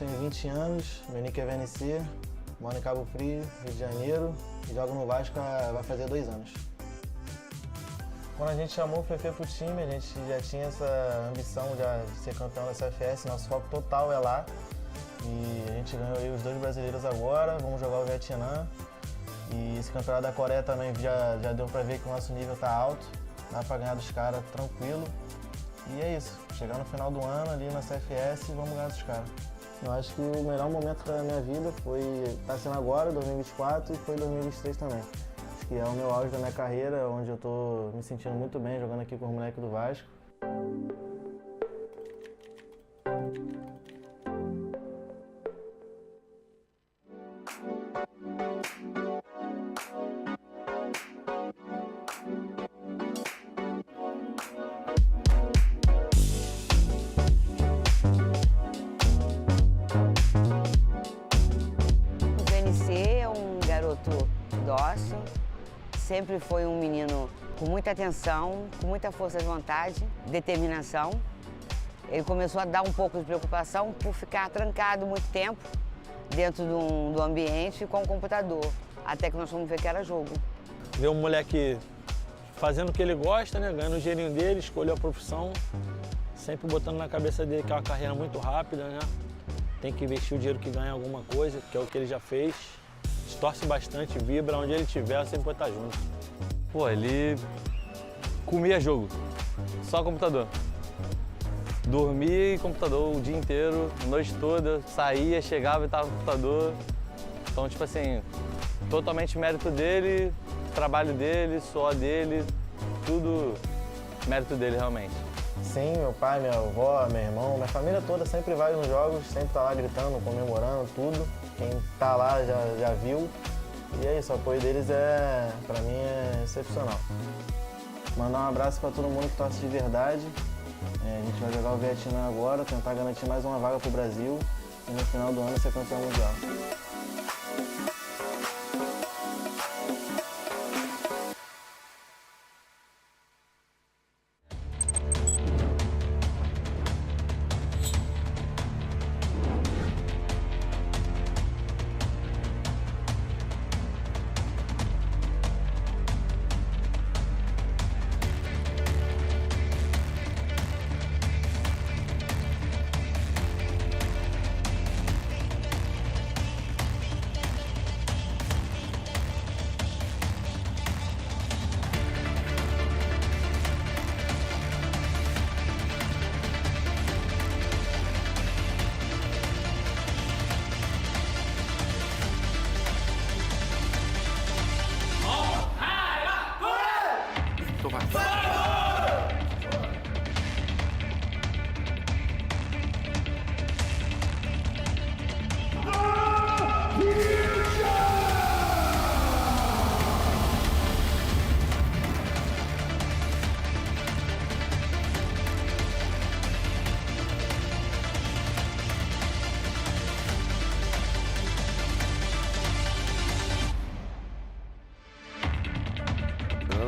tenho 20 anos, meu nick é VNC, moro em Cabo Frio, Rio de Janeiro, e jogo no Vasco vai fazer 2 anos. Quando a gente chamou o Fefe pro time, a gente já tinha essa ambição de ser campeão da CFS, nosso foco total é lá. E a gente ganhou aí os 2 brasileiros agora, vamos jogar o Vietnã. E esse campeonato da Coreia também já deu pra ver que o nosso nível tá alto, dá pra ganhar dos caras tranquilo. E é isso, chegar no final do ano ali na CFS e vamos ganhar dos caras. Eu acho que o melhor momento da minha vida tá sendo agora, 2024, e foi 2023 também. Acho que é o meu auge da minha carreira, onde eu tô me sentindo muito bem jogando aqui com os moleques do Vasco. Dócil, sempre foi um menino com muita atenção, com muita força de vontade, determinação. Ele começou a dar um pouco de preocupação por ficar trancado muito tempo dentro do ambiente com o computador, até que nós fomos ver que era jogo. Ver um moleque fazendo o que ele gosta, né? Ganhando o dinheirinho dele, escolheu a profissão, sempre botando na cabeça dele que é uma carreira muito rápida, né? Tem que investir o dinheiro que ganha em alguma coisa, que é o que ele já fez. Torce bastante, vibra, onde ele estiver, sempre vai estar junto. Pô, ele comia jogo, só computador. Dormia e computador o dia inteiro, a noite toda, saía, chegava e tava no computador. Então, tipo assim, totalmente mérito dele, trabalho dele, suor dele, tudo mérito dele realmente. Sim, meu pai, minha avó, meu irmão, minha família toda sempre vai nos jogos, sempre tá lá gritando, comemorando, tudo. Quem tá lá já viu. E é isso, o apoio deles pra mim é excepcional. Mandar um abraço pra todo mundo que torce de verdade. A gente vai jogar o Vietnã agora, tentar garantir mais uma vaga pro Brasil e no final do ano ser campeão mundial.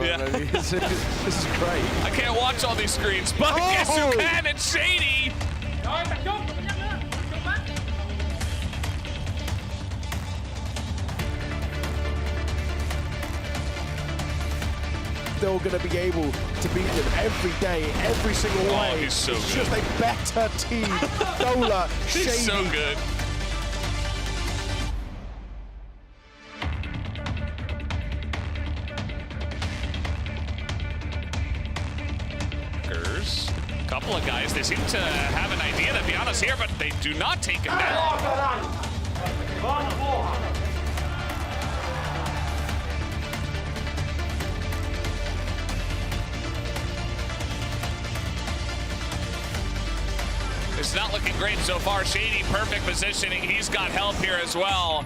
Yeah. This is great. I can't watch all these screens, but guess who can? It's Shady. Still going to be able to beat them every day, every single way. He's so it's good. just a better team. Dola, Shady. He's so good. A couple of guys, they seem to have an idea to be honest here, but they do not take him down. It's not looking great so far. Shady, perfect positioning. He's got help here as well.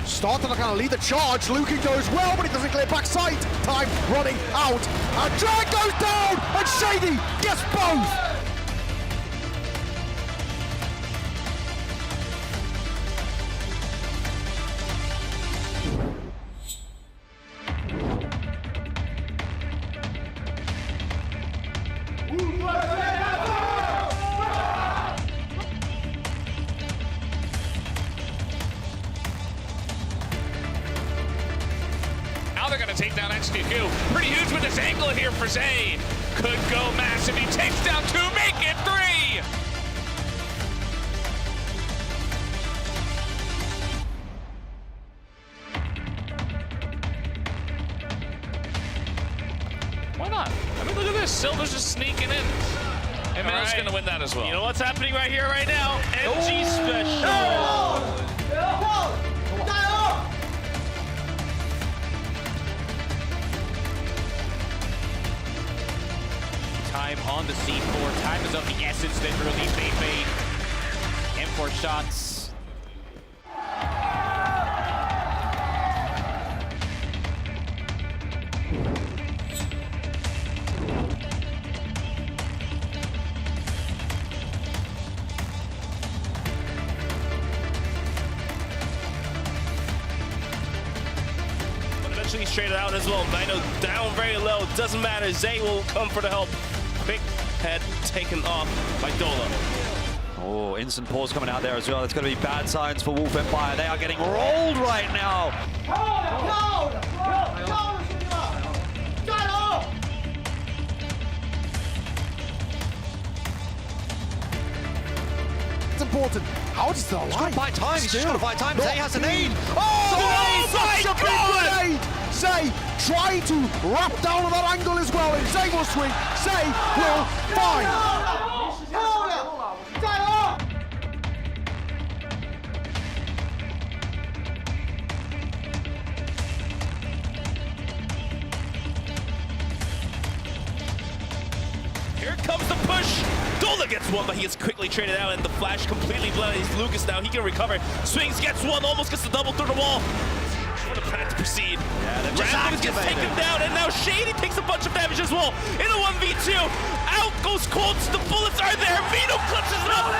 Starting to kind of lead the charge. Luki goes well, but he doesn't clear back sight. Time running out. And Drag goes down, and Shady gets both. take down HTQ. Pretty huge with this angle here for Zay. Could go massive. He takes down 2, make it 3. Why not? I mean, look at this. Silver's just sneaking in. And Man's going to win that as well. You know what's happening right here, right now? MG special. Time on the C4. Time is of the essence. Then really Fei. M4 shots. Eventually straight out as well. Nino down very low. Doesn't matter. Zay will come for the help. Quick head taken off by Dola. Oh, instant pause coming out there as well. It's going to be bad signs for Wolf Empire. They are getting rolled right now. It's important. How does the He's got to buy time. He's just got to buy time. Zay has a nade. Oh, my God! Zay trying to wrap down on that angle as well, and Zay will swing. Zay will find. Here comes the push. Dola gets one, but he gets quickly traded out, and the flash completely blinds Lucas now. He can recover. Swings, gets one, almost gets the double through the wall. For the plan to proceed. Random gets taken down, and now Shady takes a bunch of damage as well. In a 1v2. Out goes Colts. The bullets are there. Vito clutches it up.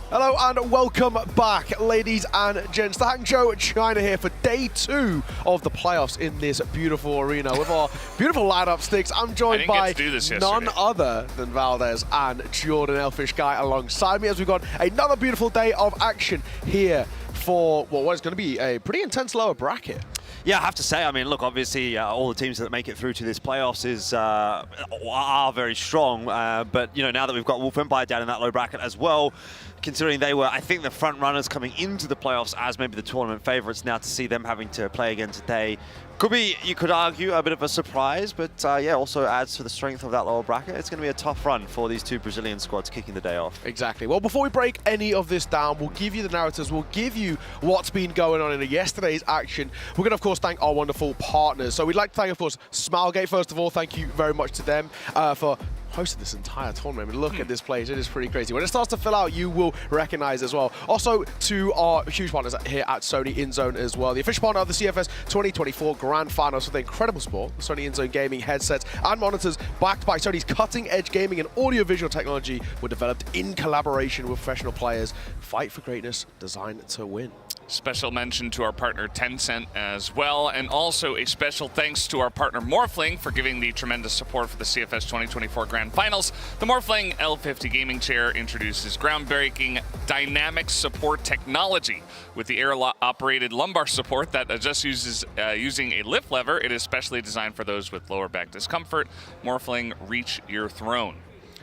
Hello and welcome back, ladies and gents. The Hangzhou China here for day 2 of the playoffs in this beautiful arena with our beautiful lineup sticks. I'm joined by none other than Valdez and Jordan Elfish Guy alongside me as we've got another beautiful day of action here for what is going to be a pretty intense lower bracket. Yeah, I have to say, I mean, look, obviously all the teams that make it through to this playoffs are very strong, but, you know, now that we've got Wolf Empire down in that low bracket as well, considering they were, I think, the front runners coming into the playoffs as maybe the tournament favorites, now to see them having to play again today could be, you could argue, a bit of a surprise, but yeah, also adds to the strength of that lower bracket. It's going to be a tough run for these 2 Brazilian squads kicking the day off. Exactly. Well, before we break any of this down, we'll give you the narratives, we'll give you what's been going on in yesterday's action. We're going to, of course, thank our wonderful partners. So we'd like to thank, of course, Smilegate, first of all. Thank you very much to them for hosted this entire tournament. I mean, look at this place, it is pretty crazy. When it starts to fill out, you will recognize as well. Also to our huge partners here at Sony InZone as well. The official partner of the CFS 2024 Grand Finals with the incredible sport, the Sony InZone gaming headsets and monitors backed by Sony's cutting-edge gaming and audio-visual technology were developed in collaboration with professional players. Fight for greatness, designed to win. Special mention to our partner Tencent as well, and also a special thanks to our partner Morphling for giving the tremendous support for the CFS 2024 Grand Finals. The Morphling L50 gaming chair introduces groundbreaking dynamic support technology with the air-operated lumbar support that just uses using a lift lever. It is specially designed for those with lower back discomfort. Morphling, reach your throne.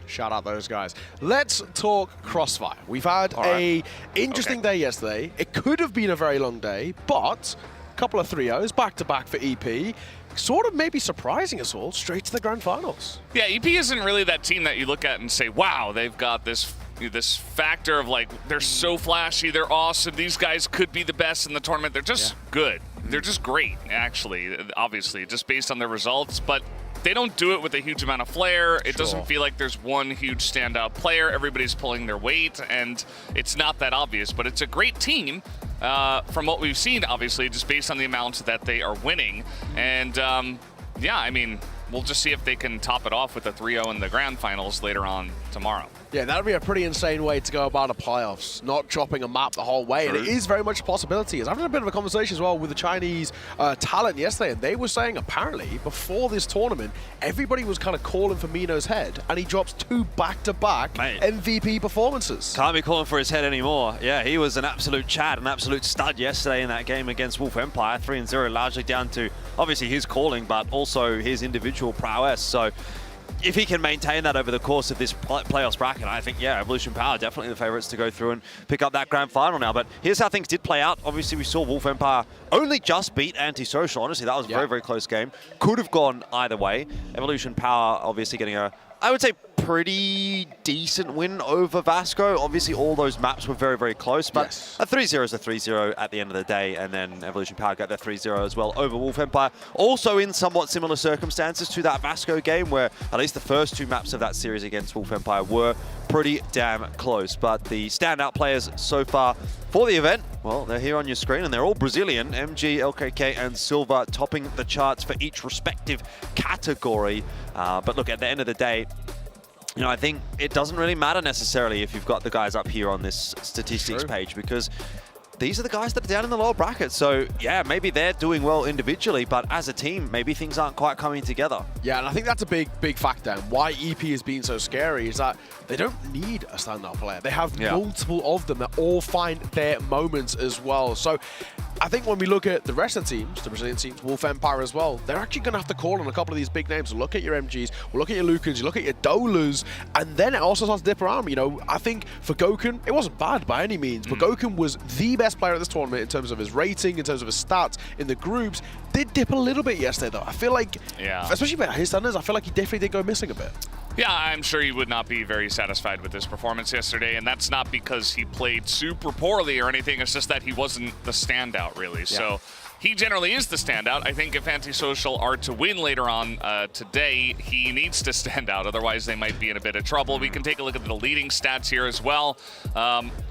Shout out those guys. Let's talk Crossfire. We've had a interesting day yesterday. It could have been a very long day, but a couple of 3-0s back-to-back for EP. Sort of maybe surprising us all straight to the Grand Finals. Yeah, EP isn't really that team that you look at and say, wow, they've got this factor of like, they're so flashy, they're awesome, these guys could be the best in the tournament. They're just good. They're just great, actually, obviously, just based on their results. But they don't do it with a huge amount of flair. It doesn't feel like there's one huge standout player. Everybody's pulling their weight, and it's not that obvious. But it's a great team from what we've seen, obviously, just based on the amounts that they are winning. And, yeah, I mean, we'll just see if they can top it off with a 3-0 in the Grand Finals later on tomorrow. Yeah, that would be a pretty insane way to go about the playoffs, not dropping a map the whole way. And it is very much a possibility. I was having a bit of a conversation as well with the Chinese talent yesterday, and they were saying apparently before this tournament, everybody was kind of calling for Mino's head, and he drops 2 back-to-back MVP performances. Can't be calling for his head anymore. Yeah, he was an absolute Chad, an absolute stud yesterday in that game against Wolf Empire. 3-0, largely down to obviously his calling, but also his individual prowess. So if he can maintain that over the course of this playoffs bracket, I think, yeah, Evolution Power definitely the favorites to go through and pick up that grand final now. But here's how things did play out. Obviously, we saw Wolf Empire only just beat Antisocial. Honestly, that was a very, very close game. Could have gone either way. Evolution Power obviously getting a, I would say, pretty decent win over Vasco. Obviously, all those maps were very, very close, but a 3-0 is a 3-0 at the end of the day, and then Evolution Power got their 3-0 as well over Wolf Empire. Also in somewhat similar circumstances to that Vasco game, where at least the first 2 maps of that series against Wolf Empire were pretty damn close. But the standout players so far for the event, well, they're here on your screen, and they're all Brazilian. MG, LKK, and Silva topping the charts for each respective category. But look, at the end of the day, you know, I think it doesn't really matter necessarily if you've got the guys up here on this statistics page, because these are the guys that are down in the lower bracket. So, yeah, maybe they're doing well individually, but as a team, maybe things aren't quite coming together. Yeah, and I think that's a big factor. And why EP has been so scary is that they don't need a standout player. They have multiple of them that all find their moments as well. So I think when we look at the rest of the teams, the Brazilian teams, Wolf Empire as well, they're actually going to have to call on a couple of these big names. Look at your MGs, we'll look at your Lucans, you look at your Dolas, and then it also starts to dip around. You know, I think for Gokun, it wasn't bad by any means, but Gokun was the best player at this tournament in terms of his rating, in terms of his stats in the groups. Did dip a little bit yesterday, though. I feel like, especially by his standards, I feel like he definitely did go missing a bit. Yeah, I'm sure he would not be very satisfied with his performance yesterday, and that's not because he played super poorly or anything. It's just that he wasn't the standout, really. So he generally is the standout. I think if Antisocial are to win later on today, he needs to stand out. Otherwise, they might be in a bit of trouble. We can take a look at the leading stats here as well.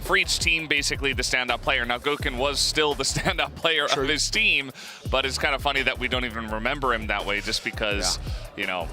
For each team, basically the standout player. Now, Gokun was still the standout player of his team, but it's kind of funny that we don't even remember him that way just because, you know,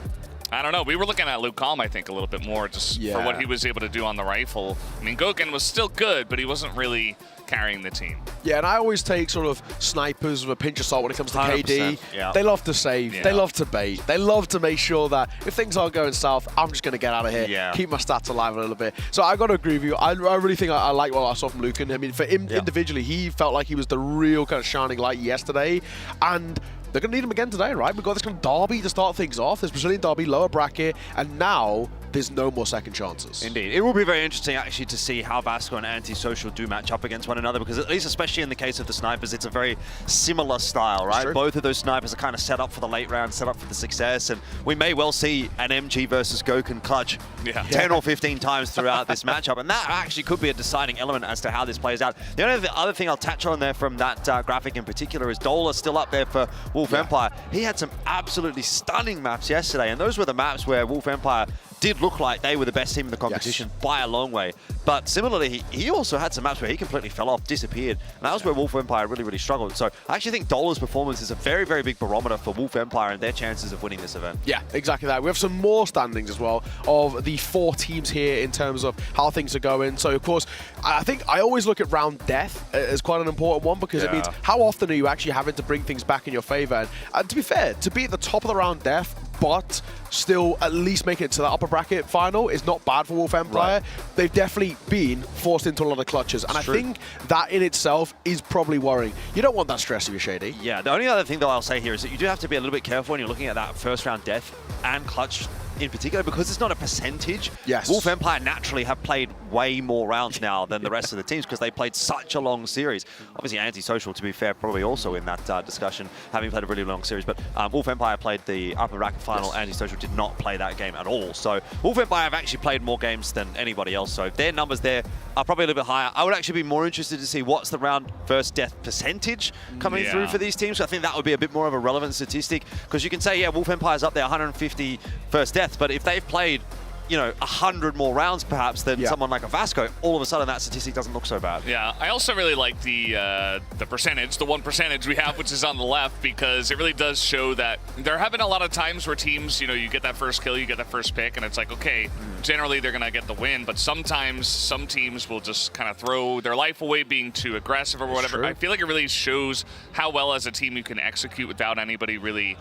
I don't know. We were looking at Luke Calm, I think, a little bit more just for what he was able to do on the rifle. I mean, Gokun was still good, but he wasn't really carrying the team. Yeah, and I always take sort of snipers with a pinch of salt when it comes to KD. They love to save. They love to bait. They love to make sure that if things aren't going south, I'm just going to get out of here, keep my stats alive a little bit. So I got to agree with you. I really think I like what I saw from Lucan. I mean, for him individually, he felt like he was the real kind of shining light yesterday. And they're going to need him again today, right? We've got this kind of derby to start things off. This Brazilian derby, lower bracket, and now there's no more second chances. Indeed. It will be very interesting, actually, to see how Vasco and Antisocial do match up against one another, because at least, especially in the case of the snipers, it's a very similar style, right? Both of those snipers are kind of set up for the late round, set up for the success, and we may well see an MG versus Gokun clutch 10 or 15 times throughout this matchup, and that actually could be a deciding element as to how this plays out. The only other thing I'll touch on there from that graphic in particular is Dola still up there for Wolf Empire. He had some absolutely stunning maps yesterday, and those were the maps where Wolf Empire did look like they were the best team in the competition by a long way. But similarly, he also had some maps where he completely fell off, disappeared. And that was where Wolf Empire really, really struggled. So I actually think Dollar's performance is a very, very big barometer for Wolf Empire and their chances of winning this event. Yeah, exactly that. We have some more standings as well of the 4 teams here in terms of how things are going. So, of course, I think I always look at round death as quite an important one because it means how often are you actually having to bring things back in your favor. And to be fair, to be at the top of the round death, but still at least make it to the upper bracket final is not bad for Wolf Empire. They've definitely been forced into a lot of clutches, and I think that in itself is probably worrying. You don't want that stress if you're Shady. Yeah, the only other thing that I'll say here is that you do have to be a little bit careful when you're looking at that first round death and clutch in particular, because it's not a percentage. Wolf Empire naturally have played way more rounds now than the rest of the teams because they played such a long series. Obviously, Antisocial, to be fair, probably also in that discussion, having played a really long series. But Wolf Empire played the upper bracket final. Antisocial did not play that game at all. So Wolf Empire have actually played more games than anybody else. So their numbers there are probably a little bit higher. I would actually be more interested to see what's the round first death percentage coming through for these teams. So I think that would be a bit more of a relevant statistic, because you can say, yeah, Wolf Empire's up there, 150 first deaths, but if they've played, you know, 100 more rounds perhaps than someone like a Vasco, all of a sudden that statistic doesn't look so bad. Yeah, I also really like the percentage, the 1% we have, which is on the left, because it really does show that there have been a lot of times where teams, you know, you get that first kill, you get that first pick, and it's like, okay, generally they're going to get the win, but sometimes some teams will just kind of throw their life away being too aggressive or whatever. I feel like it really shows how well as a team you can execute without anybody really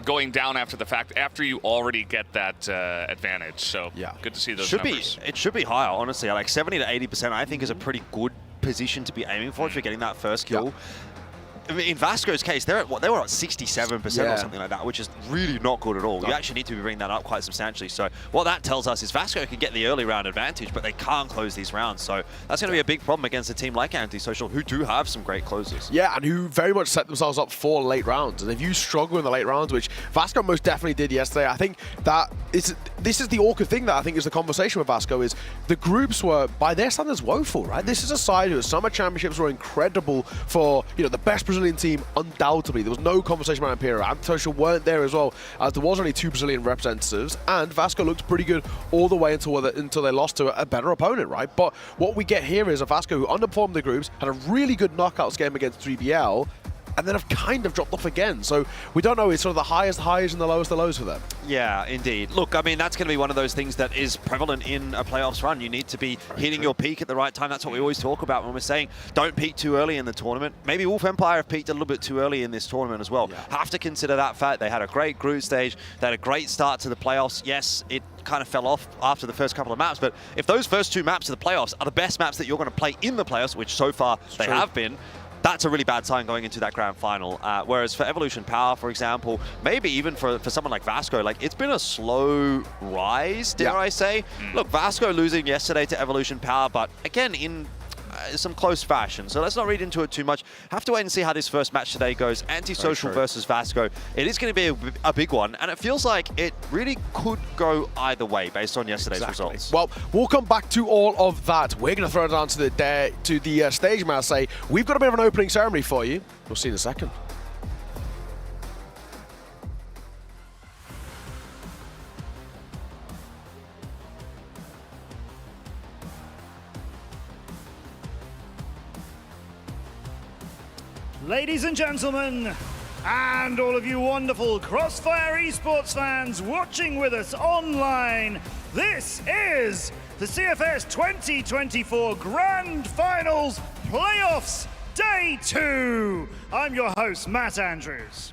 going down after the fact, after you already get that advantage. So good to see those numbers. It should be higher, honestly. Like 70 to 80%, I think, is a pretty good position to be aiming for if you're getting that first kill. I mean, in Vasco's case, they were at 67% or something like that, which is really not good at all. You actually need to be bringing that up quite substantially. So what that tells us is Vasco can get the early round advantage, but they can't close these rounds. So that's going to be a big problem against a team like Antisocial, who do have some great closers. Yeah, and who very much set themselves up for late rounds. And if you struggle in the late rounds, which Vasco most definitely did yesterday, I think that this is the awkward thing that I think is the conversation with Vasco is the groups were, by their standards, woeful, right? This is a side whose summer championships were incredible for, you know, the best Brazilian team, undoubtedly. There was no conversation about Imperial. Antisocial weren't there as well, as there was only 2 Brazilian representatives, and Vasco looked pretty good all the way until they lost to a better opponent, right? But what we get here is a Vasco who underperformed the groups, had a really good knockouts game against 3BL, and then have kind of dropped off again. So we don't know, it's sort of the highest highs and the lowest lows for them. Yeah, indeed. Look, I mean, that's going to be one of those things that is prevalent in a playoffs run. You need to be hitting your peak at the right time. That's what we always talk about when we're saying don't peak too early in the tournament. Maybe Wolf Empire have peaked a little bit too early in this tournament as well. Have to consider that fact. They had a great group stage. They had a great start to the playoffs. Yes, it kind of fell off after the first couple of maps, but if those first 2 maps of the playoffs are the best maps that you're going to play in the playoffs, which so far they have been, that's a really bad sign going into that grand final. Whereas for Evolution Power, for example, maybe even for someone like Vasco, like it's been a slow rise, dare I say. Look, Vasco losing yesterday to Evolution Power, but again, in some close fashion. So let's not read into it too much. Have to wait and see how this first match today goes. Antisocial versus Vasco. It is going to be a big one, and it feels like it really could go either way based on yesterday's results. Well, we'll come back to all of that. We're going to throw it down to the stage, may I say. We've got a bit of an opening ceremony for you. We'll see in a second. Ladies and gentlemen, and all of you wonderful CROSSFIRE Esports fans watching with us online, this is the CFS 2024 Grand Finals Playoffs Day 2. I'm your host, Matt Andrews.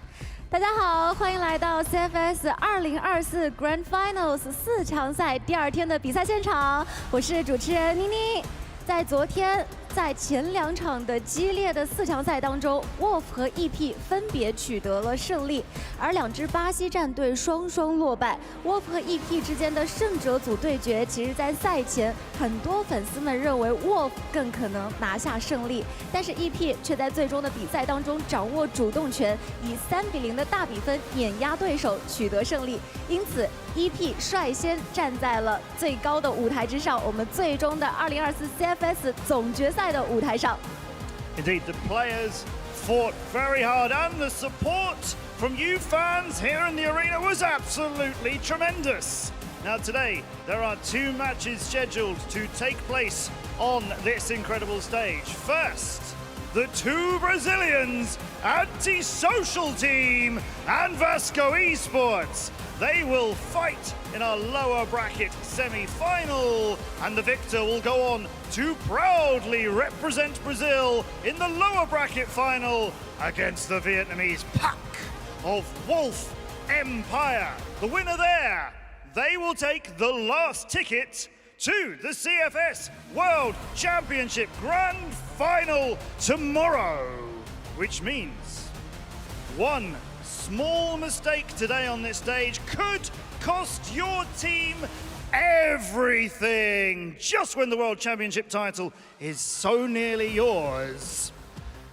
大家好，欢迎来到 CFS 2024 Grand Finals 4强赛第2天的比赛现场，我是主持人妮妮。在昨天，在前2场的激烈的4强赛当中 ，Wolf 和 EP 分别取得了胜利，而2支巴西战队双双落败。Wolf 和 EP 之间的胜者组对决，其实在赛前很多粉丝们认为 Wolf 更可能拿下胜利，但是 EP 却在最终的比赛当中掌握主动权，以3-0的大比分碾压对手，取得胜利。因此 EP 率先站在了最高的舞台之上，我们最终的2024 CFS 总决赛的舞台上。 Indeed, the players fought very hard, and the support from you fans here in the arena was absolutely tremendous. Now today, there are 2 matches scheduled to take place on this incredible stage. First, the 2 Brazilians, ANTISOCIAL team and Vasco Esports. They will fight in a lower bracket semi-final, and the victor will go on to proudly represent Brazil in the lower bracket final against the Vietnamese pack of Wolf Empire. The winner there, they will take the last ticket to the CFS World Championship Grand Final tomorrow, which means one small mistake today on this stage could cost your team everything, just when the World Championship title is so nearly yours.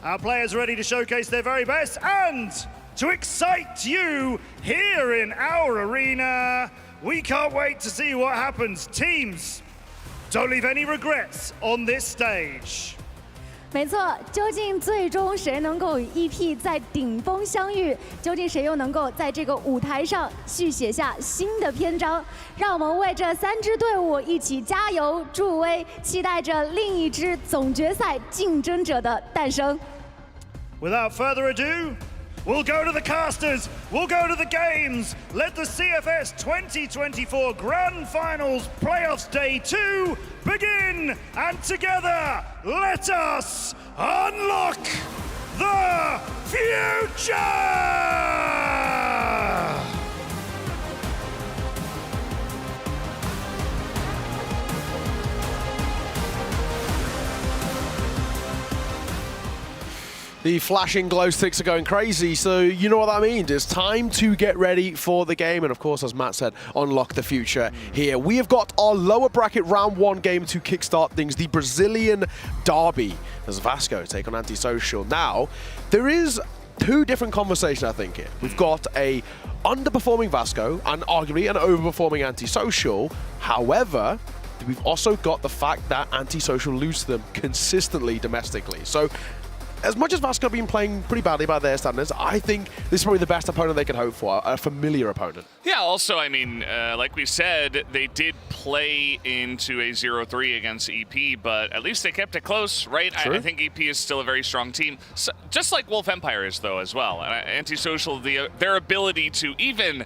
Our players are ready to showcase their very best and to excite you here in our arena. We can't wait to see what happens. Teams, don't leave any regrets on this stage. 没错，究竟最终谁能够与 EP 在顶峰相遇？究竟谁又能够在这个舞台上续写下新的篇章？让我们为这3支队伍一起加油助威，期待着另一支总决赛竞争者的诞生。Without further ado, we'll go to the casters, we'll go to the games. Let the CFS 2024 Grand Finals Playoffs Day 2 begin. And together, let us unlock the future! The flashing glow sticks are going crazy, so you know what that means. It's time to get ready for the game. And of course, as Matt said, unlock the future here. We have got our lower bracket round 1 game to kickstart things. The Brazilian derby as Vasco take on ANTISOCIAL. Now, there is 2 different conversations, I think, here. We've got a underperforming Vasco and arguably an overperforming ANTISOCIAL. However, we've also got the fact that ANTISOCIAL lose to them consistently domestically. So, as much as Vasco have been playing pretty badly by their standards, I think this is probably the best opponent they could hope for, a familiar opponent. Yeah, also, I mean, like we said, they did play into a 0-3 against EP, but at least they kept it close, right? I think EP is still a very strong team, so, just like Wolf Empire is, though, as well. ANTISOCIAL, their ability to even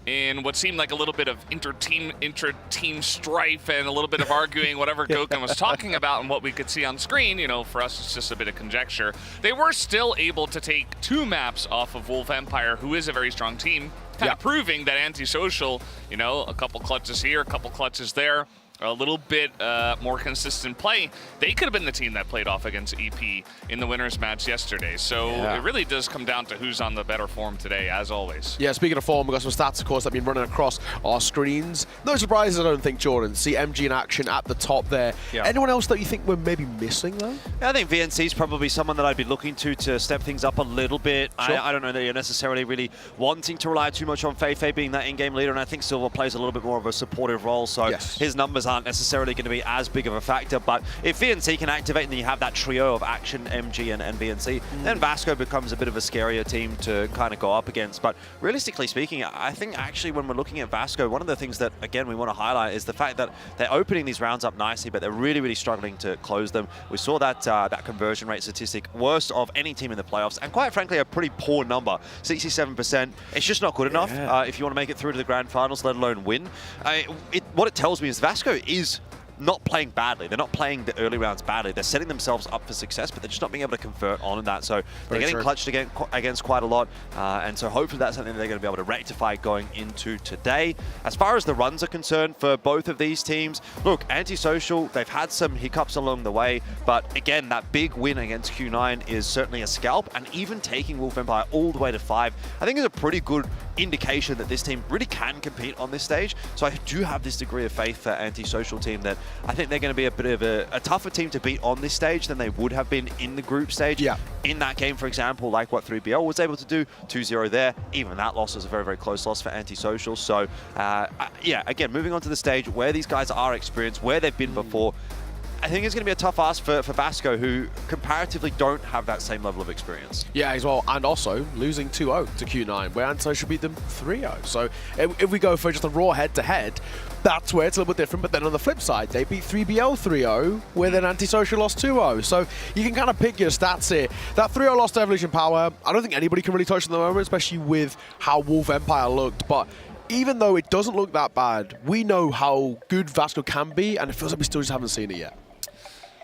in what seemed like a little bit of inter-team strife and a little bit of arguing, whatever Gokhan was talking about and what we could see on screen, you know, for us it's just a bit of conjecture. They were still able to take 2 maps off of Wolf Empire, who is a very strong team, kind of proving that ANTISOCIAL, you know, a couple clutches here, a couple clutches there, a little bit more consistent play. They could have been the team that played off against EP in the winners match yesterday. So it really does come down to who's on the better form today, as always. Yeah, speaking of form, we've got some stats, of course, that have been running across our screens. No surprises, I don't think, Jordan. See MG in action at the top there. Yeah. Anyone else that you think we're maybe missing, though? Yeah, I think VNC is probably someone that I'd be looking to step things up a little bit. Sure. I don't know that you're necessarily really wanting to rely too much on Feifei being that in-game leader, and I think Silver plays a little bit more of a supportive role, so his numbers aren't necessarily going to be as big of a factor. But if VNC can activate and then you have that trio of Action, MG, and VNC, then Vasco becomes a bit of a scarier team to kind of go up against. But realistically speaking, I think actually when we're looking at Vasco, one of the things that, again, we want to highlight is the fact that they're opening these rounds up nicely, but they're really, really struggling to close them. We saw that that conversion rate statistic, worst of any team in the playoffs, and quite frankly, a pretty poor number, 67%. It's just not good enough if you want to make it through to the grand finals, let alone win. What it tells me is Vasco is not playing badly. They're not playing the early rounds badly. They're setting themselves up for success, but they're just not being able to convert on in that. So they're getting clutched against quite a lot. And so hopefully that's something they're going to be able to rectify going into today. As far as the runs are concerned for both of these teams, look, ANTISOCIAL, they've had some hiccups along the way, but again, that big win against Q9 is certainly a scalp, and even taking Wolf Empire all the way to 5, I think is a pretty good indication that this team really can compete on this stage. So I do have this degree of faith for ANTISOCIAL team that I think they're going to be a bit of a tougher team to beat on this stage than they would have been in the group stage. Yeah. In that game, for example, like what 3BL was able to do, 2-0 there. Even that loss was a very, very close loss for ANTISOCIAL. So, yeah, again, moving on to the stage where these guys are experienced, where they've been before, I think it's going to be a tough ask for Vasco, who comparatively don't have that same level of experience. Yeah, as well, and also losing 2-0 to Q9, where ANTISOCIAL beat them 3-0. So if we go for just a raw head-to-head, that's where it's a little bit different. But then on the flip side, they beat 3BL 3-0, where then ANTISOCIAL lost 2-0. So you can kind of pick your stats here. That 3-0 loss to Evolution Power, I don't think anybody can really touch at the moment, especially with how Wolf Empire looked. But even though it doesn't look that bad, we know how good Vasco can be, and it feels like we still just haven't seen it yet.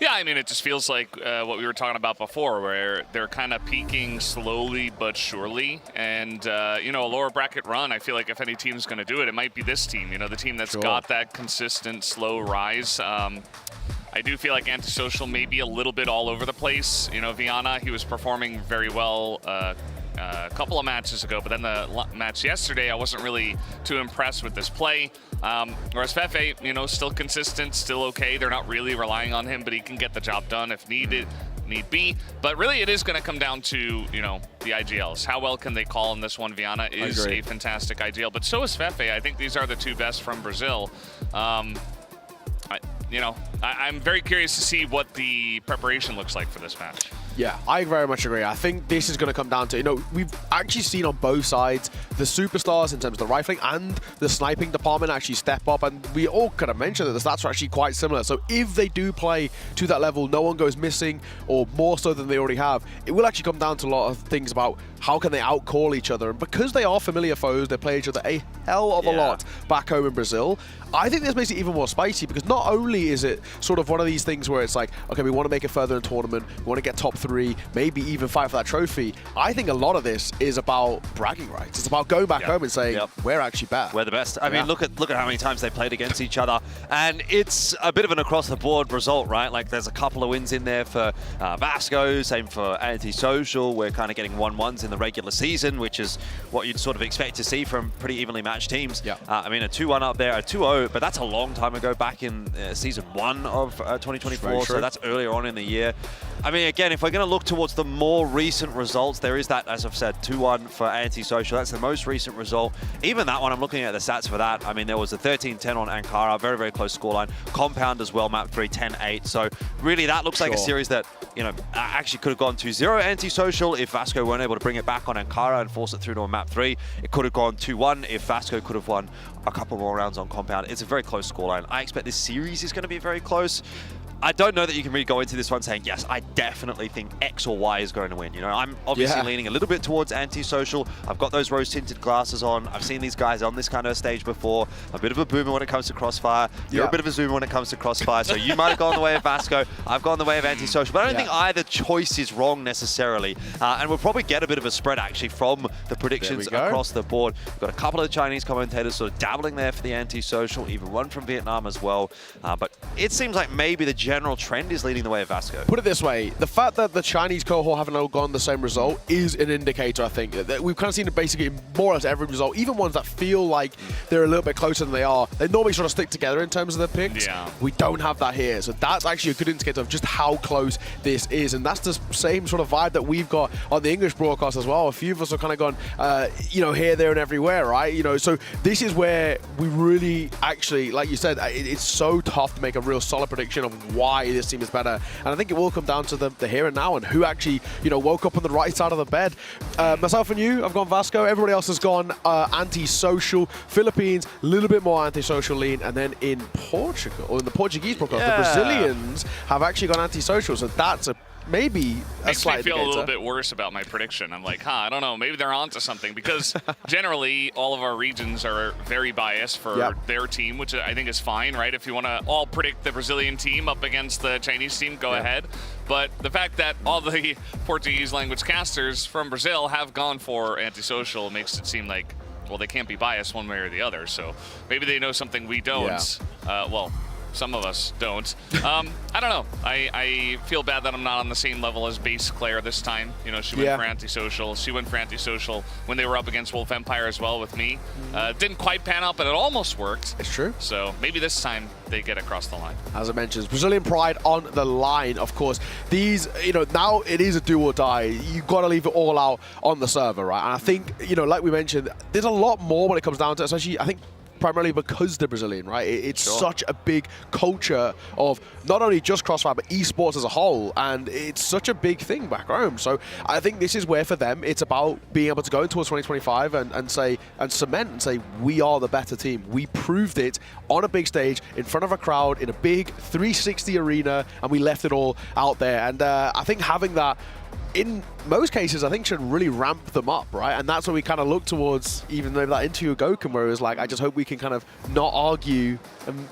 Yeah, I mean, it just feels like what we were talking about before, where they're kind of peaking slowly but surely. And, you know, a lower bracket run, I feel like if any team's going to do it, it might be this team, you know, the team that's got that consistent, slow rise. I do feel like ANTISOCIAL may be a little bit all over the place. You know, Viana, he was performing very well a couple of matches ago, but then the match yesterday, I wasn't really too impressed with this play. Whereas Fefe, you know, still consistent, still okay. They're not really relying on him, but he can get the job done if need be. But really, it is going to come down to, you know, the IGLs. How well can they call in this one? Viana is a fantastic IGL, but so is Fefe. I think these are the two best from Brazil. I'm very curious to see what the preparation looks like for this match. Yeah, I very much agree. I think this is going to come down to, you know, we've actually seen on both sides the superstars in terms of the rifling and the sniping department actually step up, and we all kind of mentioned that the stats are actually quite similar. So if they do play to that level, no one goes missing, or more so than they already have, it will actually come down to a lot of things about how can they outcall each other. And because they are familiar foes, they play each other a hell of a lot back home in Brazil. I think this makes it even more spicy, because not only is it sort of one of these things where it's like, okay, we want to make it further in tournament, we want to get top 3, maybe even fight for that trophy. I think a lot of this is about bragging rights. It's about going back home and saying, we're actually better. We're the best. I mean, look at how many times they played against each other, and it's a bit of an across-the-board result, right? Like, there's a couple of wins in there for Vasco, same for ANTISOCIAL. We're kind of getting 1-1s in the regular season, which is what you'd sort of expect to see from pretty evenly matched teams. I mean, a 2-1 up there, a 2-0, but that's a long time ago, back in season 1 of 2024, so that's earlier on in the year. I mean, again, if we're going to look towards the more recent results, there is that, as I've said, 2-1 for ANTISOCIAL. That's the most recent result. Even that one, I'm looking at the stats for that. I mean, there was a 13-10 on Ankara, very, very close scoreline. Compound as well, map 3, 10-8. So really, that looks like a series that, you know, actually could have gone 2-0 ANTISOCIAL if Vasco weren't able to bring it back on Ankara and force it through to a map 3. It could have gone 2-1 if Vasco could have won a couple more rounds on Compound. It's a very close scoreline. I expect this series is going to be very close. I don't know that you can really go into this one saying, yes, I definitely think X or Y is going to win. You know, I'm obviously leaning a little bit towards ANTISOCIAL. I've got those rose-tinted glasses on. I've seen these guys on this kind of stage before. A bit of a boomer when it comes to CROSSFIRE. You're a bit of a zoomer when it comes to CROSSFIRE. So you might have gone the way of Vasco. I've gone the way of ANTISOCIAL. But I don't think either choice is wrong necessarily. And we'll probably get a bit of a spread actually from the predictions across the board. We've got a couple of Chinese commentators sort of dabbling there for the ANTISOCIAL, even one from Vietnam as well. But it seems like maybe the general trend is leading the way of Vasco. Put it this way, the fact that the Chinese cohort haven't all gone the same result is an indicator, I think. That we've kind of seen it basically in more or less every result, even ones that feel like they're a little bit closer than they are. They normally sort of stick together in terms of their picks. We don't have that here, so that's actually a good indicator of just how close this is, and that's the same sort of vibe that we've got on the English broadcast as well. A few of us have kind of gone, you know, here, there, and everywhere, right? You know, so this is where we really actually, like you said, it's so tough to make a real solid prediction of why this team is better, and I think it will come down to the here and now and who actually, you know, woke up on the right side of the bed. Myself and you, I've gone Vasco. Everybody else has gone ANTISOCIAL. Philippines, a little bit more ANTISOCIAL lean, and then in Portugal, or in the Portuguese broadcast, the Brazilians have actually gone ANTISOCIAL, so that's maybe a slight Makes me feel indicator. a little bit worse about my prediction. I'm like, I don't know, maybe they're onto something, because generally all of our regions are very biased for their team, which I think is fine, right? If you want to all predict the Brazilian team up against the Chinese team, go ahead. But the fact that all the Portuguese language casters from Brazil have gone for ANTISOCIAL makes it seem like, well, they can't be biased one way or the other. So maybe they know something we don't. Well, some of us don't. I don't know. I feel bad that I'm not on the same level as Base Claire this time. You know, she went for ANTISOCIAL. She went for ANTISOCIAL when they were up against Wolf Empire as well with me. Didn't quite pan out, but it almost worked. It's true. So maybe this time they get across the line. As I mentioned, Brazilian pride on the line, of course. These, you know, now it is a do or die. You've got to leave it all out on the server, right? And I think, you know, like we mentioned, there's a lot more when it comes down to, especially, I think, primarily because they're Brazilian, right? It's such a big culture of not only just CROSSFIRE, but esports as a whole, and it's such a big thing back home. So I think this is where, for them, it's about being able to go towards 2025 and cement and say, we are the better team. We proved it on a big stage, in front of a crowd, in a big 360 arena, and we left it all out there. And I think having that, in most cases, I think should really ramp them up, right? And that's what we kind of look towards, even though that interview with Goken, where it was like, I just hope we can kind of not argue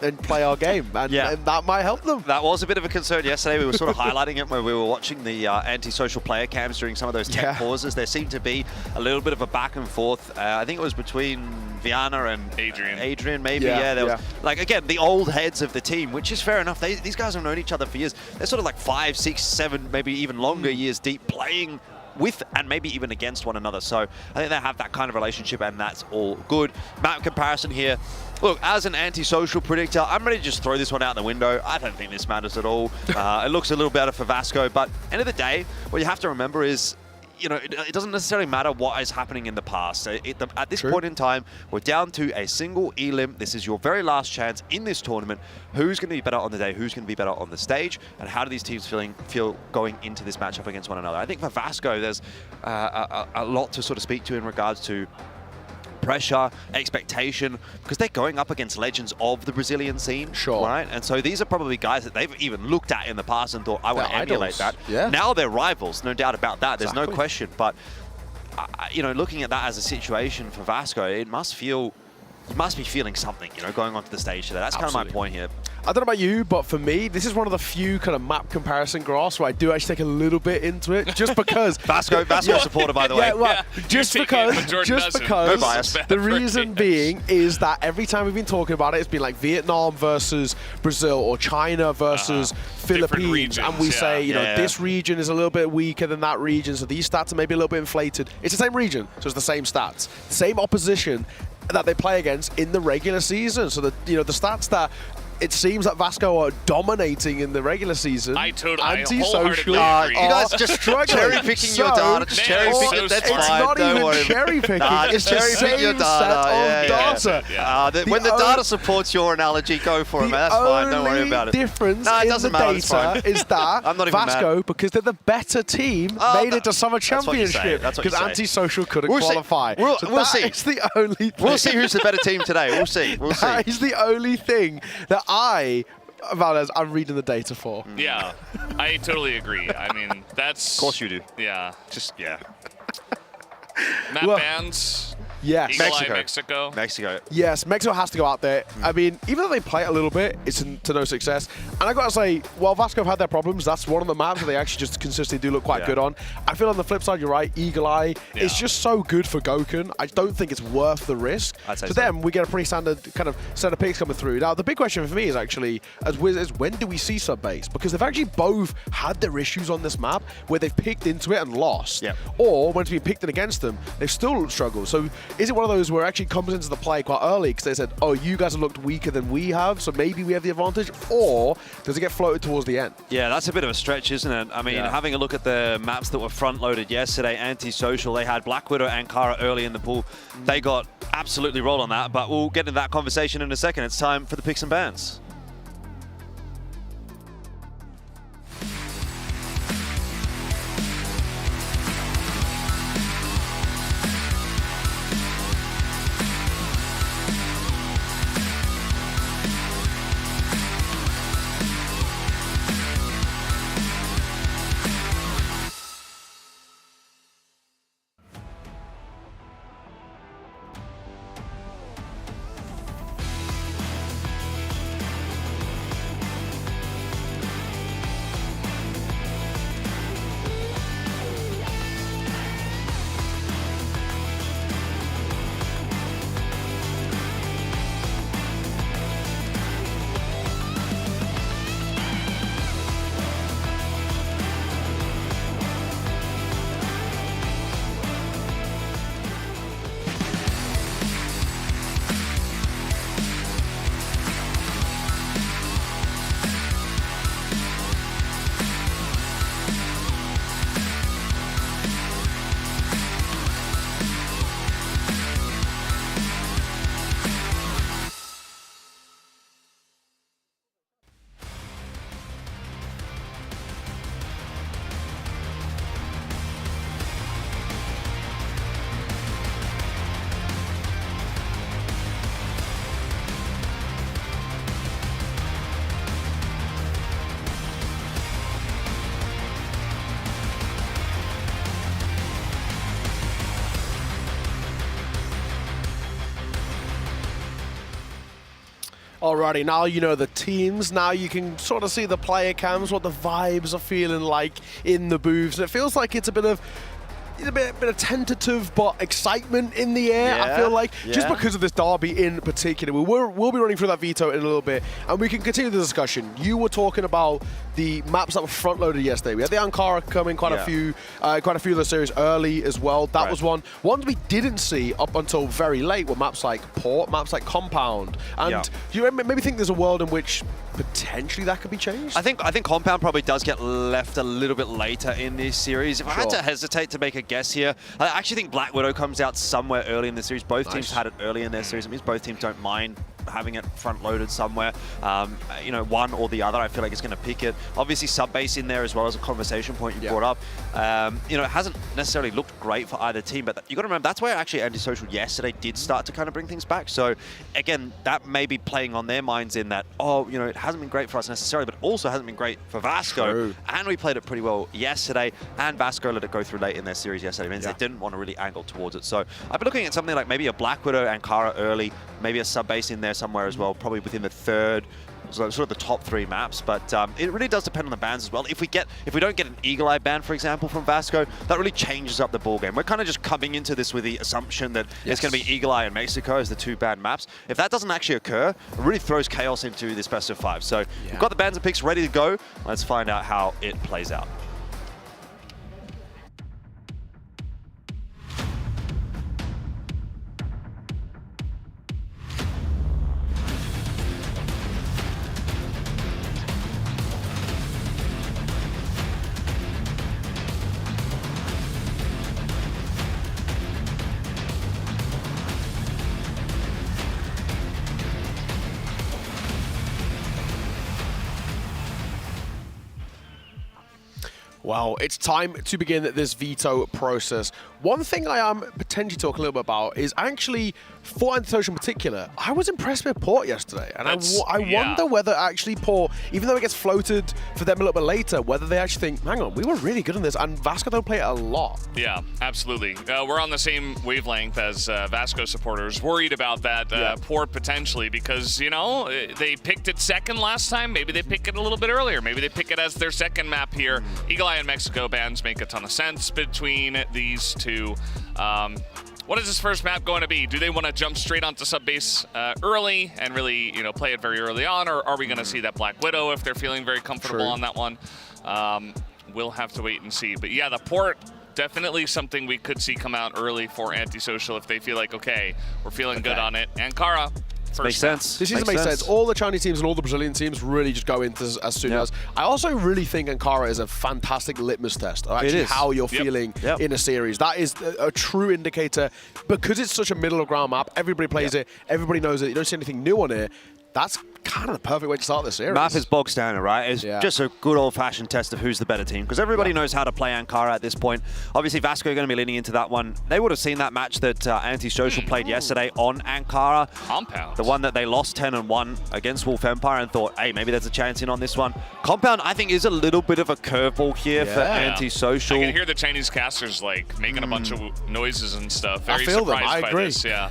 and play our game, and that might help them. That was a bit of a concern yesterday. We were sort of highlighting it when we were watching the anti-social player cams during some of those tech pauses. There seemed to be a little bit of a back and forth. I think it was between Viana and Adrian, maybe. There was, like, again, the old heads of the team, which is fair enough. These guys have known each other for years. They're sort of like 5, 6, 7, maybe even longer years deep, playing with and maybe even against one another. So I think they have that kind of relationship, and that's all good. Map comparison here. Look, as an anti-social predictor, I'm ready to just throw this one out the window. I don't think this matters at all. It looks a little better for Vasco, but end of the day, what you have to remember is, you know, it doesn't necessarily matter what is happening in the past. At this point in time, we're down to a single elim. This is your very last chance in this tournament. Who's going to be better on the day? Who's going to be better on the stage? And how do these teams feel going into this matchup against one another? I think for Vasco, there's a lot to sort of speak to in regards to pressure, expectation, because they're going up against legends of the Brazilian scene, right? And so these are probably guys that they've even looked at in the past and thought, I want to emulate that. Now they're rivals, no doubt about that. There's no question. But, you know, looking at that as a situation for Vasco, it must feel, you must be feeling something, you know, going onto the stage today. That's kind of my point here. I don't know about you, but for me, this is one of the few kind of map comparison graphs where I do actually take a little bit into it, just because. Vasco supporter, by the way. Just because the reason being is that every time we've been talking about it, it's been like Vietnam versus Brazil or China versus Philippines, regions, and we say, you know, this region is a little bit weaker than that region, so these stats are maybe a little bit inflated. It's the same region, so it's the same stats, same opposition that they play against in the regular season. So that, you know, the stats that it seems that Vasco are dominating in the regular season. I Anti-social. you guys just cherry-picking your data. Just cherry-picking. That's it's fine. not even cherry-picking. It's the same your data. set of data. When the data supports your analogy, go for it, man. That's fine. Don't worry about it. The difference in the data is that Vasco, because they're the better team, made it to Summer Championship because Anti-Social couldn't qualify. We'll see. It's the only thing. We'll see who's the better team today. We'll see. That is the only thing that I'm reading the data for. Yeah, I totally agree. I mean, that's... Of course you do. Yeah. Map Well, bans. Yes. Mexico. Yes, Mexico has to go out there. I mean, even though they play it a little bit, it's to no success. And I got to say, while Vasco have had their problems, that's one of the maps that they actually just consistently do look quite good on. I feel on the flip side, you're right, Eagle Eye, it's just so good for Goken. I don't think it's worth the risk. To them, we get a pretty standard kind of set of picks coming through. Now, the big question for me is actually, as Wiz, when do we see sub-base? Because they've actually both had their issues on this map where they've picked into it and lost. Or when it's been picked in against them, they've still struggled. So is it one of those where it actually comes into the play quite early because they said, oh, you guys have looked weaker than we have, so maybe we have the advantage, or does it get floated towards the end? Yeah, that's a bit of a stretch, isn't it? I mean, having a look at the maps that were front-loaded yesterday, Anti-Social, they had Black Widow and Kara early in the pool. They got absolutely rolled on that, but we'll get into that conversation in a second. It's time for the picks and bans. Alrighty, now you know the teams. Now you can sort of see the player cams, what the vibes are feeling like in the booths. And it feels like it's a bit of tentative but excitement in the air, I feel like, just because of this derby in particular. We'll be running through that veto in a little bit, and we can continue the discussion. You were talking about the maps that were front-loaded yesterday. We had the Ankara coming, quite a few of the series early as well. That was one. Ones we didn't see up until very late were maps like Port, maps like Compound. And do you maybe think there's a world in which potentially that could be changed? I think Compound probably does get left a little bit later in this series. If I had to hesitate to make a guess here, I actually think Black Widow comes out somewhere early in the series. Both teams had it early in their series. It means both teams don't mind having it front-loaded somewhere. You know, one or the other, I feel like it's going to pick it. Obviously, sub-base in there as well as a conversation point you brought up. You know, it hasn't necessarily looked great for either team, but you got to remember, that's where actually Antisocial yesterday did start to kind of bring things back. So, again, that may be playing on their minds in that, oh, you know, it hasn't been great for us necessarily, but also hasn't been great for Vasco. True. And we played it pretty well yesterday, and Vasco let it go through late in their series yesterday. It means they didn't want to really angle towards it. So, I've been looking at something like maybe a Black Widow Ankara early, maybe a sub-base in there somewhere as well, probably within the third, so sort of the top 3 maps. But it really does depend on the bans as well. If we don't get an Eagle Eye ban, for example, from Vasco, that really changes up the ball game. We're kind of just coming into this with the assumption that it's going to be Eagle Eye and Mexico as the 2 banned maps. If that doesn't actually occur, it really throws chaos into this best of 5. So we've got the bans and picks ready to go. Let's find out how it plays out. Well, it's time to begin this veto process. One thing I am potentially talking a little bit about is actually, for Antisocial in particular, I was impressed with Port yesterday. And I wonder whether actually Port, even though it gets floated for them a little bit later, whether they actually think, hang on, we were really good in this, and Vasco don't play it a lot. Yeah, absolutely. We're on the same wavelength as Vasco supporters, worried about that Port potentially, because, you know, they picked it second last time. Maybe they pick it a little bit earlier. Maybe they pick it as their second map here. Eagle Eye and Mexico bans make a ton of sense between these two. What is this first map going to be? Do they want to jump straight onto sub-base early and really, you know, play it very early on, or are we going to see that Black Widow if they're feeling very comfortable on that one? We'll have to wait and see. But yeah, the Port, definitely something we could see come out early for Antisocial if they feel like, okay, we're feeling good on it. Ankara. Makes sense. This season makes sense. All the Chinese teams and all the Brazilian teams really just go into as soon as. I also really think Ankara is a fantastic litmus test of actually how you're feeling in a series. That is a true indicator, because it's such a middle of ground map. Everybody plays it. Everybody knows it. You don't see anything new on it. That's kind of the perfect way to start this series. Map is bog standard, right? It's just a good old-fashioned test of who's the better team, because everybody knows how to play Ankara at this point. Obviously, Vasco are going to be leaning into that one. They would have seen that match that Antisocial played yesterday on Ankara. Compound. The one that they lost 10-1 against Wolf Empire, and thought, hey, maybe there's a chance in on this one. Compound, I think, is a little bit of a curveball here for Antisocial. I can hear the Chinese casters like making a bunch of noises and stuff. Very I feel them. surprised I by agree. this. Yeah.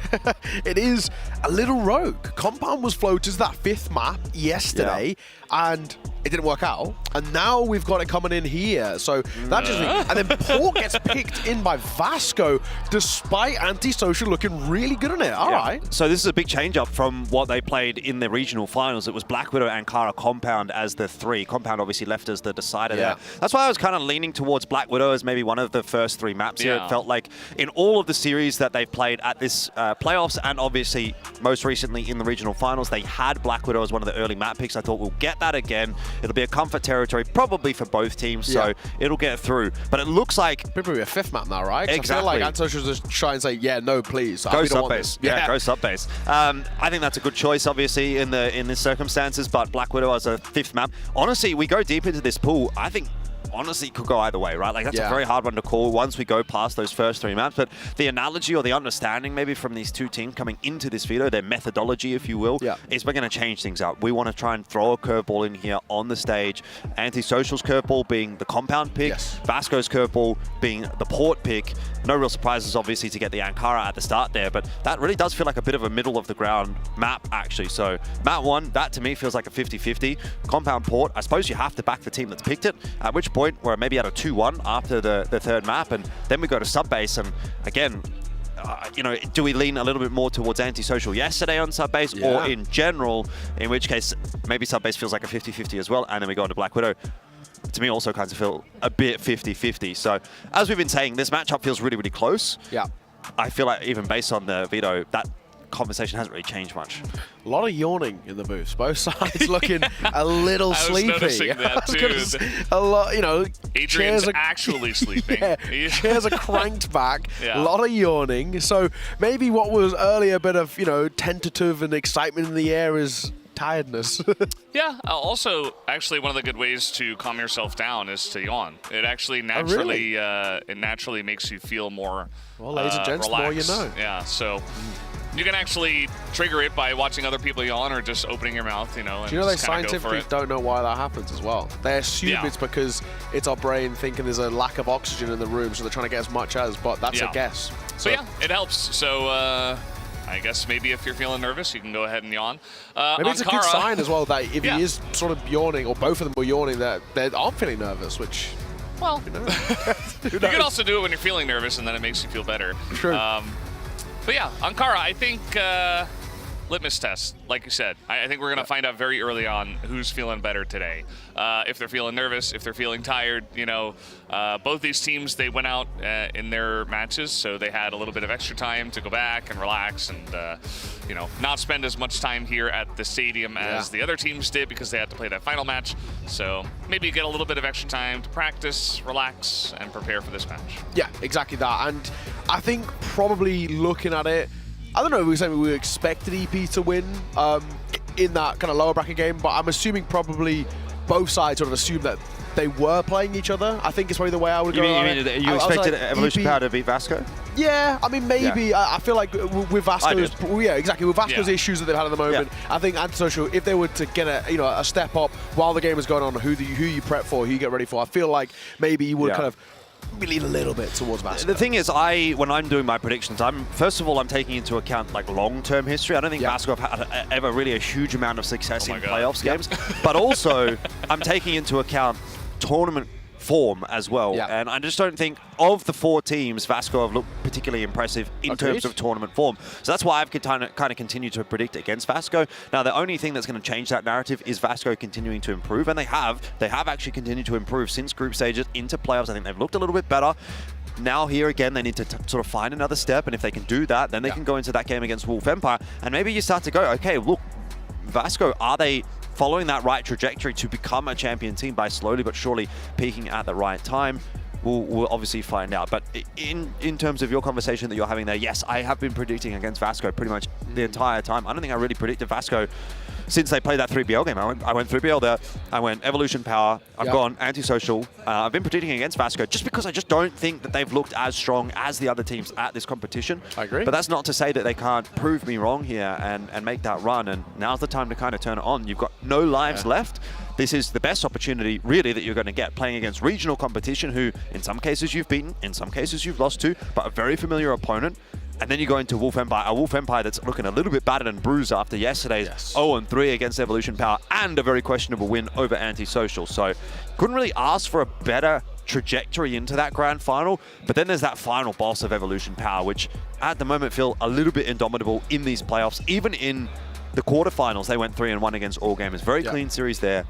It is a little rogue. Compound was floated as that 5th map yesterday, and it didn't work out. And now we've got it coming in here. So that just means, and then Port gets picked in by Vasco, despite Antisocial looking really good in it. All right. So this is a big change up from what they played in the regional finals. It was Black Widow and Ankara Compound as the 3. Compound obviously left as the decider there. That's why I was kind of leaning towards Black Widow as maybe one of the first 3 maps here. It felt like in all of the series that they've played at this playoffs, and obviously most recently in the regional finals, they had Black Widow as one of the early map picks. I thought we'll get that again. It'll be a comfort territory probably for both teams, so it'll get through. But it looks like probably a 5th map now, right? Exactly. I feel like Antisocial just try and say, yeah, no, please. Go sub-base. Go sub-base. I think that's a good choice, obviously, in these circumstances, but Black Widow as a 5th map. Honestly, we go deep into this pool, I think honestly could go either way, right? Like, that's a very hard one to call once we go past those first 3 maps. But the analogy or the understanding maybe from these 2 teams coming into this veto, their methodology, if you will, is we're going to change things up. We want to try and throw a curveball in here on the stage. Antisocial's curveball being the Compound pick, Vasco's curveball being the Port pick. No real surprises, obviously, to get the Ankara at the start there, but that really does feel like a bit of a middle-of-the-ground map, actually. So map 1, that to me feels like a 50-50. Compound Port, I suppose you have to back the team that's picked it, at which point we're maybe at a 2-1 after the third map, and then we go to Subbase, and again, you know, do we lean a little bit more towards Antisocial yesterday on Subbase or in general, in which case maybe Subbase feels like a 50-50 as well, and then we go into Black Widow. To me also kind of feel a bit 50-50. So as we've been saying, this matchup feels really, really close. Yeah. I feel like even based on the veto, that conversation hasn't really changed much. A lot of yawning in the booths. Both sides looking a little sleepy. I was noticing that too. A lot, you know. Adrian's actually sleeping. Chairs are cranked back. Yeah. A lot of yawning. So maybe what was earlier a bit of, you know, tentative and excitement in the air is tiredness. Yeah, also, actually, one of the good ways to calm yourself down is to yawn. It actually naturally, it naturally makes you feel more well, ladies and gents, the more you know. Yeah, so you can actually trigger it by watching other people yawn or just opening your mouth, you know. And do you know they just kinda scientifically don't know why that happens as well? They assume it's because it's our brain thinking there's a lack of oxygen in the room, so they're trying to get as much as, but that's a guess. So yeah, it helps. So I guess maybe if you're feeling nervous, you can go ahead and yawn. Maybe it's a good sign as well that if he is sort of yawning, or both of them are yawning, that they aren't feeling nervous, which, well, you know, you can also do it when you're feeling nervous, and then it makes you feel better. True. But yeah, Ankara, I think litmus test, like you said. I think we're going to find out very early on who's feeling better today. If they're feeling nervous, if they're feeling tired, you know. Both these teams, they went out in their matches, so they had a little bit of extra time to go back and relax and, you know, not spend as much time here at the stadium as the other teams did because they had to play that final match. So maybe get a little bit of extra time to practice, relax, and prepare for this match. Yeah, exactly that. And I think probably looking at it, I don't know if we were saying we expected EP to win in that kind of lower bracket game, but I'm assuming probably both sides sort of assumed that they were playing each other. I think it's probably the way I would go. You expected Evolution Power to beat Vasco? Yeah, I mean, maybe. Yeah. I feel like with Vasco's, exactly, with Vasco's issues that they've had at the moment, I think Antisocial, if they were to get a step up while the game is going on, who you prep for, who you get ready for, I feel like maybe you would kind of lean a little bit towards Vasco. The thing is, when I'm doing my predictions, first of all, I'm taking into account like long-term history. I don't think Vasco have had ever really a huge amount of success in playoffs games, but also I'm taking into account tournament form as well. And I just don't think of the 4 teams, Vasco have looked particularly impressive in terms of tournament form. So that's why I've kind of continued to predict against Vasco. Now, the only thing that's going to change that narrative is Vasco continuing to improve, and they have actually continued to improve since group stages into playoffs. I think they've looked a little bit better. Now here again, they need to sort of find another step, and if they can do that, then they can go into that game against Wolf Empire, and maybe you start to go, okay, look, Vasco, are they following that right trajectory to become a champion team by slowly but surely peaking at the right time? We'll obviously find out. But in terms of your conversation that you're having there, yes, I have been predicting against Vasco pretty much the entire time. I don't think I really predicted Vasco since they played that 3BL game. I went 3BL there, I went Evolution Power, I've gone Antisocial. I've been predicting against Vasco just because I just don't think that they've looked as strong as the other teams at this competition. I agree. But that's not to say that they can't prove me wrong here and make that run, and now's the time to kind of turn it on. You've got no lives left. This is the best opportunity, really, that you're going to get playing against regional competition who, in some cases, you've beaten, in some cases, you've lost to, but a very familiar opponent. And then you go into Wolf Empire, a Wolf Empire that's looking a little bit battered and bruised after yesterday's 0-3 against Evolution Power and a very questionable win over Antisocial. So couldn't really ask for a better trajectory into that grand final. But then there's that final boss of Evolution Power, which at the moment feel a little bit indomitable in these playoffs. Even in the quarterfinals, they went 3-1 against All Gamers. Very clean series there.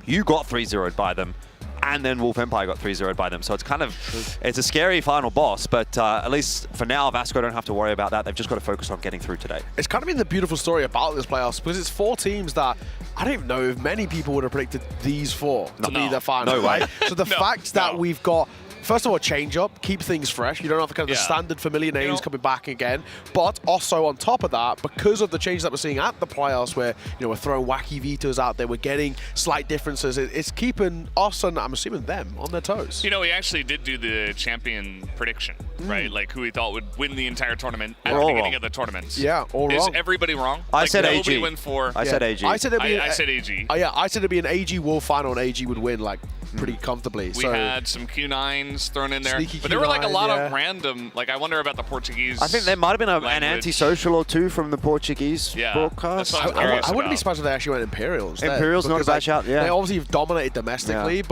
You got 3-0'd by them, and then Wolf Empire got 3-0'd by them. So it's kind of, it's a scary final boss, but at least for now, Vasco don't have to worry about that. They've just got to focus on getting through today. It's kind of been the beautiful story about this playoffs, because it's 4 teams that I don't even know if many people would have predicted these 4 to be the final. No way. Right? So the fact that we've got, first of all, change up, keep things fresh. You don't have kind of the standard familiar names coming back again. But also on top of that, because of the changes that we're seeing at the playoffs, where we're throwing wacky vetoes out there, we're getting slight differences. It's keeping us and I'm assuming them on their toes. You know, we actually did do the champion prediction, right? Like who we thought would win the entire tournament at the beginning of the tournaments. Yeah, all wrong. Is everybody wrong? I said AG. Nobody went for. I said AG. I said AG. I said it'd be an AG Wolf final and AG would win like pretty comfortably. We had some Q9s thrown in there, Sneaky but there were like a lot Q9, of random. Like I wonder about the Portuguese. I think there might have been an antisocial or two from the Portuguese broadcast. That's what I wouldn't be surprised if they actually went Imperials. Imperials, not a bad shout, yeah. They obviously dominated domestically,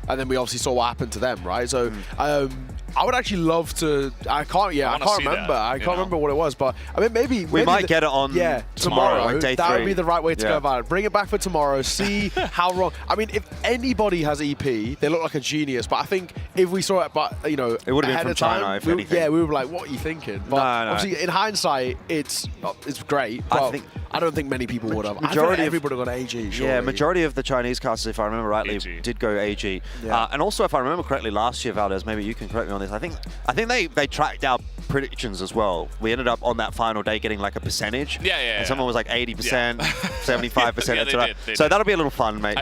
and then we obviously saw what happened to them, right? So I would actually love to. I can't remember. I can't remember what it was, but I mean, maybe we might get it on tomorrow, like day 3. That would be the right way to go about it. Bring it back for tomorrow. See how wrong. I mean, if anybody has EP, they look like a genius. But I think if we saw it, it would have been from China. If anything, we were like, "What are you thinking?" But obviously, in hindsight, it's great. But I don't think many people would have. Majority of everybody got AG. Surely. Yeah, majority of the Chinese casters, if I remember rightly, did go AG. Yeah. And also, if I remember correctly, last year, Valdez, maybe you can correct me on this. I think they tracked our predictions as well. We ended up on that final day getting like a percentage. And someone was like 80%, 75%, etc. So that'll be a little fun, mate. I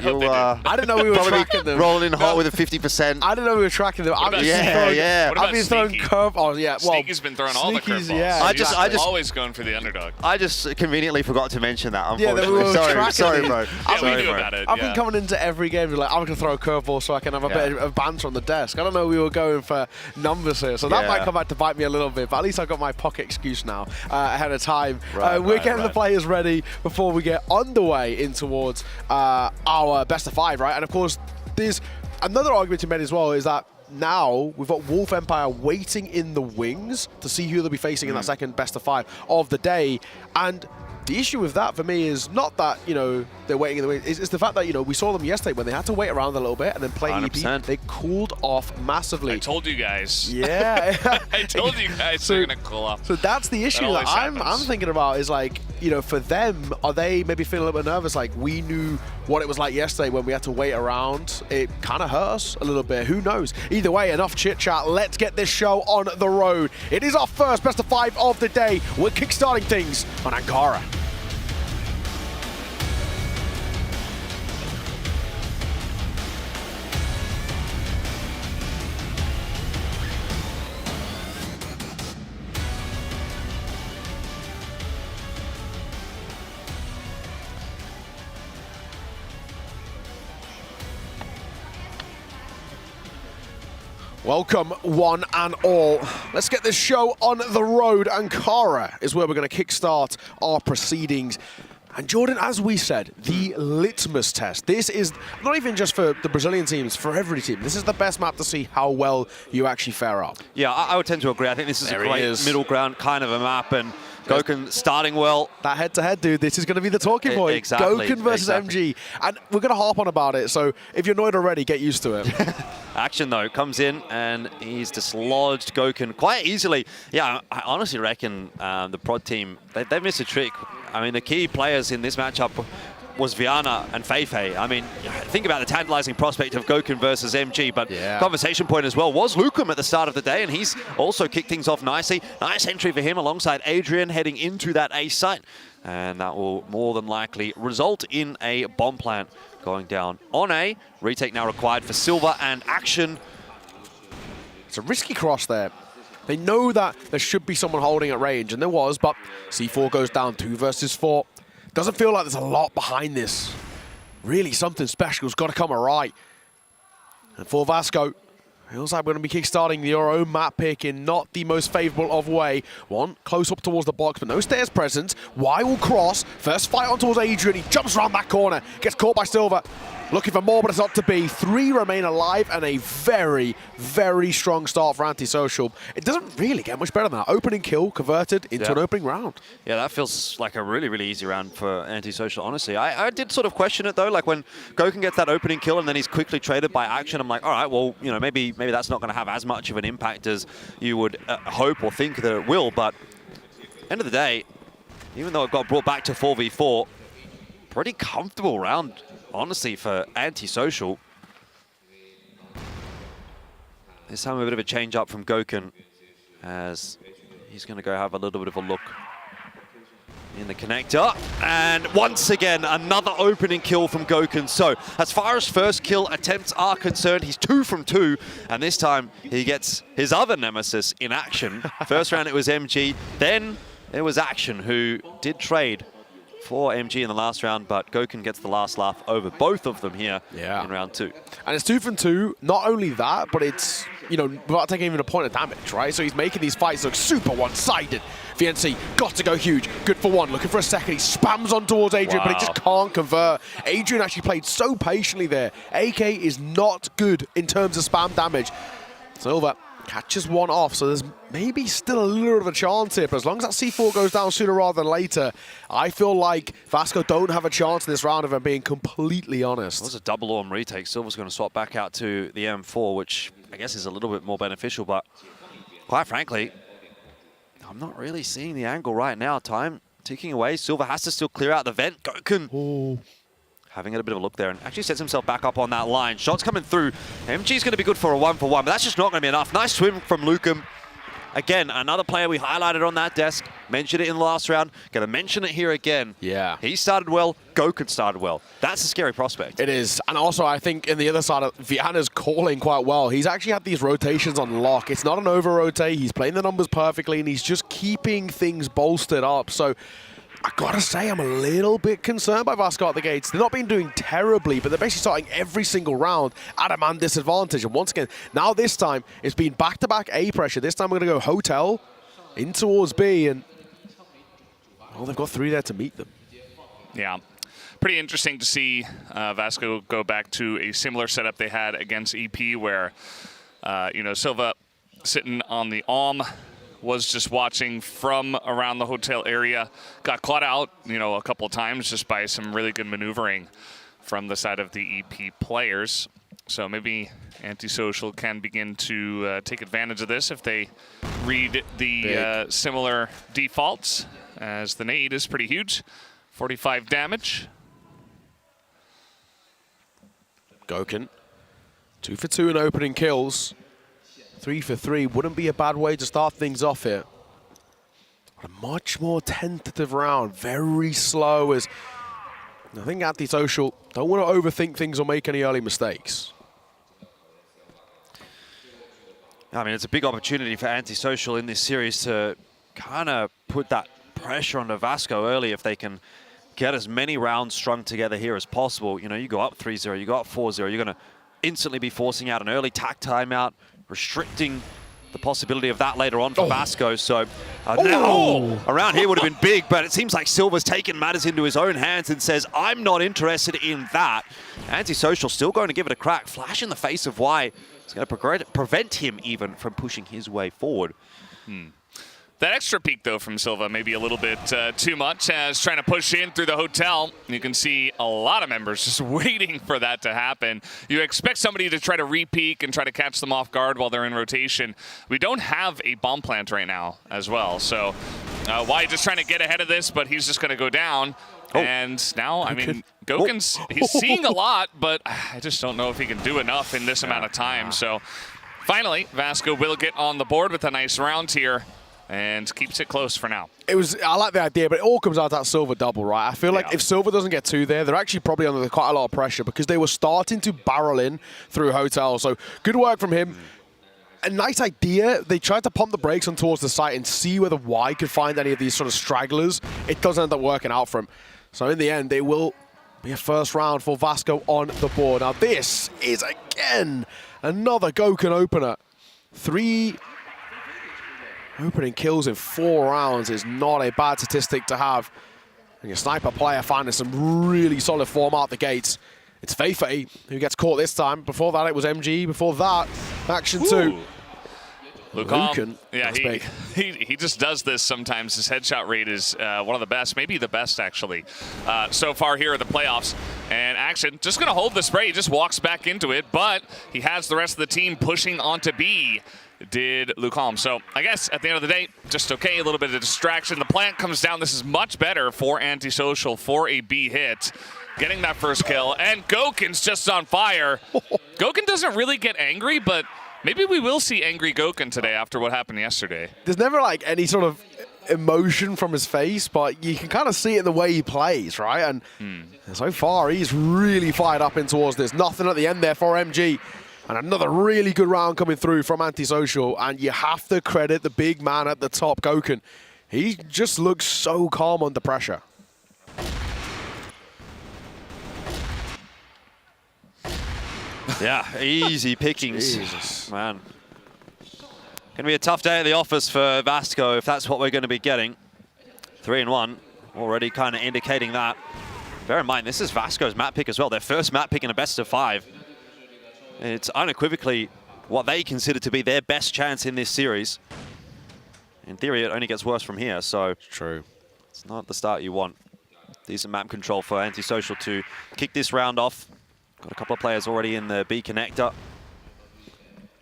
didn't know we were tracking them. Rolling in hot with a 50%. I didn't know we were tracking them. I've been throwing curve. Oh yeah, well, Sneaky's been throwing all the curveballs. Yeah, I just always going for the underdog. I just convenently forgot to mention that. Unfortunately, sorry, bro. We knew about it. I've been coming into every game like, I'm going to throw a curveball so I can have a bit of banter on the desk. I don't know we were going for numbers here, so that might come back to bite me a little bit, but at least I've got my pocket excuse now ahead of time. We're getting the players ready before we get underway in towards our best of 5, right? And of course, there's another argument to be made as well, is that now we've got Wolf Empire waiting in the wings to see who they'll be facing in that second best of 5 of the day. And the issue with that for me is not that, they're waiting in the wings. It's the fact that, we saw them yesterday when they had to wait around a little bit and then play 100%. EP. They cooled off massively. I told you guys. Yeah. I told you guys they're going to cool off. So that's the issue that I'm thinking about is like, for them, are they maybe feeling a little bit nervous? Like, we knew what it was like yesterday when we had to wait around. It kind of hurt us a little bit. Who knows? Either way, enough chit-chat. Let's get this show on the road. It is our first best of 5 of the day. We're kickstarting things on Ankara. Welcome, one and all. Let's get this show on the road. Ankara is where we're going to kickstart our proceedings. And Jordan, as we said, the litmus test. This is not even just for the Brazilian teams, for every team. This is the best map to see how well you actually fare up. Yeah, I would tend to agree. I think this is a great middle ground kind of a map. And Gokun starting well. That head-to-head, dude, this is going to be the talking point. Exactly. Gokun versus MG. And we're going to harp on about it, so if you're annoyed already, get used to it. Action, though, comes in, and he's dislodged Gokun quite easily. Yeah, I honestly reckon the prod team, they missed a trick. I mean, the key players in this matchup was Viana and Feifei. I mean, think about the tantalizing prospect of Gokun versus MG, but conversation point as well was Lukum at the start of the day, and he's also kicked things off nicely. Nice entry for him alongside Adrian heading into that ace site, and that will more than likely result in a bomb plant going down on A. Retake now required for Silver and Action. It's a risky cross there. They know that there should be someone holding at range, and there was, but C4 goes down 2 versus 4. Doesn't feel like there's a lot behind this. Really, something special's got to come right. And for Vasco, feels like we're going to be kickstarting your own map pick in not the most favorable of way. One, close up towards the box, but no stairs present. Y will cross. First fight on towards Adrian. He jumps around that corner. Gets caught by Silver. Looking for more, but it's not to be. 3 remain alive, and a very, very strong start for Antisocial. It doesn't really get much better than that. Opening kill converted into an opening round. Yeah, that feels like a really, really easy round for Antisocial, honestly. I did sort of question it, though. Like, when Gokun gets that opening kill and then he's quickly traded by Action, I'm like, all right, well, maybe that's not going to have as much of an impact as you would hope or think that it will. But end of the day, even though it got brought back to 4v4, pretty comfortable round, honestly, for Antisocial. This time a bit of a change up from Gokun, as he's going to go have a little bit of a look in the connector. And once again, another opening kill from Gokun. So as far as first kill attempts are concerned, he's 2 from 2. And this time he gets his other nemesis in Action. First round it was MG, then it was Action who did trade for MG in the last round, but Gokun gets the last laugh over both of them here in round 2. And it's 2 from 2. Not only that, but it's, you know, without taking even a point of damage, right? So he's making these fights look super one-sided. VNC got to go huge. Good for 1. Looking for a second. He spams on towards Adrian, but he just can't convert. Adrian actually played so patiently there. AK is not good in terms of spam damage. Silva catches 1 off, so there's maybe still a little bit of a chance here, but as long as that C4 goes down sooner rather than later, I feel like Vasco don't have a chance in this round, if I'm being completely honest. It was a double orm retake. Silva's going to swap back out to the M4, which I guess is a little bit more beneficial, but quite frankly, I'm not really seeing the angle right now. Time ticking away. Silva has to still clear out the vent. Gokun having a bit of a look there and actually sets himself back up on that line. Shots coming through. MG's going to be good for a 1-for-1, but that's just not going to be enough. Nice swim from Lukum. Again, another player we highlighted on that desk. Mentioned it in the last round. Going to mention it here again. Yeah. He started well. Gokun started well. That's a scary prospect. It is. And also, I think in the other side, Viana's calling quite well. He's actually had these rotations on lock. It's not an over-rotate. He's playing the numbers perfectly, and he's just keeping things bolstered up. So I gotta say, I'm a little bit concerned by Vasco at the gates. They've not been doing terribly, but they're basically starting every single round at a man disadvantage. And once again, now this time, it's been back-to-back A pressure. This time we're gonna go hotel in towards B, and well, they've got 3 there to meet them. Yeah. Pretty interesting to see Vasco go back to a similar setup they had against EP, where, you know, Silva sitting on the AWM, was just watching from around the hotel area, got caught out, you know, a couple of times just by some really good maneuvering from the side of the EP players. So maybe Antisocial can begin to take advantage of this if they read the similar defaults, as the nade is pretty huge. 45 damage. Gokun, 2 for 2 in opening kills. 3 for 3 wouldn't be a bad way to start things off here. A much more tentative round, very slow, as I think Antisocial don't want to overthink things or make any early mistakes. I mean, it's a big opportunity for Antisocial in this series to kind of put that pressure onto Vasco early if they can get as many rounds strung together here as possible. You know, you go up 3-0, you go up 4-0, you're going to instantly be forcing out an early tack timeout, restricting the possibility of that later on for Vasco. So now around here would have been big, but it seems like Silva's taken matters into his own hands and says, I'm not interested in that. Antisocial still going to give it a crack. Flash in the face of why it's going to prevent him even from pushing his way forward. That extra peek, though, from Silva, maybe a little bit too much, as trying to push in through the hotel. You can see a lot of members just waiting for that to happen. You expect somebody to try to re-peek and try to catch them off guard while they're in rotation. We don't have a bomb plant right now as well, so Wai just trying to get ahead of this, but he's just going to go down. And now, I mean, Gokun's, he's seeing a lot, but I just don't know if he can do enough in this amount of time. So finally, Vasco will get on the board with a nice round here, and keeps it close for now. I like the idea, but it all comes out to that Silva double, right? I feel like if Silva doesn't get 2 there, they're actually probably under quite a lot of pressure because they were starting to barrel in through hotel. So good work from him. A nice idea. They tried to pump the brakes on towards the site and see whether Y could find any of these sort of stragglers. It doesn't end up working out for him. So in the end, they will be a first round for Vasco on the board. Now this is, again, another Gokun opener. 3 opening kills in 4 rounds is not a bad statistic to have. And your sniper player finding some really solid form out the gates. It's Feifei who gets caught this time. Before that, it was MG. Before that, Action 2. Lukum, yeah, he just does this sometimes. His headshot rate is one of the best, maybe the best, actually, so far here at the playoffs. And Action just going to hold the spray. He just walks back into it, but he has the rest of the team pushing onto B. Did Lukum. So I guess at the end of the day, just okay, a little bit of distraction. The plant comes down. This is much better for Antisocial for a B hit. Getting that first kill, and Gokun's just on fire. Gokun doesn't really get angry, but maybe we will see angry Gokun today after what happened yesterday. There's never like any sort of emotion from his face, but you can kind of see it in the way he plays, right? And so far, he's really fired up in towards this. Nothing at the end there for MG. And another really good round coming through from Antisocial, and you have to credit the big man at the top, Gokun. He just looks so calm under pressure. Yeah, easy pickings. Jesus. Man. Going to be a tough day at the office for Vasco if that's what we're going to be getting. 3-1, already kind of indicating that. Bear in mind, this is Vasco's map pick as well. Their first map pick in a best of 5. It's unequivocally what they consider to be their best chance in this series. In theory, it only gets worse from here, so true. It's not the start you want. Decent map control for Antisocial to kick this round off. Got a couple of players already in the B connector.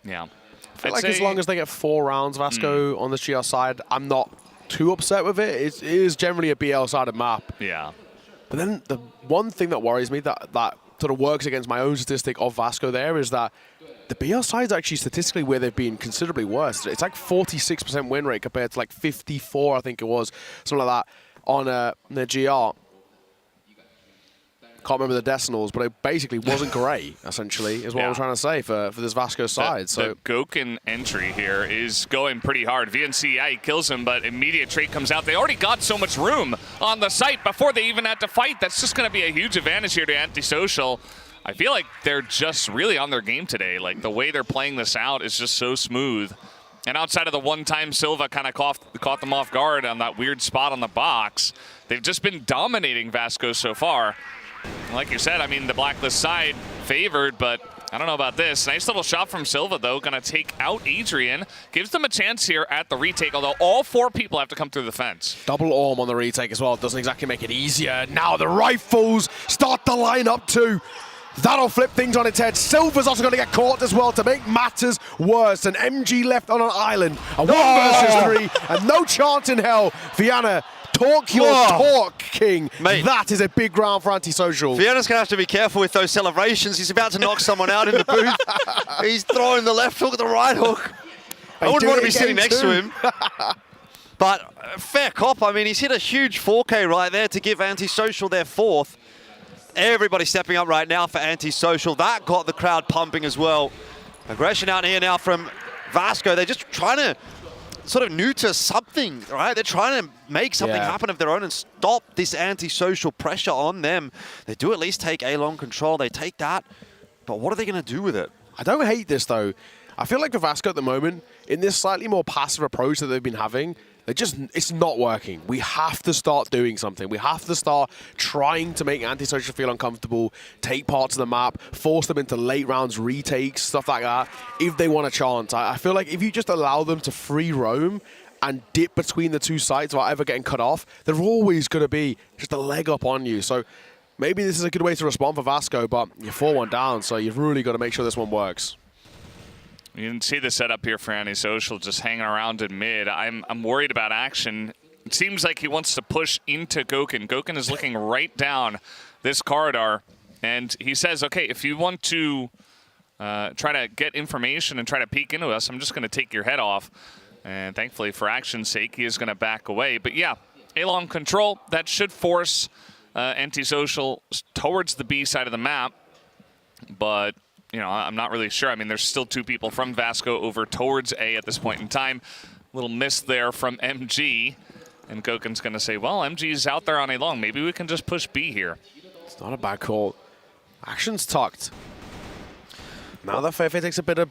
Yeah. I feel like as long as they get 4 rounds, Vasco, on the GR side, I'm not too upset with it. It is generally a BL-sided map. Yeah. But then the one thing that worries me that sort of works against my own statistic of Vasco there is that the BL side is actually statistically where they've been considerably worse. It's like 46% win rate compared to like 54, I think it was, something like that, on the GR. Can't remember the decimals, but it basically wasn't great, essentially, is what I'm trying to say for this Vasco side. The Goken entry here is going pretty hard. VNC, yeah, he kills him, but immediate trait comes out. They already got so much room on the site before they even had to fight. That's just going to be a huge advantage here to Antisocial. I feel like they're just really on their game today. Like, the way they're playing this out is just so smooth. And outside of the one time Silva kind of caught them off guard on that weird spot on the box, they've just been dominating Vasco so far. Like you said, I mean, the Blacklist side favored, but I don't know about this. Nice little shot from Silva, though. Going to take out Adrian. Gives them a chance here at the retake, although all 4 people have to come through the fence. Double Orm on the retake as well. Doesn't exactly make it easier. Now the Rifles start to line up too. That'll flip things on its head. Silva's also going to get caught as well to make matters worse. And MG left on an island. A 1 versus 3 and no chance in hell. Viana, talk your talk, King. Mate, that is a big round for Antisocial. Viana's going to have to be careful with those celebrations. He's about to knock someone out in the booth. He's throwing the left hook at the right hook. I wouldn't want to be sitting next to him. But fair cop. I mean, he's hit a huge 4K right there to give Antisocial their 4th. Everybody stepping up right now for Antisocial. That got the crowd pumping as well. Aggression out here now from Vasco. They're just trying to sort of neuter something, right? They're trying to make something happen of their own and stop this Antisocial pressure on them. They do at least take A-long control. They take that. But what are they going to do with it? I don't hate this, though. I feel like for Vasco at the moment, in this slightly more passive approach that they've been having, it's not working. We have to start doing something. We have to start trying to make Antisocial feel uncomfortable, take parts of the map, force them into late rounds, retakes, stuff like that, if they want a chance. I feel like if you just allow them to free roam and dip between the 2 sides without ever getting cut off, they're always going to be just a leg up on you. So maybe this is a good way to respond for Vasco, but you're 4-1 down, so you've really got to make sure this one works. You can see the setup here for Antisocial just hanging around in mid. I'm worried about action. It seems like he wants to push into Goken. Goken is looking right down this corridor, and he says, okay, if you want to try to get information and try to peek into us, I'm just going to take your head off. And thankfully, for action's sake, he is going to back away. But yeah, A-long control, that should force Antisocial towards the B side of the map. But you know, I'm not really sure. I mean, there's still 2 people from Vasco over towards A at this point in time. Little miss there from MG. And Goken's going to say, well, MG's out there on A-long. Maybe we can just push B here. It's not a bad call. Action's tucked. Now that Feifei takes a bit of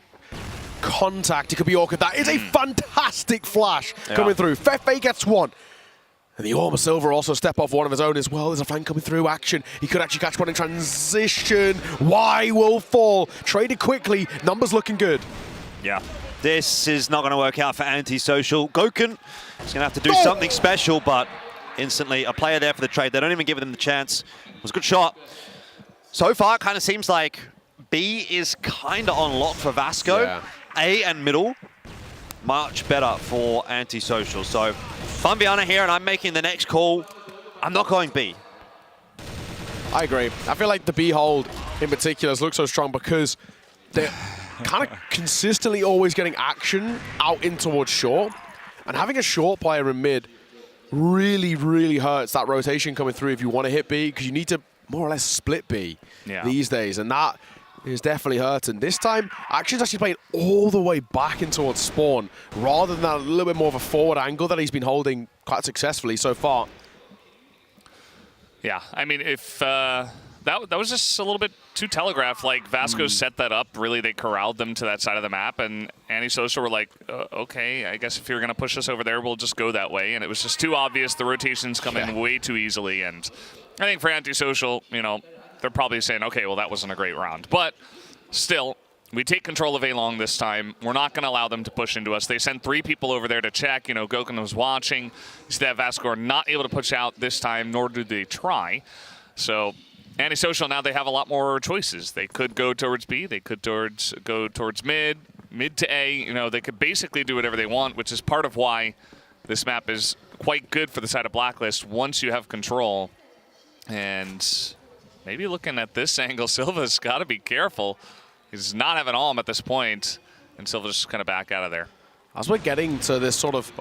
contact, it could be awkward. That is a fantastic flash coming through. Feifei gets 1. And the Orma Silver also step off one of his own as well. There's a flank coming through. Action. He could actually catch one in transition. Y will fall. Traded quickly. Numbers looking good. Yeah. This is not going to work out for Antisocial. Goken is going to have to do something special, but instantly a player there for the trade. They don't even give them the chance. It was a good shot. So far, it kind of seems like B is kind of on lock for Vasco. Yeah. A and middle, much better for Antisocial. So Fun Viana here, and I'm making the next call. I'm not going B. I agree. I feel like the B hold in particular looks so strong because they're kind of consistently always getting action out in towards short. And having a short player in mid really, really hurts that rotation coming through if you want to hit B, because you need to more or less split B these days. And that is definitely hurting. This time, Action's actually playing all the way back in towards spawn, rather than that a little bit more of a forward angle that he's been holding quite successfully so far. Yeah, I mean, if that was just a little bit too telegraphed. Like, Vasco set that up. Really, they corralled them to that side of the map, and ANTISOCIAL were like, okay, I guess if you're going to push us over there, we'll just go that way. And it was just too obvious. The rotations come in way too easily. And I think for ANTISOCIAL, you know, they're probably saying, okay, well, that wasn't a great round. But still, we take control of A-Long this time. We're not going to allow them to push into us. They sent 3 people over there to check. You know, Goken was watching. You see that Vasco are not able to push out this time, nor did they try. So ANTISOCIAL, now they have a lot more choices. They could go towards B. They could go towards mid to A. You know, they could basically do whatever they want, which is part of why this map is quite good for the side of Blacklist once you have control. And maybe looking at this angle, Silva's got to be careful. He's not having Alm at this point, and Silva's just kind of back out of there. As we're getting to this sort of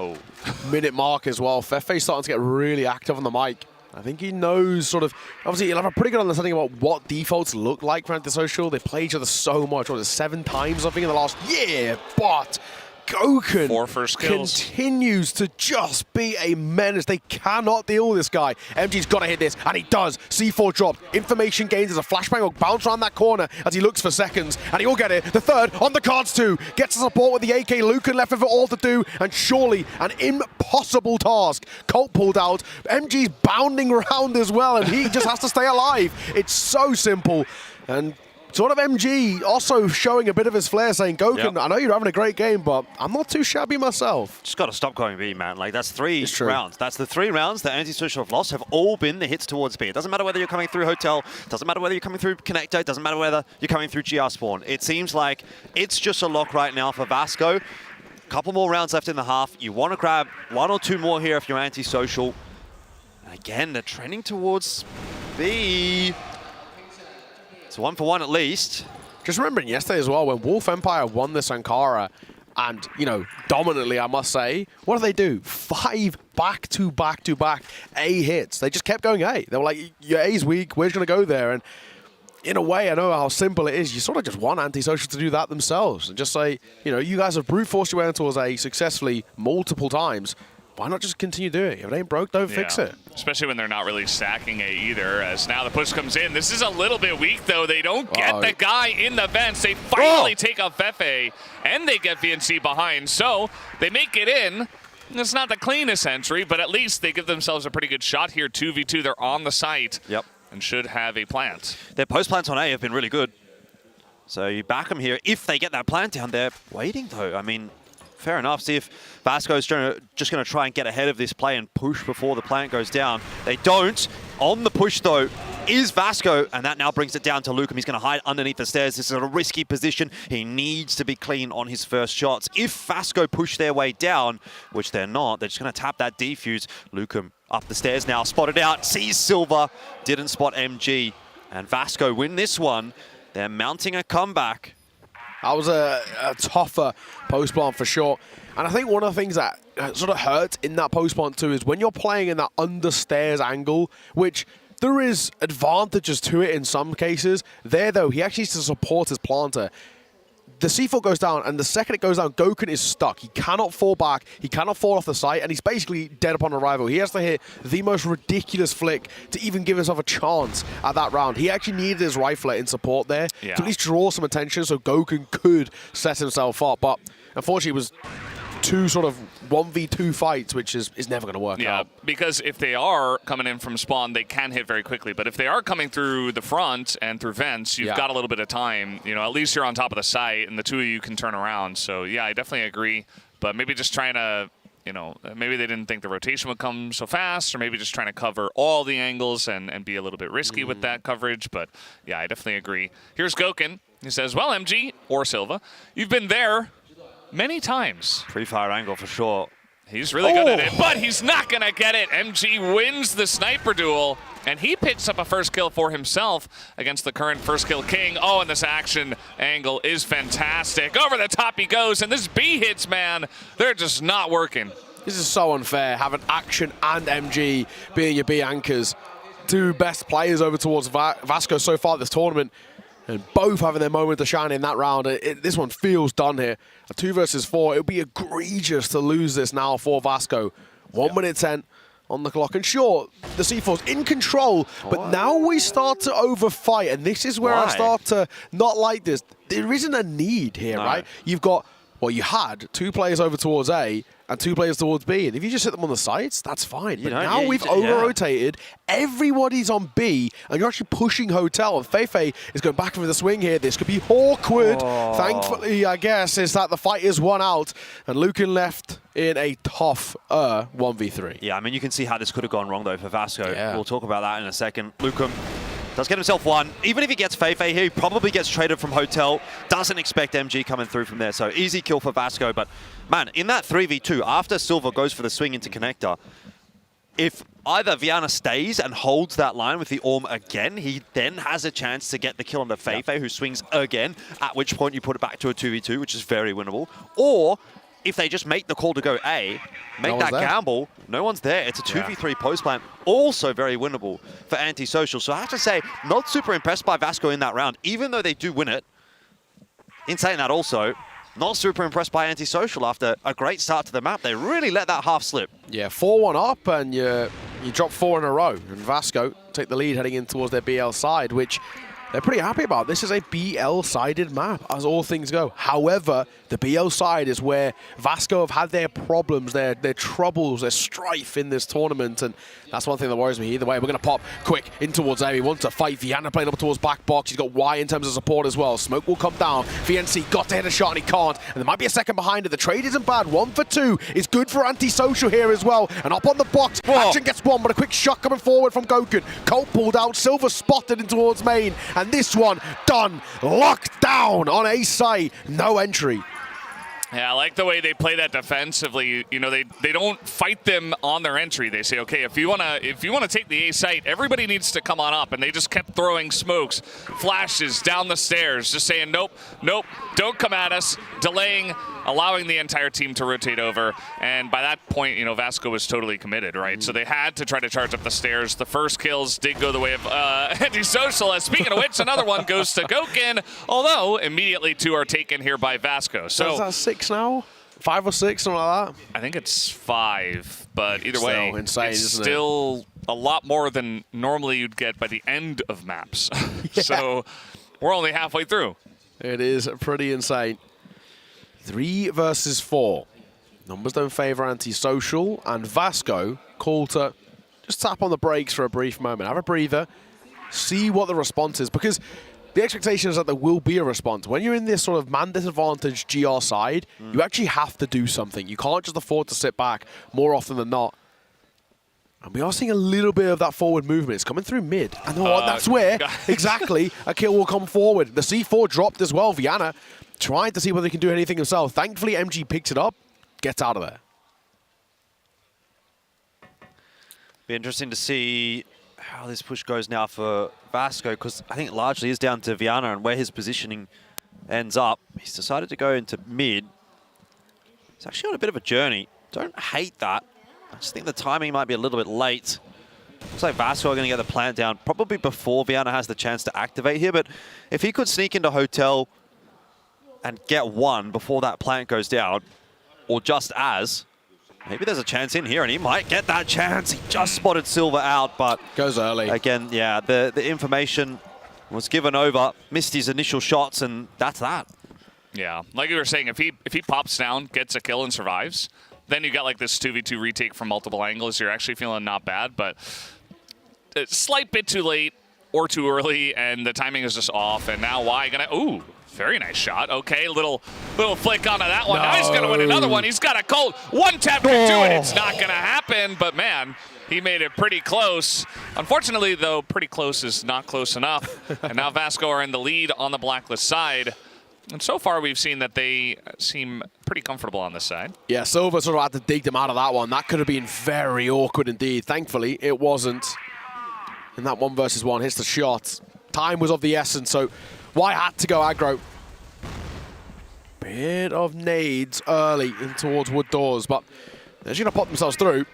minute mark as well, Fefe's starting to get really active on the mic. I think he knows sort of, obviously he'll have a pretty good understanding about what defaults look like for ANTISOCIAL. They play each other so much, what is it, 7 times I think in the last year, but Goken 4 first kills. Continues to just be a menace. They cannot deal with this guy. MG's got to hit this, and he does. C4 dropped. Information gains. There's a flashbang will bounce around that corner as he looks for seconds, and he will get it. The third on the cards too. Gets the support with the AK. Lucan left with it all to do, and surely an impossible task. Colt pulled out. MG's bounding around as well, and he just has to stay alive. It's so simple, and sort of MG also showing a bit of his flair, saying, Goken, I know you're having a great game, but I'm not too shabby myself. Just got to stop going B, man. Like, that's 3 rounds. That's the 3 rounds that ANTISOCIAL have lost, have all been the hits towards B. It doesn't matter whether you're coming through Hotel, doesn't matter whether you're coming through Connector, doesn't matter whether you're coming through GR Spawn. It seems like it's just a lock right now for Vasco. Couple more rounds left in the half. You want to grab 1 or 2 more here if you're ANTISOCIAL. And again, they're trending towards B. It's 1 for 1 at least. Just remembering yesterday as well, when Wolf Empire won this Ankara, and, you know, dominantly, I must say, what do? 5 back-to-back-to-back A hits. They just kept going A. They were like, your A's weak, we're just going to go there. And in a way, I know how simple it is. You sort of just want ANTISOCIAL to do that themselves and just say, you know, you guys have brute forced your way towards A successfully multiple times. Why not just continue doing it? If it ain't broke, don't fix it. Especially when they're not really stacking A either, as now the push comes in. This is a little bit weak, though. They don't get the guy in the vents. They finally take out Fefe, and they get VNC behind. So they make it in. It's not the cleanest entry, but at least they give themselves a pretty good shot here. 2v2, they're on the site and should have a plant. Their post-plants on A have been really good. So you back them here. If they get that plant down, they're waiting, though. I mean, fair enough. See if Vasco's just going to try and get ahead of this play and push before the plant goes down. They don't. On the push, though, is Vasco, and that now brings it down to Lucan. He's going to hide underneath the stairs. This is a risky position. He needs to be clean on his first shots. If Vasco push their way down, which they're not, they're just going to tap that defuse. Lucan up the stairs now, spotted out, sees Silva, didn't spot MG. And Vasco win this one. They're mounting a comeback. That was a tougher post plant for sure. And I think one of the things that sort of hurts in that post plant too is when you're playing in that understairs angle, which there is advantages to it in some cases. There, though, he actually needs to support his planter. The C4 goes down, and the second it goes down, Goken is stuck. He cannot fall back. He cannot fall off the site, and he's basically dead upon arrival. He has to hit the most ridiculous flick to even give himself a chance at that round. He actually needed his rifler in support there to at least draw some attention so Goken could set himself up. But unfortunately, it was 2 sort of 1v2 fights, which is never going to work out. Because if they are coming in from spawn, they can hit very quickly. But if they are coming through the front and through vents, you've got a little bit of time. You know, at least you're on top of the site, and the 2 of you can turn around. So, yeah, I definitely agree. But maybe just trying to, you know, maybe they didn't think the rotation would come so fast, or maybe just trying to cover all the angles and be a little bit risky with that coverage. But, yeah, I definitely agree. Here's Goken. He says, well, MG or Silva, you've been there many times. Pre-fire angle for sure. He's really good at it, but he's not going to get it. MG wins the sniper duel, and he picks up a first kill for himself against the current first kill king. Oh, and this action angle is fantastic. Over the top he goes, and this B hits, man, they're just not working. This is so unfair, having Action and MG being your B anchors. 2 best players over towards Vasco so far this tournament. And both having their moment to shine in that round. This one feels done here. A 2 versus 4. It would be egregious to lose this now for Vasco. 1 minute 10. on the clock. And sure, the C4's in control, but now we start to overfight, and this is where I start to not like this. There isn't a need here, right? You've got, well, you had 2 players over towards A and 2 players towards B, and if you just hit them on the sides, that's fine. But now we've over-rotated, everybody's on B, and you're actually pushing Hotel, and Feifei is going back for the swing here. This could be awkward. Thankfully, I guess, is that the fight is won out, and Lucan left in a tough 1v3. Yeah, I mean, you can see how this could have gone wrong, though, for Vasco. We'll talk about that in a second. Lucan does get himself one. Even if he gets Feifei here, he probably gets traded from Hotel. Doesn't expect MG coming through from there. So easy kill for Vasco. But man, in that 3v2, after Silva goes for the swing into connector, if either Viana stays and holds that line with the Orm again, he then has a chance to get the kill on the Feifei, who swings again, at which point you put it back to a 2v2, which is very winnable. Or if they just make the call to go A, make that gamble, no one's there. It's a 2v3 post plant, also very winnable for Antisocial. So I have to say, not super impressed by Vasco in that round, even though they do win it. In saying that also, not super impressed by Antisocial after a great start to the map. They really let that half slip. Yeah, 4-1 up, and you drop 4 in a row. And Vasco take the lead heading in towards their BL side, which they're pretty happy about. This is a BL-sided map, as all things go. However, the BL side is where Vasco have had their problems, their troubles, their strife in this tournament, and that's one thing that worries me. Either way, we're going to pop quick in towards A. We want to fight Viana playing up towards back box. He's got Y in terms of support as well. Smoke will come down. VNC got to hit a shot, and he can't. And there might be a second behind it. The trade isn't bad. 1 for 2 is good for Antisocial here as well. And up on the box, Action gets one, but a quick shot coming forward from Gokun. Colt pulled out. Silva spotted in towards main. And this one done. Locked down on A site. No entry. Yeah, I like the way they play that defensively. You know, they don't fight them on their entry. They say, okay, if you wanna take the A site, everybody needs to come on up. And they just kept throwing smokes, flashes down the stairs, just saying, nope, nope, don't come at us, delaying, allowing the entire team to rotate over. And by that point, you know, Vasco was totally committed, right? So they had to try to charge up the stairs. The first kills did go the way of Antisocial. Speaking of which, another one goes to Gokun, although immediately 2 are taken here by Vasco. So is that 6 now? 5 or 6, something like that? I think it's 5, but either way, insane, it's still a lot more than normally you'd get by the end of maps. So we're only halfway through. It is pretty insane. 3 versus 4. Numbers don't favor Antisocial, and Vasco called to just tap on the brakes for a brief moment. Have a breather, see what the response is, because the expectation is that there will be a response. When you're in this sort of man disadvantaged GR side, you actually have to do something. You can't just afford to sit back more often than not. And we are seeing a little bit of that forward movement. It's coming through mid. And that's where, exactly, a kill will come forward. The C4 dropped as well. Viana trying to see whether he can do anything himself. Thankfully, MG picks it up, gets out of there. Be interesting to see how this push goes now for Vasco, because I think it largely is down to Viana and where his positioning ends up. He's decided to go into mid. He's actually on a bit of a journey. Don't hate that. I just think the timing might be a little bit late. Looks like Vasco are going to get the plant down probably before Viana has the chance to activate here, but if he could sneak into Hotel and get one before that plant goes down, or just as, maybe there's a chance in here, and he might get that chance. He just spotted Silva out, but goes early. Again, yeah, the information was given over, missed his initial shots, and that's that. Yeah, like you were saying, if he pops down, gets a kill, and survives, then you got like this 2v2 retake from multiple angles. You're actually feeling not bad, but a slight bit too late or too early, and the timing is just off. And now Y gonna, ooh, very nice shot. Okay, little flick onto that one. Now he's gonna win another one. He's got a Colt. One tap to do it. It's not gonna happen, but man, he made it pretty close. Unfortunately, though, pretty close is not close enough. And now Vasco are in the lead on the Blacklist side. And so far, we've seen that they seem pretty comfortable on this side. Yeah, Silva sort of had to dig them out of that one. That could have been very awkward indeed. Thankfully, it wasn't. And that 1 versus 1 hits the shot. Time was of the essence, so Y had to go aggro. Bit of nades early in towards wood doors, but they're just going to pop themselves through.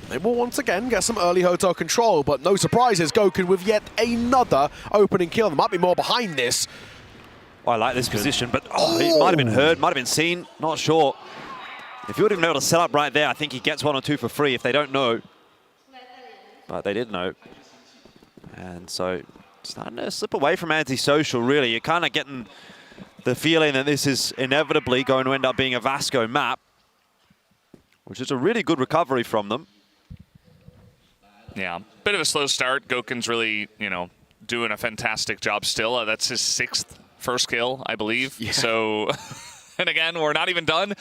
They will once again get some early Hotel control, but no surprises. Gokun with yet another opening kill. There might be more behind this. I like this position, but he might have been heard, might have been seen, not sure. If he would have been able to set up right there, I think he gets 1 or 2 for free if they don't know. but they did know. And so starting to slip away from Antisocial, really. You're kind of getting the feeling that this is inevitably going to end up being a Vasco map, which is a really good recovery from them. Yeah, bit of a slow start. Goken's really, you know, doing a fantastic job still. That's his 6th first kill, I believe. Yeah. So, and again, we're not even done.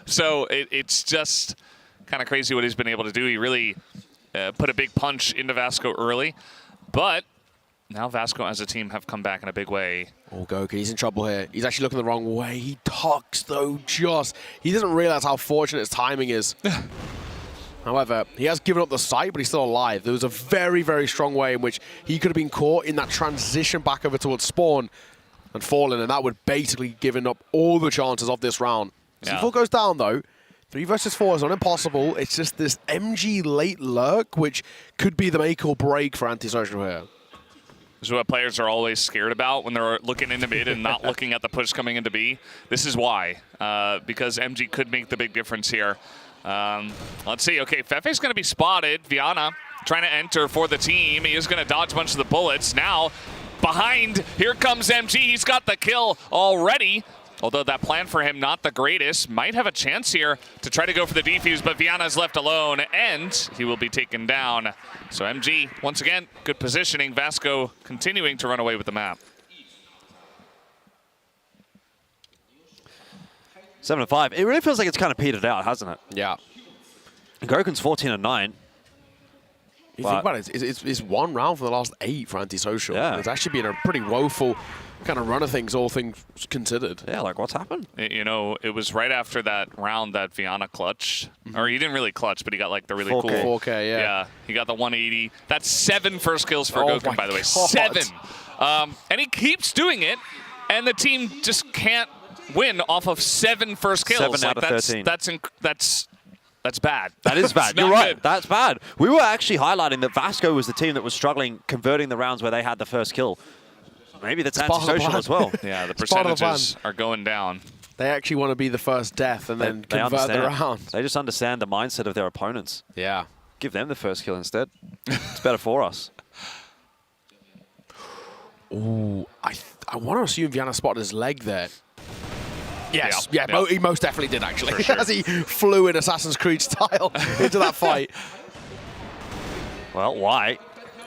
So it's just kind of crazy what he's been able to do. He really put a big punch into Vasco early. But now Vasco as a team have come back in a big way. Oh, Goken, he's in trouble here. He's actually looking the wrong way. He tucks, though, just. He doesn't realize how fortunate his timing is. However, he has given up the sight, but he's still alive. There was a very, very strong way in which he could have been caught in that transition back over towards spawn and fallen, and that would basically given up all the chances of this round. Yeah. C4 goes down, though. 3 versus 4 is not impossible. It's just this MG late lurk, which could be the make or break for Antisocial here. This is what players are always scared about when they're looking into mid and not looking at the push coming into B. This is why, because MG could make the big difference here. Let's see. Okay, Fefe's going to be spotted. Viana trying to enter for the team. He is going to dodge a bunch of the bullets. Now, behind, here comes MG. He's got the kill already. Although that plan for him not the greatest. Might have a chance here to try to go for the defuse, but Viana's left alone, and he will be taken down. So MG, once again, good positioning. Vasco continuing to run away with the map. 7-5. It really feels like it's kind of petered out, hasn't it? Yeah. Goken's 14-9. You think about it, it's 1 round for the last 8 for Antisocial. Yeah. It's actually been a pretty woeful kind of run of things, all things considered. Yeah, like what's happened? You know, it was right after that round that Viana clutched. Or he didn't really clutch, but he got like the really 4K. cool. 4K, yeah. Yeah, he got the 180. That's 7 first kills for Oh Goken, my by the way. God. 7. And he keeps doing it, and the team just can't win off of 7 first kills. 7 out of 13. That's bad. That is bad. You're right. Good. That's bad. We were actually highlighting that Vasco was the team that was struggling converting the rounds where they had the first kill. Maybe that's Antisocial as well. Yeah, the percentages are going down. They actually want to be the first death and then convert the round. They just understand the mindset of their opponents. Yeah. Give them the first kill instead. It's better for us. Ooh, I want to assume Viana spotted his leg there. Yes, Yeah. He most definitely did, actually. Sure. As he flew in Assassin's Creed style into that fight. Well, White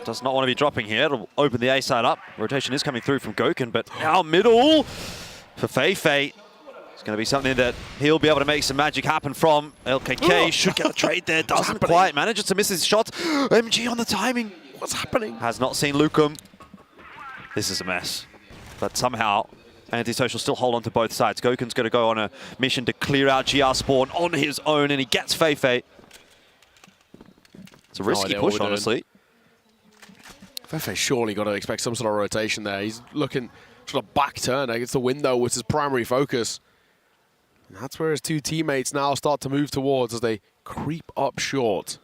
does not want to be dropping here. It'll open the A side up. Rotation is coming through from Goken, but now middle for Feifei. It's going to be something that he'll be able to make some magic happen from. LKK should get the trade there. Doesn't quite. Manages to miss his shot. MG on the timing. What's happening? Has not seen Lukum. This is a mess. But somehow, Antisocial still hold on to both sides. Goken's going to go on a mission to clear out GR spawn on his own, and he gets Feifei. It's a risky push, honestly. Feifei surely got to expect some sort of rotation there. He's looking sort of back turn against the window with his primary focus. And that's where his 2 teammates now start to move towards as they creep up short.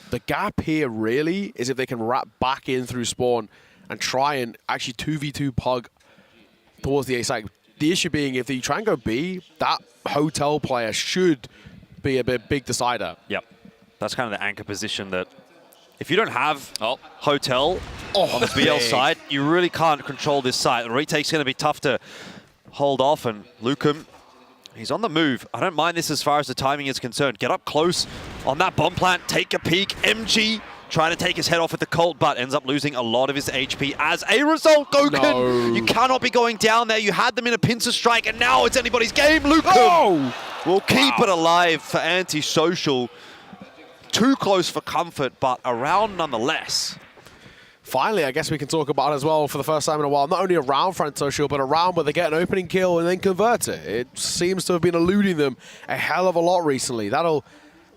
The gap here really is if they can wrap back in through spawn and try and actually 2v2 pug towards the A side. The issue being if you try and go B, that hotel player should be a big decider. Yep. That's kind of the anchor position that if you don't have hotel on the BL side, you really can't control this site. The retake's going to be tough to hold off, and Lukum, he's on the move. I don't mind this as far as the timing is concerned. Get up close on that bomb plant, take a peek. MG trying to take his head off with the Colt, but ends up losing a lot of his HP as a result. Goken, you cannot be going down there. You had them in a pincer strike, and now it's anybody's game. Lukum will keep it alive for Antisocial. Too close for comfort, but around nonetheless. Finally, I guess we can talk about it as well for the first time in a while. Not only a round for Antisocial, but a round where they get an opening kill and then convert it. It seems to have been eluding them a hell of a lot recently. That'll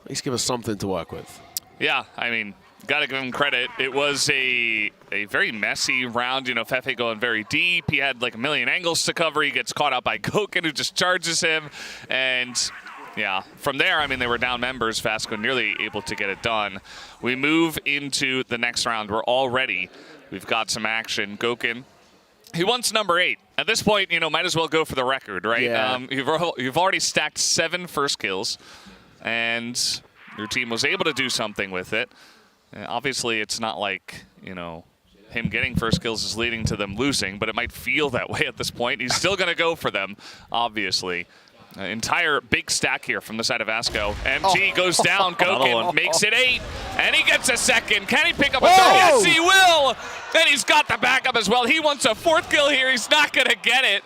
at least give us something to work with. Yeah, I mean, got to give him credit. It was a very messy round. You know, Fefe going very deep. He had like a million angles to cover. He gets caught out by Goken, who just charges him. And yeah, from there, I mean, they were down members. Vasco nearly able to get it done. We move into the next round. We've got some action. Goken, he wants number 8. At this point, you know, might as well go for the record, right? Yeah. You've already stacked 7 first kills, and your team was able to do something with it. Obviously, it's not like, you know, him getting first kills is leading to them losing, but it might feel that way at this point. He's still going to go for them, obviously. Entire big stack here from the side of Vasco. MG goes down, Gokin makes it 8, and he gets a second. Can he pick up a third? Yes, he will! And he's got the backup as well. He wants a 4th kill here. He's not going to get it.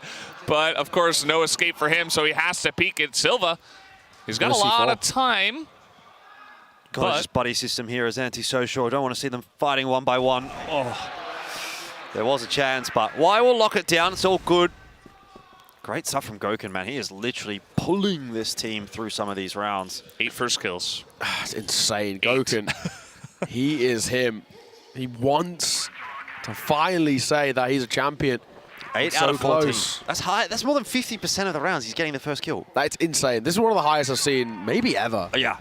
But, of course, no escape for him, so he has to peek it. Silva, he's got a lot of time. Got his buddy system here as Antisocial. I don't want to see them fighting one by one. Oh, there was a chance, but Y will lock it down. It's all good. Great stuff from Gokin, man. He is literally pulling this team through some of these rounds. 8 first kills. It's insane. Gokin, he is him. He wants to finally say that he's a champion. 8 out of 14. That's high. That's more than 50% of the rounds he's getting the first kill. That's insane. This is one of the highest I've seen, maybe ever. Yeah.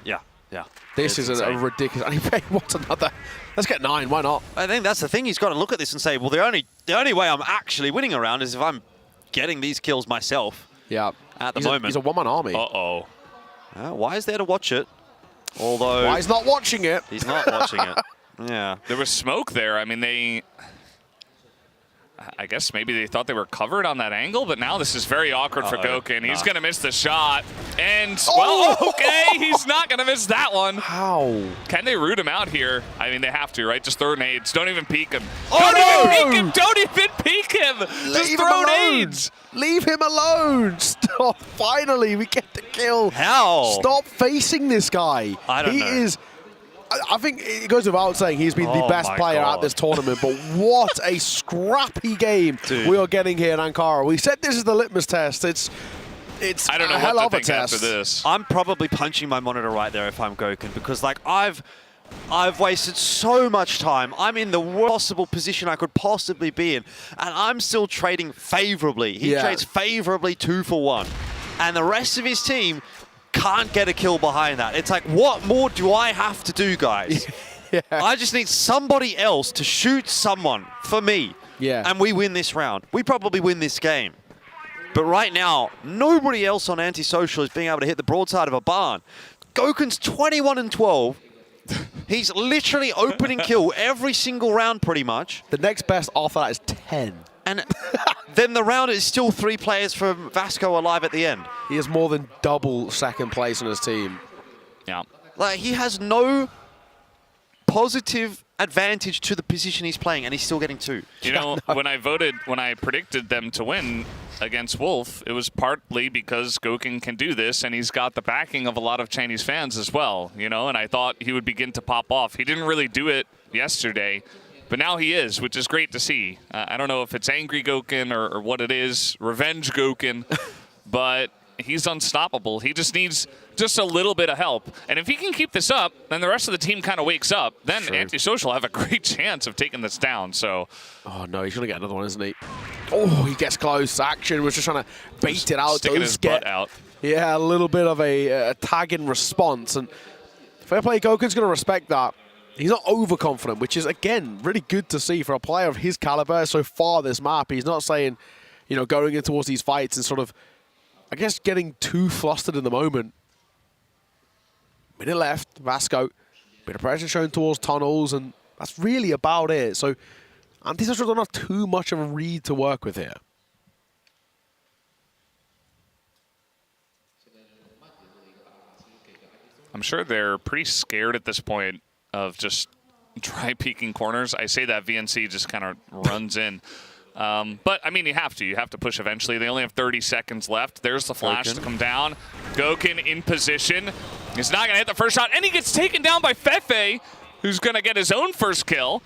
This is a ridiculous. And he wants another. Let's get 9. Why not? I think that's the thing. He's got to look at this and say, well, the only way I'm actually winning a round is if I'm getting these kills myself. Yeah. At the moment. He's a one-man army. Uh-oh. Why is there to watch it? Although... Why he's not watching it? He's not watching it. Yeah. There was smoke there. I mean, I guess maybe they thought they were covered on that angle, but now this is very awkward for Gokin. He's going to miss the shot. And, well, okay, he's not going to miss that one. How? Can they root him out here? I mean, they have to, right? Just throw nades. Don't even peek him. Oh, Don't even peek him. Don't even peek him. Just throw nades. Leave him alone. Stop. Finally, we get the kill. How? Stop facing this guy. I don't know. He is... I think it goes without saying he's been the best player at this tournament, but what a scrappy game we are getting here in Ankara. We said this is the litmus test. It's I don't know a hell what of to a think test. after this. I'm probably punching my monitor right there if I'm Gokin, because like I've wasted so much time. I'm in the worst possible position I could possibly be in, and I'm still trading favorably. He trades favorably 2 for 1, and the rest of his team can't get a kill behind that. It's like, what more do I have to do, guys? I just need somebody else to shoot someone for me. And we win this round. We probably win this game. But right now, nobody else on Antisocial is being able to hit the broadside of a barn. Gokin's 21-12. He's literally opening kill every single round, pretty much. The next best after that is 10. And then the round is still 3 players from Vasco alive at the end. He has more than double second place on his team. Yeah. Like, he has no positive advantage to the position he's playing, and he's still getting 2. You know, when I predicted them to win against Wolf, it was partly because Gokin can do this, and he's got the backing of a lot of Chinese fans as well, you know, and I thought he would begin to pop off. He didn't really do it yesterday, but now he is, which is great to see. I don't know if it's angry Gokin or what it is, revenge Gokin, but he's unstoppable. He just needs just a little bit of help. And if he can keep this up, then the rest of the team kind of wakes up. Then Antisocial have a great chance of taking this down. So, oh no, he's going to get another one, isn't he? Oh, he gets close. Action was just trying to bait it out. Sticking his butt out. Yeah, a little bit of a tag in response. And fair play, Gokin's going to respect that. He's not overconfident, which is, again, really good to see for a player of his caliber so far this map. He's not saying, you know, going in towards these fights and sort of, I guess, getting too flustered in the moment. Minute left, Vasco. Bit of pressure shown towards tunnels, and that's really about it. So, Antisocial don't have too much of a read to work with here. I'm sure they're pretty scared at this point of just dry peeking corners. I say that VNC just kind of runs in. But, I mean, you have to push eventually. They only have 30 seconds left. There's the flash to come down. Gokin in position. He's not going to hit the first shot. And he gets taken down by Fefe, who's going to get his own first kill.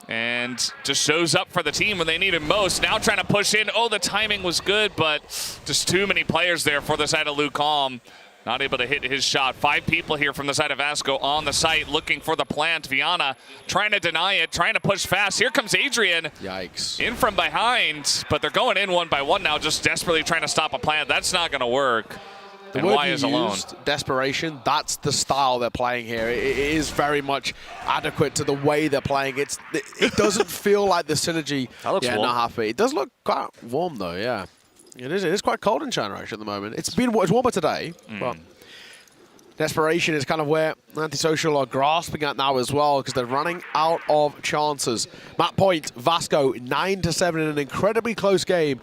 And just shows up for the team when they need him most. Now trying to push in. Oh, the timing was good, but just too many players there for the side of Lucom. Not able to hit his shot. 5 people here from the side of Vasco on the site looking for the plant. Viana trying to deny it, trying to push fast. Here comes Adrian. Yikes. In from behind, but they're going in 1 by 1 now, just desperately trying to stop a plant. That's not going to work. And Y is alone. Desperation, that's the style they're playing here. It is very much adequate to the way they're playing. It doesn't feel like the synergy. That looks warm. Not happy. It does look quite warm though, yeah. It is quite cold in China actually at the moment. It's warmer today, but Desperation is kind of where Antisocial are grasping at now as well, because they're running out of chances. Map point, Vasco, 9-7 in an incredibly close game.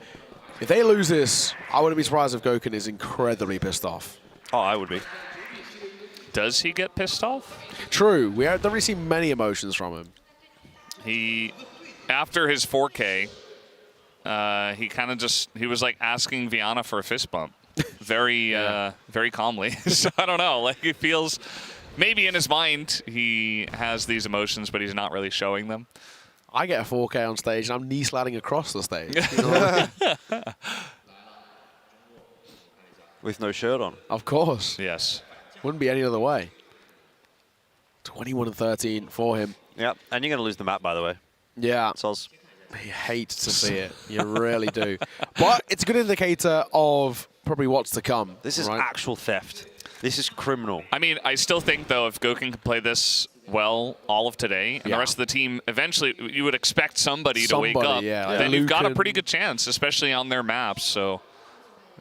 If they lose this, I wouldn't be surprised if Gokun is incredibly pissed off. Oh, I would be. Does he get pissed off? True. We haven't really seen many emotions from him. He, after his 4K, he kind of he was like asking Viana for a fist bump. Very, very calmly. So I don't know. Like, it feels maybe in his mind he has these emotions, but he's not really showing them. I get a 4K on stage, and I'm knee sliding across the stage. You know? With no shirt on. Of course. Yes. Wouldn't be any other way. 21-13 for him. Yep, and you're going to lose the map, by the way. Yeah. Soz. You hate to see it. You really do. But it's a good indicator of probably what's to come. This is actual theft. This is criminal. I mean, I still think, though, if Gokun can play this well all of the rest of the team, eventually you would expect somebody to wake up. Then you've got a pretty good chance, especially on their maps. So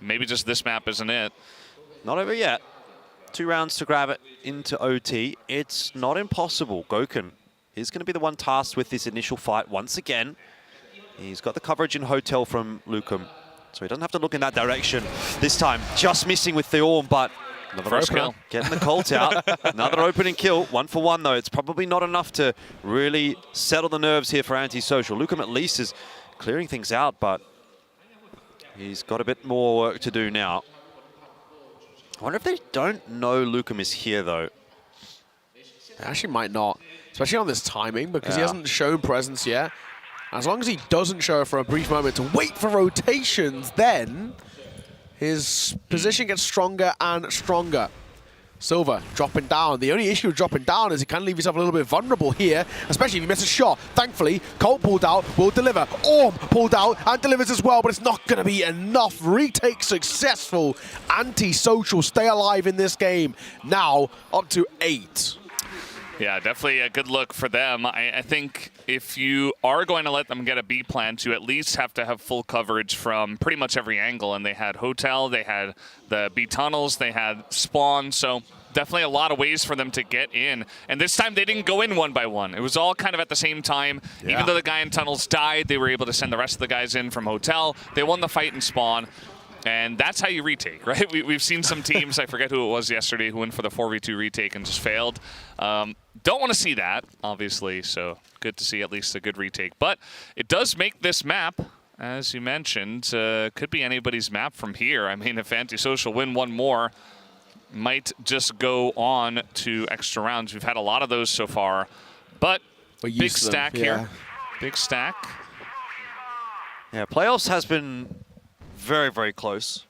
maybe just this map isn't it. Not over yet. 2 rounds to grab it into OT. It's not impossible. Gokun is going to be the one tasked with this initial fight once again. He's got the coverage in Hotel from Lukum, so he doesn't have to look in that direction. This time, just missing with the Orm, but another First opener. kill. Getting the Colt out. Another opening kill, 1 for 1 though. It's probably not enough to really settle the nerves here for Antisocial. Lukum at least is clearing things out, but he's got a bit more work to do now. I wonder if they don't know Lukum is here though. They actually might not, especially on this timing, because he hasn't shown presence yet. As long as he doesn't show for a brief moment to wait for rotations, then his position gets stronger and stronger. Silver dropping down. The only issue with dropping down is you can leave yourself a little bit vulnerable here, especially if you miss a shot. Thankfully, Colt pulled out, will deliver. Orm pulled out and delivers as well, but it's not going to be enough. Retake successful. Antisocial stay alive in this game. Now up to 8. Yeah, definitely a good look for them. I think if you are going to let them get a B plant, you at least have to have full coverage from pretty much every angle. And they had Hotel, they had the B tunnels, they had Spawn. So definitely a lot of ways for them to get in. And this time they didn't go in one by one. It was all kind of at the same time. Yeah. Even though the guy in tunnels died, they were able to send the rest of the guys in from Hotel. They won the fight in Spawn. And that's how you retake, right? We've seen some teams, I forget who it was yesterday, who went for the 4v2 retake and just failed. Don't want to see that, obviously, so good to see at least a good retake. But it does make this map, as you mentioned, could be anybody's map from here. I mean, if Antisocial win one more, might just go on to extra rounds. We've had a lot of those so far, but big stack here. Big stack. Yeah, playoffs has been very, very close.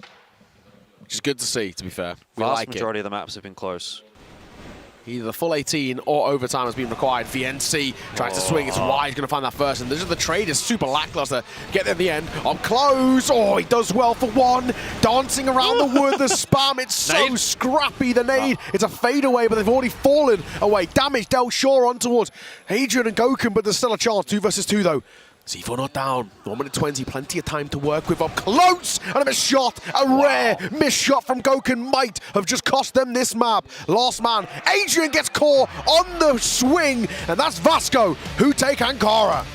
Which is good to see, to be fair. We Vast like majority of the maps have been close. Either the full 18 or overtime has been required. VNC tries to swing. It's wide. He's going to find that first. And this is the trade is super lackluster. Get there in the end. Up close. Oh, he does well for 1. Dancing around the wood. The spam. It's so scrappy. The nade. It's a fadeaway, but they've already fallen away. Damage dealt sure on towards Adrian and Gokun, but there's still a chance. 2 versus 2, though. C4 not down. 1 minute 20, plenty of time to work with. Up close, and a missed shot. A rare missed shot from Gokun might have just cost them this map. Last man, Adrian gets caught on the swing, and that's Vasco who take Ankara.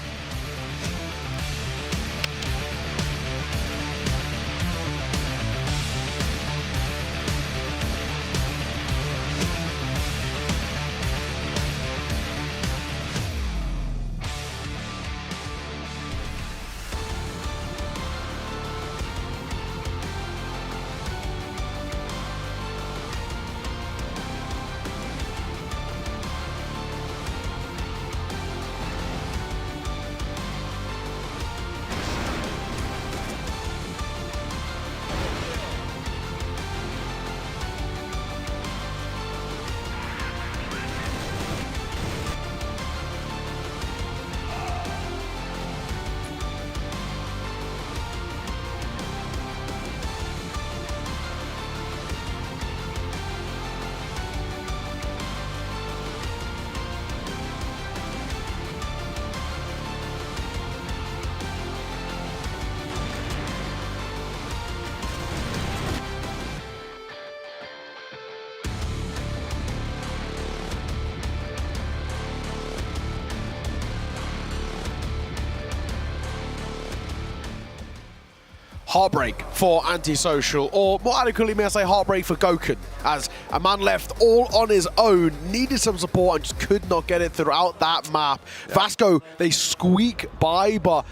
heartbreak for Antisocial, or more adequately may I say heartbreak for Goken, as a man left all on his own, needed some support and just could not get it throughout that map. Yeah. Vasco, they squeak by, but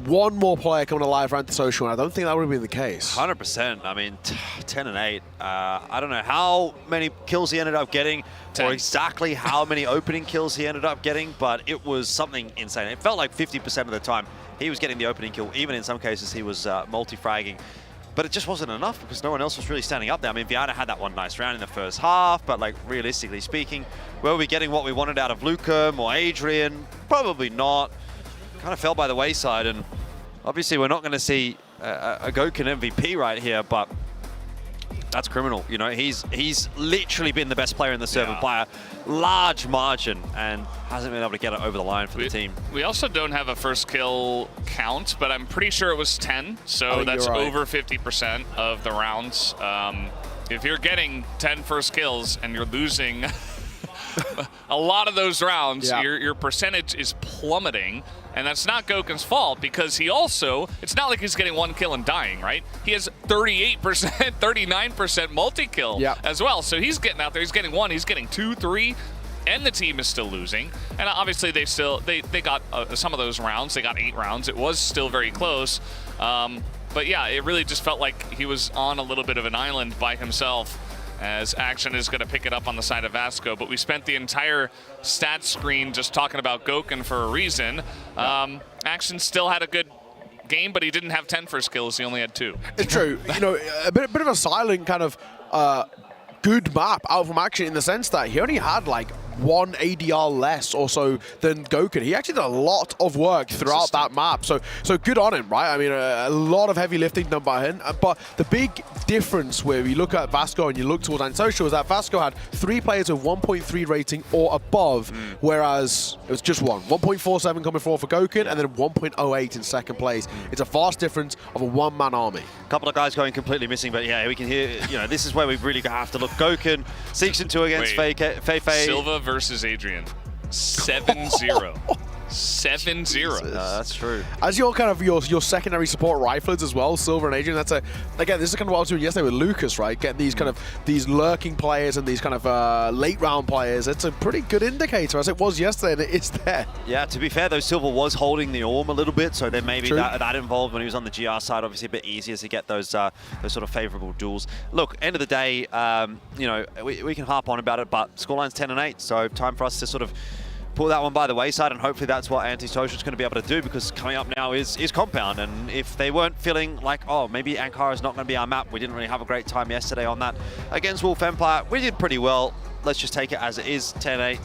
one more player coming alive for Antisocial, and I don't think that would have been the case. 100%. I mean, 10 and 8. I don't know how many kills he ended up getting, 10. Or exactly how many opening kills he ended up getting, but it was something insane. It felt like 50% of the time he was getting the opening kill. Even in some cases, he was multi-fragging. But it just wasn't enough because no one else was really standing up there. I mean, Viana had that one nice round in the first half, but like realistically speaking, were we getting what we wanted out of Lucum or Adrian? Probably not. Kind of fell by the wayside, and obviously we're not going to see a Goken MVP right here, but that's criminal. You know, he's literally been the best player in the server by a large margin and hasn't been able to get it over the line for the team. We also don't have a first kill count, but I'm pretty sure it was 10, so that's right. Over 50% of the rounds. If you're getting 10 first kills and you're losing a lot of those rounds, your percentage is plummeting. And that's not Goken's fault because he also, it's not like he's getting one kill and dying, right? He has 38%, 39% multi-kill as well. So he's getting out there, he's getting 1, he's getting 2, 3, and the team is still losing. And obviously they got some of those rounds, they got 8 rounds. It was still very close. But yeah, it really just felt like he was on a little bit of an island by himself, as Action is going to pick it up on the side of Vasco. But we spent the entire stat screen just talking about Goken for a reason. Action still had a good game, but he didn't have 10 first kills. He only had 2. It's true. You know, a bit of a silent kind of good map out from Action in the sense that he only had like 1 ADR less or so than Goken. He actually did a lot of work throughout that map, so good on him, right? I mean, a lot of heavy lifting done by him, but the big difference where you look at Vasco and you look towards Antisocial is that Vasco had 3 players with 1.3 rating or above, whereas it was just 1.47 coming forward for Goken, and then 1.08 in second place. It's a vast difference of a one-man army. A couple of guys going completely missing, but yeah, we can hear, you know, this is where we really have to look. Goken, 6-2 against Fei. Silva versus Adrian, 7-0. 7-0. That's true. As your kind of your secondary support riflers as well, Silver and Adrian. That's again, this is kind of what I was doing yesterday with Lucas, right? Getting these kind of lurking players and these kind of late round players. It's a pretty good indicator, as it was yesterday, and it's there. Yeah, to be fair though, Silver was holding the Orm a little bit, so then maybe that involved when he was on the GR side. Obviously a bit easier to get those sort of favourable duels. Look, end of the day, you know, we can harp on about it, but scoreline's 10 and 8, so time for us to sort of pull that one by the wayside, and hopefully that's what Antisocial is going to be able to do, because coming up now is Compound, and if they weren't feeling like, oh, maybe Ankara is not going to be our map, we didn't really have a great time yesterday on that against Wolf Empire, we did pretty well. Let's just take it as it is, 10-8,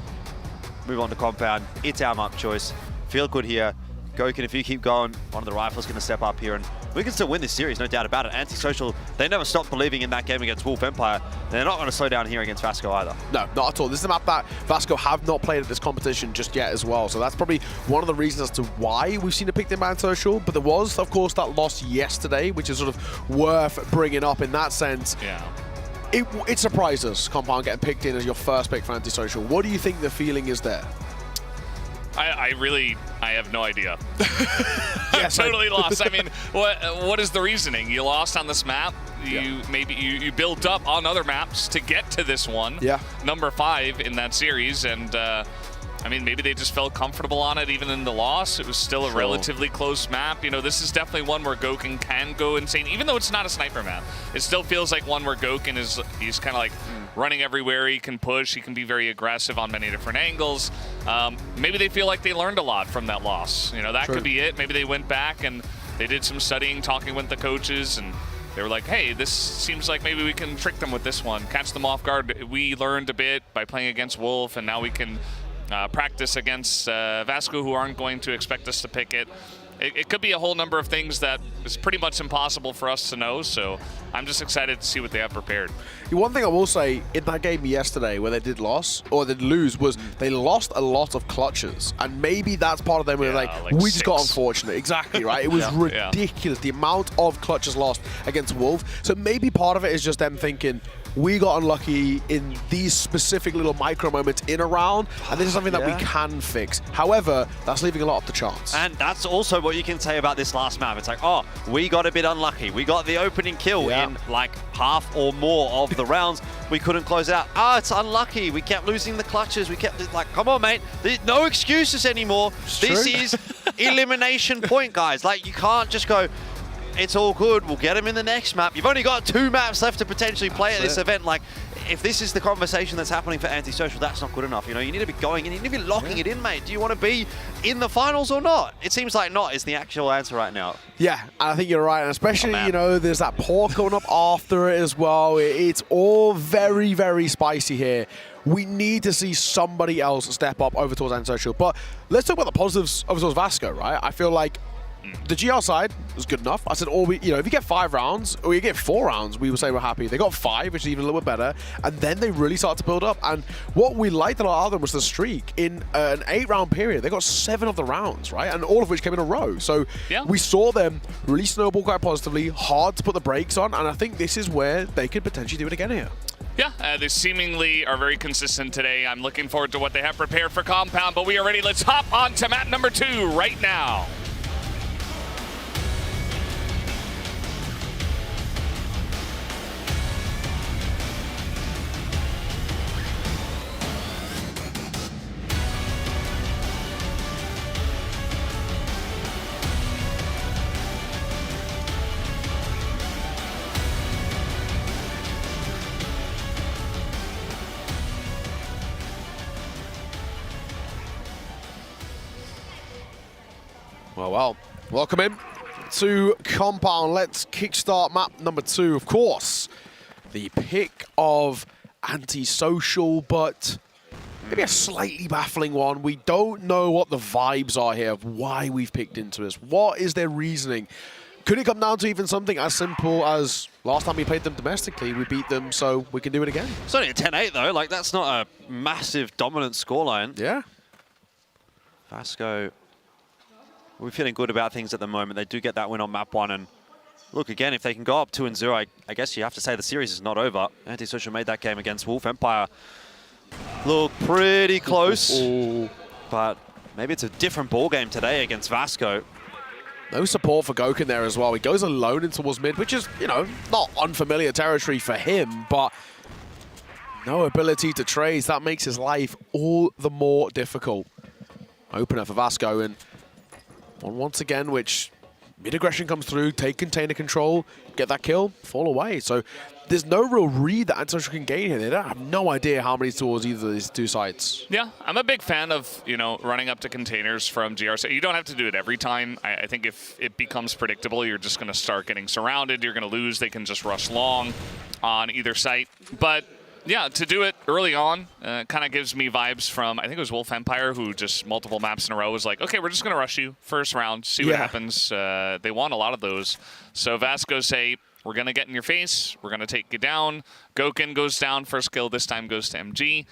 move on to Compound. It's our map choice. Feel good here. Goken, if you keep going, one of the rifles going to step up here, and we can still win this series, no doubt about it. Antisocial, they never stopped believing in that game against Wolf Empire. They're not going to slow down here against Vasco either. No, not at all. This is a map that Vasco have not played at this competition just yet as well. So that's probably one of the reasons as to why we've seen it picked in by Antisocial. But there was, of course, that loss yesterday, which is sort of worth bringing up in that sense. Yeah. It surprised us, Compound getting picked in as your first pick for Antisocial. What do you think the feeling is there? I have no idea. I'm totally lost. I mean, what is the reasoning? You lost on this map. You built up on other maps to get to this one. Yeah. Number 5 in that series, and I mean, maybe they just felt comfortable on it even in the loss. It was still a relatively close map. You know, this is definitely one where Goken can go insane. Even though it's not a sniper map, it still feels like one where Goken he's kind of like running everywhere. He can push. He can be very aggressive on many different angles. Maybe they feel like they learned a lot from that loss. You know, that could be it. Maybe they went back and they did some studying, talking with the coaches, and they were like, hey, this seems like maybe we can trick them with this one, catch them off guard. We learned a bit by playing against Wolf, and now we can practice against Vasco, who aren't going to expect us to pick it. It could be a whole number of things that is pretty much impossible for us to know, so I'm just excited to see what they have prepared. One thing I will say, in that game yesterday where they did lose, was they lost a lot of clutches, and maybe that's part of them where like we just got unfortunate. Exactly, right? It was ridiculous, the amount of clutches lost against Wolf. So maybe part of it is just them thinking, we got unlucky in these specific little micro moments in a round, and this is something that we can fix. However, that's leaving a lot up to chance. And that's also what you can say about this last map. It's like, oh, we got a bit unlucky. We got the opening kill in like half or more of the rounds. We couldn't close it out. Ah, it's unlucky. We kept losing the clutches. We kept, like, come on, mate. There's no excuses anymore. This is elimination point, guys. Like, you can't just go, it's all good, we'll get him in the next map. You've only got 2 maps left to potentially play at this event. Like, if this is the conversation that's happening for Antisocial, that's not good enough. You know, you need to be going in, you need to be locking it in, mate. Do you want to be in the finals or not? It seems like not is the actual answer right now. Yeah, and I think you're right, and especially, you know, there's that port going up after it as well. It's all very, very spicy here. We need to see somebody else step up over towards Antisocial. But let's talk about the positives over towards Vasco, right? I feel like the GR side was good enough. I said, if you get 5 rounds, or you get 4 rounds, we would say we're happy. They got 5, which is even a little bit better, and then they really started to build up. And what we liked a lot of them was the streak. In an 8-round period, they got 7 of the rounds, right? And all of which came in a row. So we saw them really snowball quite positively, hard to put the brakes on, and I think this is where they could potentially do it again here. Yeah, they seemingly are very consistent today. I'm looking forward to what they have prepared for Compound, but we are ready. Let's hop on to map number 2 right now. Well, welcome in to Compound. Let's kickstart map number 2. Of course, the pick of Antisocial, but maybe a slightly baffling one. We don't know what the vibes are here of why we've picked into this. What is their reasoning? Could it come down to even something as simple as last time we played them domestically, we beat them, so we can do it again? It's only a 10-8 though. Like, that's not a massive dominant scoreline. Yeah. Vasco, we're feeling good about things at the moment. They do get that win on map 1, and look, again, if they can go up 2-0, I guess you have to say the series is not over. Antisocial made that game against Wolf Empire look pretty close, but maybe it's a different ball game today against Vasco. No support for Goken there as well. He goes alone in towards mid, which is, you know, not unfamiliar territory for him, but no ability to trace. That makes his life all the more difficult. Opener for Vasco, and once again, which mid-aggression comes through, take container control, get that kill, fall away. So there's no real read that Antisocial can gain here. They don't have no idea how many towards either of these 2 sides. Yeah, I'm a big fan of, you know, running up to containers from GRC. You don't have to do it every time. I think if it becomes predictable, you're just going to start getting surrounded. You're going to lose. They can just rush long on either site. But yeah, to do it early on kind of gives me vibes from, I think it was Wolf Empire, who just multiple maps in a row was like, okay, we're just going to rush you first round, see what happens. They won a lot of those. So Vasco say, we're going to get in your face. We're going to take you down. Goken goes down. First kill this time goes to MG.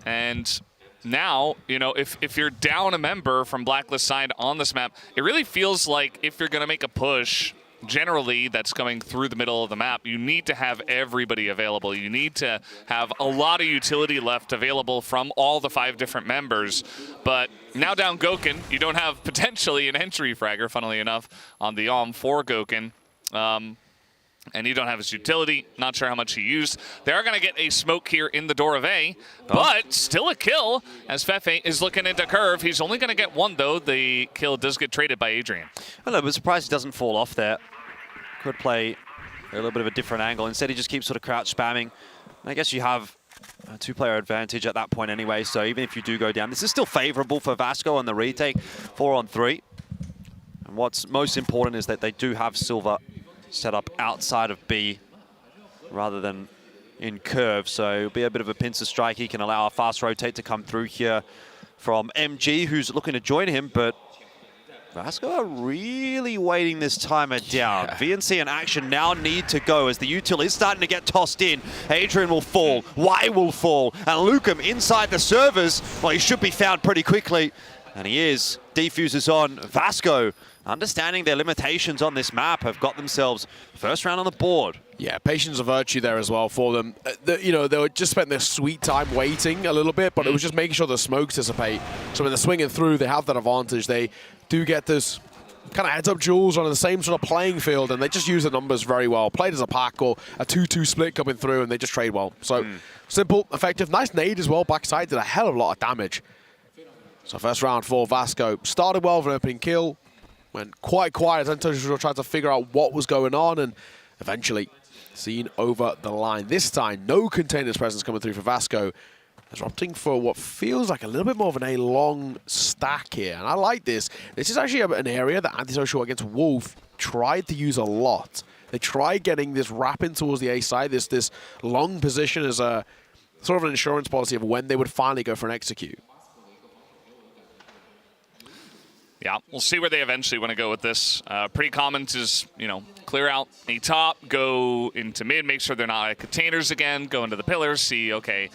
And now, you know, if you're down a member from Blacklist side on this map, it really feels like if you're going to make a push, generally that's coming through the middle of the map, you need to have everybody available. You need to have a lot of utility left available from all the 5 different members. But now down Goken, you don't have potentially an entry fragger, funnily enough, on the AWM for Goken. And you don't have his utility. Not sure how much he used. They are going to get a smoke here in the door of A, but still a kill as Fefe is looking into curve. He's only going to get 1, though. The kill does get traded by Adrian. I don't know, but surprised he doesn't fall off there. Could play a little bit of a different angle. Instead, he just keeps sort of crouch spamming. I guess you have a 2-player advantage at that point anyway, so even if you do go down, this is still favorable for Vasco on the retake, 4-on-3. And what's most important is that they do have Silver set up outside of B rather than in curve, so it'll be a bit of a pincer strike. He can allow a fast rotate to come through here from MG, who's looking to join him, but Vasco are really waiting this timer down. VNC in action now need to go as the util is starting to get tossed in. Adrian will fall, Y will fall, and Lukem inside the servers, well, he should be found pretty quickly, and he is. Defuse is on. Vasco understanding their limitations on this map, have got themselves first round on the board. Yeah, patience of virtue there as well for them. You know, they were just spent their sweet time waiting a little bit, but it was just making sure the smokes dissipate. So when they're swinging through, they have that advantage. They do get this kind of heads-up duels on the same sort of playing field, and they just use the numbers very well. Played as a pack or a 2-2 split coming through, and they just trade well. So simple, effective, nice nade as well. Backside did a hell of a lot of damage. So first round for Vasco. Started well with an opening kill. Went quite quiet. Antosocial tried to figure out what was going on, and eventually seen over the line. This time, no containers presence coming through for Vasco. Is opting for what feels like a little bit more of an A-long stack here. And I like this. This is actually an area that Antisocial against Wolf tried to use a lot. They tried getting this wrapping towards the A side, this long position as a sort of an insurance policy of when they would finally go for an execute. Yeah, we'll see where they eventually want to go with this. Pretty common to just, you know, clear out a top, go into mid, make sure they're not at containers again, go into the pillars, see, okay,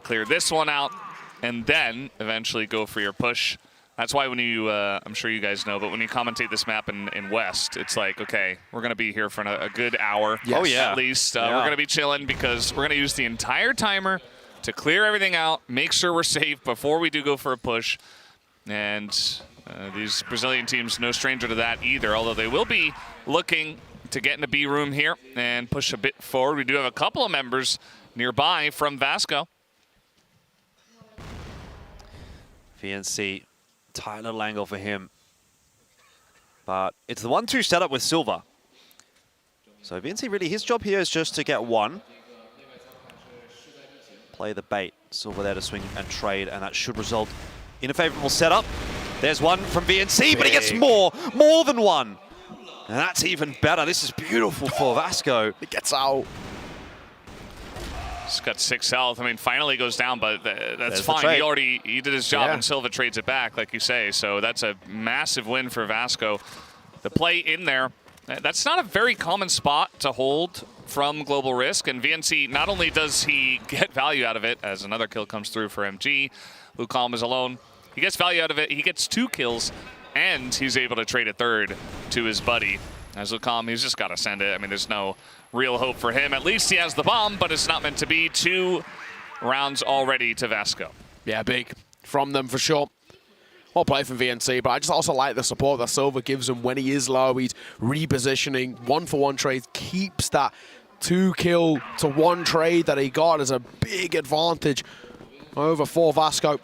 clear this one out, and then eventually go for your push. That's why when you, I'm sure you guys know, but when you commentate this map in West, it's like, okay, we're going to be here for a good hour. Yes. Oh, yeah. At least. We're going to be chilling because we're going to use the entire timer to clear everything out, make sure we're safe before we do go for a push. And these Brazilian teams, no stranger to that either, although they will be looking to get in the B room here and push a bit forward. We do have a couple of members nearby from Vasco. VNC, tight little angle for him. But it's the 1-2 setup with Silva. So VNC really, his job here is just to get one. Play the bait. Silva there to swing and trade, and that should result in a favorable setup. There's one from VNC, but he gets more than one. And that's even better. This is beautiful for Vasco. It gets out. He's got 6 health. I mean, finally goes down, but that's fine. He did his job, and Silva trades it back, like you say. So that's a massive win for Vasco. The play in there, that's not a very common spot to hold from Global Risk. And VNC, not only does he get value out of it, as another kill comes through for MG, Lucalm is alone. He gets value out of it. He gets 2 kills, and he's able to trade a third to his buddy. As Lucalm, he's just got to send it. I mean, there's no real hope for him. At least he has the bomb, but it's not meant to be. 2 rounds already to Vasco. Yeah, big from them for sure. Well play from VNC, but I just also like the support that Silva gives him when he is low. He's repositioning. 1-for-1 trade keeps that 2-kill to 1 trade that he got as a big advantage over for Vasco.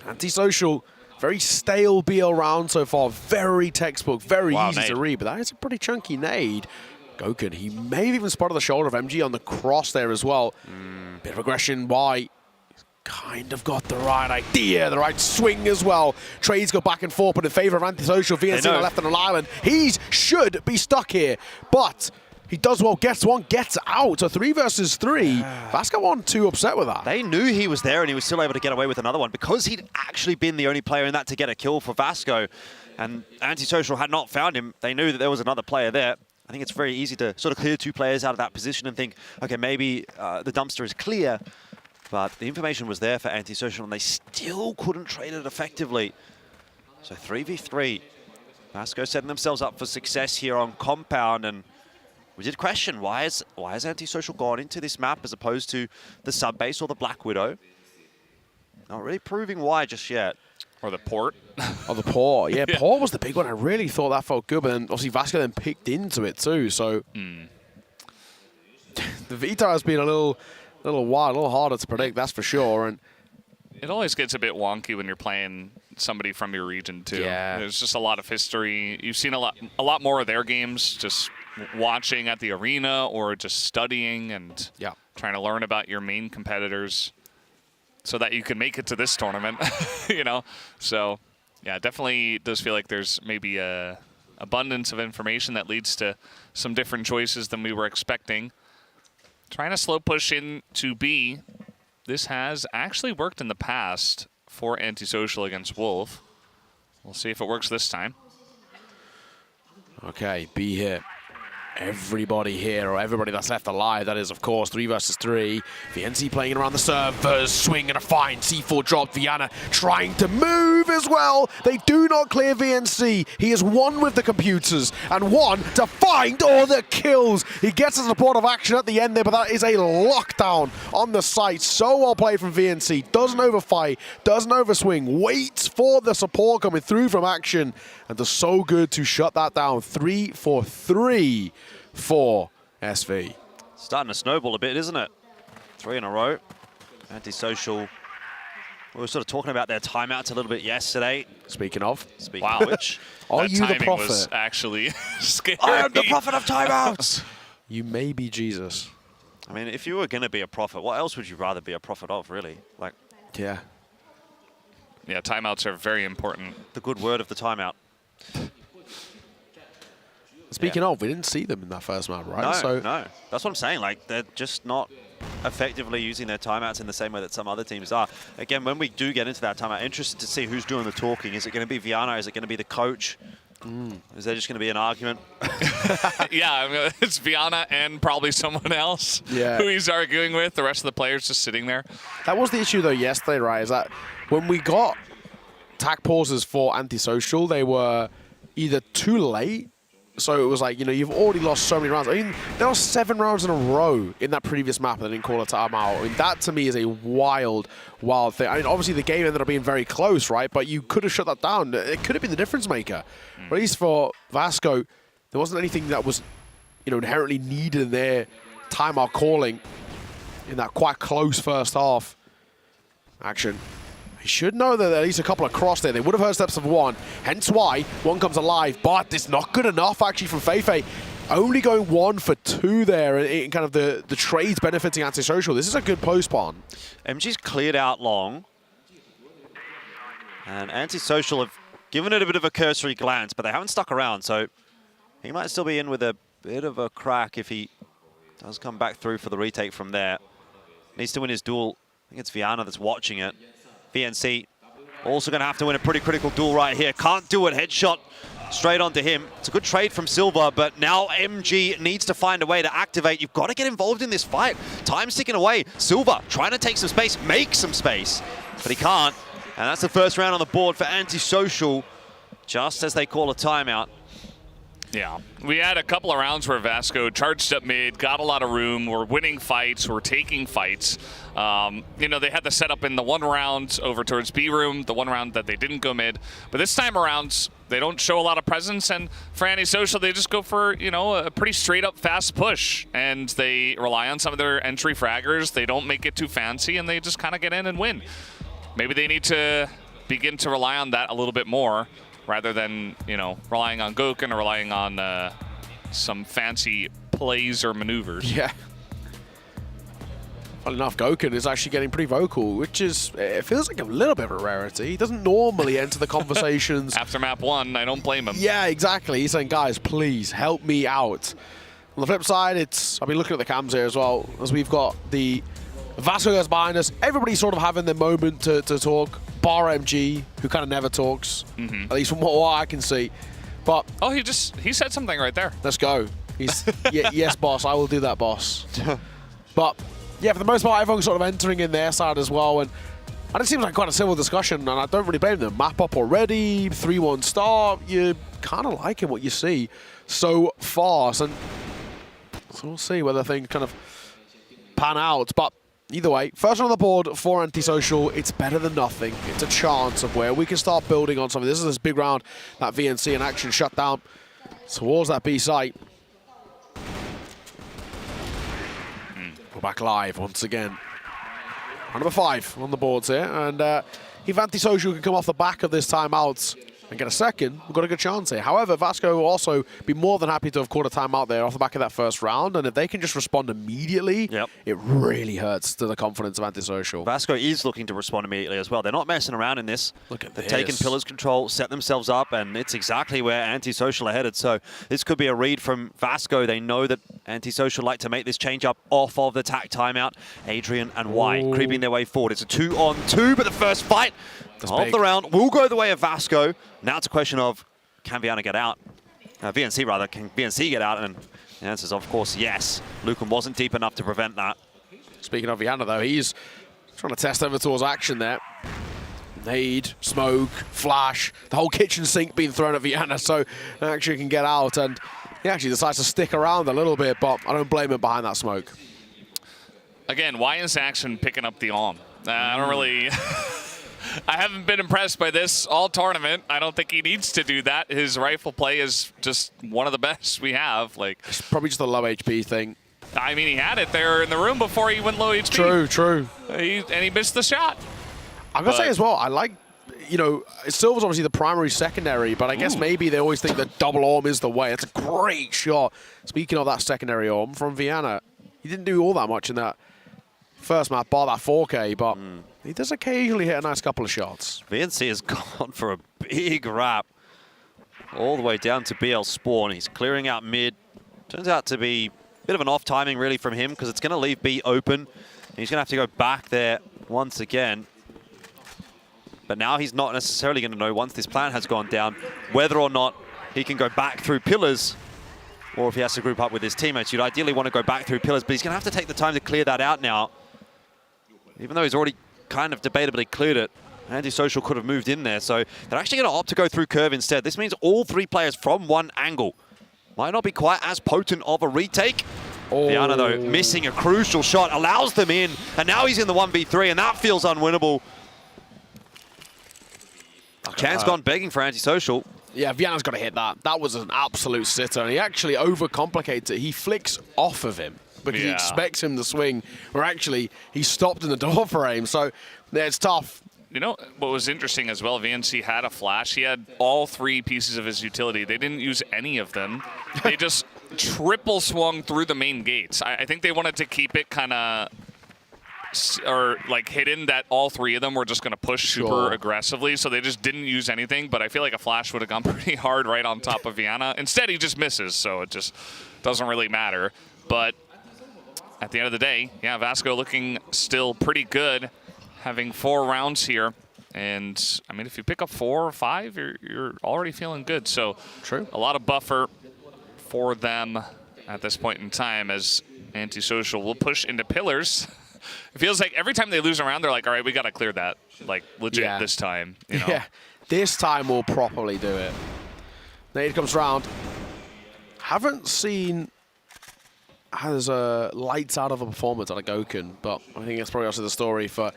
Antisocial, very stale BL round so far. Very textbook, very easy to read, but that is a pretty chunky nade. Goken, he may have even spotted the shoulder of MG on the cross there as well. Bit of aggression by, kind of got the right idea, the right swing as well. Trades go back and forth, but in favor of Antisocial. VNC on the left on an island. He should be stuck here, but he does well, gets one, gets out. So 3 versus 3. Vasco wasn't too upset with that. They knew he was there and he was still able to get away with another one because he'd actually been the only player in that to get a kill for Vasco. And Antisocial had not found him. They knew that there was another player there. I think it's very easy to sort of clear 2 players out of that position and think, okay, maybe the dumpster is clear. But the information was there for Antisocial and they still couldn't trade it effectively. So 3v3. Vasco setting themselves up for success here on Compound, and we did question, why is Antisocial gone into this map as opposed to the sub-base or the Black Widow? Not really proving why just yet. Or the port. Oh, the port. Yeah, port was the big one. I really thought that felt good, but then obviously Vasco then picked into it too, so... The Vita has been a little wild, a little harder to predict, that's for sure. And it always gets a bit wonky when you're playing somebody from your region too. Yeah. There's just a lot of history. You've seen a lot more of their games just watching at the arena or just studying and trying to learn about your main competitors so that you can make it to this tournament, you know? So, yeah, definitely does feel like there's maybe a abundance of information that leads to some different choices than we were expecting. Trying to slow push into B. This has actually worked in the past for Antisocial against Wolf. We'll see if it works this time. Okay, B here. everybody here, or everybody that's left alive. That is, of course, 3 versus 3. VNC playing around the servers, swing and a fine. C4 drop. Viana trying to move as well. They do not clear VNC. He is one with the computers and one to find all the kills. He gets a support of action at the end there, but that is a lockdown on the site. So well played from VNC. Doesn't overfight, doesn't overswing, waits for the support coming through from action, and does so good to shut that down. 3 for 3 for SV. Starting to snowball a bit, isn't it? 3 in a row. Antisocial. We were sort of talking about their timeouts a little bit yesterday. Speaking of which, are you the prophet? Was actually scary. I am the prophet of timeouts. You may be Jesus. I mean, if you were going to be a prophet, what else would you rather be a prophet of, really? Like, yeah. Yeah, timeouts are very important. The good word of the timeout. Speaking of, we didn't see them in that first map, right? No. That's what I'm saying. Like, they're just not effectively using their timeouts in the same way that some other teams are. Again, when we do get into that timeout, interested to see who's doing the talking. Is it going to be Viana? Is it going to be the coach? Is there just going to be an argument? Yeah, I mean, it's Viana and probably someone else who he's arguing with. The rest of the players just sitting there. That was the issue, though, yesterday, right? Is that when we got tac pauses for Antisocial, they were either too late. So it was like, you know, you've already lost so many rounds. I mean, there were 7 rounds in a row in that previous map and they didn't call a timeout. I mean, that to me is a wild, wild thing. I mean, obviously the game ended up being very close, right? But you could have shut that down. It could have been the difference maker. But at least for Vasco, there wasn't anything that was, you know, inherently needed in their timeout calling in that quite close first half. Action. He should know that at least a couple of cross there. They would have heard steps of 1, hence why 1 comes alive, but it's not good enough actually from Feifei. Only going 1 for 2 there in kind of the trades benefiting Antisocial. This is a good post spawn. MG's cleared out long. And Antisocial have given it a bit of a cursory glance, but they haven't stuck around, so he might still be in with a bit of a crack if he does come back through for the retake from there. Needs to win his duel. I think it's Viana that's watching it. VNC also going to have to win a pretty critical duel right here. Can't do it. Headshot straight onto him. It's a good trade from Silva, but now MG needs to find a way to activate. You've got to get involved in this fight. Time's ticking away. Silva trying to take some space, make some space, but he can't. And that's the first round on the board for Antisocial, just as they call a timeout. Yeah, we had a couple of rounds where Vasco charged up mid, got a lot of room, we're winning fights, we're taking fights. You know, they had the setup in the 1 round over towards B room, the 1 round that they didn't go mid. But this time around, they don't show a lot of presence, and for Antisocial, they just go for, you know, a pretty straight up fast push. And they rely on some of their entry fraggers, they don't make it too fancy, and they just kind of get in and win. Maybe they need to begin to rely on that a little bit more, rather than, you know, relying on Gokun or relying on some fancy plays or maneuvers. Yeah. Well enough, Gokun is actually getting pretty vocal, which is, it feels like a little bit of a rarity. He doesn't normally enter the conversations. After map 1, I don't blame him. Yeah, exactly. He's saying, guys, please help me out. On the flip side, I've been looking at the cams here as well, as we've got the Vasco guys behind us. Everybody's sort of having their moment to talk. Bar MG, who kind of never talks, at least from what I can see. But oh, he said something right there. Let's go. He's yes, boss. I will do that, boss. But yeah, for the most part, everyone's sort of entering in their side as well, and it seems like quite a civil discussion. And I don't really blame them. Map up already, 3-1 start. You're kind of liking what you see so far, so we'll see whether things kind of pan out. But either way, first on the board for Antisocial, it's better than nothing. It's a chance of where we can start building on something. This is this big round that VNC in action shut down towards that B site. We're back live once again. Round number 5 on the boards here. And if Antisocial can come off the back of this timeout and get a second, we've got a good chance here. However, Vasco will also be more than happy to have caught a timeout there off the back of that first round, and if they can just respond immediately, it really hurts to the confidence of Antisocial. Vasco is looking to respond immediately as well. They're not messing around in this. Look at They've this. taken Pillar's control, set themselves up, and it's exactly where Antisocial are headed. So this could be a read from Vasco. They know that Antisocial like to make this change up off of the tac timeout. Adrian and White creeping their way forward. It's a 2-on-2, but the first fight of the round will go the way of Vasco. Now it's a question of, can Viana get out? VNC rather, can VNC get out? And the answer is, of course, yes. Lucan wasn't deep enough to prevent that. Speaking of Viana, though, he's trying to test over towards action there. Nade, smoke, flash, the whole kitchen sink being thrown at Viana, so actually can get out. And he actually decides to stick around a little bit, but I don't blame him behind that smoke. Again, why is Action picking up the arm? I don't really... I haven't been impressed by this all tournament. I don't think he needs to do that. His rifle play is just one of the best we have. Like, it's probably just a low HP thing. I mean, he had it there in the room before he went low HP. True, true. And he missed the shot. I'm going to say as well, I like, you know, Silver's obviously the primary, secondary, but I guess maybe they always think that double arm is the way. It's a great shot. Speaking of that secondary arm from Viana, he didn't do all that much in that first map, bar that 4K, but he does occasionally hit a nice couple of shots. VNC has gone for a big wrap all the way down to BL spawn. He's clearing out mid. Turns out to be a bit of an off timing really from him because it's going to leave B open. He's going to have to go back there once again. But now he's not necessarily going to know once this plant has gone down whether or not he can go back through pillars or if he has to group up with his teammates. You'd ideally want to go back through pillars, but he's going to have to take the time to clear that out now. Even though he's already kind of debatably cleared it, Antisocial could have moved in there. So they're actually going to opt to go through curve instead. This means all three players from one angle. Might not be quite as potent of a retake. Viana, though, missing a crucial shot, allows them in, and now he's in the 1v3, and that feels unwinnable. Chan's gone begging for Antisocial. Yeah, Viana's got to hit that. That was an absolute sitter, and he actually overcomplicates it. He flicks off of him because he expects him to swing, where actually he stopped in the door frame. So yeah, it's tough. You know what was interesting as well, VNC had a flash. He had all three pieces of his utility. They didn't use any of them. They just triple swung through the main gates. I think they wanted to keep it kind of, or like hidden that all three of them were just going to push super aggressively. So they just didn't use anything. But I feel like a flash would have gone pretty hard right on top of Viana. Instead, he just misses. So it just doesn't really matter. But at the end of the day, yeah, Vasco looking still pretty good, having 4 rounds here. And I mean, if you pick up 4 or 5, you're already feeling good. So a lot of buffer for them at this point in time as Antisocial will push into pillars. It feels like every time they lose a round, they're like, all right, we got to clear that, like, legit this time. You know? Yeah, this time we'll properly do it. Nade comes round. Haven't seen as lights out of a performance on a Goken, but I think it's probably also the story for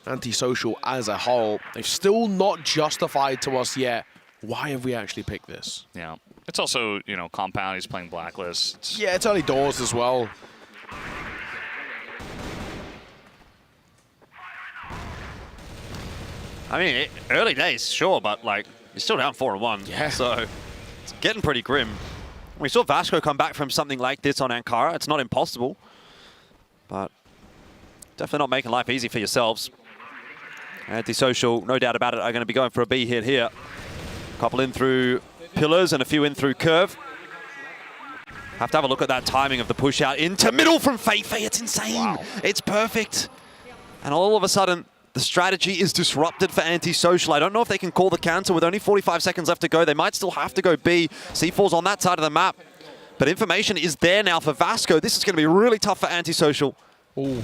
Antisocial as a whole. They've still not justified to us yet why have we actually picked this. Yeah, it's also, you know, Compound, he's playing Blacklist. Yeah, it's early doors as well. I mean, early days, sure, but like, you're still down 4-1. Yeah. So it's getting pretty grim. We saw Vasco come back from something like this on Ankara. It's not impossible, but definitely not making life easy for yourselves. Antisocial, no doubt about it, are going to be going for a B hit here. A couple in through pillars and a few in through curve. Have to have a look at that timing of the push out into middle from Feifei. It's insane. Wow. It's perfect. And all of a sudden, the strategy is disrupted for Antisocial. I don't know if they can call the counter with only 45 seconds left to go. They might still have to go B. C4's on that side of the map. But information is there now for Vasco. This is going to be really tough for Antisocial. Ooh.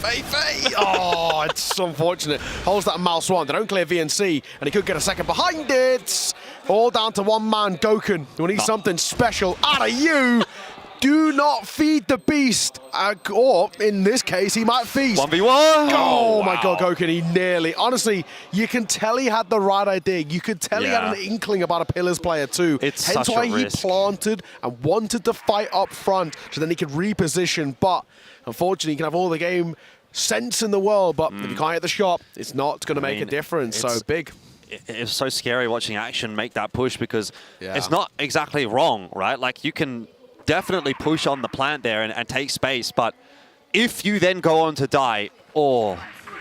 Feifei! Oh, it's unfortunate. Holds that mouse one. They don't clear VNC, and he could get a second behind it. All down to one man, Goken. We need something special out of you. Do not feed the beast. Or, in this case, he might feast. 1v1! Oh, my God, Goken, he nearly. Honestly, you can tell he had the right idea. You could tell he had an inkling about a Pillars player, too. It's hence such why a risk. he planted and wanted to fight up front, so then he could reposition. But, unfortunately, he can have all the game sense in the world, but if you can't hit the shot, it's not going to make a difference. So big. It was so scary watching Action make that push because it's not exactly wrong, right? Like, you can definitely push on the plant there and take space, but if you then go on to die,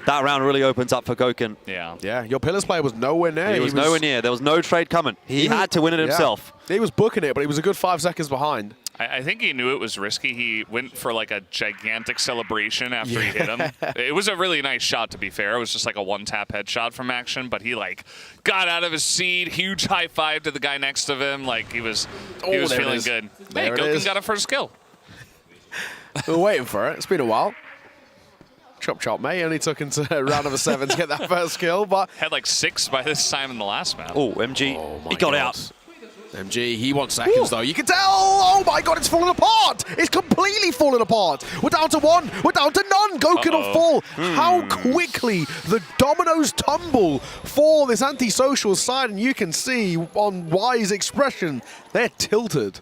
that round really opens up for Gokun. Yeah. Yeah, your Pillars player was nowhere near. He was nowhere near. There was no trade coming. He had to win it himself. He was booking it, but he was a good 5 seconds behind. I think he knew it was risky. He went for like a gigantic celebration after he hit him. It was a really nice shot, to be fair. It was just like a one-tap headshot from Action, but he like got out of his seat, huge high five to the guy next to him. Like he was feeling good. Hey, Gokun got a first kill. We were waiting for it. It's been a while. Chop chop, mate. Only took into round number 7 to get that first kill, but had like 6 by this time in the last map. Oh, MG. He got out. MG, he wants seconds though. You can tell. Oh my God, it's falling apart. It's completely falling apart. We're down to 1. We're down to none. Gokun will fall. How quickly the dominoes tumble for this antisocial side, and you can see on Y's expression, they're tilted.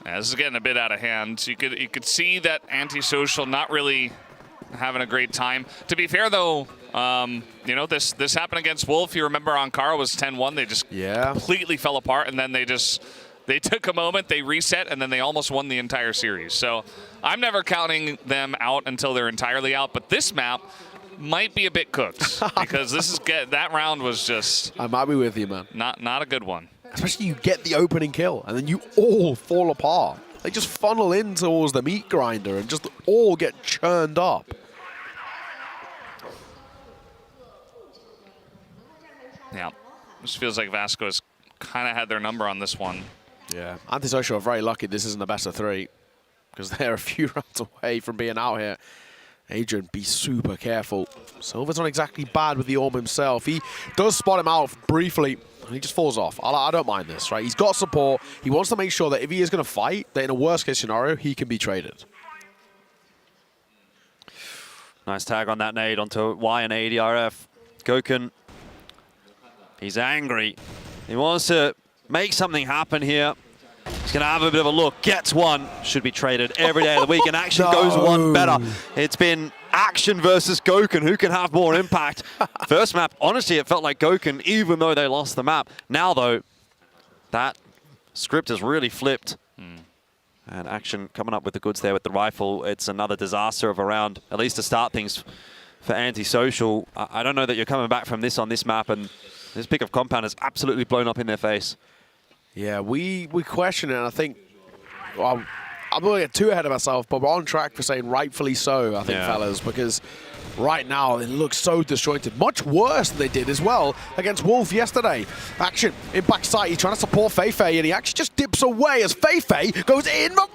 Yeah, this is getting a bit out of hand. You could see that Antisocial not really having a great time. To be fair though, you know, this happened against Wolf. You remember Ankara was 10-1. They just completely fell apart, and then they took a moment, they reset, and then they almost won the entire series. So I'm never counting them out until they're entirely out. But this map might be a bit cooked because that round was just. I might be with you, man. Not a good one. Especially you get the opening kill, and then you all fall apart. They just funnel in towards the meat grinder and just all get churned up. Yeah, this feels like Vasco has kind of had their number on this one. Yeah, Antisocial are very lucky this isn't a best of 3 because they're a few rounds away from being out here. Adrian, be super careful. Silver's not exactly bad with the Orb himself. He does spot him out briefly, and he just falls off. I don't mind this, right? He's got support. He wants to make sure that if he is going to fight, that in a worst-case scenario, he can be traded. Nice tag on that nade onto Y and ADRF. Gokun, he's angry. He wants to make something happen here. He's going to have a bit of a look. Gets one. Should be traded every day of the week. And Action goes one better. It's been Action versus Gokun. Who can have more impact? First map, honestly, it felt like Gokun, even though they lost the map. Now, though, that script has really flipped. And Action coming up with the goods there with the rifle. It's another disaster of a round, at least to start things for Antisocial. I don't know that you're coming back from this on this map, and this pick of Compound has absolutely blown up in their face. Yeah, we question it, and I think, well, I'm going to get too ahead of myself, but we're on track for saying rightfully so, I think, fellas, because right now it looks so disjointed. Much worse than they did as well against Wolf yesterday. Action in backside, he's trying to support Feifei, and he actually just dips away as Feifei goes in. I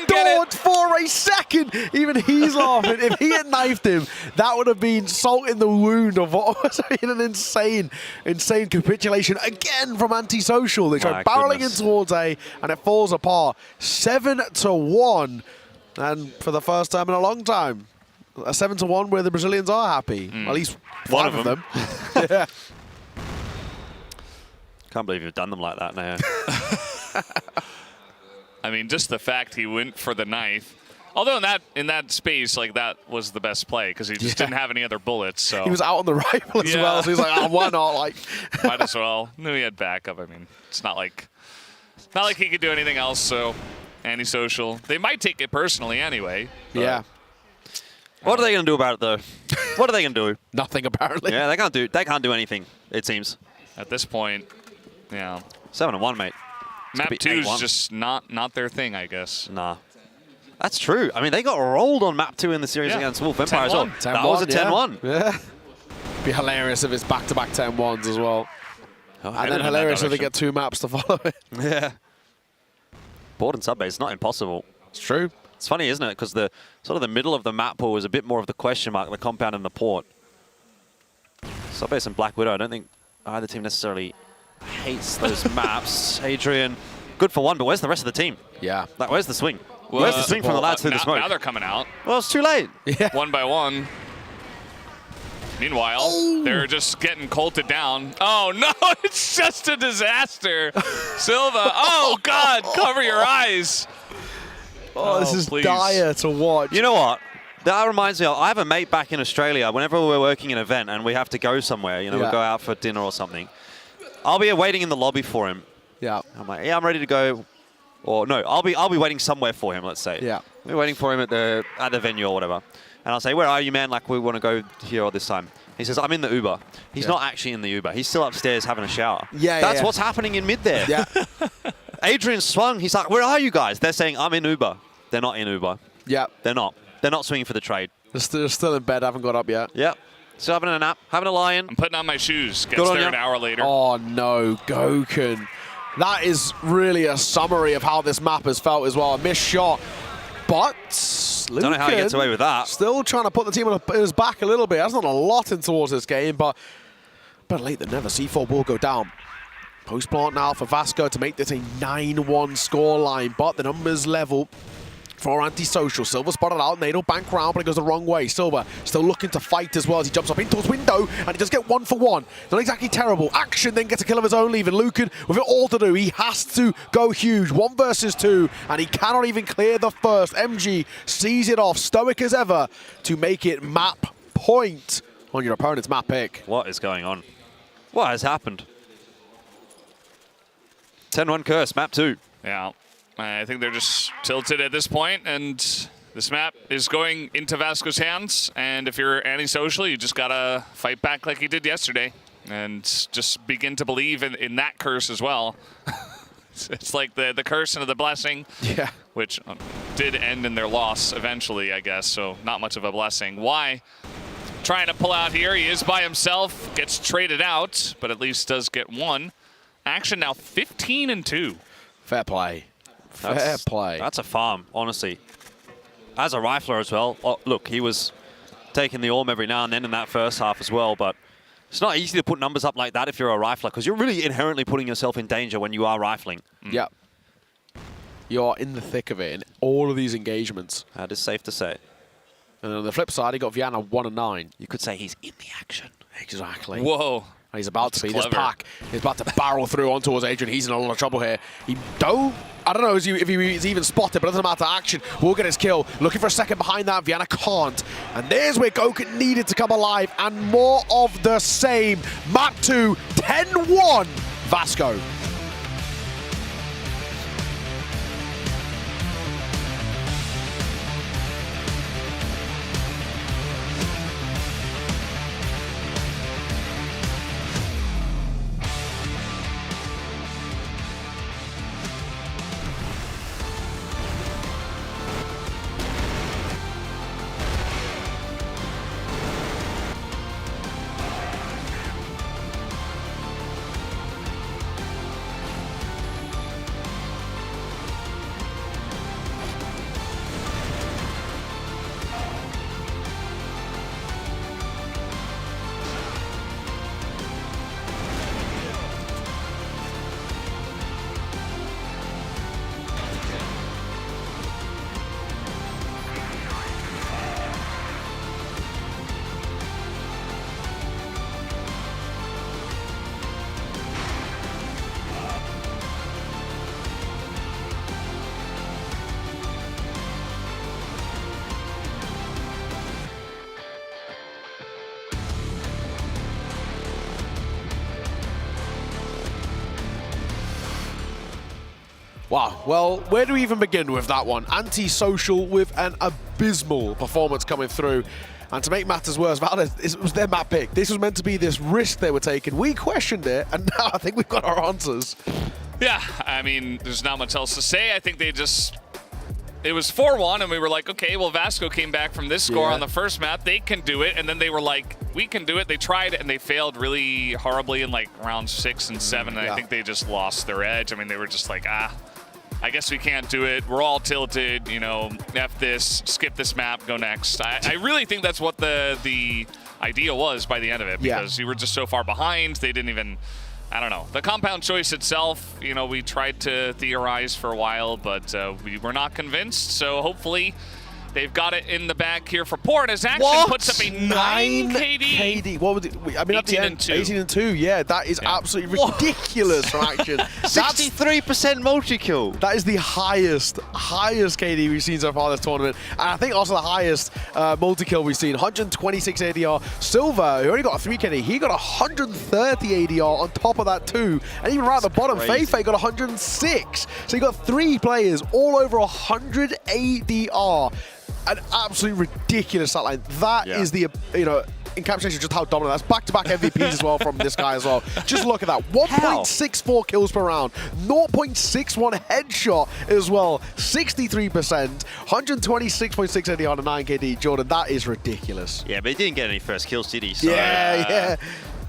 thought for a second, even he's laughing. If he had knifed him, that would have been salt in the wound of what was an insane capitulation again from Antisocial. They try barreling in towards A, and it falls apart. 7-1. And for the first time in a long time, a 7-1 where the Brazilians are happy. At least 5 of them. Yeah. Can't believe you've done them like that now. I mean, just the fact he went for the knife. Although in that space, like, that was the best play because he just didn't have any other bullets. So he was out on the rifle as well, so he's like, oh, why not? Like, might as well. Knew he had backup. I mean, it's not like he could do anything else. So. Antisocial. They might take it personally anyway. Yeah. What are they going to do about it, though? What are they going to do? Nothing, apparently. Yeah, they can't do anything, it seems. At this point, yeah. 7-1, mate. Map 2 is just not their thing, I guess. Nah. That's true. I mean, they got rolled on map 2 in the series against Wolf Empire as well. That was a 10-1. Yeah. Be hilarious if it's back-to-back 10-1s as well. And then hilarious if they get 2 maps to follow it. Yeah. Board and sub-base, not impossible. It's true. It's funny, isn't it? Because the sort of the middle of the map pool is a bit more of the question mark, the Compound and the Port. Sub-base and Black Widow, I don't think either team necessarily hates those maps. Adrian, good for one, but where's the rest of the team? Yeah. Like, where's the swing? Where's the swing from the lads through the smoke? Now they're coming out. Well, it's too late. Yeah. 1 by 1. Meanwhile, they're just getting colted down. Oh, no, it's just a disaster. Silva, oh, God, cover your eyes. Oh, this is dire to watch. You know what? That reminds me of, I have a mate back in Australia. Whenever we're working an event and we have to go somewhere, you know, we'll go out for dinner or something, I'll be waiting in the lobby for him. Yeah. I'm like, yeah, I'm ready to go. Or no, I'll be waiting somewhere for him, let's say. Yeah. We're waiting for him at the venue or whatever. And I'll say, where are you, man? Like, we want to go here all this time. He says, I'm in the Uber. He's not actually in the Uber. He's still upstairs having a shower. That's what's happening in mid there. Yeah. Adrian swung. He's like, where are you guys? They're saying, I'm in Uber. They're not in Uber. Yeah. They're not. They're not swinging for the trade. They're still in bed, haven't got up yet. Yep. Still having a nap, having a lie-in. I'm putting on my shoes. Gets there an hour later. Oh, no. Goken. That is really a summary of how this map has felt as well. A missed shot. But Lucan, don't know how he gets away with that. Still trying to put the team on his back a little bit. That's not a lot in towards this game, but better late than never. C4 will go down. Post plant now for Vasco to make this a 9-1 scoreline, but the numbers level for Antisocial. Silver spotted out, Nadal bank round, but it goes the wrong way. Silver still looking to fight as well as he jumps up into his window, and he does get 1 for 1. Not exactly terrible. Action then gets a kill of his own, leaving Lucan with it all to do. He has to go huge. 1 versus 2, and he cannot even clear the first. MG sees it off, stoic as ever, to make it map point on your opponent's map pick. What is going on? What has happened? 10-1 curse, map 2. Yeah. I think they're just tilted at this point, and this map is going into Vasco's hands. And if you're antisocial, you just gotta fight back like you did yesterday, and just begin to believe in that curse as well. It's like the curse and the blessing, which did end in their loss eventually, I guess. So not much of a blessing. Why? Trying to pull out here. He is by himself. Gets traded out, but at least does get 1. Action now 15-2. Fair play. Fair play. That's a farm, honestly. As a rifler as well. Oh, look, he was taking the Orm every now and then in that first half as well, but it's not easy to put numbers up like that if you're a rifler, because you're really inherently putting yourself in danger when you are rifling. Yeah. You're in the thick of it in all of these engagements. That is safe to say. And on the flip side, he got Viana 1 and 9. You could say he's in the action. Exactly. Whoa. And he's about to be. Clever. This pack is about to barrel through on towards Adrian. He's in a lot of trouble here. I don't know if he's even spotted, but it doesn't matter. Action will get his kill. Looking for a second behind that. Viana can't. And there's where Goken needed to come alive. And more of the same. Map 2, 10-1. Vasco. Wow, well, where do we even begin with that one? Antisocial with an abysmal performance coming through. And to make matters worse, it was their map pick. This was meant to be this risk they were taking. We questioned it, and now I think we've got our answers. Yeah, I mean, there's not much else to say. I think they just... It was 4-1, and we were like, okay, well, Vasco came back from this score on the first map. They can do it. And then they were like, we can do it. They tried, and they failed really horribly in, like, rounds 6 and 7. And I think they just lost their edge. I mean, they were just like, I guess we can't do it. We're all tilted, you know, F this, skip this map, go next. I really think that's what the idea was by the end of it, because you were just so far behind. They didn't even, I don't know. The compound choice itself, you know, we tried to theorize for a while, but we were not convinced. So hopefully They've got it in the bag here for Port as Action puts up a 9 KD. What was it? I mean, 18 and 2. 18 and 2, yeah. That is absolutely ridiculous from Action. 63% multi-kill. That is the highest KD we've seen so far this tournament. And I think also the highest multi-kill we've seen. 126 ADR. Silver, who only got a 3 KD, he got 130 ADR on top of that too. And even right at the bottom, Feifei got 106. So you got 3 players all over 100 ADR. An absolutely ridiculous stat line. That is the, encapsulation of just how dominant. That's back-to-back MVPs as well from this guy as well. Just look at that. 1.64 kills per round, 0.61 headshot as well, 63%, 126.6 AD on a 9 KD. Jordan, that is ridiculous. Yeah, but he didn't get any first kills, did he? So, yeah.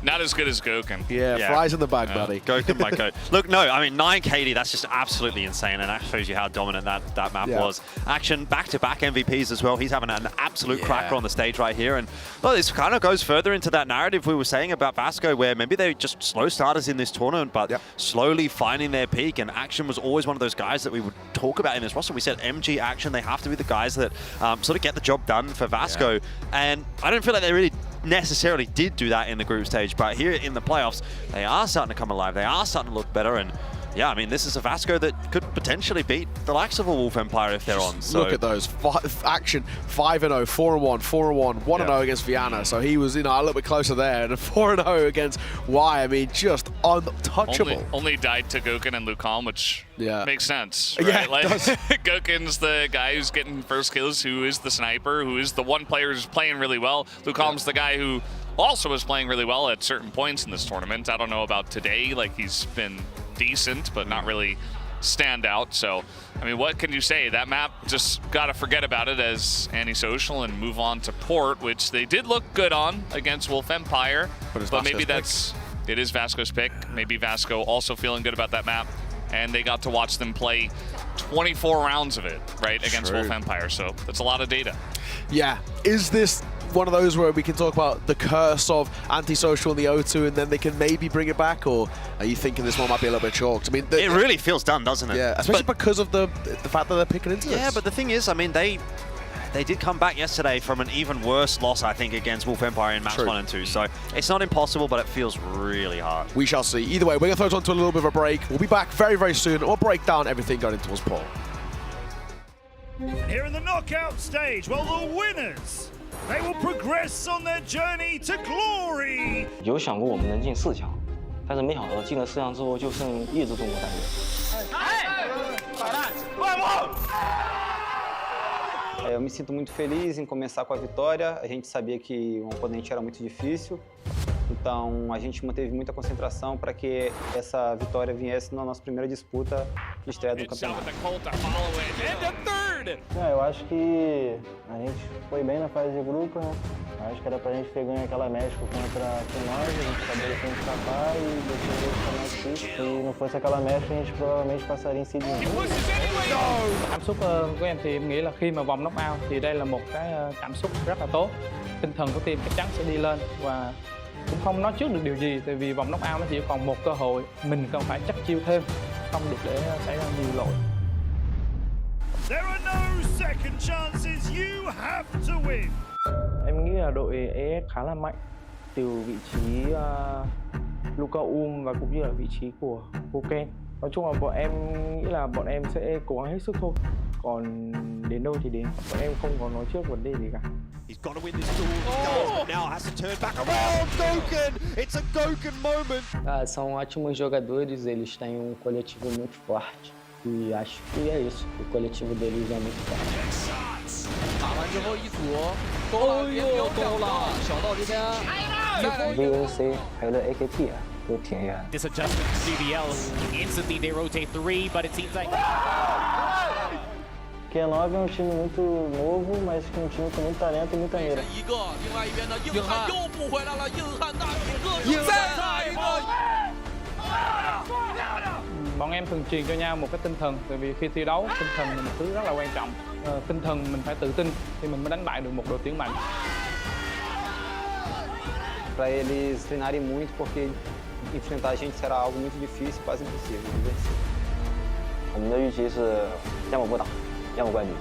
Not as good as Goken. Yeah, flies in the bag, buddy. Goken by Goken. Look, no, I mean, 9 KD, that's just absolutely insane, and that shows you how dominant that map was. Action, back-to-back MVPs as well. He's having an absolute cracker on the stage right here, and well, this kind of goes further into that narrative we were saying about Vasco, where maybe they're just slow starters in this tournament, but slowly finding their peak, and Action was always one of those guys that we would talk about in this roster. We said MG, Action, they have to be the guys that sort of get the job done for Vasco, and I don't feel like they really necessarily did do that in the group stage, but here in the playoffs, they are starting to come alive. They are starting to look better, and yeah, I mean, this is a Vasco that could potentially beat the likes of a Wolf Empire if they're on. So look at those. Action 5-0, 4-1, 4-1, 1-0 against Vienna. So he was, a little bit closer there. And a 4-0 against Y. I mean, just untouchable. Only died to Goken and Lucam, which makes sense, right? Yeah, like, Goken's the guy who's getting first kills, who is the sniper, who is the one player who's playing really well. Lucam's the guy who also was playing really well at certain points in this tournament. I don't know about today. Like, he's been decent, but not really stand out. So, I mean, what can you say? That map, just got to forget about it as antisocial and move on to Port, which they did look good on against Wolf Empire. But maybe it is Vasco's pick. Maybe Vasco also feeling good about that map. And they got to watch them play 24 rounds of it, right, against Wolf Empire. So that's a lot of data. Yeah. Is this one of those where we can talk about the curse of antisocial in the O2 and then they can maybe bring it back, or are you thinking this one might be a little bit chalked? I mean, it really feels done, doesn't it? Yeah, especially because of the fact that they're picking into this. Yeah, but the thing is, I mean, they did come back yesterday from an even worse loss, I think, against Wolf Empire in match 1 and 2. So it's not impossible, but it feels really hard. We shall see. Either way, we're going to throw it on to a little bit of a break. We'll be back very, very soon. We'll break down everything going into towards Port. And here in the knockout stage, well, the winners, they will progress on their journey to glory. 有想过我们能进4强，但是没想到进了4强之后就剩1支中国队。Eu me sinto muito feliz em começar com a vitória. A gente sabia que o oponente era muito difícil, então a gente manteve muita concentração para que essa vitória viesse na nossa primeira disputa de estreia do campeonato. Eu acho que a gente foi bem na fase de grupo, né? Acho que era pra gente ter ganho aquela México contra nós, a gente acabou sem escapar e depois ficar mais difícil. Se não fosse aquela México, a gente provavelmente passaria em seed. Cảm xúc của em thì em nghĩ là khi mà vòng knock-out thì đây là một cái cảm xúc rất là tốt. Tinh thần của team chắc chắn sẽ đi lên và cũng không nói trước được điều gì, tại vì vòng knock-out nó chỉ còn một cơ hội, mình cần phải chắc chiêu thêm, không được để xảy ra nhiều lỗi. There are no second chances, you have to win. Em nghĩ là đội ES khá là mạnh từ vị trí Luka và cũng như là vị trí của Goken. Nói chung là bọn em nghĩ là bọn em sẽ cố gắng hết sức thôi. Còn đến đâu thì đến, bọn em không có nói trước vấn đề gì cả. He's got to win this duel. He does, but now has to turn back around. Goken! It's a Goken moment. São ótimos jogadores, eles têm coletivo muito forte. E acho que é isso, o coletivo deles é muito forte. 打完之后一组，勾了，也没有勾了，小到这边。VOC 还有了 AKT 啊，都挺厉害。 This adjustment to CBLs, instantly they rotate 3, but it seems like... Q9 é um time muito novo, mas que é um time com muito talento e muita mira. 一个，另外一边呢，硬汉又补回来了，硬汉大勇哥，再来一个。 Bọn em thường truyền cho nhau một cái tinh thần, tại vì khi thi đấu tinh thần là một thứ rất là quan trọng. Tinh thần mình phải tự tin thì mình mới đánh bại được một đội tuyển mạnh. Para eles treinarem muito, porque enfrentar a gente será algo muito difícil, quase impossível de vencer. 我们的预期是要么不打，要么冠军。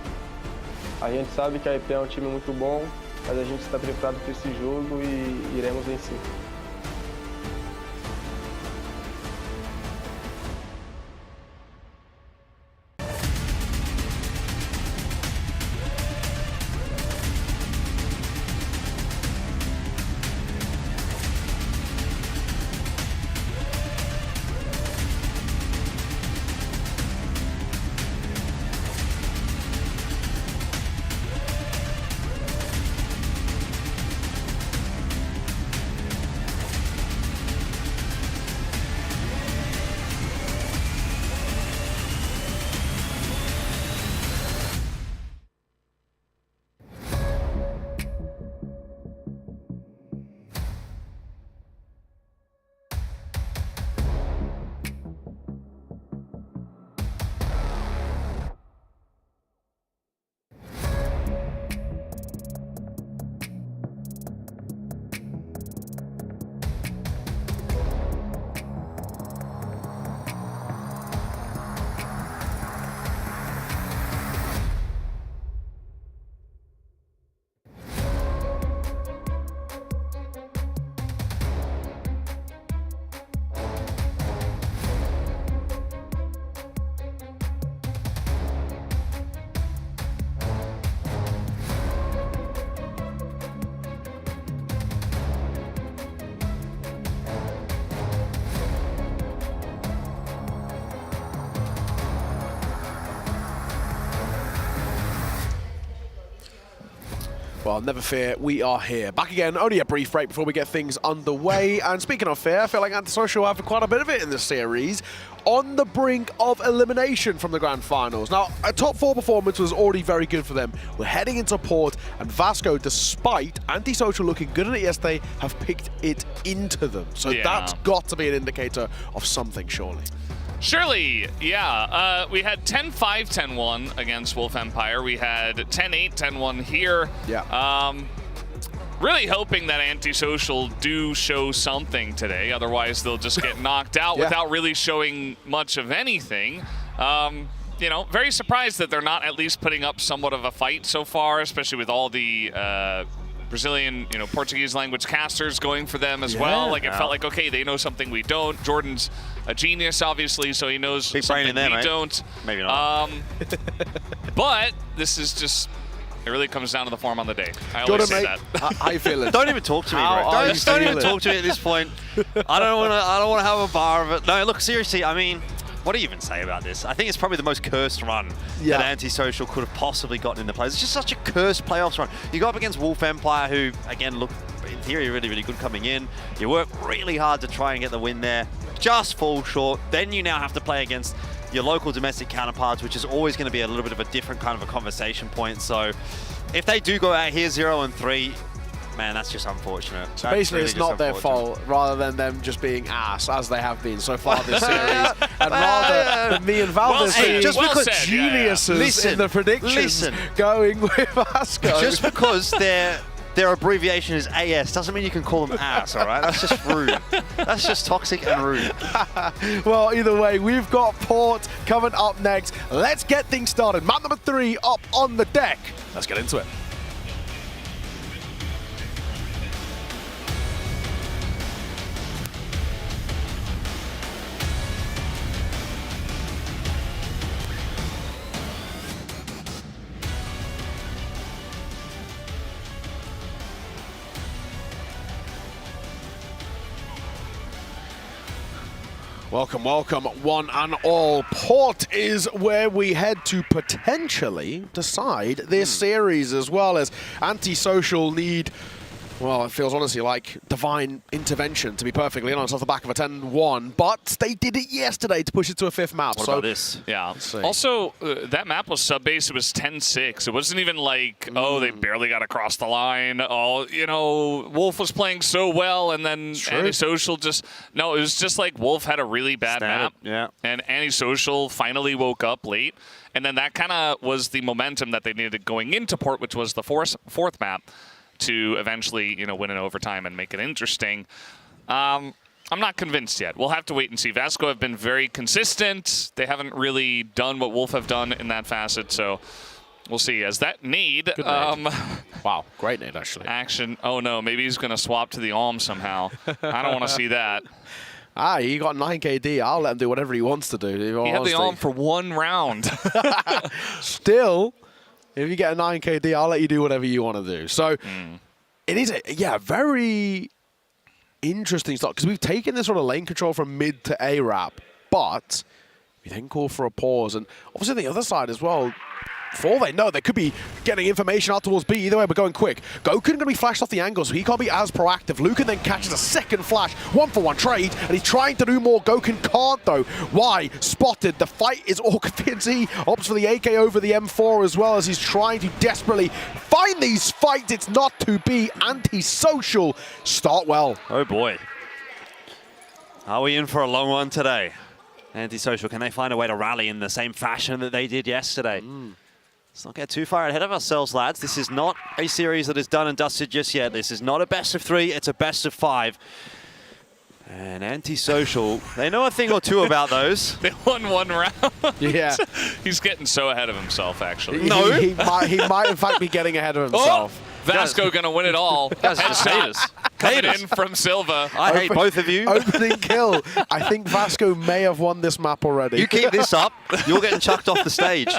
A gente sabe que a IP é um time muito bom, mas a gente está preparado para esse jogo e iremos vencer. Well, never fear, we are here. Back again, only a brief break before we get things underway. And speaking of fear, I feel like Antisocial have quite a bit of it in this series. On the brink of elimination from the Grand Finals. Now, a top 4 performance was already very good for them. We're heading into Port, and Vasco, despite Antisocial looking good at it yesterday, have picked it into them. So that's got to be an indicator of something, surely. Surely, yeah. We had 10-5, 10-1 against Wolf Empire. We had 10-8, 10-1 here. Yeah. Really hoping that Antisocial do show something today. Otherwise, they'll just get knocked out without really showing much of anything. You know, very surprised that they're not at least putting up somewhat of a fight so far, especially with all the Brazilian, you know, Portuguese language casters going for them as well. Like, it felt like, okay, they know something we don't. Jordan's a genius, obviously, so he knows something we don't. Maybe not. But this is just, it really comes down to the form on the day. I Jordan, always say mate, that. how you feeling? Don't even talk to me, bro. Don't even talk to me at this point. I don't want to have a bar of it. No, look, seriously, I mean, what do you even say about this? I think it's probably the most cursed run that Antisocial could have possibly gotten in the playoffs. It's just such a cursed playoffs run. You go up against Wolf Empire, who, again, look, in theory, really, really good coming in. You work really hard to try and get the win there. Just fall short. Then you now have to play against your local domestic counterparts, which is always going to be a little bit of a different kind of a conversation point. So if they do go out here 0-3, man, that's just unfortunate. So basically, really it's not their fault, rather than them just being ass, as they have been so far this series. And rather than me and Valdez being just because geniuses in the predictions going with Vasco. Just because their abbreviation is AS doesn't mean you can call them ass, all right? That's just rude. That's just toxic and rude. Well, either way, we've got Port coming up next. Let's get things started. Map number 3 up on the deck. Let's get into it. Welcome, welcome, one and all. Port is where we head to potentially decide this series, as well as Antisocial need, well, it feels honestly like divine intervention, to be perfectly honest, off the back of a 10-1, but they did it yesterday to push it to a 5th map. What about this? Yeah. Also, that map was sub-base. It was 10-6. It wasn't even like, oh, they barely got across the line. Oh, you know, Wolf was playing so well, and then Antisocial just... No, it was just like Wolf had a really bad map. Yeah. And Antisocial finally woke up late. And then that kind of was the momentum that they needed going into Port, which was the fourth map, to eventually, you know, win in overtime and make it interesting. I'm not convinced yet. We'll have to wait and see. Vasco have been very consistent. They haven't really done what Wolf have done in that facet, so We'll see. As that nade, wow, great nade actually. Action. Oh no, maybe he's going to swap to the Alm somehow. I don't want to see that. He got 9 KD. I'll let him do whatever he wants to do. He had the Alm for 1 round. Still, if you get a 9 KD, I'll let you do whatever you want to do. So it is, very interesting stuff because we've taken this sort of lane control from mid to A-Rap, but we then call for a pause. And obviously the other side as well, before they know, they could be getting information out towards B. Either way, we're going quick. Goku going to be flashed off the angle, so he can't be as proactive. Lucan then catches a second flash, 1-for-1 trade, and he's trying to do more. Goku can't, though. Why? Spotted. The fight is Orcafinzi. Opts for the AK over the M4 as well, as he's trying to desperately find these fights. It's not to be. Antisocial start well. Oh, boy. Are we in for a long one today? Antisocial, can they find a way to rally in the same fashion that they did yesterday? Let's not get too far ahead of ourselves, lads. This is not a series that is done and dusted just yet. This is not a best of 3, it's a best of 5. And Antisocial, they know a thing or two about those. They won 1 round. Yeah. He's getting so ahead of himself, actually. No. He might in fact be getting ahead of himself. Vasco going to win it all. Guys just hate us. Coming in from Silva. I hate both of you. Opening kill. I think Vasco may have won this map already. You keep this up, you're getting chucked off the stage.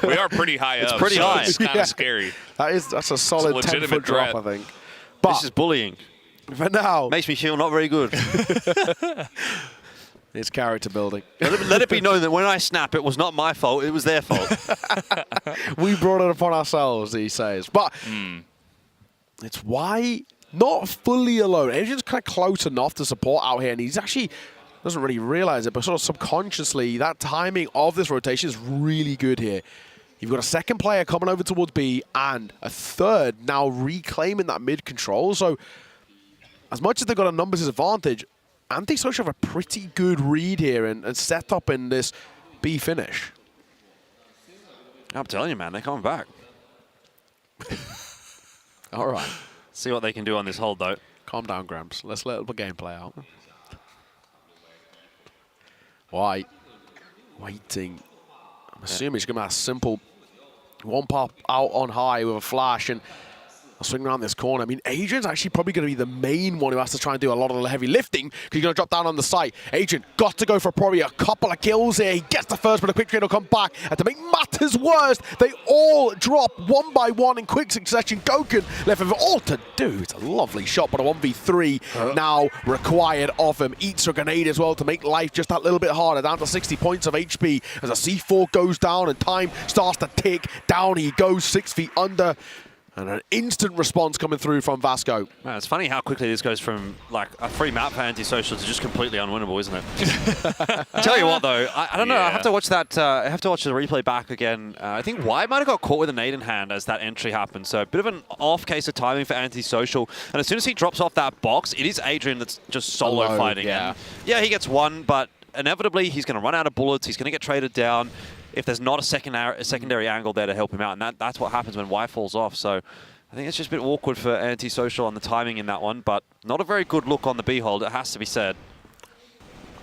We are pretty high up. It's pretty high. It's kind of scary. That's a solid 10-foot drop, I think. But this is bullying. For now. Makes me feel not very good. It's character building. Let it be known that when I snap, it was not my fault, it was their fault. We brought it upon ourselves, he says. But it's why not fully alone. Adrian's kind of close enough to support out here, and he's actually doesn't really realize it, but sort of subconsciously, that timing of this rotation is really good here. You've got a second player coming over towards B, and a third now reclaiming that mid control. So as much as they've got a numbers advantage, Antisocial have a pretty good read here and set up in this B finish. I'm telling you, man, they're coming back. All right. See what they can do on this hold, though. Calm down, Gramps. Let's let the game play out. White. Waiting. I'm assuming he's going to have a simple one pop out on high with a flash, and I'll swing around this corner. I mean, Adrian's actually probably going to be the main one who has to try and do a lot of the heavy lifting because he's going to drop down on the site. Adrian got to go for probably a couple of kills here. He gets the first, but a quick trade will come back. And to make matters worse, they all drop one by one in quick succession. Goku left with all to do. It's a lovely shot, but a 1v3 now required of him. Eats a grenade as well to make life just that little bit harder. Down to 60 points of HP as a C4 goes down and time starts to tick. Down he goes, 6 feet under. And an instant response coming through from Vasco. Man, it's funny how quickly this goes from like a free map for Antisocial to just completely unwinnable, isn't it? Tell you what, though, I don't know. I have to watch that. I have to watch the replay back again. I think Wei might have got caught with a nade in hand as that entry happened. So a bit of an off case of timing for Antisocial. And as soon as he drops off that box, it is Adrian that's just solo fighting. Yeah. And he gets one, but inevitably he's going to run out of bullets. He's going to get traded down if there's not a secondary angle there to help him out. And that's what happens when Y falls off. So I think it's just a bit awkward for Antisocial on the timing in that one, but not a very good look on the B hold, it has to be said.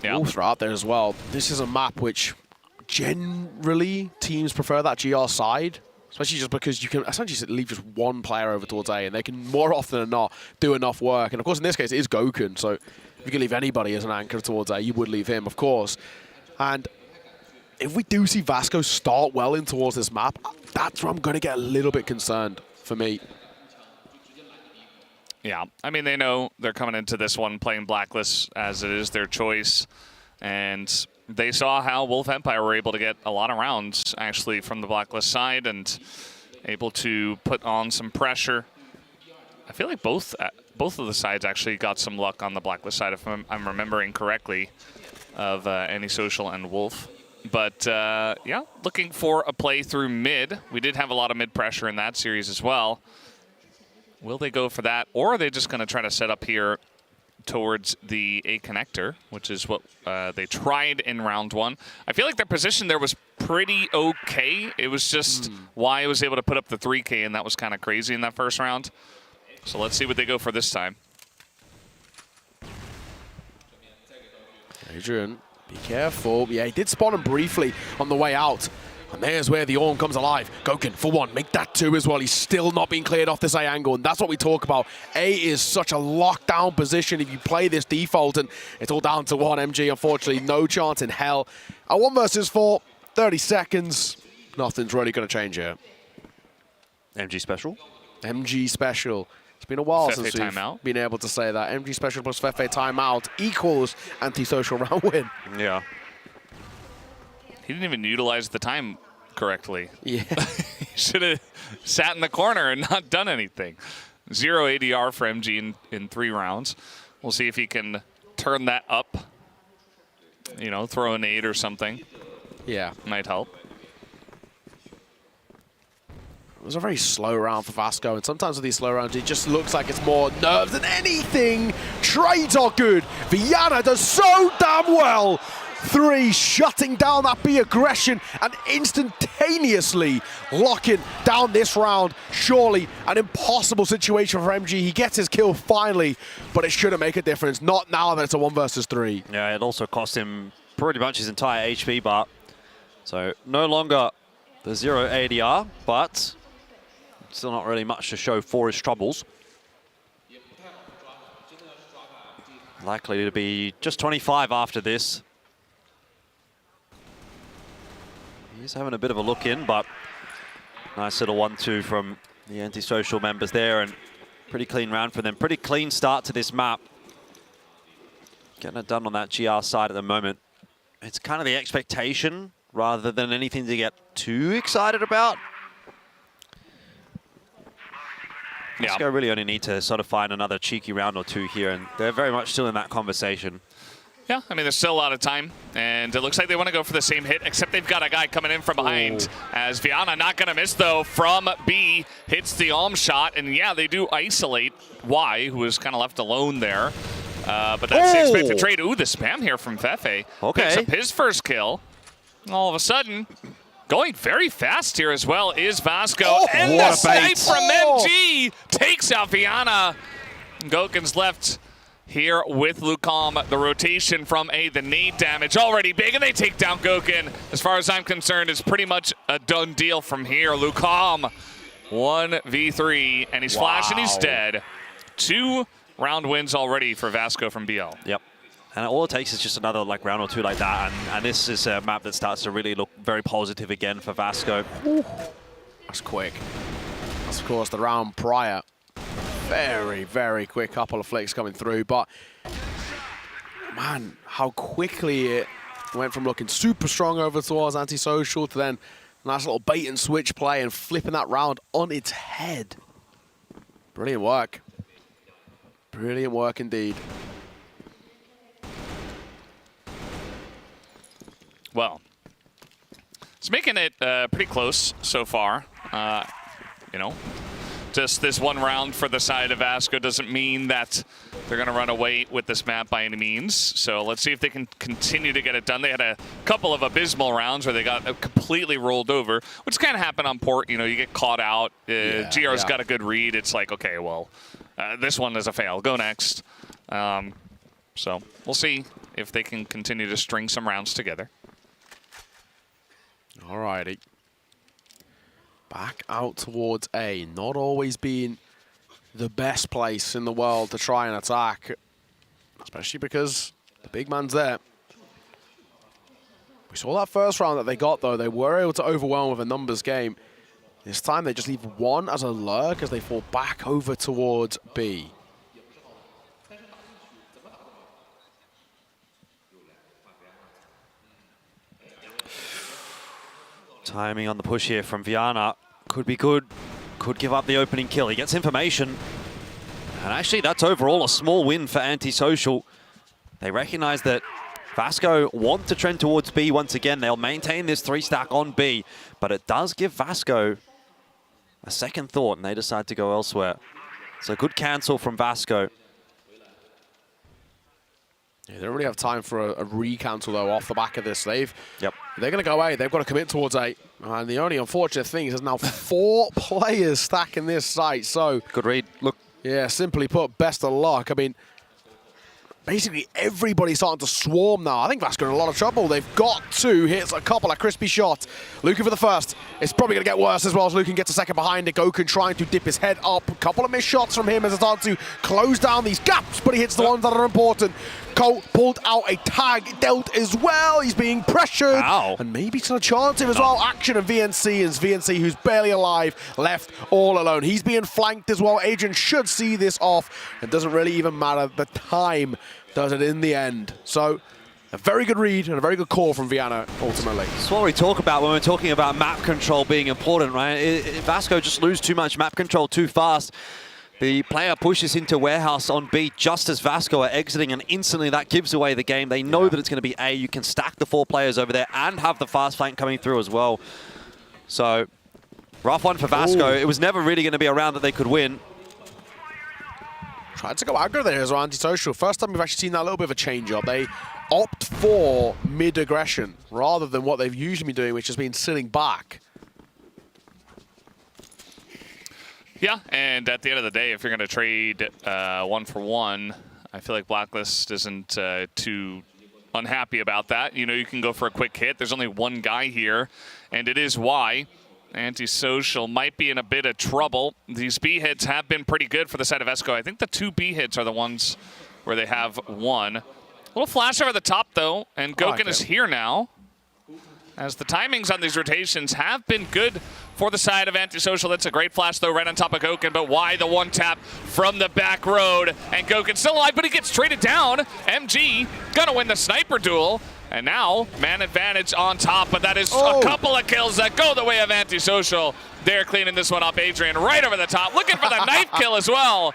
Yeah. Wolves are out there as well. This is a map which generally teams prefer that GR side, especially just because you can essentially leave just one player over towards A, and they can more often than not do enough work. And of course, in this case, it is Goku, so if you can leave anybody as an anchor towards A, you would leave him, of course. And if we do see Vasco start well in towards this map, that's where I'm going to get a little bit concerned for me. Yeah, I mean, they know they're coming into this one playing Blacklist as it is their choice. And they saw how Wolf Empire were able to get a lot of rounds, actually, from the Blacklist side and able to put on some pressure. I feel like both of the sides actually got some luck on the Blacklist side, if I'm remembering correctly, of Antisocial and Wolf. But, yeah, looking for a play through mid. We did have a lot of mid pressure in that series as well. Will they go for that, or are they just going to try to set up here towards the A connector, which is what they tried in round one? I feel like their position there was pretty okay. It was just why was able to put up the 3K, and that was kind of crazy in that first round. So let's see what they go for this time. Adrian, be careful. Yeah, he did spawn him briefly on the way out. And there's where the Orm comes alive. Goken, for one, make that two as well. He's still not being cleared off this A angle, and that's what we talk about. A is such a lockdown position if you play this default, and it's all down to one. MG, unfortunately, no chance in hell. A 1 versus 4, 30 seconds. Nothing's really going to change here. MG special? MG special. It's been a while since we've timeout. been able to say that. MG special plus Fefe timeout equals antisocial round win. Yeah. He didn't even utilize the time correctly. Yeah. He should have sat in the corner and not done anything. 0 ADR for MG in 3 rounds. We'll see if he can turn that up. You know, throw an 8 or something. Yeah. Might help. It was a very slow round for Vasco, and sometimes with these slow rounds, it just looks like it's more nerves than anything. Trades are good. Viana does so damn well. 3, shutting down that B aggression and instantaneously locking down this round. Surely an impossible situation for MG. He gets his kill finally, but it shouldn't make a difference. Not now that it's a 1 versus 3. Yeah, it also cost him pretty much his entire HP bar. So no longer the 0 ADR, but still not really much to show for his troubles. Likely to be just 25 after this. He's having a bit of a look in, but nice little 1-2 from the antisocial members there, and pretty clean round for them. Pretty clean start to this map. Getting it done on that GR side at the moment. It's kind of the expectation rather than anything to get too excited about. Yeah. Vasco really only need to sort of find another cheeky round or 2 here, and they're very much still in that conversation. Yeah, I mean, there's still a lot of time, and it looks like they want to go for the same hit, except they've got a guy coming in from behind. As Viana, not going to miss, though, from B, hits the Alm shot, and yeah, they do isolate Y, who was kind of left alone there. But that's the expected trade. Ooh, the spam here from Fefe. Okay. Picks up his first kill. All of a sudden, going very fast here as well is Vasco. And the snipe from MG takes out Viana. Goken's left here with Lucom. The rotation from A, the nade damage already big, and they take down Goken. As far as I'm concerned, it's pretty much a done deal from here. Lucom, 1v3, and he's flashed and he's dead. 2 round wins already for Vasco from BL. Yep. And all it takes is just another round or 2 like that, and this is a map that starts to really look very positive again for Vasco. That's quick. That's, of course, the round prior. Very, very quick couple of flicks coming through, but man, how quickly it went from looking super strong over towards antisocial to then nice little bait and switch play and flipping that round on its head. Brilliant work. Brilliant work indeed. Well, it's making it pretty close so far. You know, just this one round for the side of Vasco doesn't mean that they're going to run away with this map by any means. So let's see if they can continue to get it done. They had a couple of abysmal rounds where they got completely rolled over, which kind of happened on port. You know, you get caught out. GR's got a good read. It's like, okay, well, this one is a fail. Go next. So we'll see if they can continue to string some rounds together. Alrighty. Back out towards A. Not always being the best place in the world to try and attack, especially because the big man's there. We saw that first round that they got, though. They were able to overwhelm with a numbers game. This time they just leave 1 as a lurk as they fall back over towards B. Timing on the push here from Viana could be good. Could give up the opening kill. He gets information. And actually, that's overall a small win for Antisocial. They recognize that Vasco want to trend towards B once again. They'll maintain this 3-stack on B, but it does give Vasco a second thought, and they decide to go elsewhere. So good cancel from Vasco. Yeah, they don't really have time for a re-cancel, though, off the back of this. They're going to go A. They've got to commit towards A. And the only unfortunate thing is there's now 4 players stacking this site. So good read. Look. Yeah, simply put, best of luck. I mean, basically everybody's starting to swarm now. I think Vasco in a lot of trouble. They've got 2 hits, a couple of crispy shots. Lucan for the first. It's probably going to get worse as well as Lucan gets a second behind it. Goken trying to dip his head up. A couple of missed shots from him as it's hard to close down these gaps, but he hits the ones that are important. Cole pulled out a tag, dealt as well. He's being pressured. Ow. And maybe to the chance of as well. Action and VNC is VNC, who's barely alive, left all alone. He's being flanked as well. Adrian should see this off. It doesn't really even matter. The time does it in the end. So a very good read and a very good call from Viana, ultimately. That's what we talk about when we're talking about map control being important, right? Vasco just lose too much map control too fast. The player pushes into warehouse on B just as Vasco are exiting, and instantly that gives away the game. They know that it's going to be A. You can stack the 4 players over there and have the fast flank coming through as well. So, rough one for Vasco. It was never really going to be a round that they could win. Tried to go aggro there as well, Antisocial. First time we've actually seen that little bit of a change-up. They opt for mid-aggression rather than what they've usually been doing, which has been sitting back. Yeah, and at the end of the day, if you're going to trade 1 for 1, I feel like Blacklist isn't too unhappy about that. You know, you can go for a quick hit. There's only 1 guy here, and it is why Antisocial might be in a bit of trouble. These B hits have been pretty good for the side of Esco. I think the 2 B hits are the ones where they have 1. A little flash over the top, though, and Goken is here now, as the timings on these rotations have been good for the side of Antisocial. That's a great flash, though, right on top of Goken, but why the 1-tap from the back road? And Goken's still alive, but he gets traded down. MG gonna win the sniper duel, and now man advantage on top, but that is a couple of kills that go the way of Antisocial. They're cleaning this one up. Adrian right over the top, looking for the knife kill as well,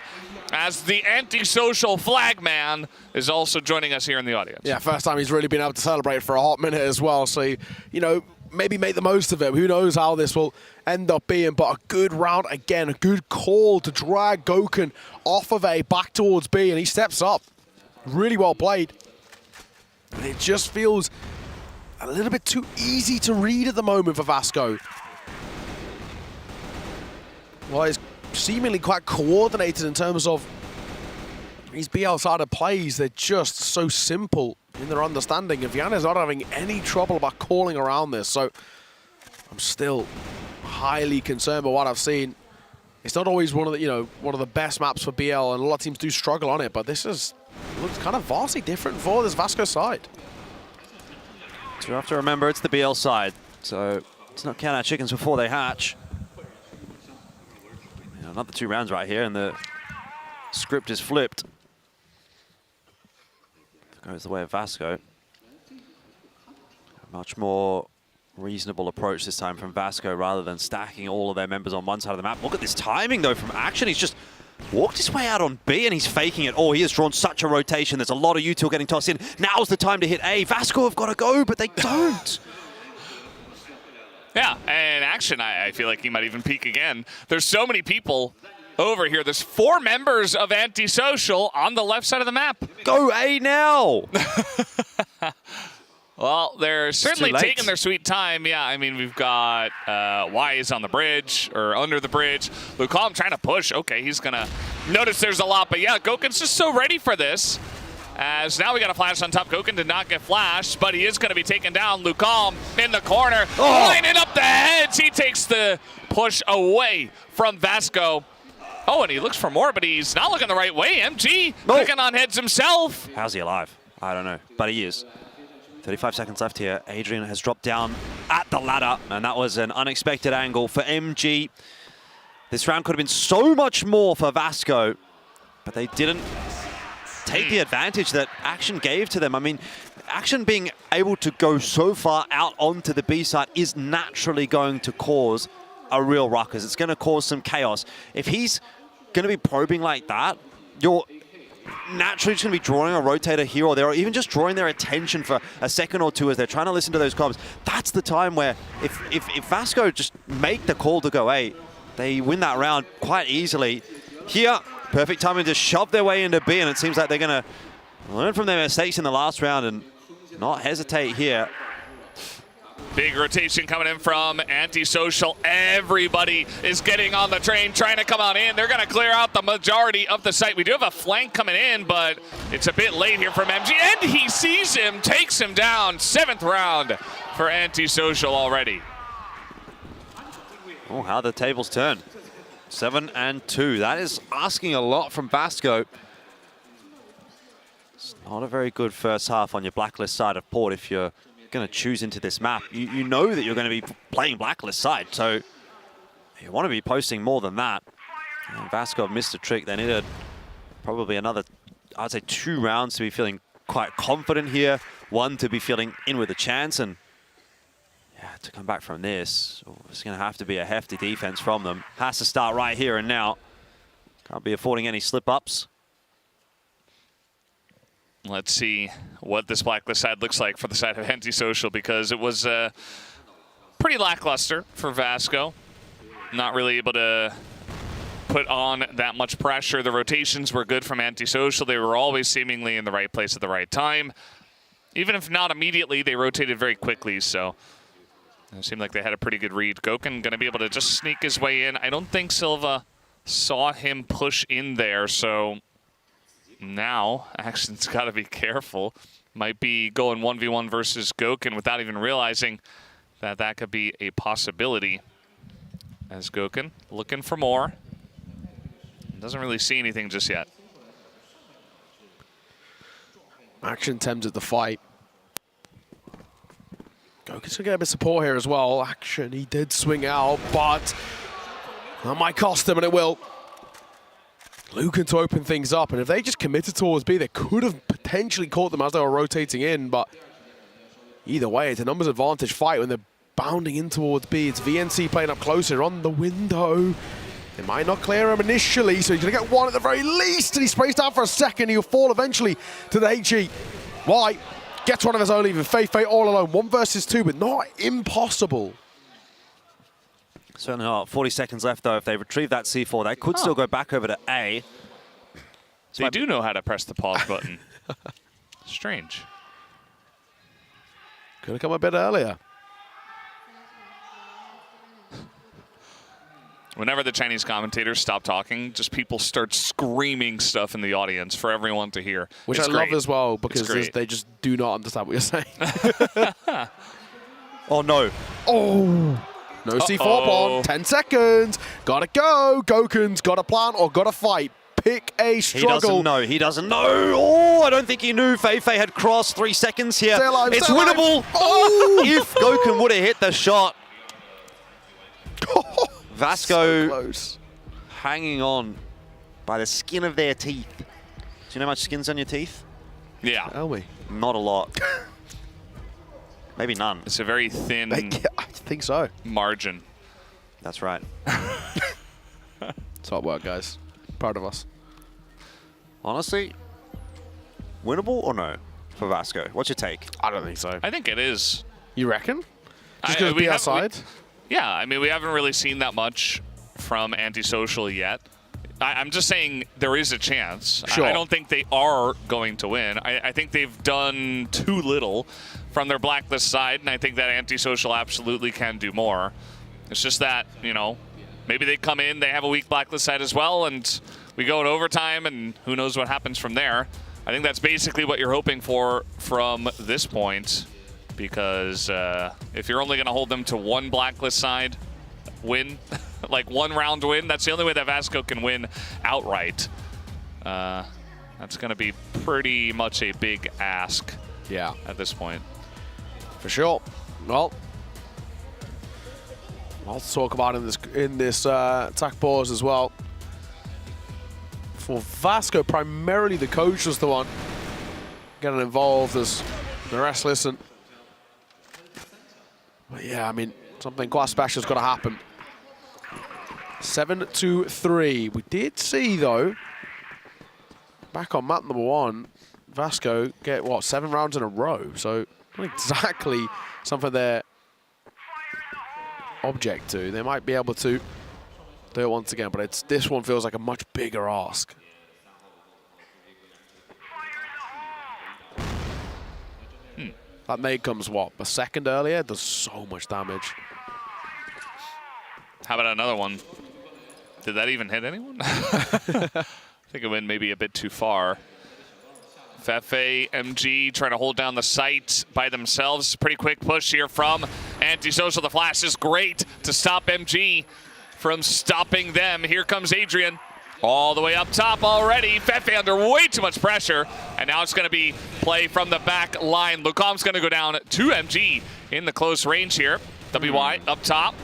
as the Antisocial flag man is also joining us here in the audience. Yeah, first time he's really been able to celebrate for a hot minute as well. So, you know, maybe make the most of it. Who knows how this will end up being, but a good round again, a good call to drag Goken off of A back towards B, and he steps up. Really well played. And it just feels a little bit too easy to read at the moment for Vasco. Well, it's seemingly quite coordinated in terms of these BL-sided plays. They're just so simple in their understanding, and Viana's not having any trouble about calling around this. So I'm still highly concerned by what I've seen. It's not always one of the, you know, one of the best maps for BL, and a lot of teams do struggle on it, but this is looks kind of vastly different for this Vasco side. So you have to remember it's the BL side, so let's not count our chickens before they hatch. You know, another 2 rounds right here, and the script is flipped. Goes the way of Vasco. A much more reasonable approach this time from Vasco rather than stacking all of their members on one side of the map. Look at this timing though from Action. He's just walked his way out on B and he's faking it. Oh, he has drawn such a rotation. There's a lot of util getting tossed in. Now's the time to hit A. Vasco have got to go, but they don't. Yeah, and Action, I feel like he might even peak again. There's so many people over here. There's 4 members of Antisocial on the left side of the map. Go A now! Well, they're certainly taking their sweet time. Yeah, I mean, we've got Wise on the bridge, or under the bridge. Lucom trying to push. Okay, he's going to notice there's a lot. But yeah, Goken's just so ready for this. As now we got a flash on top. Goken did not get flashed, but he is going to be taken down. Lucom in the corner, lining up the heads. He takes the push away from Vasco. Oh, and he looks for more, but he's not looking the right way. MG clicking on heads himself. How's he alive? I don't know, but he is. 35 seconds left here. Adrian has dropped down at the ladder, and that was an unexpected angle for MG. This round could have been so much more for Vasco, but they didn't take the advantage that Action gave to them. I mean, Action being able to go so far out onto the B side is naturally going to cause a real ruckus. It's going to cause some chaos. If he's going to be probing like that, you're naturally just going to be drawing a rotator here or there, or even just drawing their attention for a second or two as they're trying to listen to those comms. That's the time where if Vasco just make the call to go A, they win that round quite easily. Here, perfect timing to shove their way into B, and it seems like they're going to learn from their mistakes in the last round and not hesitate here. Big rotation coming in from Antisocial. Everybody is getting on the train, trying to come on in. They're going to clear out the majority of the site. We do have a flank coming in, but it's a bit late here from MG. And he sees him, takes him down. 7th round for Antisocial already. Oh, how the tables turn. 7-2. That is asking a lot from Vasco. It's not a very good first half on your Blacklist side of Port if you're going to choose into this map. You know that you're going to be playing Blacklist side, so you want to be posting more than that. And Vasco missed a trick. They needed probably another, I'd say, 2 rounds to be feeling quite confident here. 1 to be feeling in with a chance, and yeah, to come back from this, it's going to have to be a hefty defense from them. Has to start right here and now. Can't be affording any slip-ups. Let's see what this Blacklist side looks like for the side of Antisocial, because it was pretty lackluster for Vasco. Not really able to put on that much pressure. The rotations were good from Antisocial. They were always seemingly in the right place at the right time. Even if not immediately, they rotated very quickly, so it seemed like they had a pretty good read. Goken going to be able to just sneak his way in. I don't think Silva saw him push in there, so now Action's got to be careful. Might be going 1v1 versus Goken without even realizing that that could be a possibility. As Goken looking for more. Doesn't really see anything just yet. Action tempted the fight. Goken's gonna get a bit of support here as well. Action, he did swing out, but that might cost him, and it will. Lucan to open things up, and if they just committed towards B, they could have potentially caught them as they were rotating in, but either way, it's a numbers advantage fight when they're bounding in towards B. It's VNC playing up closer on the window. They might not clear him initially, so he's going to get 1 at the very least, and he sprays down for a second. He'll fall eventually to the HE. Why? Gets 1 of his own, even Fei all alone. 1 versus 2, but not impossible. Certainly not. 40 seconds left, though. If they retrieve that C4, they could still go back over to A. They do know how to press the pause button. Strange. Could have come a bit earlier. Whenever the Chinese commentators stop talking, just people start screaming stuff in the audience for everyone to hear. Which it's I great. love as well, because they just do not understand what you're saying. Oh, no. Oh! No C4 pawn, 10 seconds. Gotta go. Goken's gotta plant or gotta fight. Pick a struggle. He doesn't know. He doesn't know. Oh, I don't think he knew Fei had crossed 3 seconds here. Stay alive, it's stay alive. winnable. Oh! If Goken would have hit the shot. Vasco close. Hanging on by the skin of their teeth. Do you know how much skin's on your teeth? Yeah. Tell me. Not a lot. Maybe none. It's a very thin I think so. margin. That's right. It's hard work, guys. Proud of us. Honestly, winnable or no for Vasco? What's your take? I don't think so. I think it is. You reckon? Just going to be outside? Yeah, I mean, we haven't really seen that much from Antisocial yet. I'm just saying there is a chance. Sure. I don't think they are going to win. I think they've done too little from their Blacklist side, and I think that Antisocial absolutely can do more. It's just that, you know, maybe they come in, they have a weak Blacklist side as well, and we go in overtime, and who knows what happens from there. I think that's basically what you're hoping for from this point, because if you're only going to hold them to 1 Blacklist side win, like 1 round win, that's the only way that Vasco can win outright. That's going to be pretty much a big ask. Yeah. At this point. For sure. Well, I'll talk about in this attack pause as well. For Vasco, primarily the coach was the one getting involved as the rest listen. But yeah, I mean, something quite special has got to happen. 7-3. We did see, though, back on map number 1, Vasco get, what, 7 rounds in a row. So not exactly something they're object to. They might be able to do it once again, but this one feels like a much bigger ask. That nade comes, what, a second earlier? Does so much damage. How about another one? Did that even hit anyone? I think it went maybe a bit too far. Fefe, MG trying to hold down the site by themselves. Pretty quick push here from Antisocial. The flash is great to stop MG from stopping them. Here comes Adrian. All the way up top already. Fefe under way too much pressure. And now it's going to be play from the back line. Lucom's going to go down to MG in the close range here. WY up top.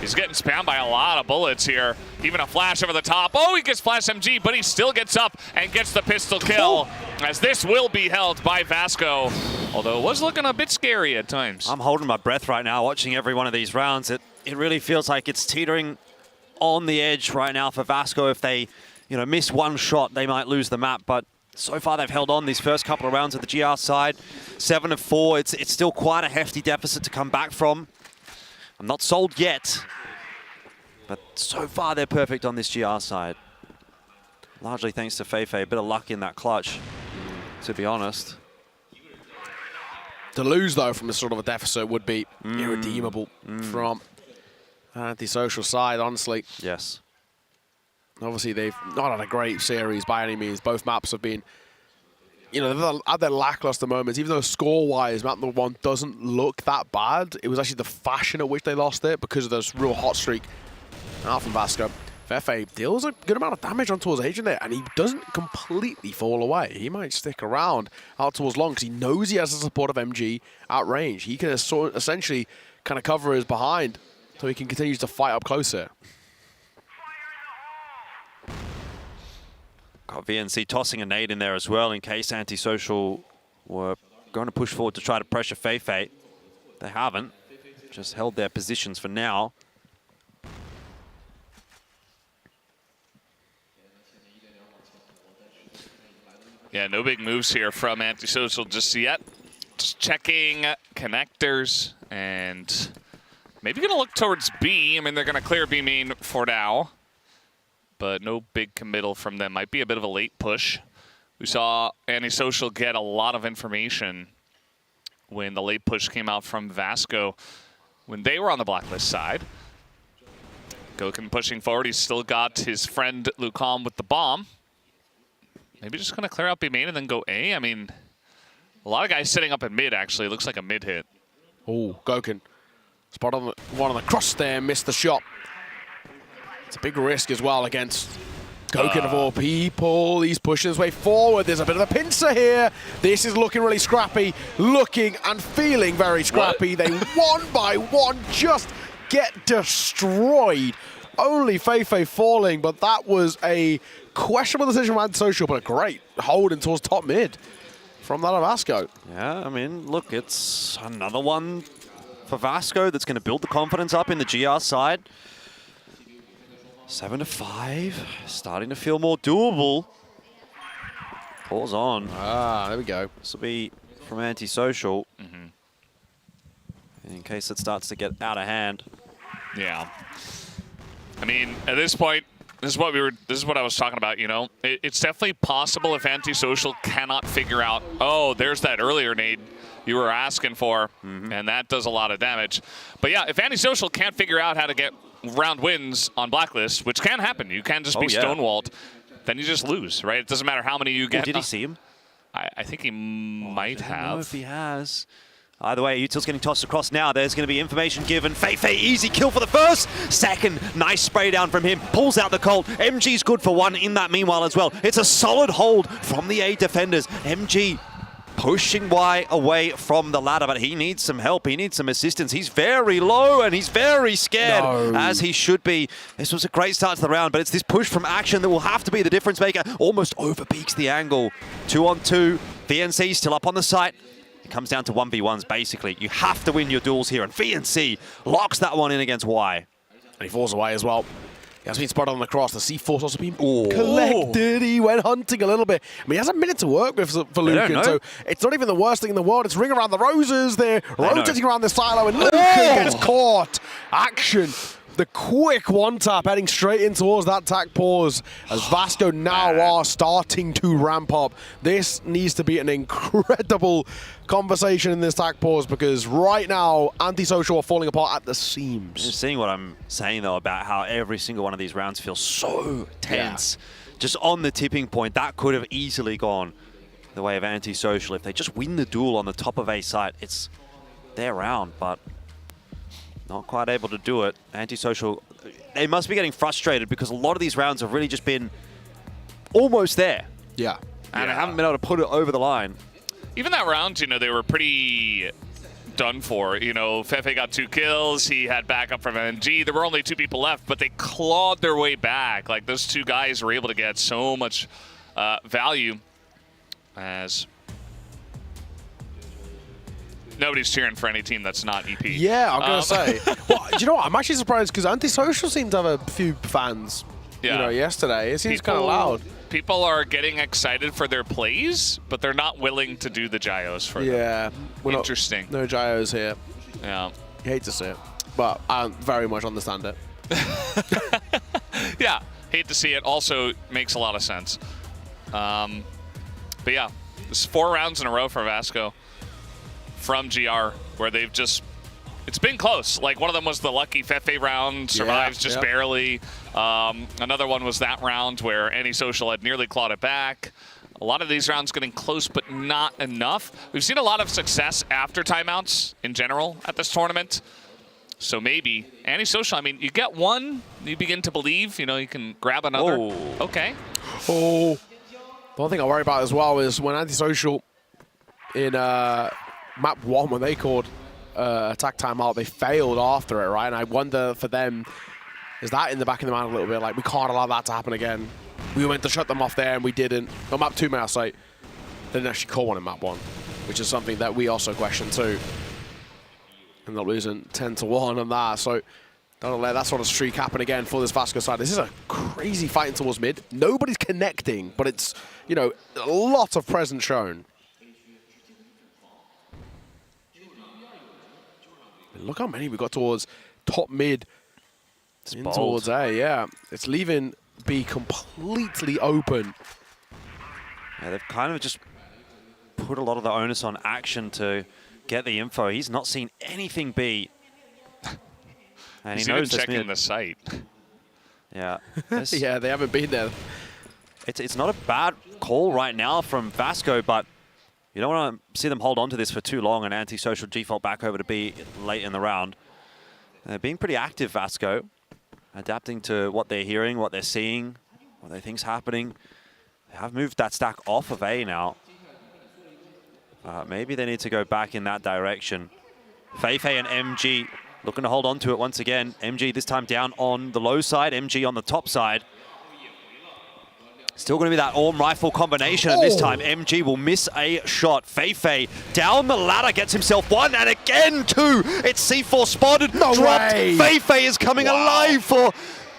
He's getting spammed by a lot of bullets here. Even a flash over the top. Oh, he gets flash MG, but he still gets up and gets the pistol kill. As this will be held by Vasco. Although it was looking a bit scary at times. I'm holding my breath right now watching every one of these rounds. It really feels like it's teetering on the edge right now for Vasco. If they, miss one shot, they might lose the map. But so far, they've held on these first couple of rounds of the GR side. 7 of 4. It's still quite a hefty deficit to come back from. I'm not sold yet, but so far they're perfect on this GR side. Largely thanks to Feifei. A bit of luck in that clutch, to be honest. To lose, though, from this sort of a deficit would be irredeemable from Antisocial side, honestly. Yes. Obviously, they've not had a great series by any means. Both maps have been, they've had their lackluster moments. Even though score-wise, map number 1 doesn't look that bad, it was actually the fashion at which they lost it because of this real hot streak out from Vasco. Fefe deals a good amount of damage on towards Adrian there, and he doesn't completely fall away. He might stick around out towards long because he knows he has the support of MG at range. He can essentially kind of cover his behind so he can continue to fight up closer. Got VNC tossing a nade in there as well in case Antisocial were going to push forward to try to pressure Feifei. They haven't. Just held their positions for now. Yeah, no big moves here from Antisocial just yet. Just checking connectors and maybe going to look towards B. I mean, they're going to clear B main for now, but no big committal from them. Might be a bit of a late push. We saw Antisocial get a lot of information when the late push came out from Vasco when they were on the blacklist side. Goken pushing forward. He's still got his friend Lucom with the bomb. Maybe just going to clear out B main and then go A. I mean, a lot of guys sitting up in mid, actually. It looks like a mid hit. Oh, Goken. Spot on the one on the cross there, missed the shot. It's a big risk as well against Goken of all people. He's pushing his way forward. There's a bit of a pincer here. This is looking really scrappy. Looking and feeling very scrappy. They one by one just get destroyed. Only Feifei falling, but that was a questionable decision from Antisocial, but a great hold in towards top mid from that of Vasco. Yeah, I mean, look, it's another one for Vasco that's going to build the confidence up in the GR side. 7 to 5, starting to feel more doable. Pause on. Ah, there we go. This will be from Antisocial. In case it starts to get out of hand. Yeah. I mean, at this point, this is what I was talking about, It's definitely possible if Antisocial cannot figure out, oh, there's that earlier nade you were asking for, and that does a lot of damage. But yeah, if Antisocial can't figure out how to get round wins on Blacklist, which can happen, you can just be stonewalled, then you just lose, right? It doesn't matter how many you get. Did he see him? I think he might have. I don't know if he has. Either way, Util's getting tossed across now. There's going to be information given. Feifei, easy kill for the first. Second, nice spray down from him. Pulls out the Colt. MG's good for one in that meanwhile as well. It's a solid hold from the A defenders. MG pushing Y away from the ladder, but he needs some help. He needs some assistance. He's very low and he's very scared, as he should be. This was a great start to the round, but it's this push from Action that will have to be the difference maker. Almost overpeaks the angle. 2-on-2. VNC still up on the site. It comes down to 1v1s, basically. You have to win your duels here, and VNC locks that one in against Y. And he falls away as well. He has been spotted on the cross. The C4's also been collected. He went hunting a little bit. I mean, he has a minute to work with for Lucan, so it's not even the worst thing in the world. It's ring around the roses. They're rotating around the silo, and Lucan gets caught. Action The quick one-tap heading straight in towards that tack pause as Vasco now are starting to ramp up. This needs to be an incredible conversation in this tack pause because right now, Antisocial are falling apart at the seams. Just seeing what I'm saying, though, about how every single one of these rounds feels so tense. Just on the tipping point, that could have easily gone the way of Antisocial. If they just win the duel on the top of A site, it's their round, but not quite able to do it. Antisocial, they must be getting frustrated because a lot of these rounds have really just been almost there. Yeah. And they haven't been able to put it over the line. Even that round, you know, they were pretty done for. You know, Fefe got 2 kills. He had backup from NG. There were only 2 people left, but they clawed their way back. Like, those 2 guys were able to get so much value as nobody's cheering for any team that's not EP. Yeah, I'm going to say. Well, do you know what? I'm actually surprised because Antisocial seemed to have a few fans, you know, yesterday. It seems kind of loud. People are getting excited for their plays, but they're not willing to do the gyos for them. Yeah. Interesting. No gyos here. Yeah. You hate to see it, but I very much understand it. Yeah, hate to see it. Also makes a lot of sense. But yeah, this is 4 rounds in a row for Vasco from GR, where they've just, it's been close. Like, one of them was the lucky Fefe round, survives just barely. Another one was that round where Antisocial had nearly clawed it back. A lot of these rounds getting close, but not enough. We've seen a lot of success after timeouts in general at this tournament. So maybe Antisocial, I mean, you get one, you begin to believe, you know, you can grab another. Oh. Okay. Oh. The one thing I worry about as well is when Antisocial in map 1, when they called attack timeout, they failed after it, right? And I wonder for them, is that in the back of the mind a little bit? Like, we can't allow that to happen again. We went to shut them off there and we didn't. On map 2, may I say, they didn't actually call one in map 1, which is something that we also question too. And they're losing 10-1 on that. So don't let that sort of streak happen again for this Vasco side. This is a crazy fighting towards mid. Nobody's connecting, but it's, you know, a lot of presence shown. Look how many we got towards top mid. Towards A, yeah. It's leaving B completely open. Yeah, they've kind of just put a lot of the onus on Action to get the info. He's not seen anything B. And He's he knows even checking the site. Yeah. Yeah, they haven't been there. It's not a bad call right now from Vasco, but you don't want to see them hold on to this for too long and Antisocial default back over to B late in the round. They're being pretty active, Vasco, adapting to what they're hearing, what they're seeing, what they think's happening. They have moved that stack off of A now. Maybe they need to go back in that direction. Feifei and MG looking to hold on to it once again. MG this time down on the low side, MG on the top side. Still going to be that Orm rifle combination, and this time MG will miss a shot. Feifei down the ladder, gets himself 1, and again 2. It's C4 spotted, dropped. Feifei is coming alive for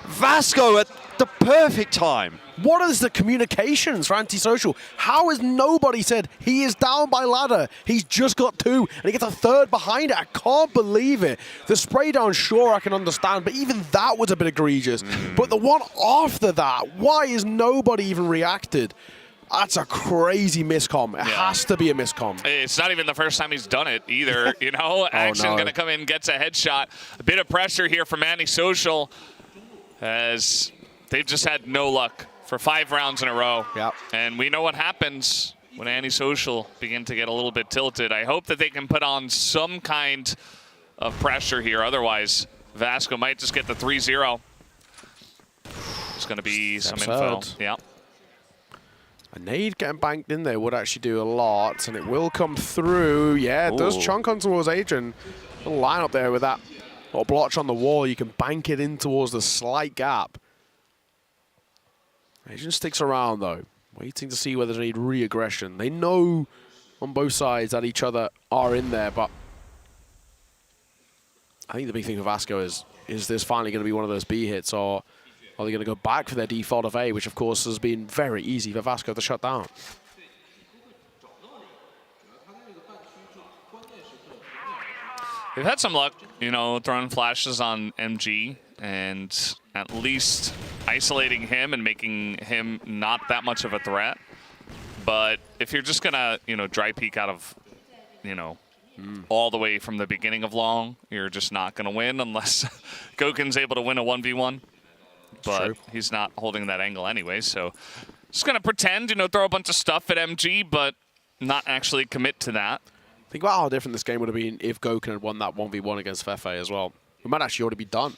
Vasco at the perfect time. What is the communications for Antisocial? How has nobody said he is down by ladder? He's just got 2, and he gets a 3rd behind it. I can't believe it. The spray down, sure, I can understand, but even that was a bit egregious. But the one after that, why is nobody even reacted? That's a crazy miscomm. It has to be a miscomm. It's not even the first time he's done it either. You know, Action going to come in, gets a headshot. A bit of pressure here from Antisocial as they've just had no luck for 5 rounds in a row. Yep. And we know what happens when Antisocial begin to get a little bit tilted. I hope that they can put on some kind of pressure here. Otherwise, Vasco might just get the 3-0. It's going to be some info. Yeah. A nade getting banked in there would actually do a lot, and it will come through. Yeah, it does chunk on towards Adrian. A little line up there with that little blotch on the wall. You can bank it in towards the slight gap. Adrian sticks around, though, waiting to see whether they need re-aggression. They know on both sides that each other are in there, but I think the big thing for Vasco is this finally going to be one of those B hits, or are they going to go back for their default of A, which, of course, has been very easy for Vasco to shut down. They've had some luck, you know, throwing flashes on MG. and at least isolating him and making him not that much of a threat. But if you're just gonna, dry peek out of, all the way from the beginning of long, you're just not gonna win unless Gouken's able to win a 1v1. But he's not holding that angle anyway, so just gonna pretend, throw a bunch of stuff at MG, but not actually commit to that. Think about how different this game would have been if Gouken had won that 1v1 against Fefe as well. We might actually already be done.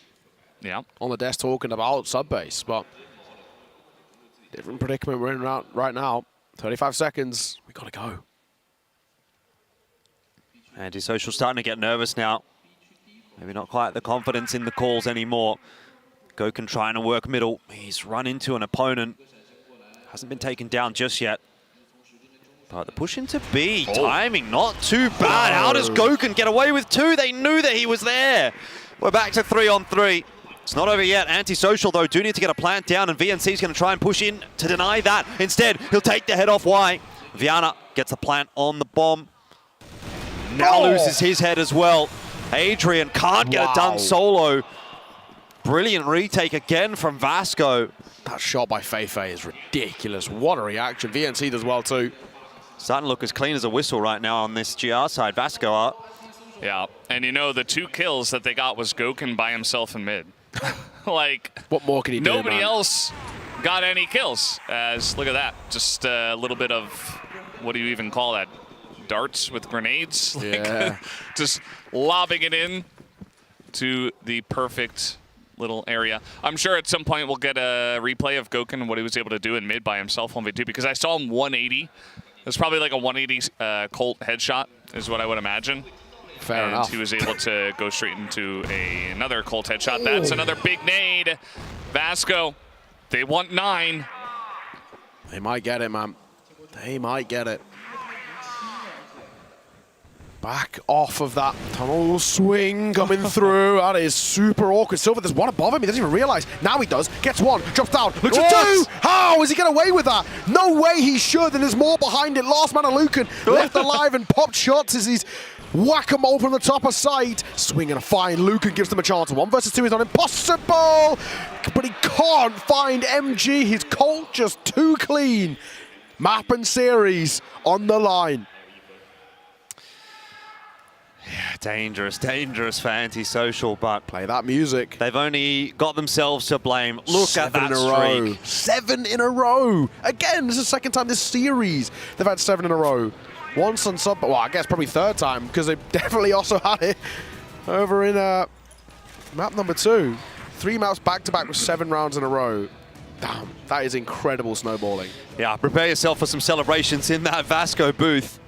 Yeah. On the desk talking about sub-base, but different predicament we're in right now. 35 seconds, we gotta go. Antisocial starting to get nervous now. Maybe not quite the confidence in the calls anymore. Gouken trying to work middle. He's run into an opponent. Hasn't been taken down just yet. But the push into B, timing not too bad. How does Gouken get away with 2? They knew that he was there. We're back to 3-on-3. It's not over yet. Antisocial, though, do need to get a plant down, and VNC's going to try and push in to deny that. Instead, he'll take the head off Y. Viana gets the plant on the bomb. Now loses his head as well. Adrian can't get it done solo. Brilliant retake again from Vasco. That shot by Fefe is ridiculous. What a reaction. VNC does well, too. Starting to look as clean as a whistle right now on this GR side. Vasco are. Yeah, and the 2 kills that they got was Gouken by himself in mid. Like, what more can he do? Nobody else got any kills. Look at that, just a little bit of, what do you even call that? Darts with grenades? Yeah. Just lobbing it in to the perfect little area. I'm sure at some point we'll get a replay of Gouken and what he was able to do in mid by himself 1v2, because I saw him 180. It was probably like a 180 Colt headshot is what I would imagine. Fair enough. He was able to go straight into another Colt headshot. That's another big nade. Vasco, they want 9. They might get it, man. They might get it. Back off of that tunnel swing coming through. That is super awkward. Silver, there's one above him. He doesn't even realize. Now he does. Gets 1. Drops down. Looks at 2. How is he get away with that? No way he should. And there's more behind it. Last man of Lucan left alive and popped shots as he's whack-a-mole from the top of sight. Swinging a fine. Lucan gives them a chance. 1 versus 2 is not impossible. But he can't find MG. His Colt just too clean. Map and series on the line. Yeah, dangerous, dangerous for Antisocial, but play that music. They've only got themselves to blame. Look at that streak. 7 in a row. Again, this is the second time this series they've had 7 in a row. Once on sub, well, I guess probably 3rd time, because they definitely also had it over in map number 2. 3 maps back-to-back with 7 rounds in a row. Damn, that is incredible snowballing. Yeah, prepare yourself for some celebrations in that Vasco booth.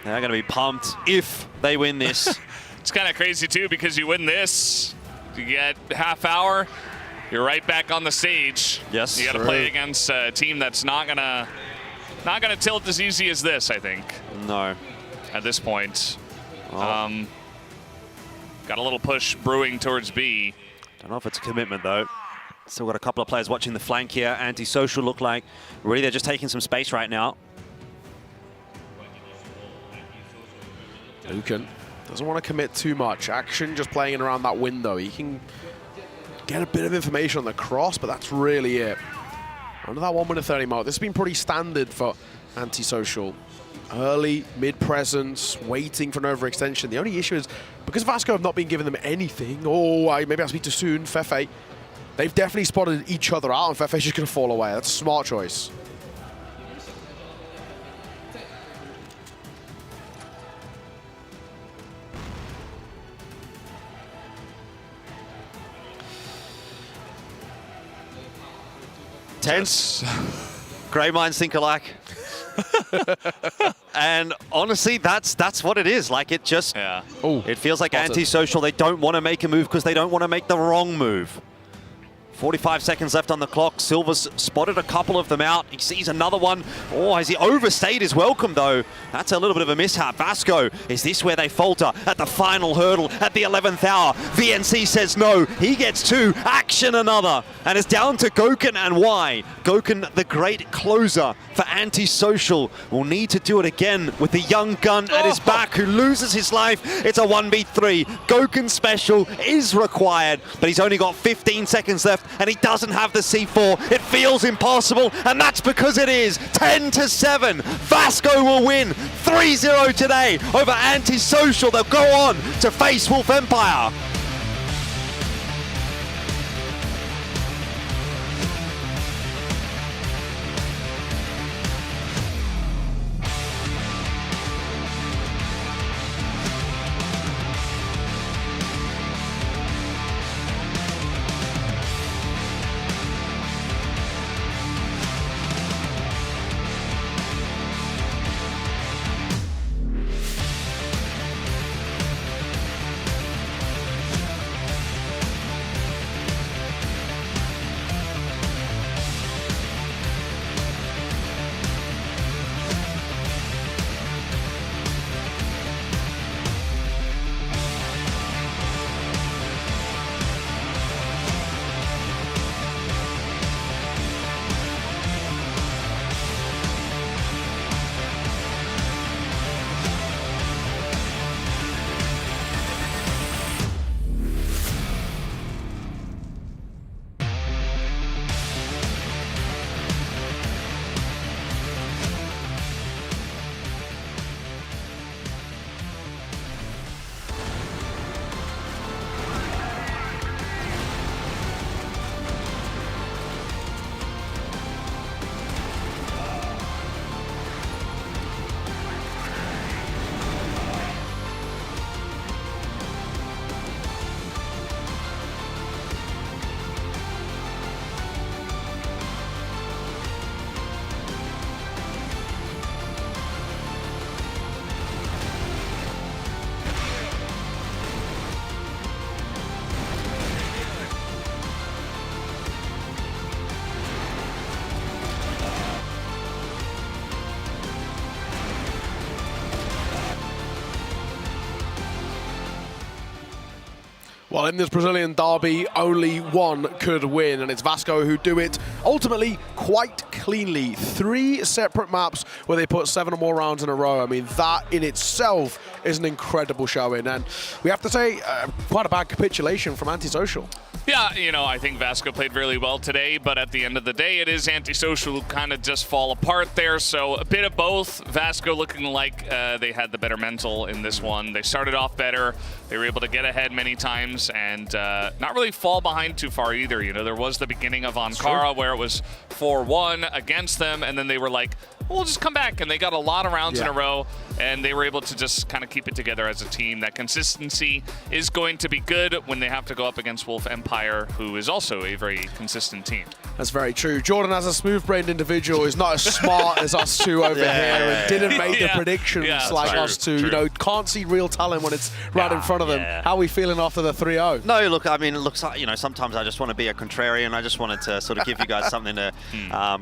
They're going to be pumped if they win this. It's kind of crazy, too, because you win this, you get half hour, you're right back on the stage. Yes. You got to play against a team that's not gonna tilt as easy as this, I think. No. At this point. Oh. Got a little push brewing towards B. Don't know if it's a commitment, though. Still got a couple of players watching the flank here. Antisocial look like really they're just taking some space right now. Lucan doesn't want to commit too much. Action just playing in around that window. He can get a bit of information on the cross, but that's really it. Under that 1:30 mark, this has been pretty standard for Antisocial. Early, mid-presence, waiting for an overextension. The only issue is, because Vasco have not been giving them anything, maybe I speak too soon, Fefe, they've definitely spotted each other out, and Fefe's just going to fall away. That's a smart choice. Tense. Grey minds think alike. And honestly, that's what it is. Like, it just, it feels like Antisocial, they don't want to make a move because they don't want to make the wrong move. 45 seconds left on the clock. Silver's spotted a couple of them out. He sees another one. Oh, has he overstayed his welcome, though? That's a little bit of a mishap. Vasco, is this where they falter at the final hurdle at the 11th hour? VNC says no. He gets 2. Action another. And it's down to Gokun and Y. Gokun, the great closer for Antisocial, will need to do it again with the young gun at his back who loses his life. It's a 1v3. Gokun special is required, but he's only got 15 seconds left and he doesn't have the C4. It feels impossible, and that's because it is. 10-7. Vasco will win 3-0 today over Antisocial. They'll go on to face Wolf Empire. Well, in this Brazilian derby, only one could win, and it's Vasco who do it ultimately quite cleanly. 3 separate maps where they put 7 or more rounds in a row. I mean, that in itself is an incredible showing, and we have to say, quite a bad capitulation from Antisocial. Yeah, you know, I think Vasco played really well today, but at the end of the day, it is Antisocial who kind of just fall apart there. So a bit of both. Vasco looking like they had the better mental in this one. They started off better. They were able to get ahead many times and not really fall behind too far either. You know, there was the beginning of Ankara where it was 4-1 against them, and then they were like, we'll just come back, and they got a lot of rounds in a row, and they were able to just kind of keep it together as a team. That consistency is going to be good when they have to go up against Wolf Empire, who is also a very consistent team. That's very true. Jordan, as a smooth-brained individual, is not as smart as us two over here and didn't make the predictions like us two. You know, can't see real talent when it's right in front of them. How are we feeling after the 3-0? No, look, I mean, it looks like, you know, sometimes I just want to be a contrarian. I just wanted to sort of give you guys something to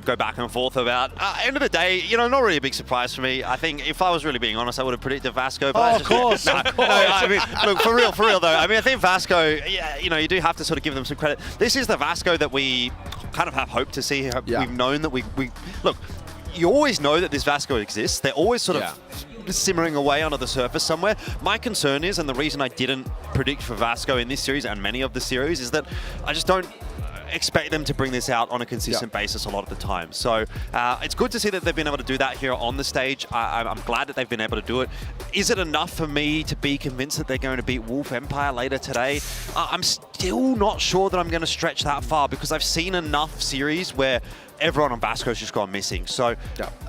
go back and forth about. End of the day, you know, not really a big surprise for me. I think if I was really being honest, I would have predicted Vasco. But of course. No, I mean, look, for real though. I mean, I think Vasco, you know, you do have to sort of give them some credit. This is the Vasco that we kind of have hoped to see. We've known that we look. You always know that this Vasco exists. They're always sort of simmering away under the surface somewhere. My concern is, and the reason I didn't predict for Vasco in this series and many of the series, is that I just don't expect them to bring this out on a consistent basis a lot of the time. So it's good to see that they've been able to do that here on the stage. I'm glad that they've been able to do it. Is it enough for me to be convinced that they're going to beat Wolf Empire later today? I'm still not sure that I'm going to stretch that far, because I've seen enough series where everyone on Vasco's just gone missing. So,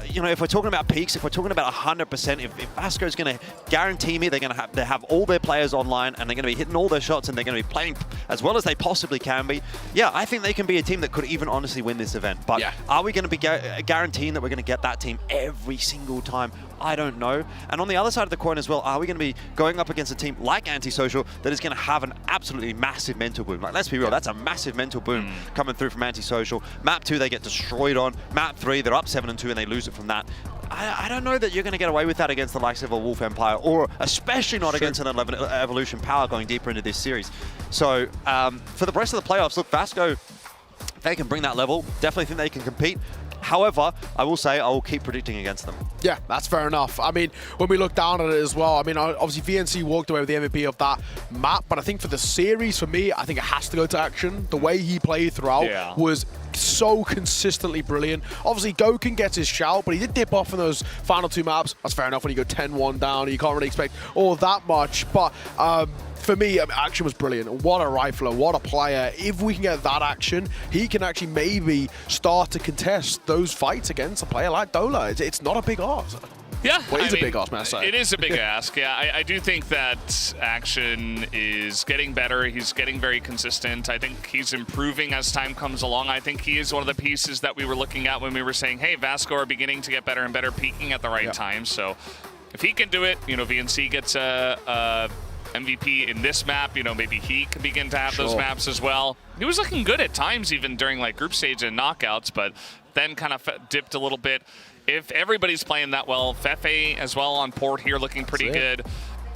you know, if we're talking about peaks, if we're talking about 100%, if Vasco's going to guarantee me they're going to have all their players online and they're going to be hitting all their shots and they're going to be playing as well as they possibly can be, yeah, I think they can be a team that could even honestly win this event. But are we going to be guaranteeing that we're going to get that team every single time? I don't know. And on the other side of the coin as well, are we going to be going up against a team like ANTISOCIAL that is going to have an absolutely massive mental boom? Like, let's be real, that's a massive mental boom coming through from ANTISOCIAL. Map 2, they get destroyed on. Map 3, they're up 7-2 and they lose it from that. I don't know that you're going to get away with that against the likes of a Wolf Empire, or especially not against an Evolution Power going deeper into this series. So for the rest of the playoffs, look, Vasco, they can bring that level. Definitely think they can compete. However, I will say I will keep predicting against them. Yeah, that's fair enough. I mean, when we look down at it as well, I mean, obviously VNC walked away with the MVP of that map, but I think for the series, for me, I think it has to go to Action. The way he played throughout was so consistently brilliant. Obviously, Gokun gets his shout, but he did dip off in those final 2 maps. That's fair enough when you go 10-1 down. You can't really expect all of that much, but for me, Action was brilliant. What a rifler, what a player. If we can get that Action, he can actually maybe start to contest those fights against a player like Dola. It's not a big ask. Yeah, well, it is a big ask, man. It is a big ask. Yeah, I do think that Action is getting better. He's getting very consistent. I think he's improving as time comes along. I think he is one of the pieces that we were looking at when we were saying, hey, Vasco are beginning to get better and better, peaking at the right time. So if he can do it, you know, VNC gets a MVP in this map, you know, maybe he could begin to have those maps as well. He was looking good at times, even during like group stage and knockouts, but then kind of dipped a little bit. If everybody's playing that well, Fefe as well on port here looking pretty good.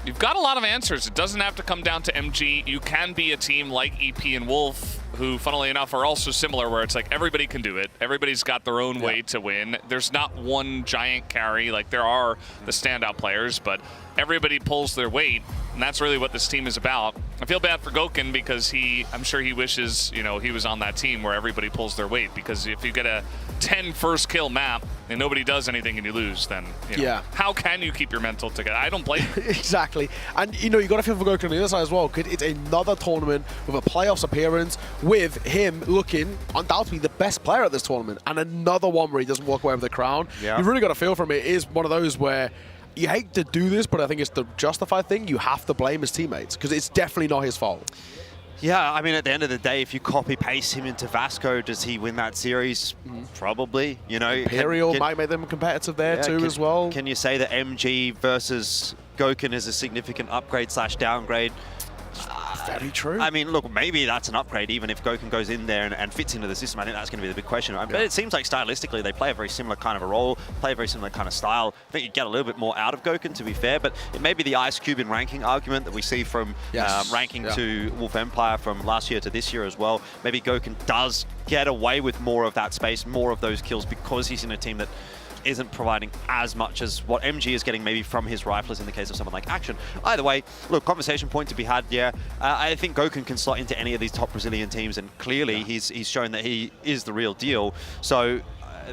You've got a lot of answers. It doesn't have to come down to MG. You can be a team like EP and Wolf, who, funnily enough, are also similar, where it's like everybody can do it. Everybody's got their own way to win. There's not one giant carry. Like, there are the standout players, but everybody pulls their weight, and that's really what this team is about. I feel bad for Gokun because I'm sure he wishes, you know, he was on that team where everybody pulls their weight, because if you get a 10 first kill map and nobody does anything and you lose, then, you know, how can you keep your mental together? I don't blame you. Exactly. And, you know, you got to feel for Gokun on the other side as well, because it's another tournament with a playoffs appearance, with him looking undoubtedly the best player at this tournament, and another one where he doesn't walk away with the crown. You've really got to feel for him. It is one of those where you hate to do this, but I think it's the justified thing. You have to blame his teammates, because it's definitely not his fault. Yeah, I mean, at the end of the day, if you copy-paste him into Vasco, does he win that series? Probably, you know. Imperial might make them competitive there too as well. Can you say that MG versus Gokun is a significant upgrade/downgrade? Very true. I mean, look, maybe that's an upgrade, even if Gokun goes in there and fits into the system. I think that's going to be the big question. But it seems like stylistically they play a very similar kind of a role, play a very similar kind of style. I think you'd get a little bit more out of Gokun, to be fair, but it may be the Ice Cube in ranking argument that we see from ranking to Wolf Empire from last year to this year as well. Maybe Gokun does get away with more of that space, more of those kills, because he's in a team that isn't providing as much as what MG is getting maybe from his riflers in the case of someone like Action. Either way, look, conversation point to be had, I think Gokun can slot into any of these top Brazilian teams, and clearly he's shown that he is the real deal. So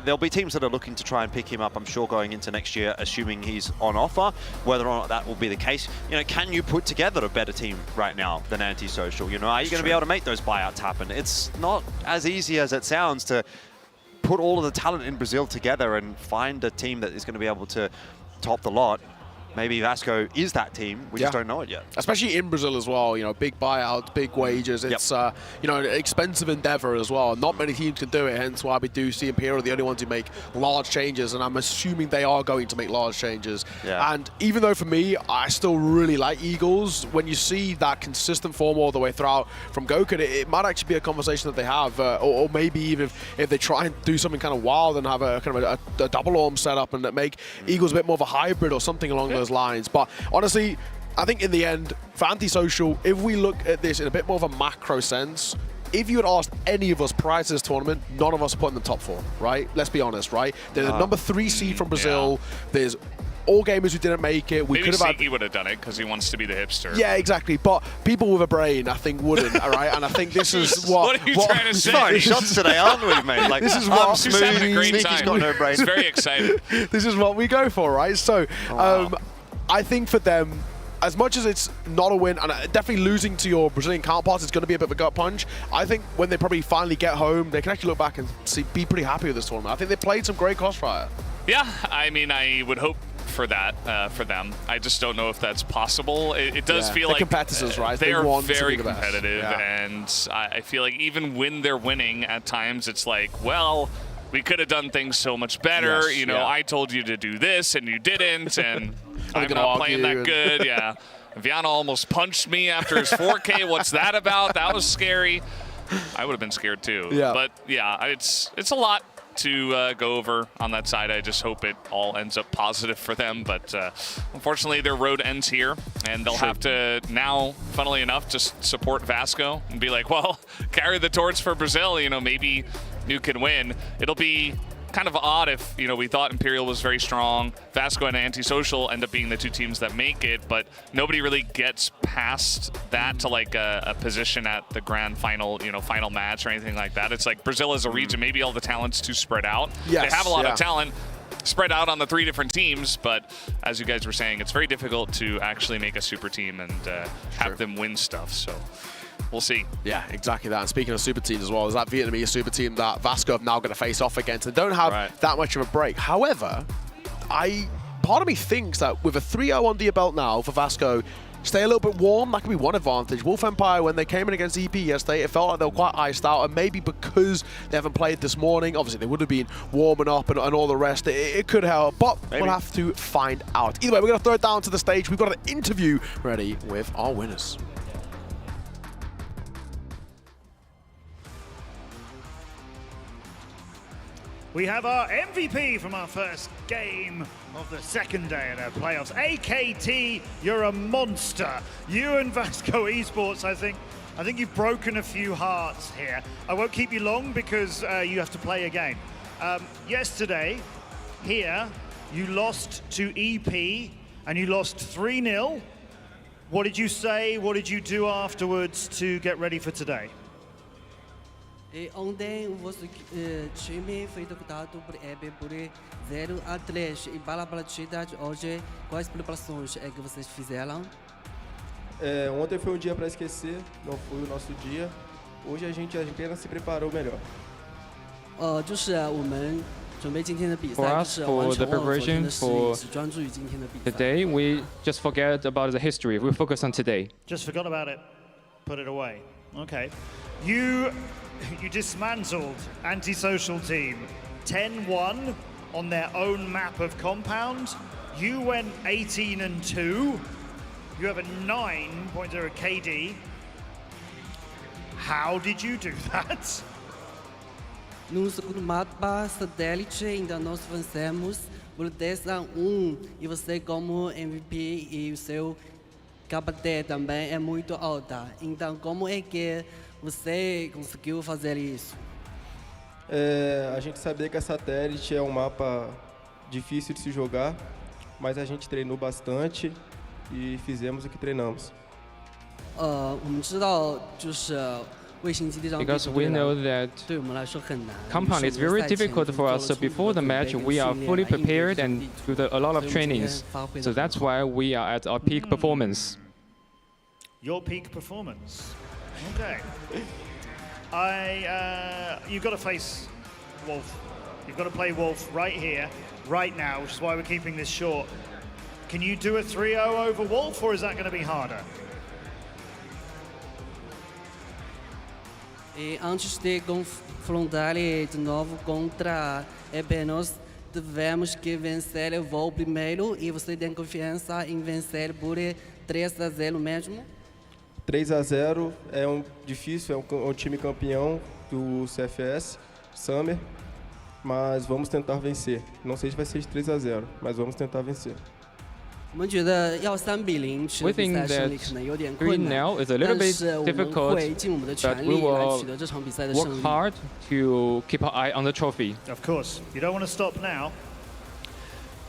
there'll be teams that are looking to try and pick him up, I'm sure, going into next year, assuming he's on offer. Whether or not that will be the case, you know, can you put together a better team right now than ANTISOCIAL? You know, are you going to be able to make those buyouts happen? It's not as easy as it sounds to put all of the talent in Brazil together and find a team that is going to be able to top the lot. Maybe Vasco is that team. We just don't know it yet. Especially in Brazil as well, you know, big buyouts, big wages. It's, you know, an expensive endeavor as well. Not many teams can do it, hence why we do see Imperial the only ones who make large changes, and I'm assuming they are going to make large changes. And even though for me, I still really like Eagles, when you see that consistent form all the way throughout from Gokun, it might actually be a conversation that they have, or maybe even if they try and do something kind of wild and have a kind of a double arm setup and make Eagles a bit more of a hybrid or something along those lines. But honestly, I think in the end, for ANTISOCIAL, if we look at this in a bit more of a macro sense, if you had asked any of us prior to this tournament, none of us put in the top 4, right? Let's be honest, right? There's a number 3 seed from Brazil. There's all gamers who didn't make it. Maybe Siki would have done it because he wants to be the hipster. Yeah, exactly. But people with a brain, I think, wouldn't. All right, and I think this is what are you trying to say? Firing shots today, aren't we, mate? Like, this is what Smooth, having a great time. Got no brain. He's very excited. This is what we go for, right? So, I think for them, as much as it's not a win, and definitely losing to your Brazilian counterparts is going to be a bit of a gut punch, I think when they probably finally get home, they can actually look back and be pretty happy with this tournament. I think they played some great CROSSFIRE. Yeah, I mean, I would hope for that for them. I just don't know if that's possible. It does feel like competitors, right? They are very competitive, and I feel like even when they're winning, at times it's like, well, we could have done things so much better. Yes, you know, I told you to do this and you didn't, and I'm not playing that good. Yeah, Viana almost punched me after his 4K. What's that about? That was scary. I would have been scared too. Yeah. But yeah, it's a lot to go over on that side. I just hope it all ends up positive for them, but unfortunately their road ends here, and they'll have to now, funnily enough, just support Vasco and be like, well, carry the torch for Brazil, you know, maybe you can win. It'll be kind of odd if, you know, we thought Imperial was very strong, Vasco and Antisocial end up being the two teams that make it, but nobody really gets past that to like a position at the grand final, you know, final match or anything like that. It's like Brazil as a region, maybe all the talent's too spread out. Yes, they have a lot of talent spread out on the 3 different teams, but as you guys were saying, it's very difficult to actually make a super team and have them win stuff, so we'll see. Yeah, exactly that. And speaking of super teams as well, is that Vietnamese super team that Vasco are now going to face off against. They don't have that much of a break. However, part of me thinks that with a 3-0 under your belt now for Vasco, stay a little bit warm, that could be one advantage. Wolf Empire, when they came in against EP yesterday, it felt like they were quite iced out, and maybe because they haven't played this morning, obviously they would have been warming up and all the rest, it could help, but we'll have to find out. Either way, we're going to throw it down to the stage. We've got an interview ready with our winners. We have our MVP from our first game of the second day of the playoffs. AKT, you're a monster. You and Vasco Esports, I think you've broken a few hearts here. I won't keep you long because you have to play a game. Yesterday, here, you lost to EP and you lost 3-0. What did you say? What did you do afterwards to get ready for today? Ontem o vosso time foi derrotado por EB por 0-3 e para a partida de hoje, quais preparações é que vocês fizeram? Ontem foi um dia para esquecer, não foi o nosso dia. Hoje a gente apenas se preparou melhor. 就是我们准备今天的比 For 赛， us, 就是完 for 成 the 了昨天 preparation 的事情， for 只专注于今天的比赛。 today, we just forget about the history. We focus on today. Just forgot about it. Put it away. Okay. You dismantled Antisocial team 10-1 on their own map of Compound. You went 18-2. You have a 9.0 KD. How did you do that? No segundo mapa, satélite, ainda nós vencemos por 10-1 e você como MVP e o seu KD também é muito alta. Então, como é que você conseguiu fazer isso? A gente sabia que a satélite é um mapa difícil de se jogar, mas a gente treinou bastante e fizemos o que treinamos. 我们知道就是卫星基地上 Because we know that 对我们来说很难。 compound is very difficult for us. So before the match, we are fully prepared and do a lot of trainings. So that's why we are at our peak performance. Your peak performance. Okay. You've got to face Wolf. You've got to play Wolf right here, right now, which is why we're keeping this short. Can you do a 3-0 over Wolf, or is that going to be harder? E antes de confrontar de novo contra EB, nós tivemos que vencer o voo primeiro e você tem confiança em vencer por 3-0 mesmo? 3-0 é difícil, é um time campeão do CFS, Summer, mas vamos tentar vencer. Não sei se vai ser de 3-0, mas vamos tentar vencer. 我们觉得要3-0取得 We 比 think 赛胜利 that 可能有点困难， 3-0 is a little 但 bit 是我们 difficult, 会尽我们的 but 全 we 力来 will 取得这场比赛的胜 work 利。 hard to keep our eye on the trophy. Of course. You don't want to stop now.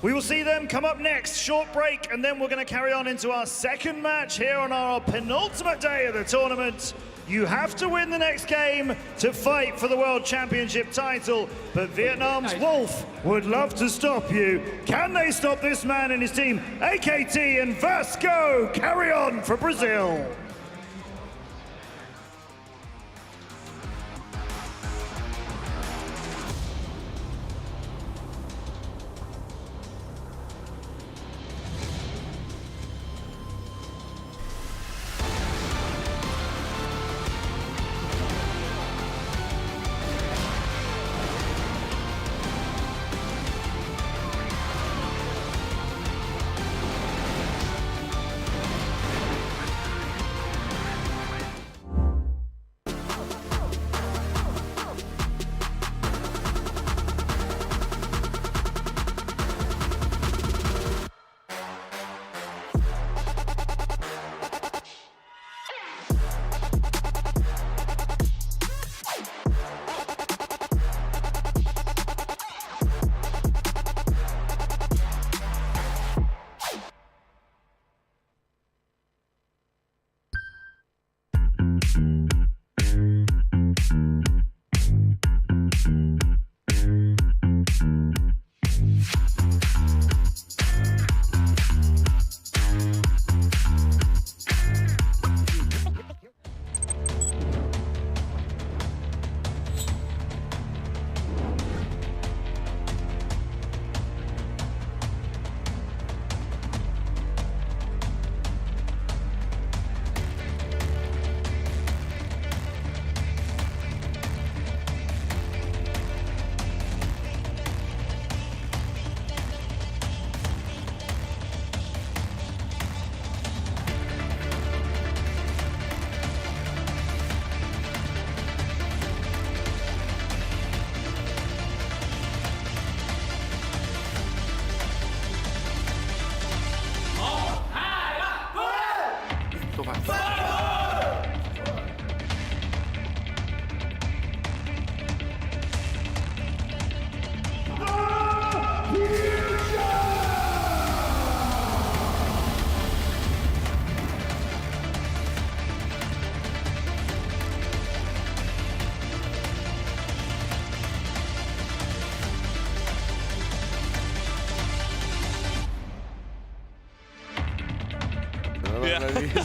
We will see them come up next. Short break, and then we're going to carry on into our second match here on our penultimate day of the tournament. You have to win the next game to fight for the World Championship title, but Vietnam's Wolf would love to stop you. Can they stop this man and his team? AKT and Vasco carry on for Brazil.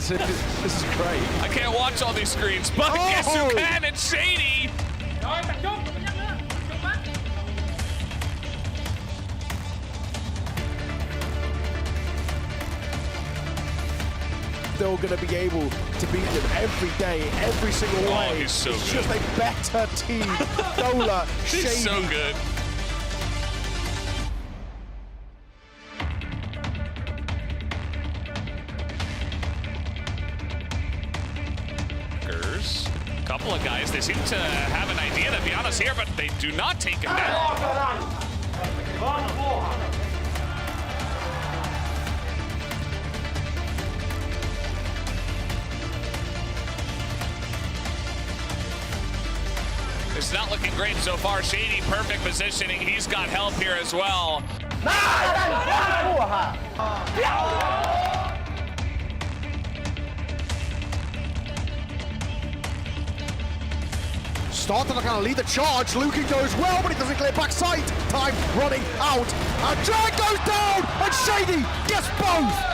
This is great. I can't watch all these screens, but guess who can? It's Shady. Still going to be able to beat them every day, every single way. He's so it's good. just a better team. Dola, Shady. He's so good. Couple of guys, they seem to have an idea to be honest here, but they do not take him down. It's not looking great so far. Shady, perfect positioning. He's got help here as well. Starting to kind of lead the charge. Lukin goes well, but he doesn't clear backside. Time running out. And Drag goes down, and Shady gets both.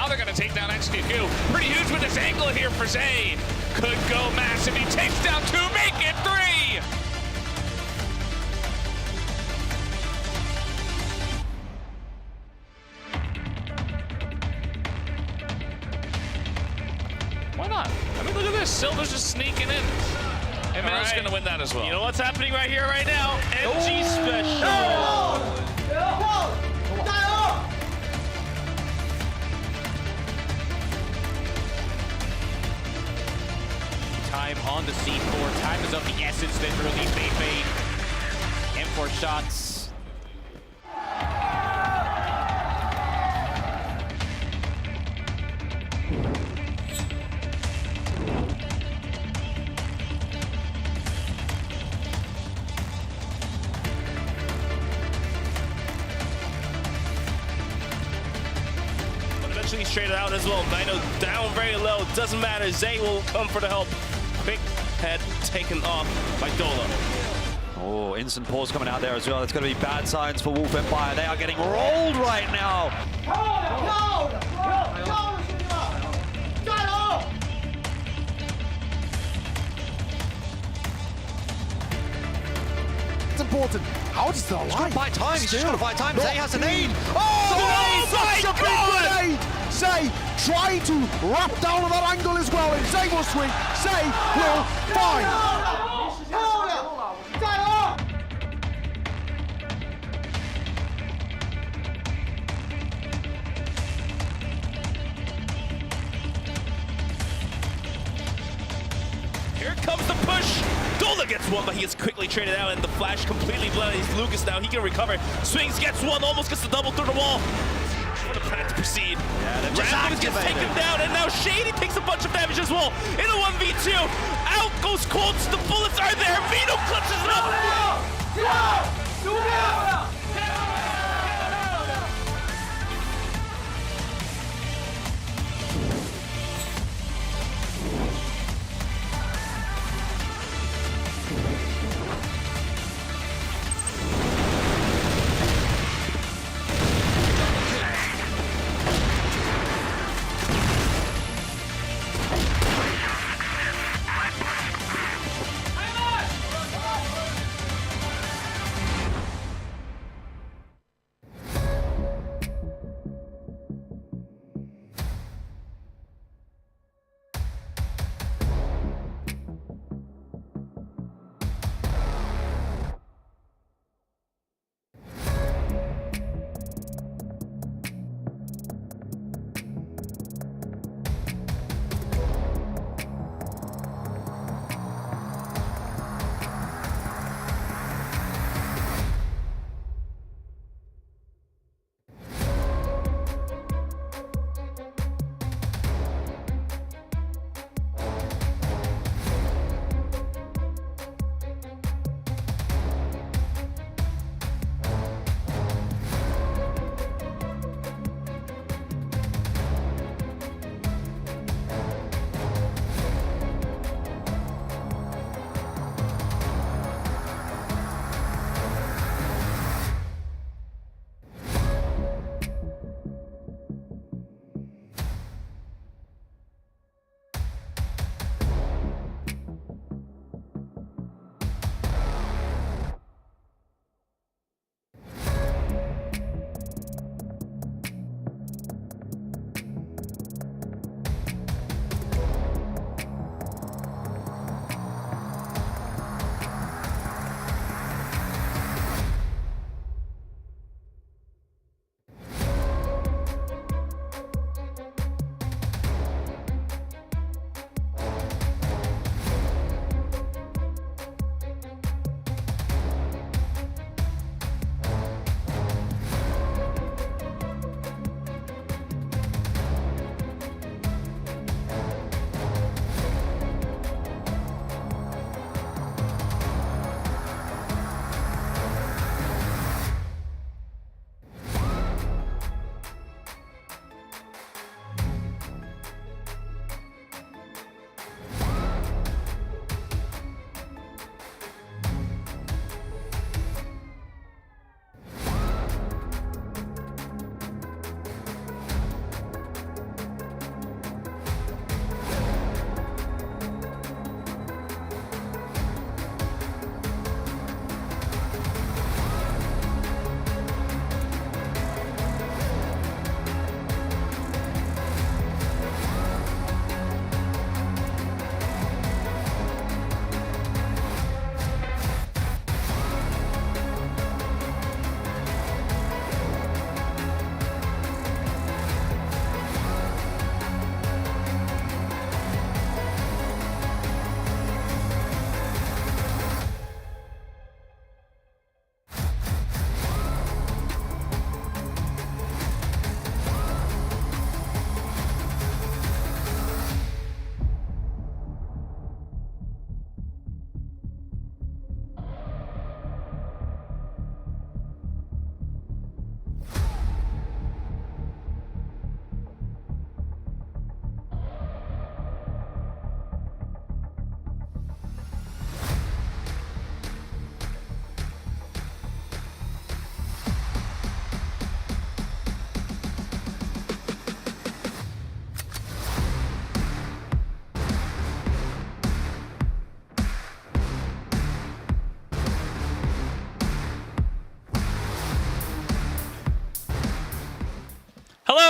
They're going to take down HDQ. Pretty huge with this angle here for Zay. Could go massive. He takes down 2, make it 3. Why not? I mean, look at this. Silver's just sneaking in. And Mel's going to win that as well. You know what's happening right here, right now? MG special. C4. Time is of the essence then really Feifei. M4 shots. Eventually straight out as well. Nino down very low. Doesn't matter. Zay will come for the help. Quick head taken off by Dola. Oh, instant pause coming out there as well. It's going to be bad signs for Wolf Empire. They are getting rolled right now. It's important. How does the line? He's got to buy time. He's just got to buy time. Zay has an aid. Oh, such a big grenade! Zay trying to wrap down on that angle as well, and Zay will swing. Zay will find. Here comes the push. Dola gets one, but he gets quickly traded out, and the flash completely bloodies Lucas now. He can recover. Swings, gets one, almost gets the double through the wall. For the plan to proceed. Yeah, they're just Rambus gets taken down, and now Shady takes a bunch of damage as well. In a 1v2. Out goes Colts. The bullets are there. Vito clutches it up.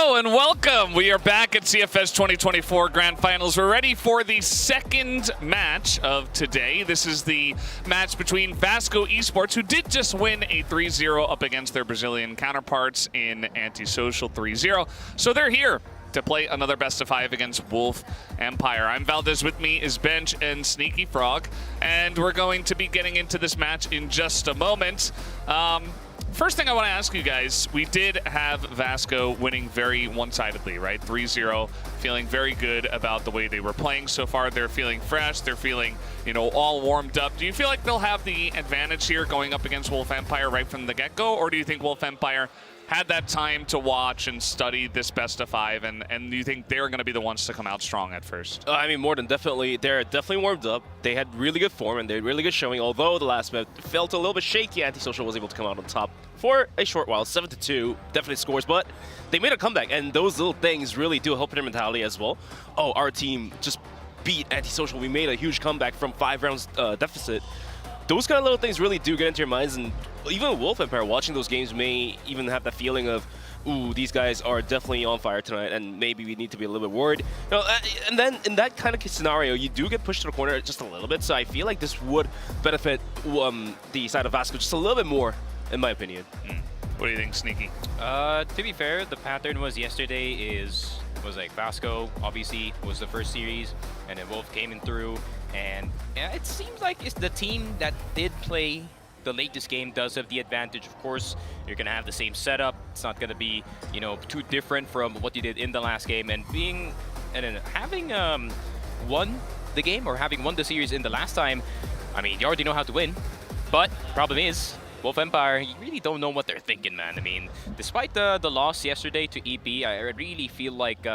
Hello and welcome. We are back at CFS 2024 Grand Finals. We're ready for the second match of today. This is the match between Vasco Esports, who did just win a 3-0 up against their Brazilian counterparts in Antisocial 3-0. So they're here to play another best of 5 against Wolf Empire. I'm Valdez, with me is Bench and Sneaky Frog, and we're going to be getting into this match in just a moment. First thing I want to ask you guys, we did have Vasco winning very one-sidedly, right? 3-0, feeling very good about the way they were playing so far. They're feeling fresh, they're feeling, you know, all warmed up. Do you feel like they'll have the advantage here going up against Wolf Empire right from the get-go, or do you think Wolf Empire had that time to watch and study this best of 5, and you think they're going to be the ones to come out strong at first? I mean, more than definitely. They're definitely warmed up. They had really good form, and they had really good showing, although the last map felt a little bit shaky. Antisocial was able to come out on top for a short while. 7-2, definitely scores, but they made a comeback, and those little things really do help their mentality as well. Oh, our team just beat Antisocial. We made a huge comeback from 5 rounds deficit. Those kind of little things really do get into your minds, and even Wolf Empire watching those games may even have that feeling of, ooh, these guys are definitely on fire tonight, and maybe we need to be a little bit worried. You know, and then in that kind of scenario, you do get pushed to the corner just a little bit, so I feel like this would benefit the side of Vasco just a little bit more, in my opinion. What do you think, Sneaky? To be fair, the pattern was yesterday was like Vasco obviously was the first series, and then Wolf came in through, and yeah, it seems like it's the team that did play the latest game does have the advantage. Of course, you're gonna have the same setup. It's not gonna be, you know, too different from what you did in the last game, and having won the game or having won the series in the last time. I mean, you already know how to win, but problem is, Wolf Empire, you really don't know what they're thinking, man. I mean, despite the loss yesterday to EP, I really feel like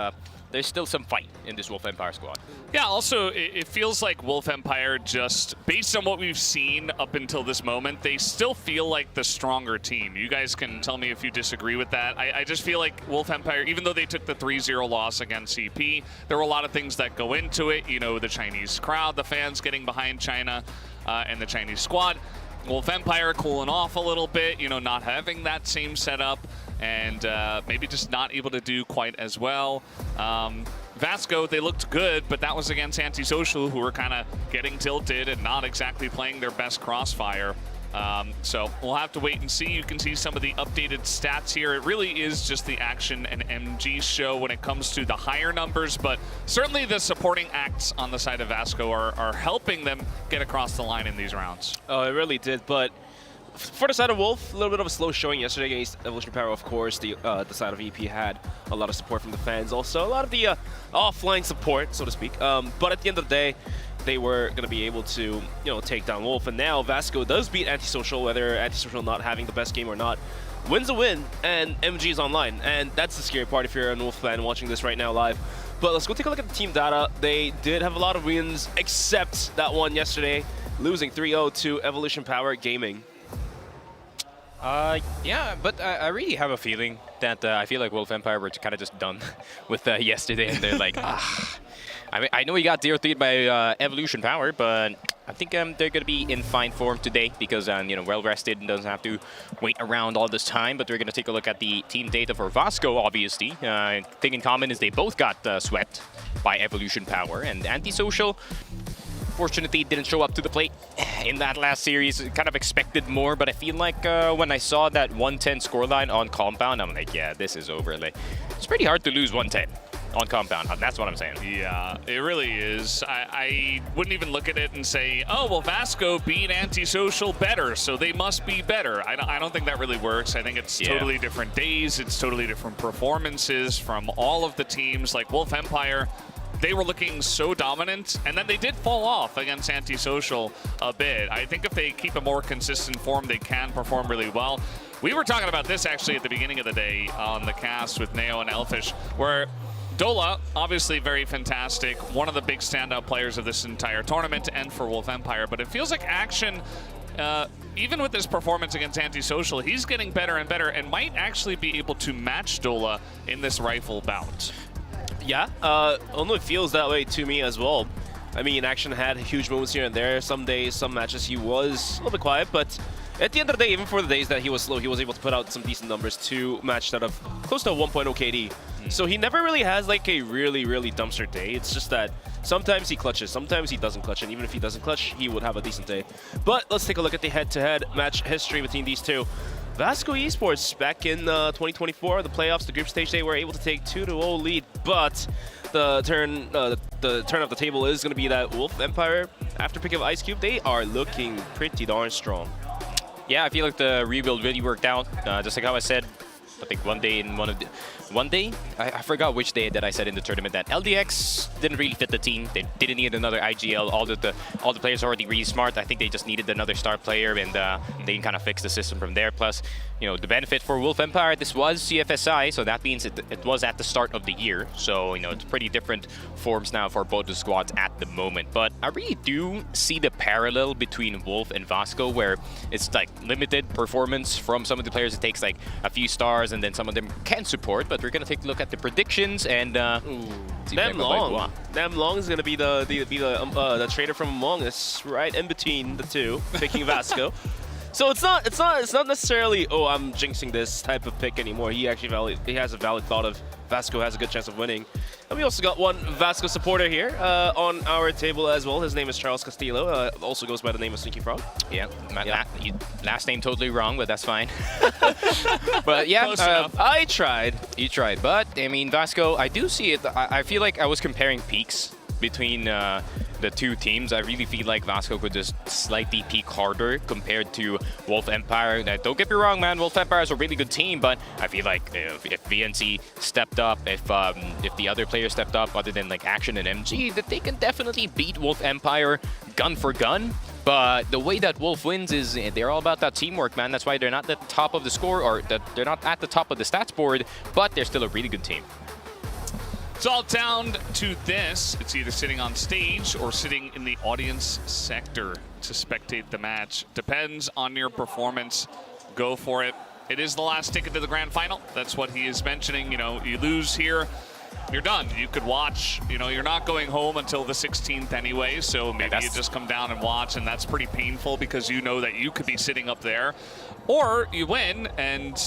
there's still some fight in this Wolf Empire squad. Yeah, also, it feels like Wolf Empire, just based on what we've seen up until this moment, they still feel like the stronger team. You guys can tell me if you disagree with that. I just feel like Wolf Empire, even though they took the 3-0 loss against EP, there were a lot of things that go into it. You know, the Chinese crowd, the fans getting behind China and the Chinese squad. Wolf Empire cooling off a little bit, you know, not having that same setup, and maybe just not able to do quite as well. Vasco, they looked good, but that was against Antisocial, who were kind of getting tilted and not exactly playing their best CROSSFIRE. So we'll have to wait and see. You can see some of the updated stats here. It really is just the Action and MG show when it comes to the higher numbers, but certainly the supporting acts on the side of Vasco are helping them get across the line in these rounds. Oh, it really did, but for the side of Wolf, a little bit of a slow showing yesterday against Evolution Power, of course. The side of EP had a lot of support from the fans, also a lot of the offline support, so to speak. But at the end of the day, they were going to be able to, you know, take down Wolf. And now Vasco does beat Antisocial, whether Antisocial not having the best game or not. Wins a win, and MG is online. And that's the scary part if you're a Wolf fan watching this right now live. But let's go take a look at the team data. They did have a lot of wins, except that one yesterday, losing 3-0 to Evolution Power Gaming. Yeah, but I really have a feeling that I feel like Wolf Empire were kind of just done with yesterday, and they're like, I mean, I know we got 0-3 by Evolution Power, but I think they're going to be in fine form today because, you know, well-rested and doesn't have to wait around all this time. But we're going to take a look at the team data for Vasco, obviously. Thing in common is they both got swept by Evolution Power, and Antisocial, fortunately, didn't show up to the plate in that last series. Kind of expected more, but I feel like when I saw that 110 scoreline on Compound, I'm like, yeah, this is over. Like, it's pretty hard to lose 110 on Compound. That's what I'm saying. Yeah, it really is. I wouldn't even look at it and say, oh, well, Vasco beat Antisocial better, so they must be better. I don't think that really works. I think it's totally different days. It's totally different performances from all of the teams. Like Wolf Empire, they were looking so dominant, and then they did fall off against Antisocial a bit. I think if they keep a more consistent form, they can perform really well. We were talking about this actually at the beginning of the day on the cast with Neo and Elfish, where Dola, obviously very fantastic, one of the big standout players of this entire tournament and for Wolf Empire, but it feels like Action, even with his performance against Antisocial, he's getting better and better and might actually be able to match Dola in this rifle bout. Yeah, only feels that way to me as well. I mean, Action had huge moments here and there. Some days, some matches, he was a little bit quiet, but at the end of the day, even for the days that he was slow, he was able to put out some decent numbers to match that of close to a 1.0 KD. So he never really has like a really dumpster day. It's just that sometimes he clutches, sometimes he doesn't clutch, and even if he doesn't clutch, he would have a decent day. But let's take a look at the head-to-head match history between these two. Vasco Esports back in 2024, the playoffs, the group stage, they were able to take 2-0 lead, but the turn of the table is going to be that Wolf Empire, after pick of Ice Cube, they are looking pretty darn strong. Yeah, I feel like the rebuild really worked out. Just like how I said, I think one day, I forgot which day that I said in the tournament that LDX didn't really fit the team. They didn't need another IGL. All the players are already really smart. I think they just needed another star player, and they can kind of fix the system from there. Plus, you know, the benefit for Wolf Empire, this was CFSI, so that means it was at the start of the year. So, you know, it's pretty different forms now for both the squads at the moment. But I really do see the parallel between Wolf and Vasco, where it's like limited performance from some of the players. It takes like a few stars, and then some of them can support. But we're gonna take a look at the predictions and see Nam Long. Nam Long is gonna be the trader from Among Us, right in between the two, picking Vasco. So it's not necessarily, oh, I'm jinxing this type of pick anymore. He actually has a valid thought of Vasco has a good chance of winning. And we also got one Vasco supporter here on our table as well. His name is Charles Castillo. Also goes by the name of Sneaky Frog. Yeah, last name totally wrong, but that's fine. But yeah, I tried. You tried, but I mean, Vasco, I do see it. I feel like I was comparing peaks between the two teams. I really feel like Vasco could just slightly peak harder compared to Wolf Empire. Now, don't get me wrong, man. Wolf Empire is a really good team, but I feel like if VNC stepped up, if the other players stepped up, other than like Action and MG, that they can definitely beat Wolf Empire gun for gun. But the way that Wolf wins is they're all about that teamwork, man. That's why they're not at the top of the score, or that they're not at the top of the stats board, but they're still a really good team. It's all down to this. It's either sitting on stage or sitting in the audience sector to spectate the match. Depends on your performance. Go for it. It is the last ticket to the grand final. That's what he is mentioning. You know, you lose here, you're done. You could watch. You know, you're not going home until the 16th anyway, so maybe you just come down and watch, and that's pretty painful because you know that you could be sitting up there. Or you win, and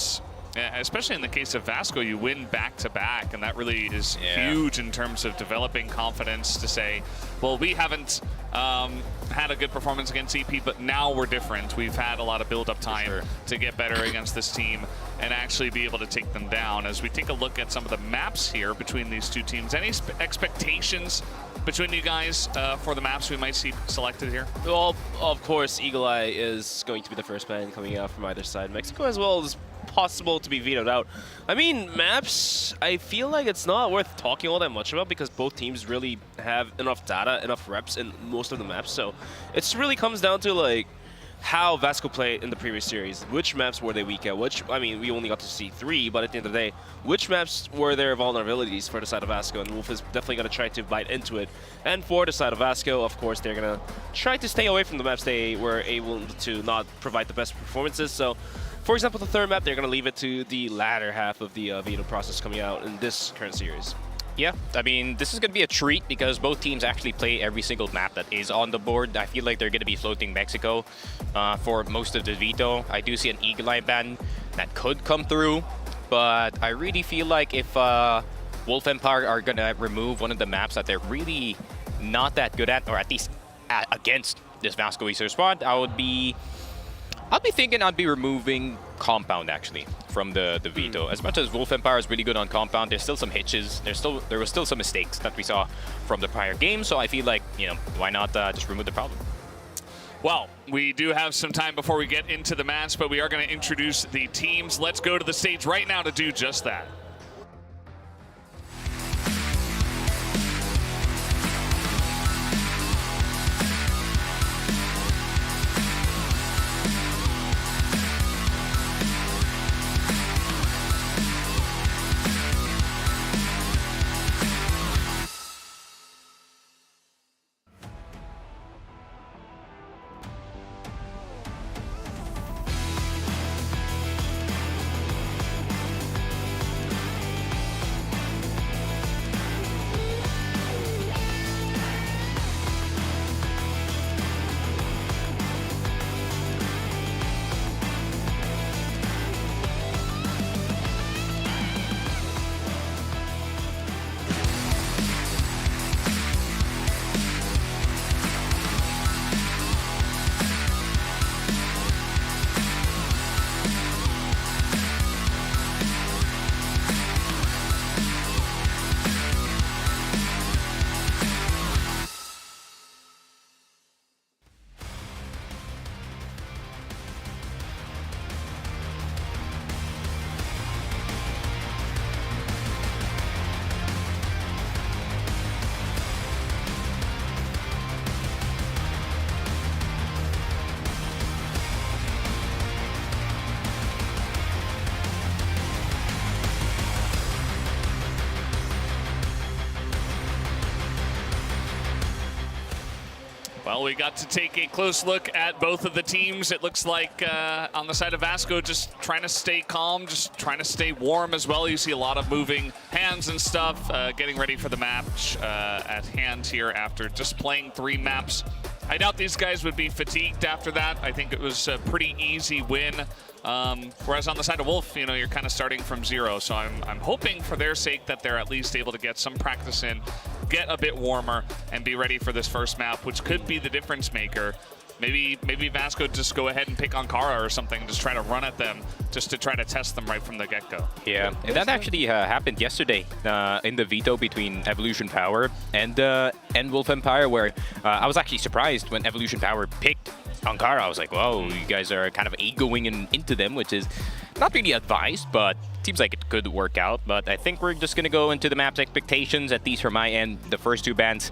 especially in the case of Vasco, you win back-to-back, and that really is huge in terms of developing confidence to say, well, we haven't had a good performance against EP, but now we're different. We've had a lot of build-up time to get better against this team and actually be able to take them down. As we take a look at some of the maps here between these two teams, any expectations between you guys for the maps we might see selected here? Well, of course, Eagle Eye is going to be the first man coming out from either side. Mexico as well is possible to be vetoed out. I mean, maps, I feel like it's not worth talking all that much about because both teams really have enough data, enough reps in most of the maps. So it really comes down to like how Vasco played in the previous series. Which maps were they weak at? Which, I mean, we only got to see 3, but at the end of the day, which maps were their vulnerabilities for the side of Vasco? And Wolf is definitely going to try to bite into it. And for the side of Vasco, of course, they're going to try to stay away from the maps they were able to not provide the best performances. So, for example, the third map, they're going to leave it to the latter half of the veto process coming out in this current series. Yeah, I mean, this is going to be a treat because both teams actually play every single map that is on the board. I feel like they're going to be floating Mexico for most of the veto. I do see an Eagle Eye ban that could come through, but I really feel like if Wolf Empire are going to remove one of the maps that they're really not that good at, or at least against this Vasco Esports squad, I'll be thinking I'd be removing Compound, actually, from the veto. As much as Wolf Empire is really good on Compound, there's still some hitches. There were still some mistakes that we saw from the prior game, so I feel like, you know, why not just remove the problem? Well, we do have some time before we get into the match, but we are going to introduce the teams. Let's go to the stage right now to do just that. Well, we got to take a close look at both of the teams. It looks like on the side of Vasco, just trying to stay calm, just trying to stay warm as well. You see a lot of moving hands and stuff, getting ready for the match at hand here after just playing 3 maps. I doubt these guys would be fatigued after that. I think it was a pretty easy win. Whereas on the side of Wolf, you know, you're kind of starting from 0. So I'm hoping for their sake that they're at least able to get some practice in, get a bit warmer, and be ready for this first map, which could be the difference maker. Maybe Vasco just go ahead and pick Ankara or something, just try to run at them, just to try to test them right from the get-go. Yeah, and that actually happened yesterday in the veto between Evolution Power and Wolf Empire, where I was actually surprised when Evolution Power picked Ankara. I was like, whoa, you guys are kind of egoing into them, which is not really advised, but seems like it could work out. But I think we're just going to go into the map's expectations, at least from my end. The first 2 bans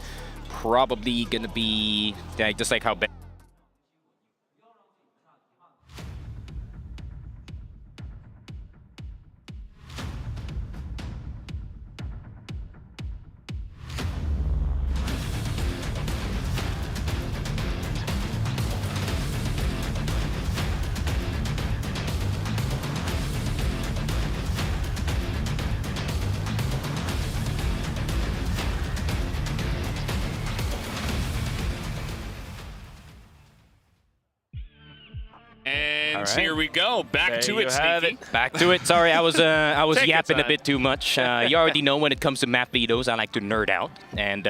probably going to be just like how And here we go. Back to it, Sneaky. Back to it. Sorry, I was yapping a bit too much. You already know when it comes to map vetoes, I like to nerd out. And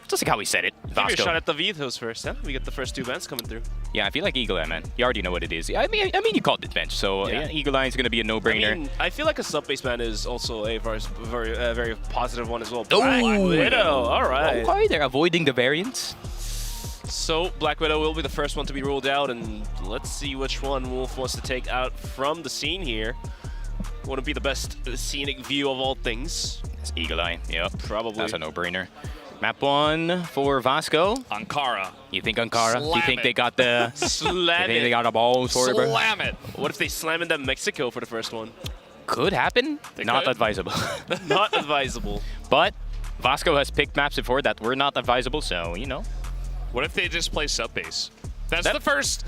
just like how we said it, Give Vasco. you a shot at the vetoes first, huh? We get the first 2 bans coming through. Yeah, I feel like Eagle Eye, man. You already know what it is. I mean, you called it bench, so yeah, Eagle Eye is going to be a no-brainer. I mean, I feel like a sub-base ban is also a very positive one as well. Oh, Black Widow, all right. Okay, they're avoiding the variants. So Black Widow will be the first one to be ruled out, and let's see which one Wolf wants to take out from the scene here. Want to be the best scenic view of all things. It's Eagle Eye, yep. Probably. That's a no-brainer. Map 1 for Vasco. Ankara. You think Ankara? Slam Do you think it. they got the... Slam you think it. they got the balls for it, bro? Slam it. What if they slam into Mexico for the first one? Could happen. Not could. advisable. Not advisable. But Vasco has picked maps before that were not advisable, so, you know. What if they just play sub-base? That's the first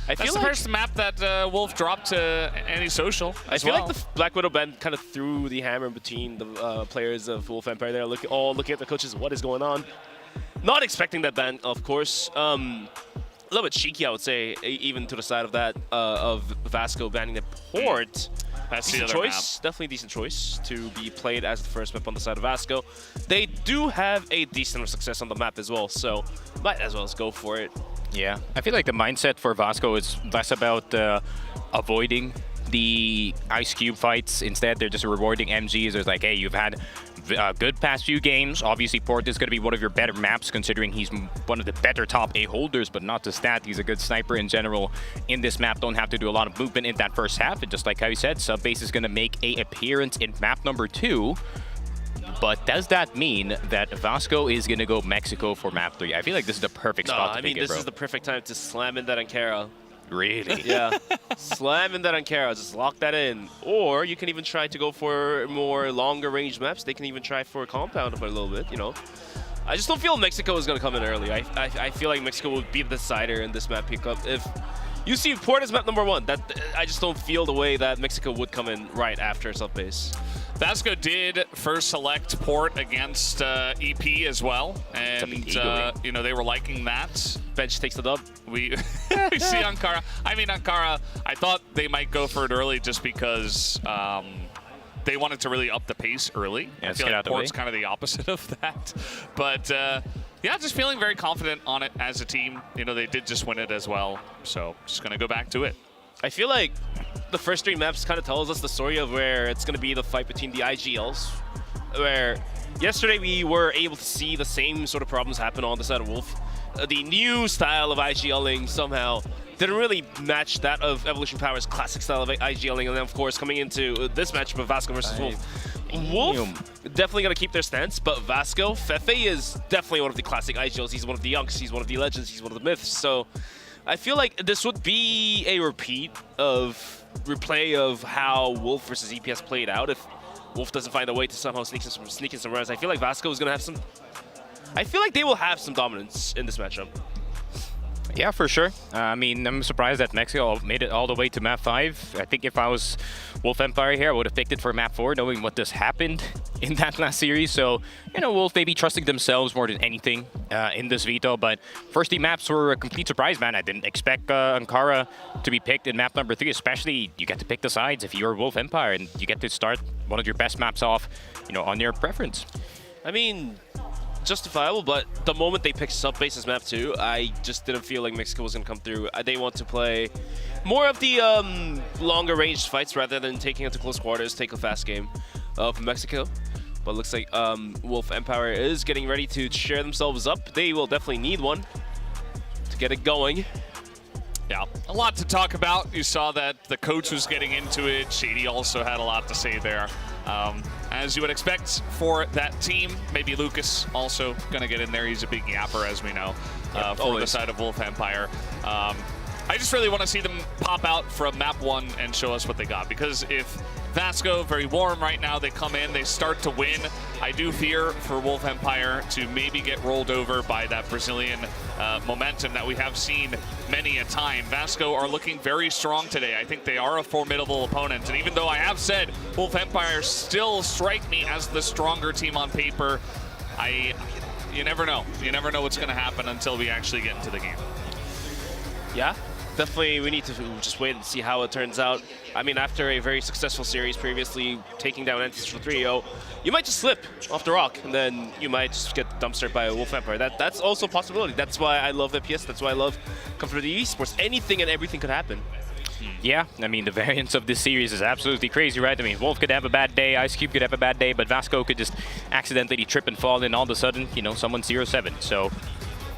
map that Wolf dropped to ANTISOCIAL. I feel like the Black Widow ban kind of threw the hammer between the players of Wolf Empire. They're all looking at the coaches, what is going on? Not expecting that ban, of course. A little bit cheeky, I would say, even to the side of that, of Vasco banning the port. That's decent the other choice, definitely decent choice to be played as the first map on the side of Vasco. They do have a decent amount of success on the map as well, so might as well go for it. Yeah, I feel like the mindset for Vasco is less about avoiding the Ice Cube fights. Instead, they're just rewarding MGs. It's like, hey, you've had good past few games. Obviously, Port is going to be one of your better maps, considering he's one of the better top A holders, but not just that. He's a good sniper in general. In this map, don't have to do a lot of movement in that first half. And just like how you said, Subbase is going to make an appearance in map number 2. But does that mean that Vasco is going to go Mexico for map 3? I feel like this is the perfect spot to pick it, bro. This is the perfect time to slam in that Ankara. Really? Yeah. Slam in that Ankara. Just lock that in. Or you can even try to go for more longer range maps. They can even try for a compound for a little bit, you know. I just don't feel Mexico is going to come in early. I feel like Mexico will be the decider in this map pickup. If you see Port as map number 1, I just don't feel the way that Mexico would come in right after Subbase. Vasco did first select Port against EP as well, and you know, they were liking that. Bench takes the dub. We see Ankara. I mean, Ankara, I thought they might go for it early just because they wanted to really up the pace early. Yeah, I feel like Port's kind of the opposite of that. But yeah, just feeling very confident on it as a team. You know, they did just win it as well, so just going to go back to it. I feel like the first 3 maps kind of tells us the story of where it's going to be the fight between the IGLs, where yesterday we were able to see the same sort of problems happen on the side of Wolf. The new style of IGLing somehow didn't really match that of Evolution Power's classic style of IGLing, and then of course coming into this matchup of Vasco versus Wolf. Wolf definitely going to keep their stance, but Vasco, Fefe is definitely one of the classic IGLs. He's one of the Yunks, he's one of the legends, he's one of the myths, so I feel like this would be a replay of how Wolf versus EPS played out if Wolf doesn't find a way to somehow sneak in some runs. I feel like Vasco is going to have some... I feel like they will have some dominance in this matchup. Yeah, for sure. I mean, I'm surprised that Mexico made it all the way to map 5. I think if I was Wolf Empire here, I would have picked it for map 4, knowing what just happened in that last series. So, you know, Wolf maybe trusting themselves more than anything in this veto. But first team maps were a complete surprise, man. I didn't expect Ankara to be picked in map number 3, especially you get to pick the sides if you're Wolf Empire and you get to start one of your best maps off, you know, on your preference. I mean, justifiable, but the moment they picked sub-base as map 2, I just didn't feel like Mexico was going to come through. They want to play more of the longer range fights rather than taking it to close quarters, take a fast game from Mexico. But it looks like Wolf Empire is getting ready to cheer themselves up. They will definitely need one to get it going. Yeah, a lot to talk about. You saw that the coach was getting into it. Shady also had a lot to say there. As you would expect for that team, maybe Lucas also going to get in there. He's a big yapper, as we know, for the side of Wolf Empire. I just really want to see them pop out from map 1 and show us what they got, because if Vasco, very warm right now, they come in, they start to win, I do fear for Wolf Empire to maybe get rolled over by that Brazilian momentum that we have seen many a time. Vasco are looking very strong today. I think they are a formidable opponent, and even though I have said Wolf Empire still strike me as the stronger team on paper, you never know. You never know what's going to happen until we actually get into the game. Yeah, definitely we need to just wait and see how it turns out. I mean, after a very successful series previously, taking down ANTISOCIAL 3-0, you might just slip off the rock, and then you might just get dumpstered by a Wolf Empire. That's also a possibility. That's why I love FPS. That's why I love Comfort the Esports. Anything and everything could happen. Yeah, I mean, the variance of this series is absolutely crazy, right? I mean, Wolf could have a bad day, Ice Cube could have a bad day, but Vasco could just accidentally trip and fall, and all of a sudden, you know, someone's 0-7. So,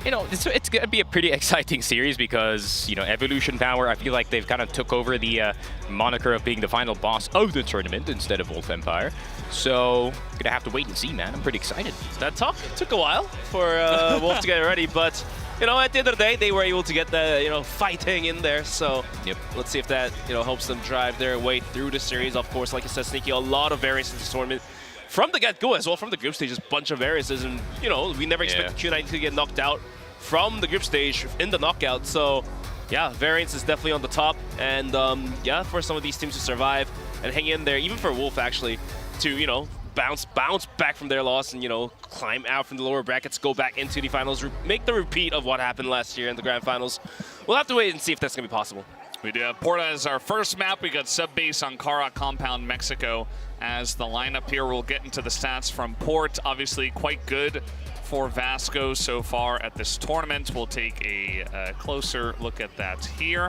you know, it's going to be a pretty exciting series because, you know, Evolution Power, I feel like they've kind of took over the moniker of being the final boss of the tournament instead of Wolf Empire. So, going to have to wait and see, man. I'm pretty excited. That took a while for Wolf to get ready, but, you know, at the end of the day, they were able to get the, you know, fighting in there. So, let's see if that, you know, helps them drive their way through the series. Of course, like I said, Sneaky, a lot of variance in this tournament. From the get-go as well, from the group stage, a bunch of variances, and, you know, we never expected Q9 to get knocked out from the group stage in the knockout. So, yeah, variance is definitely on the top, and yeah, for some of these teams to survive and hang in there, even for Wolf actually, to, you know, bounce back from their loss and, you know, climb out from the lower brackets, go back into the finals, make the repeat of what happened last year in the grand finals. We'll have to wait and see if that's going to be possible. We do have Porta as our first map. We got sub-base Ankara Compound Mexico as the lineup here. We'll get into the stats from Port. Obviously quite good for Vasco so far at this tournament. We'll take a closer look at that here.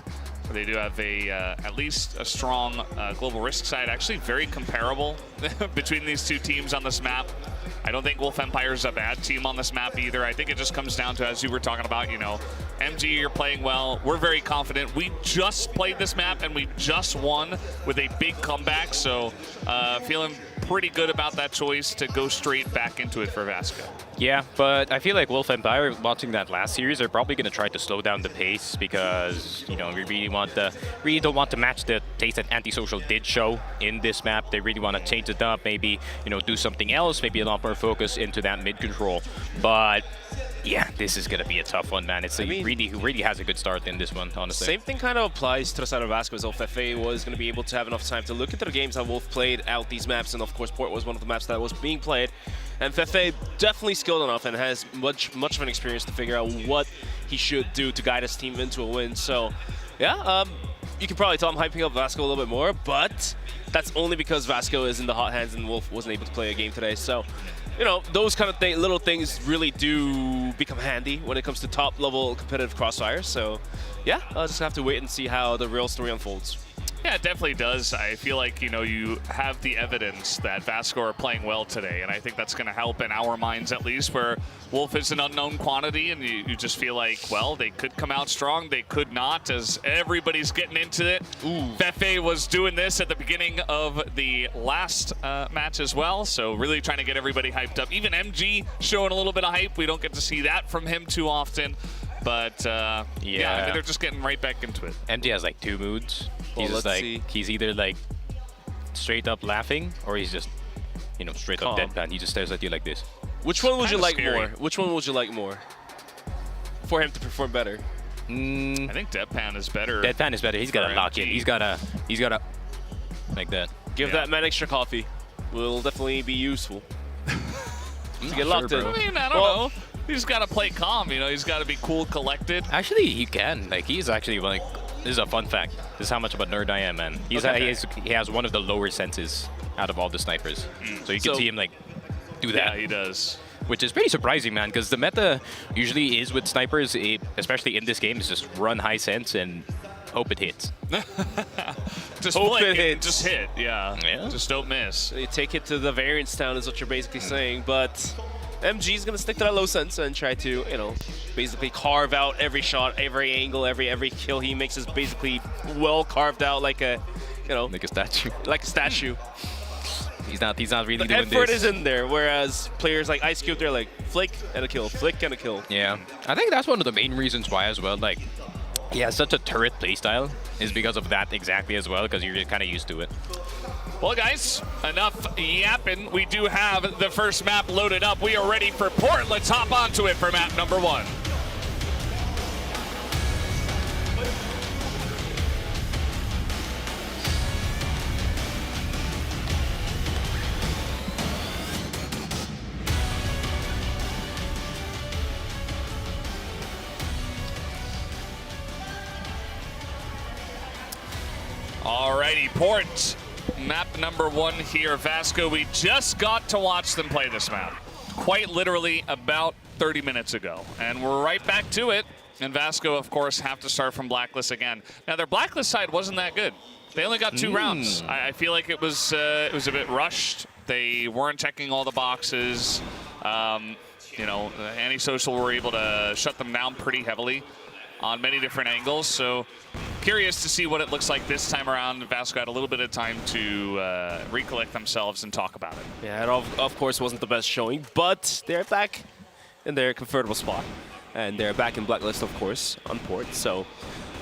They do have at least a strong global risk side. Actually very comparable between these two teams on this map. I don't think Wolf Empire is a bad team on this map either. I think it just comes down to, as you were talking about, you know, MG, you're playing well. We're very confident. We just played this map and we just won with a big comeback. So feeling pretty good about that choice to go straight back into it for Vasco. Yeah, but I feel like Wolf Empire, watching that last series, are probably going to try to slow down the pace because, you know, we really don't want to match the taste that Antisocial did show in this map. They really want to change it up, maybe, you know, do something else, maybe a lot more focus into that mid control. But yeah, this is going to be a tough one, man. It's who really has a good start in this one, honestly. Same thing kind of applies to the side of Vasco as well. Fefe was going to be able to have enough time to look into the games how Wolf played out these maps, and of course Port was one of the maps that was being played. And Fefe definitely skilled enough and has much of an experience to figure out what he should do to guide his team into a win. So yeah, you can probably tell I'm hyping up Vasco a little bit more, but that's only because Vasco is in the hot hands and Wolf wasn't able to play a game today. So, you know, those kind of little things really do become handy when it comes to top-level competitive Crossfire. So, yeah, I'll just have to wait and see how the real story unfolds. Yeah, it definitely does. I feel like, you know, you have the evidence that Vasco are playing well today, and I think that's going to help in our minds at least, where Wolf is an unknown quantity, and you just feel like, well, they could come out strong, they could not, as everybody's getting into it. Fefe was doing this at the beginning of the last match as well, so really trying to get everybody hyped up. Even MG showing a little bit of hype. We don't get to see that from him too often. But yeah, I mean, they're just getting right back into it. MG has like 2 moods. He's just like, he's either like straight up laughing or he's just, you know, straight up deadpan. He just stares at you like this. Which one would you like more? Which one would you like more for him to perform better? I think Deadpan is better. Deadpan is better. He's got to lock in. He's got to like that. Give that man extra coffee. Will definitely be useful. To get locked in. I mean, I don't know. He just got to play calm, you know. He's got to be cool, collected. Actually, he can. Like, he's actually like, this is a fun fact. This is how much of a nerd I am, man. He has one of the lower senses out of all the snipers. So you can see him like do that. Yeah, he does. Which is pretty surprising, man, because the meta usually is with snipers, especially in this game, is just run high sense and hope it hits. Just hope flick it hits. Just hit, yeah. Just don't miss. So you take it to the variance town is what you're basically saying, but MG's gonna stick to that low sense and try to, you know, basically carve out every shot, every angle, every kill he makes is basically well carved out like a, you know, like a statue. Like a statue. He's not really the doing effort this. is in there, whereas players like Ice Cube, they're like flick and a kill, flick and a kill. Yeah, I think that's one of the main reasons why as well. Like, he has such a turret playstyle is because of that exactly as well, because you're kind of used to it. Well, guys, enough yapping. We do have the first map loaded up. We are ready for port. Let's hop onto it for map number 1. Alrighty, port. Map number 1 here, Vasco. We just got to watch them play this map. Quite literally about 30 minutes ago. And we're right back to it. And Vasco, of course, have to start from Blacklist again. Now, their Blacklist side wasn't that good. They only got 2 rounds. I feel like it was a bit rushed. They weren't checking all the boxes. You know, Antisocial were able to shut them down pretty heavily on many different angles. So curious to see what it looks like this time around. Vasco had a little bit of time to recollect themselves and talk about it. Yeah, it of course wasn't the best showing, but they're back in their comfortable spot. And they're back in Blacklist, of course, on port. So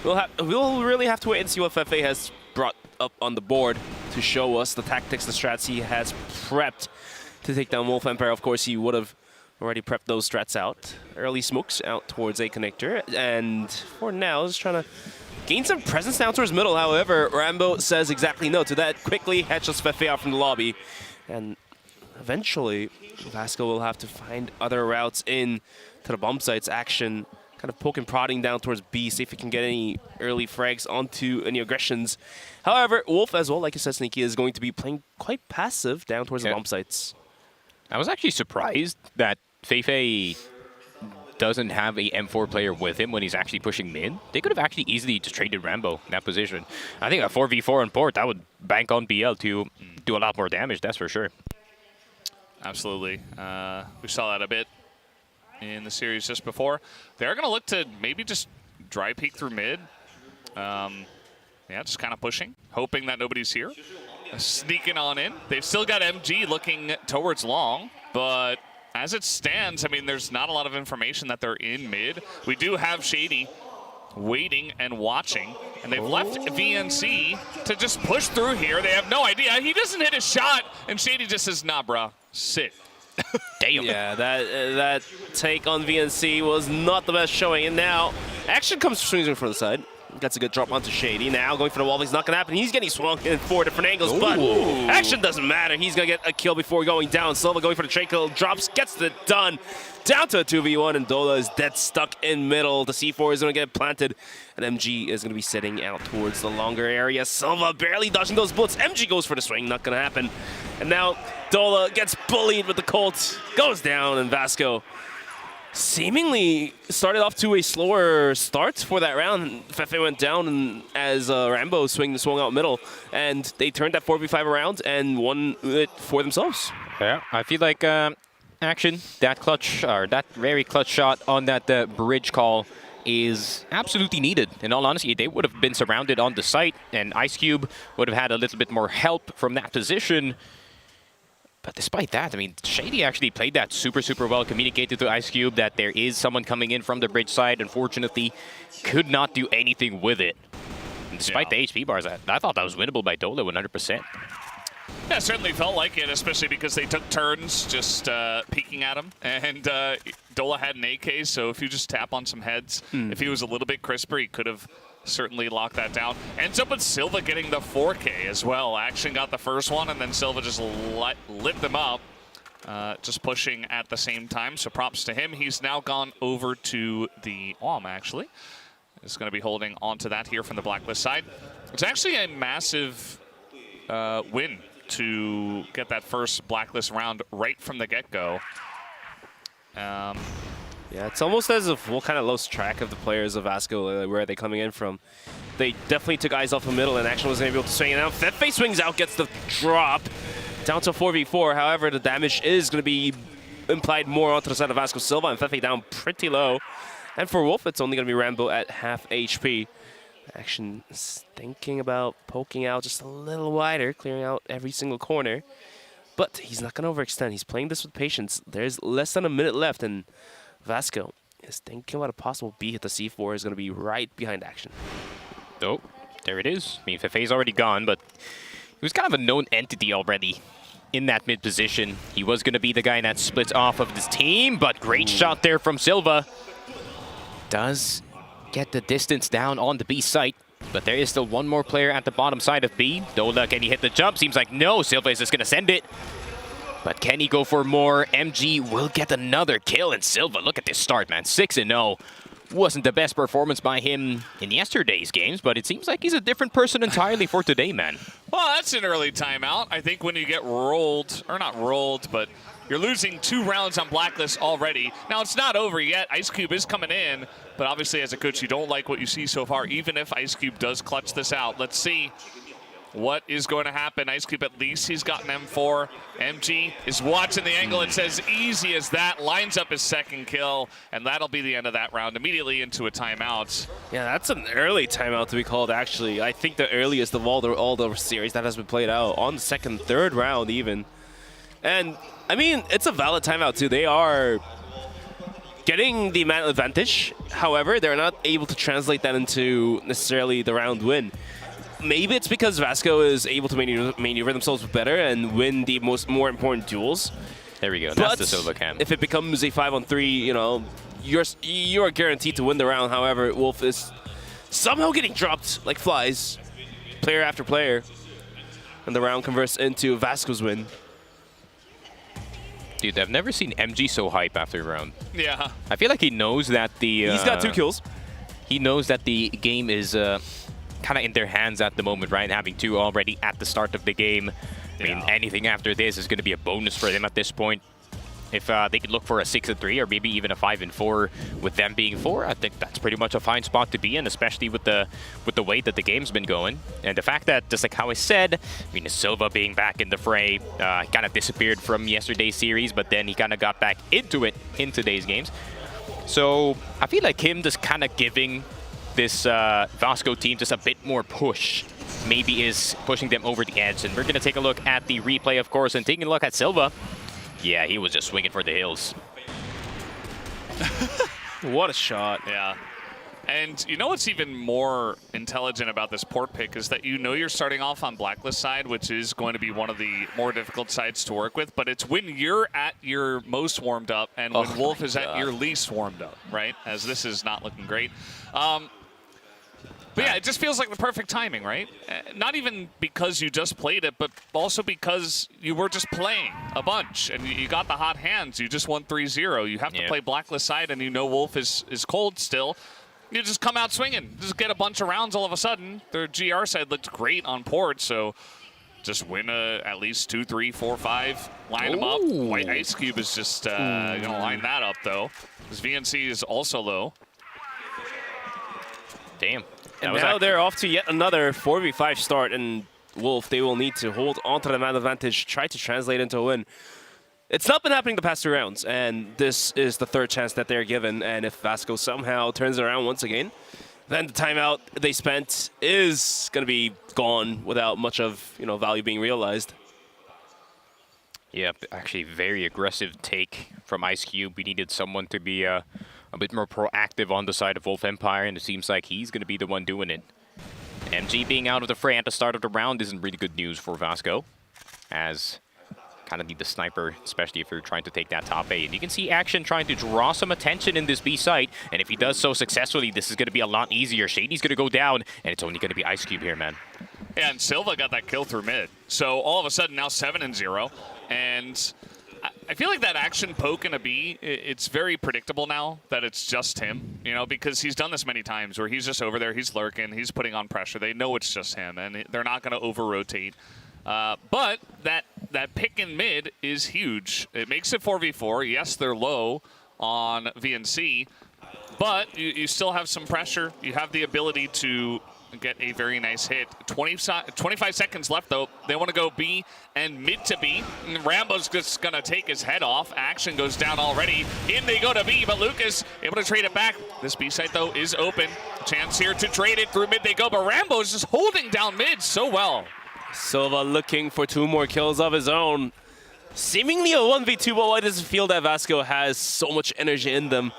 we'll really have to wait and see what Fefe has brought up on the board to show us the tactics, the strats he has prepped to take down Wolf Empire. Of course, he would have already prepped those strats out. Early smokes out towards A connector. And for now, just trying to gain some presence down towards middle. However, Rambo says exactly no to that. Quickly headshots Fefe out from the lobby. And eventually, Vasco will have to find other routes in to the bomb sites action. Kind of poking, prodding down towards B, see if he can get any early frags onto any aggressions. However, Wolf as well, like you said, Sneaky, is going to be playing quite passive down towards the bomb sites. I was actually surprised that Fefe doesn't have a M4 player with him when he's actually pushing mid. They could have actually easily just traded Rambo in that position. I think a 4v4 on port, that would bank on BL to do a lot more damage, that's for sure. Absolutely. We saw that a bit in the series just before. They're going to look to maybe just dry peek through mid. Yeah, just kind of pushing, hoping that nobody's here. Sneaking on in. They've still got MG looking towards long, but as it stands, I mean, there's not a lot of information that they're in mid. We do have Shady waiting and watching, and they've left VNC to just push through here. They have no idea. He doesn't hit a shot, and Shady just says, nah, bruh, sit. Damn. Yeah, that take on VNC was not the best showing, and now action comes swinging from the side. That's a good drop onto Shady. Now going for the wall, it's not going to happen. He's getting swung in 4 different angles, but action doesn't matter. He's going to get a kill before going down. Silva going for the trade kill, drops, gets it done. Down to a 2v1, and Dola is dead stuck in middle. The C4 is going to get planted, and MG is going to be sitting out towards the longer area. Silva barely dodging those bullets. MG goes for the swing, not going to happen. And now Dola gets bullied with the Colt, goes down, and Vasco seemingly started off to a slower start for that round. Fefe went down and as Rambo swung out middle, and they turned that 4v5 around and won it for themselves. Yeah, I feel like action, that clutch, or that very clutch shot on that bridge call is absolutely needed. In all honesty, they would have been surrounded on the site, and Ice Cube would have had a little bit more help from that position. But despite that, I mean, Shady actually played that super, super well, communicated to Ice Cube that there is someone coming in from the bridge side. Unfortunately, could not do anything with it. And despite the HP bars, I thought that was winnable by Dola 100%. Yeah, it certainly felt like it, especially because they took turns just peeking at him. And Dola had an AK, so if you just tap on some heads, if he was a little bit crisper, he could have certainly locked that down. Ends up with Silva getting the 4K as well. Action got the first one, and then Silva just lit them up, just pushing at the same time. So props to him. He's now gone over to the AWM, actually. Is going to be holding on to that here from the Blacklist side. It's actually a massive win to get that first Blacklist round right from the get-go. Yeah, it's almost as if we'll kind of lost track of the players of Vasco, where are they coming in from. They definitely took eyes off the middle, and Action wasn't able to swing it out. Fefe swings out, gets the drop, down to 4v4. However, the damage is going to be implied more onto the side of Vasco Silva, and Fefe down pretty low. And for Wolf, it's only going to be Rambo at half HP. Action is thinking about poking out just a little wider, clearing out every single corner. But he's not going to overextend. He's playing this with patience. There's less than a minute left, and Vasco is thinking about a possible B hit. The C4 is going to be right behind Action. Oh, there it is. I mean, Fefe's already gone, but he was kind of a known entity already in that mid position. He was going to be the guy that splits off of this team, but great shot there from Silva. Does get the distance down on the B site, but there is still one more player at the bottom side of B. Dola, can he hit the jump? Seems like no. Silva is just going to send it. But can he go for more? MG will get another kill, and Silva, look at this start, man. 6-0. Wasn't the best performance by him in yesterday's games, but it seems like he's a different person entirely for today, man. Well, that's an early timeout. I think when you get rolled, or not rolled, but you're losing 2 rounds on Blacklist already. Now, it's not over yet. Ice Cube is coming in, but obviously as a coach, you don't like what you see so far, even if Ice Cube does clutch this out. Let's see what is going to happen. Ice Cube, at least he's got an M4. MG is watching the angle. It's as easy as that. Lines up his second kill, and that'll be the end of that round. Immediately into a timeout. Yeah, that's an early timeout to be called, actually. I think the earliest of all the series that has been played out on the second, third round even. And, I mean, it's a valid timeout, too. They are getting the man advantage. However, they're not able to translate that into necessarily the round win. Maybe it's because Vasco is able to maneuver themselves better and win the more important duels. There we go. That's the Silva cam. If it becomes a 5-on-3, you know, you're guaranteed to win the round. However, Wolf is somehow getting dropped like flies, player after player, and the round converts into Vasco's win. Dude, I've never seen MG so hype after a round. Yeah. I feel like he knows that the... He's got 2 kills. He knows that the game is kind of in their hands at the moment, right? Having 2 already at the start of the game. I mean, anything after this is going to be a bonus for them at this point. If they could look for a 6-3 or maybe even a 5-4 with them being 4, I think that's pretty much a fine spot to be in, especially with the way that the game's been going. And the fact that, just like how I said, I mean, Silva being back in the fray, kind of disappeared from yesterday's series, but then he kind of got back into it in today's games. So I feel like him just kind of giving this Vasco team just a bit more push maybe is pushing them over the edge. And we're going to take a look at the replay, of course, and taking a look at Silva. Yeah, he was just swinging for the hills. What a shot. Yeah. And you know what's even more intelligent about this port pick is that you know you're starting off on Blacklist side, which is going to be one of the more difficult sides to work with, but it's when you're at your most warmed up and when Wolf is at your least warmed up, right? As this is not looking great. But yeah, it just feels like the perfect timing, right? Not even because you just played it, but also because you were just playing a bunch and you got the hot hands. You just won 3-0. You have to play Blacklist side and you know Wolf is cold still. You just come out swinging. Just get a bunch of rounds all of a sudden. Their GR side looked great on port, so just win at least 2, 3, 4, 5. Line them up. White Ice Cube is just going to line that up, though. Because VNC is also low. Damn. And now they're off to yet another 4v5 start, and Wolf, they will need to hold onto the man advantage, try to translate into a win. It's not been happening the past 2 rounds, and this is the 3rd chance that they're given, and if Vasco somehow turns it around once again, then the timeout they spent is going to be gone without much of value being realized. Yeah, actually very aggressive take from Ice Cube. We needed someone to be a bit more proactive on the side of Wolf Empire, and it seems like he's going to be the one doing it. MG being out of the fray at the start of the round isn't really good news for Vasco. as kind of need the sniper, especially if you're trying to take that top A. And you can see Action trying to draw some attention in this B site, and if he does so successfully, this is going to be a lot easier. Shady's going to go down, and it's only going to be Ice Cube here, man. Yeah, and Silva got that kill through mid. So all of a sudden now 7-0, and I feel like that Action poke in a B, it's very predictable now that it's just him, you know, because he's done this many times where he's just over there, he's lurking, he's putting on pressure. They know it's just him, and they're not going to over-rotate. But that pick in mid is huge. It makes it 4v4. Yes, they're low on VNC, but you still have some pressure. You have the ability to get a very nice hit. 25 seconds left, though. They want to go B and mid to B. And Rambo's just going to take his head off. Action goes down already. In they go to B, but Lucas able to trade it back. This B site, though, is open. Chance here to trade it. Through mid they go, but Rambo's just holding down mid so well. Silva looking for 2 more kills of his own. Seemingly a 1v2, but why does it feel that Vasco has so much energy in them?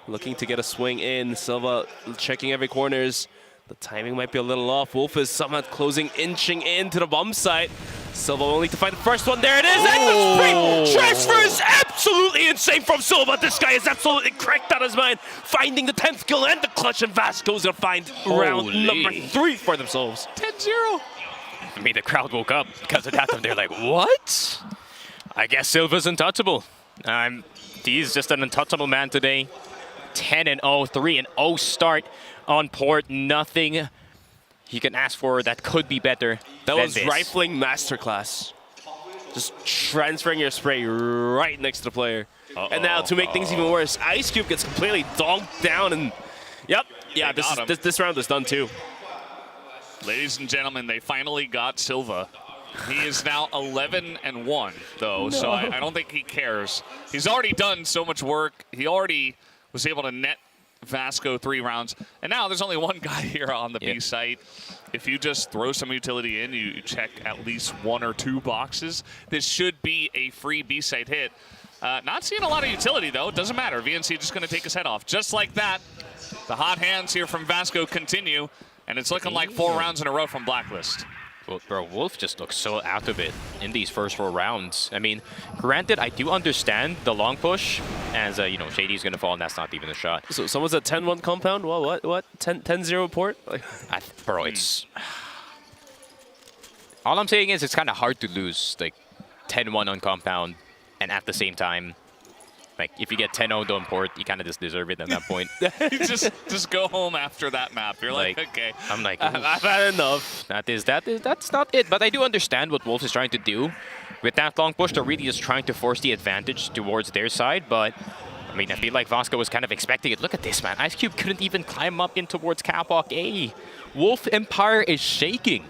Looking to get a swing in. Silva checking every corners. The timing might be a little off. Wolf is somehow closing, inching into the bomb site. Silva only to find the first one. There it is. And the sprint transfer is absolutely insane from Silva. This guy is absolutely cracked out of his mind. Finding the 10th kill and the clutch, and Vasco's going to find round number 3 for themselves. 10-0. I mean, the crowd woke up because of that, and they're like, what? I guess Silva's untouchable. He's just an untouchable man today. 10-0, 3-0 start on port. Nothing he can ask for that could be better. That was rifling masterclass. Just transferring your spray right next to the player. And now to make things even worse, Ice Cube gets completely donked down, and yep, yeah, this round is done too. Ladies and gentlemen, they finally got Silva. He is now 11-1, though, no. So I don't think he cares. He's already done so much work. He already was able to net Vasco 3 rounds. And now there's only one guy here on the B site. If you just throw some utility in, you check at least 1 or 2 boxes, this should be a free B site hit. Not seeing a lot of utility, though. It doesn't matter. VNC just going to take his head off. Just like that, the hot hands here from Vasco continue. And it's looking like 4 rounds in a row from Blacklist. Well, bro, Wolf just looks so out of it in these first 4 rounds. I mean, granted, I do understand the long push, as, you know, Shady's going to fall, and that's not even a shot. So someone's at 10-1 compound? Well, what? 10-0 port? Bro, it's... All I'm saying is it's kind of hard to lose, like, 10-1 on compound, and at the same time, like, if you get 10-0 on port, you kind of just deserve it at that point. just go home after that map. You're like okay. I'm like, I've had enough. That's not it. But I do understand what Wolf is trying to do. With that long push, they're really just trying to force the advantage towards their side. But, I mean, I feel like Vasco was kind of expecting it. Look at this, man. Ice Cube couldn't even climb up in towards catwalk A. Wolf Empire is shaking.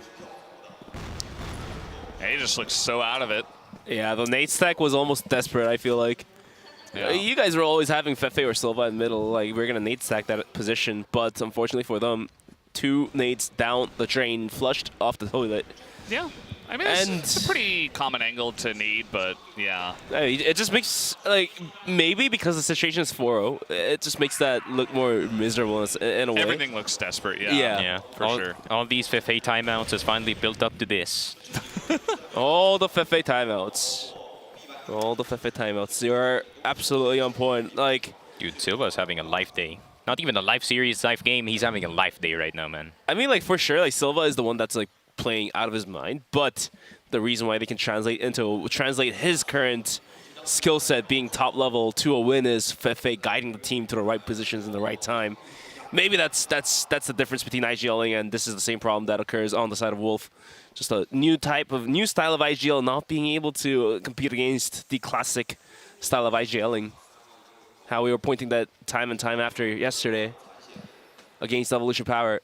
He just looks so out of it. Yeah, the nade stack was almost desperate, I feel like. Yeah. You guys were always having Fefe or Silva in the middle. Like, we're going to nade stack that position. But unfortunately for them, 2 nades down the drain, flushed off the toilet. Yeah. I mean, it's a pretty common angle to need, but yeah. It just makes, like, maybe because the situation is 4-0, it just makes that look more miserable in a way. Everything looks desperate, yeah. Yeah, for sure. All these Fefe timeouts has finally built up to this. All the Fefe timeouts. All the Fefe timeouts. You're absolutely on point. Like, dude, Silva's having a life day. Not even a life series, life game. He's having a life day right now, man. I mean, like, for sure, like, Silva is the one that's, like, playing out of his mind. But the reason why they can translate his current skill set being top level to a win is Fefe guiding the team to the right positions in the right time. Maybe that's the difference between IGLing, and this is the same problem that occurs on the side of Wolf. Just a new style of IGL not being able to compete against the classic style of IGLing. How we were pointing that time and time after yesterday against Evolution Power.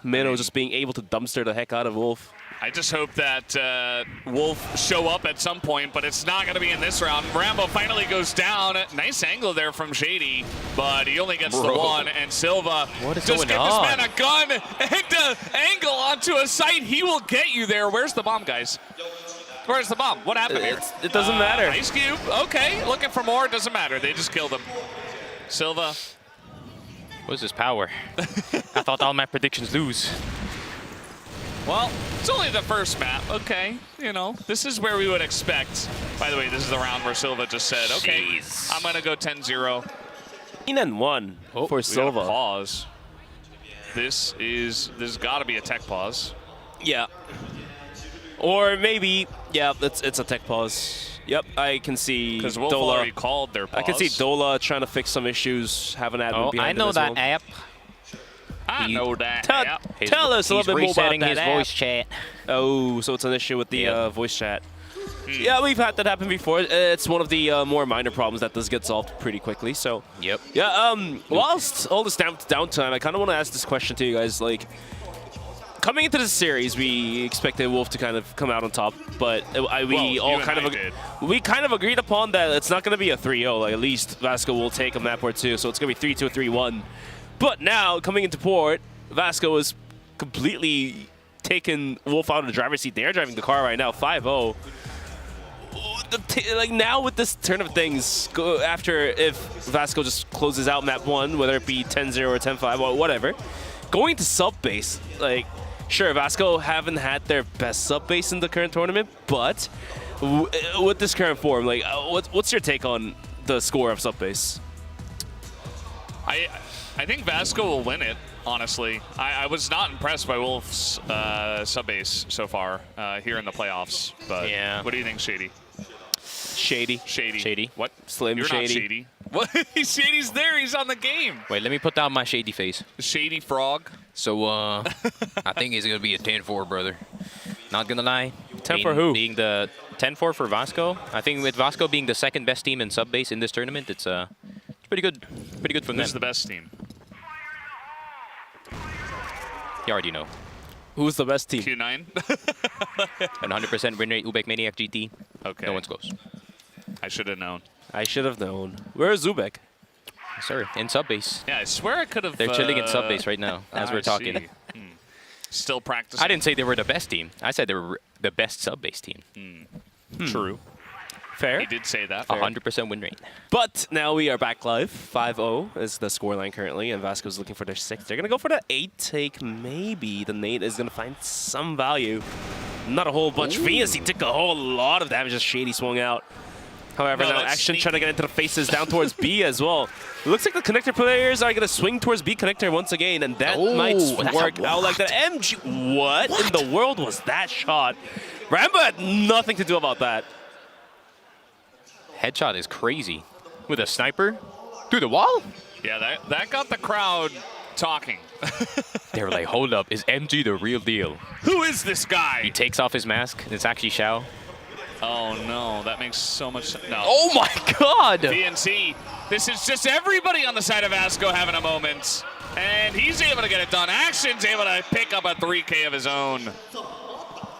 Minnow just being able to dumpster the heck out of Wolf. I just hope that Wolf show up at some point, but it's not going to be in this round. Rambo finally goes down. Nice angle there from Shady, but he only gets the 1. And Silva just give this man a gun and an angle onto a site. He will get you there. Where's the bomb, guys? Where's the bomb? What happened here? It doesn't matter. Ice Cube, okay. Looking for more. Doesn't matter. They just killed him. Silva. What is his power? I thought all my predictions lose. Well, it's only the first map. Okay, you know, this is where we would expect. By the way, this is the round where Silva just said, okay, I'm going to go 10-0. 9-1 for Silva. Pause. This has got to be a tech pause. Yeah. Or maybe, yeah, it's a tech pause. Yep, I can see because Wolf Dola already called their pause. I can see Dola trying to fix some issues, have an admin behind I know him as that well. app. I know that app. Tell us a little bit more about that his app. voice chat. Oh, so it's an issue with the voice chat. Yeah, we've had that happen before. It's one of the more minor problems that does get solved pretty quickly. So yep. Yeah. Whilst all this downtime, I kind of want to ask this question to you guys. Like, coming into this series, we expected Wolf to kind of come out on top, but we kind of agreed upon that it's not going to be a 3-0. Like, at least Vasco will take a map or two, so it's going to be 3-2, 3-1. But now, coming into port, Vasco is completely taking Wolf out of the driver's seat. They're driving the car right now, 5-0. Like, now with this turn of things, after if Vasco just closes out map 1, whether it be 10-0 or 10-5 or whatever, going to sub base, like, sure, Vasco haven't had their best sub base in the current tournament, but with this current form, like, what's your take on the score of sub base? I think Vasco will win it, honestly. I was not impressed by Wolf's sub-base so far here in the playoffs. But yeah. What do you think, Shady? Shady. Shady. What? Slim You're Shady. Not Shady. What? Shady's there. He's on the game. Wait, let me put down my Shady face. Shady Frog. So, I think it's going to be a 10-4, brother. Not going to lie. 10 for who? Being the 10-4 for Vasco. I think with Vasco being the second best team in sub-base in this tournament, it's pretty good. Pretty good from them. Who's the best team? You already know. Who's the best team? Q9. An 100% win rate, Ubek Maniac GT. Okay. No one's close. I should have known. I should have known. Where is Ubek? Sir, in sub base. Yeah, I swear I could have. They're chilling in sub base right now as we're talking. Still practicing. I didn't say they were the best team. I said they were the best sub base team. True. Fair. He did say that. 100% win rate. But now we are back live. 5-0 is the scoreline currently, and Vasco's looking for their 6th. They're going to go for the 8 take, maybe. The nade is going to find some value. Not a whole bunch. Venus, he took a whole lot of damage as Shady swung out. However, now Action trying to get into the faces down towards B as well. It looks like the connector players are going to swing towards B connector once again, and that might work out like that. MG, what in the world was that shot? Rambo had nothing to do about that. Headshot is crazy. With a sniper through the wall? Yeah, that got the crowd talking. They were like, hold up, is MG the real deal? Who is this guy? He takes off his mask, and it's actually Xiao. Oh no, that makes so much sense. No. Oh my god! VNC, this is just everybody on the side of Vasco having a moment. And he's able to get it done. Action's able to pick up a 3K of his own.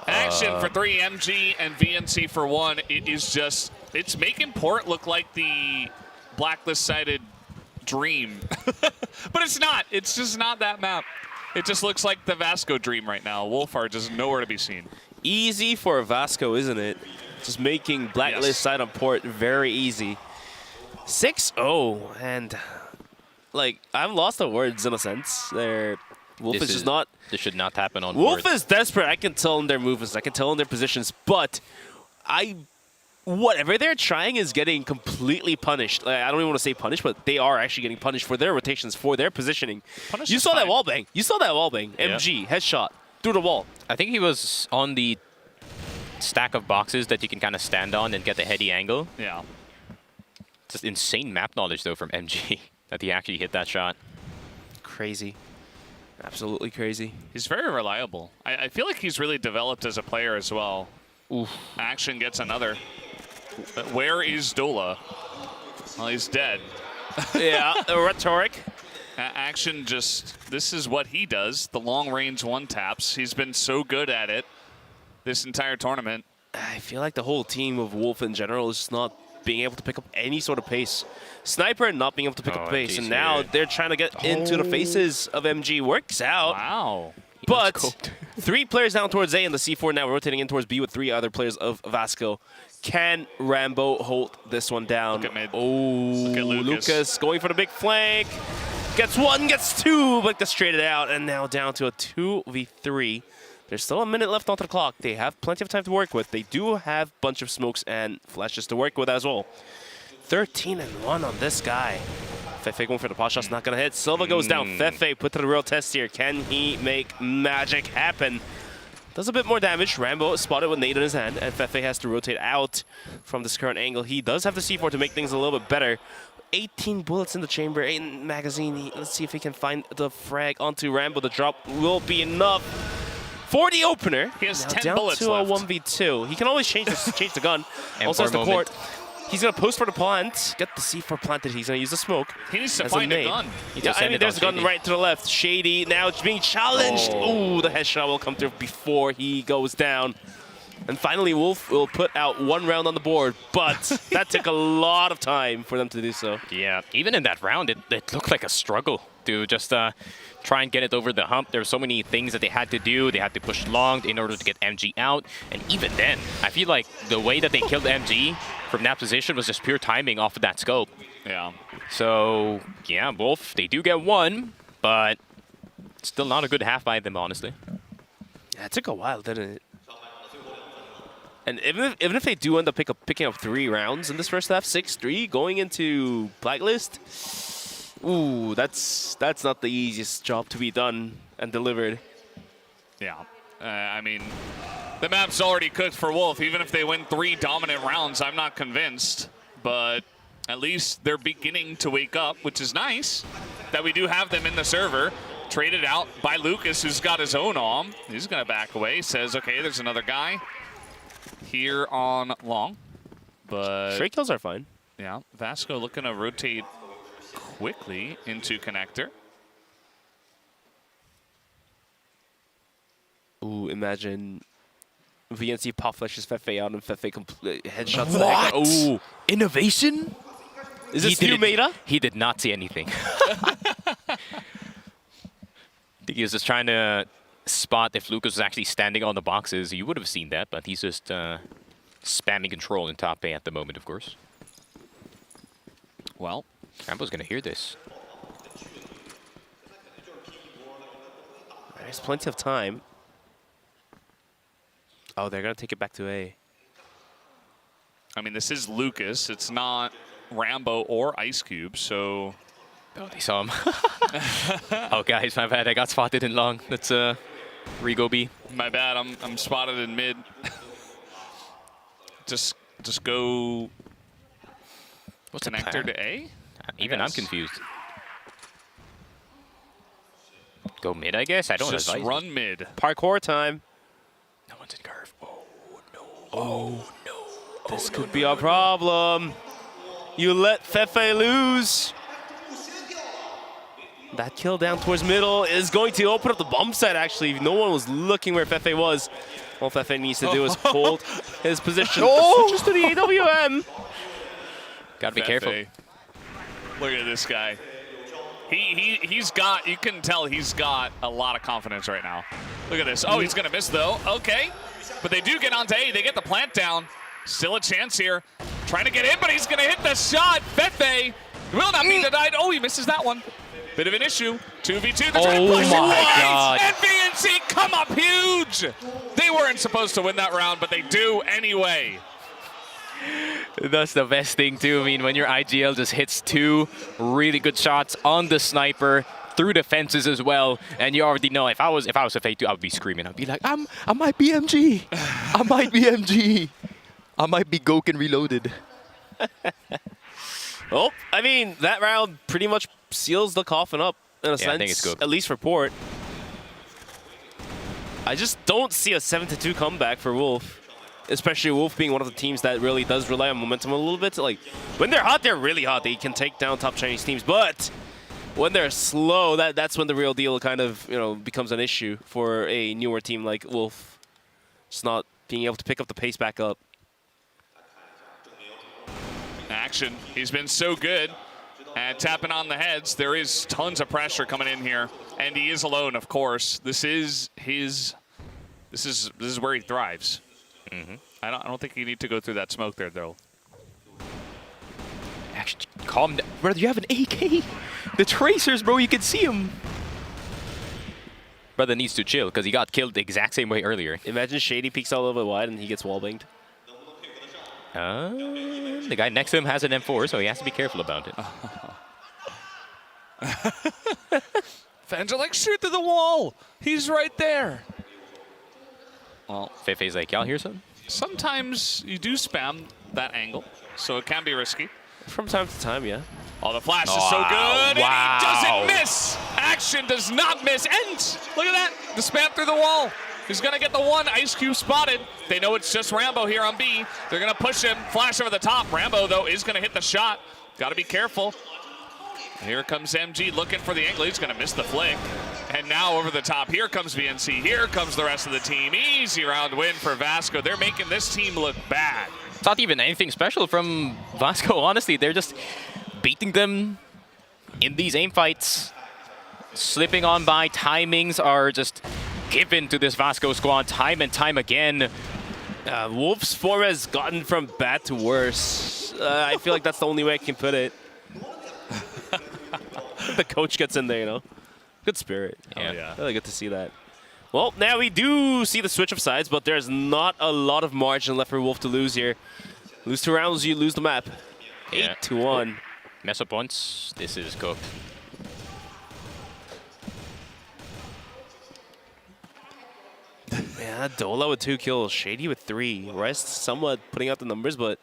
Action for 3, MG, and VNC for 1. It is just, it's making Port look like the blacklist-sided dream. But it's not. It's just not that map. It just looks like the Vasco dream right now. Wolf are just nowhere to be seen. Easy for Vasco, isn't it? Just making blacklist side on Port very easy. 6-0, and like, I've lost the words in a sense. Wolf is just not. This should not happen on Wolf board. is desperate. I can tell in their movements. I can tell in their positions. But whatever they're trying is getting completely punished. Like, I don't even want to say punished, but they are actually getting punished for their rotations, for their positioning. You saw that wall bang. You saw that wall bang. Yeah. MG headshot through the wall. I think he was on the stack of boxes that you can kind of stand on and get the heady angle. Yeah. Just insane map knowledge though from MG that he actually hit that shot. Crazy. Absolutely crazy. He's very reliable. I feel like he's really developed as a player as well. Oof. Action gets another. Where is Dola? Well, he's dead. Yeah, rhetoric. Action just, this is what he does, the long-range one-taps. He's been so good at it this entire tournament. I feel like the whole team of Wolf in general is just not being able to pick up any sort of pace. Sniper not being able to pick up pace, and now they're trying to get into the faces of MG. Works out. Wow. But 3 players down towards A, and the C4 now rotating in towards B with 3 other players of Vasco. Can Rambo hold this one down? Look at mid. Oh, Look at Lucas going for the big flank. Gets 1, gets 2, but gets traded out, and now down to a 2v3. There's still a minute left on the clock. They have plenty of time to work with. They do have a bunch of smokes and flashes to work with as well. 13-1 on this guy. Fefe going for the pot shot's not going to hit. Silva goes down. Fefe put to the real test here. Can he make magic happen? Does a bit more damage. Rambo is spotted with nade in his hand, and Fefe has to rotate out from this current angle. He does have the C4 to make things a little bit better. 18 bullets in the chamber, 8 magazine. Let's see if he can find the frag onto Rambo. The drop will be enough for the opener. He has now 10 down bullets to left. a 1v2. He can always change the gun. And Also has for the a court. He's going to post for the plant, get the C4 planted. He's going to use the smoke. He needs to as find a nade. gun. Yeah, I mean, there's a gun right to the left. Shady now it's being challenged. Oh. Ooh, the headshot will come through before he goes down. And finally, Wolf will put out 1 round on the board, but that took a lot of time for them to do so. Yeah, even in that round, it looked like a struggle to just try and get it over the hump. There were so many things that they had to do. They had to push long in order to get MG out. And even then, I feel like the way that they killed MG from that position was just pure timing off of that scope. Yeah. So, yeah, Wolf, they do get 1, but still not a good half by them, honestly. Yeah, it took a while, didn't it? And even if they do end up picking up 3 rounds in this first half, 6-3 going into Blacklist, ooh, that's not the easiest job to be done and delivered. Yeah, I mean, the map's already cooked for Wolf. Even if they win 3 dominant rounds, I'm not convinced. But at least they're beginning to wake up, which is nice that we do have them in the server. Traded out by Lucas, who's got his own arm. He's going to back away, says, okay, there's another guy here on long. But Straight kills are fine. Yeah, Vasco looking to rotate quickly into connector. Ooh, imagine VNC pop flashes Fefe out and Fefe headshots. What? Ooh, innovation? Is this new meta? He did not see anything. I think he was just trying to spot if Lucas was actually standing on the boxes. You would have seen that, but he's just spamming control in top A at the moment, of course. Well, Rambo's going to hear this. There's plenty of time. Oh, they're going to take it back to A. I mean, this is Lucas. It's not Rambo or Ice Cube, so... Oh, they saw him. Oh, guys, my bad. I got spotted in long. Let's re-go B. My bad. I'm spotted in mid. just go... What's connector to A? Even I'm confused. Go mid, I guess? I don't just advise run you. mid. Parkour time. No one's in curve. Oh, no. This could be a problem. You let Fefe lose. That kill down towards middle is going to open up the bomb site, actually. No one was looking where Fefe was. All Fefe needs to do is hold his position. Oh! Switches to the AWM. Gotta be Fefe. careful. Look at this guy. He's got, you can tell he's got a lot of confidence right now. Look at this. Oh, he's going to miss, though. Okay. But they do get onto A. They get the plant down. Still a chance here. Trying to get in, but he's going to hit the shot. Fefe will not be denied. Oh, he misses that one. Bit of an issue. 2v2. They're trying to push it wide. And VNC come up huge. They weren't supposed to win that round, but they do anyway. That's the best thing, too. I mean, when your IGL just hits 2 really good shots on the sniper, through the fences as well, and you already know if I was a fake 2, I would be screaming. I'd be like, I might be MG. I might be MG. I might be Goken reloaded. Well, I mean, that round pretty much seals the coffin up in a sense. I think it's good. At least for Port. I just don't see a 7-2 comeback for Wolf. Especially Wolf being one of the teams that really does rely on momentum a little bit. Like, when they're hot, they're really hot. They can take down top Chinese teams. But when they're slow, that's when the real deal kind of, becomes an issue for a newer team like Wolf. Just not being able to pick up the pace back up. Action. He's been so good at tapping on the heads. There is tons of pressure coming in here, and he is alone, of course. This is where he thrives. Mm-hmm. I don't think you need to go through that smoke there, though. Actually, calm down. Brother, you have an AK. The tracers, bro, you can see them. brother needs to chill because he got killed the exact same way earlier. Imagine Shady peeks out a little bit wide and he gets wallbanged. The guy next to him has an M4, so he has to be careful about it. Fans are like, shoot through the wall. He's right there. Well, Fefe's like, y'all hear something? Sometimes you do spam that angle, so it can be risky. From time to time, yeah. Oh, the flash is so good, Wow. and he doesn't miss. Action does not miss, and look at that, the spam through the wall. He's gonna get the one. Ice Cube spotted. They know it's just Rambo here on B. They're gonna push him, flash over the top. Rambo, though, is gonna hit the shot. Gotta be careful. Here comes MG looking for the angle. He's gonna miss the flick. And now over the top, here comes VNC. Here comes the rest of the team. Easy round win for Vasco. They're making this team look bad. It's not even anything special from Vasco, honestly. They're just beating them in these aim fights. Slipping on by. Timings are just given to this Vasco squad time and time again. Wolf's form has gotten from bad to worse. I feel like that's the only way I can put it. The coach gets in there, you know. Good spirit. Yeah. Oh, yeah. Really good to see that. Well, now we do see the switch of sides, but there's not a lot of margin left for Wolf to lose here. Lose 2 rounds, you lose the map. 8-1. Mess up once, this is cooked. Yeah, Dola with 2 kills, Shady with 3. Rest somewhat putting out the numbers, but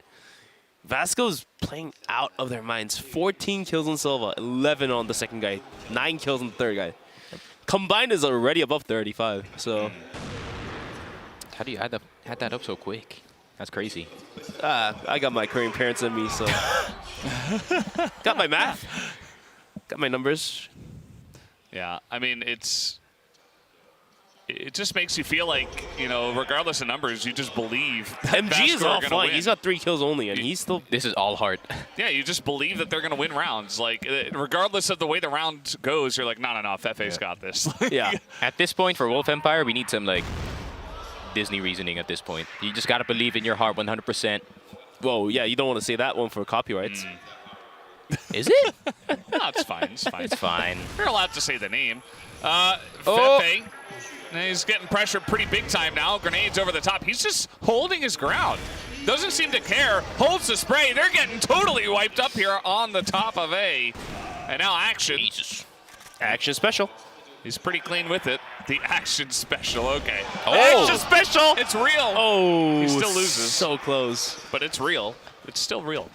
Vasco's playing out of their minds. 14 kills on Silva, 11 on the second guy, 9 kills on the third guy. Combined is already above 35, so. How do you add that up so quick? That's crazy. I got my Korean parents in me, so. Got my math, got my numbers. Yeah, I mean, it just makes you feel like, you know, regardless of numbers, you just believe that MG is Vasco are all gonna flying. win. He's got 3 kills only, and he's still. This is all hard. Yeah, you just believe that they're going to win rounds. Like, regardless of the way the round goes, you're like, no, Fefe's got this. Yeah. At this point, for Wolf Empire, we need some, like, Disney reasoning at this point. You just got to believe in your heart 100%. Whoa, yeah, you don't want to say that one for copyrights. Is it? No, it's fine. It's fine. It's fine. You're allowed to say the name. Fefe. He's getting pressured pretty big time now. Grenades over the top. He's just holding his ground. Doesn't seem to care. Holds the spray. They're getting totally wiped up here on the top of A. And now Action. Jesus. Action special. He's pretty clean with it. The Action special. Okay. Oh. Action special. It's real. Oh. He still loses. So close. But it's real. It's still real.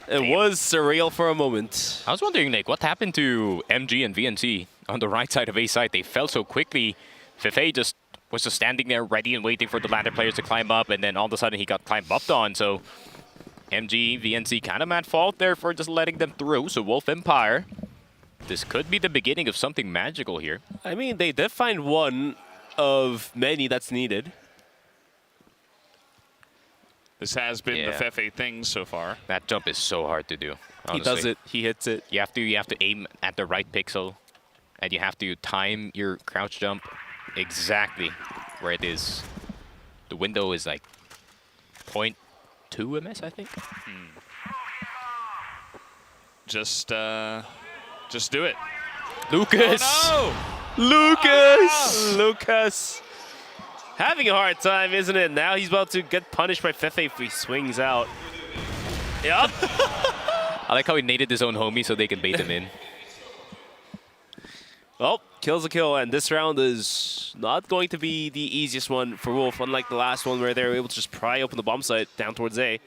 It was surreal for a moment. I was wondering, like, what happened to MG and VNC on the right side of A side? They fell so quickly. Fefe was just standing there ready and waiting for the ladder players to climb up, and then all of a sudden he got climb buffed on. So MG, VNC kind of at fault there for just letting them through. So Wolf Empire, this could be the beginning of something magical here. I mean, they did find one of many that's needed. This has been the Fefe thing so far. That jump is so hard to do. Honestly. He does it. He hits it. You have to aim at the right pixel, and you have to time your crouch jump exactly where it is. The window is like 0.2 ms, I think. Just do it. Lucas. Oh, no! Lucas. Lucas. Having a hard time, isn't it? Now he's about to get punished by Fefe if he swings out. Yep. I like how he naded his own homie so they can bait him in. Well, kills a kill, and this round is not going to be the easiest one for Wolf, unlike the last one where they were able to just pry open the bomb site down towards A.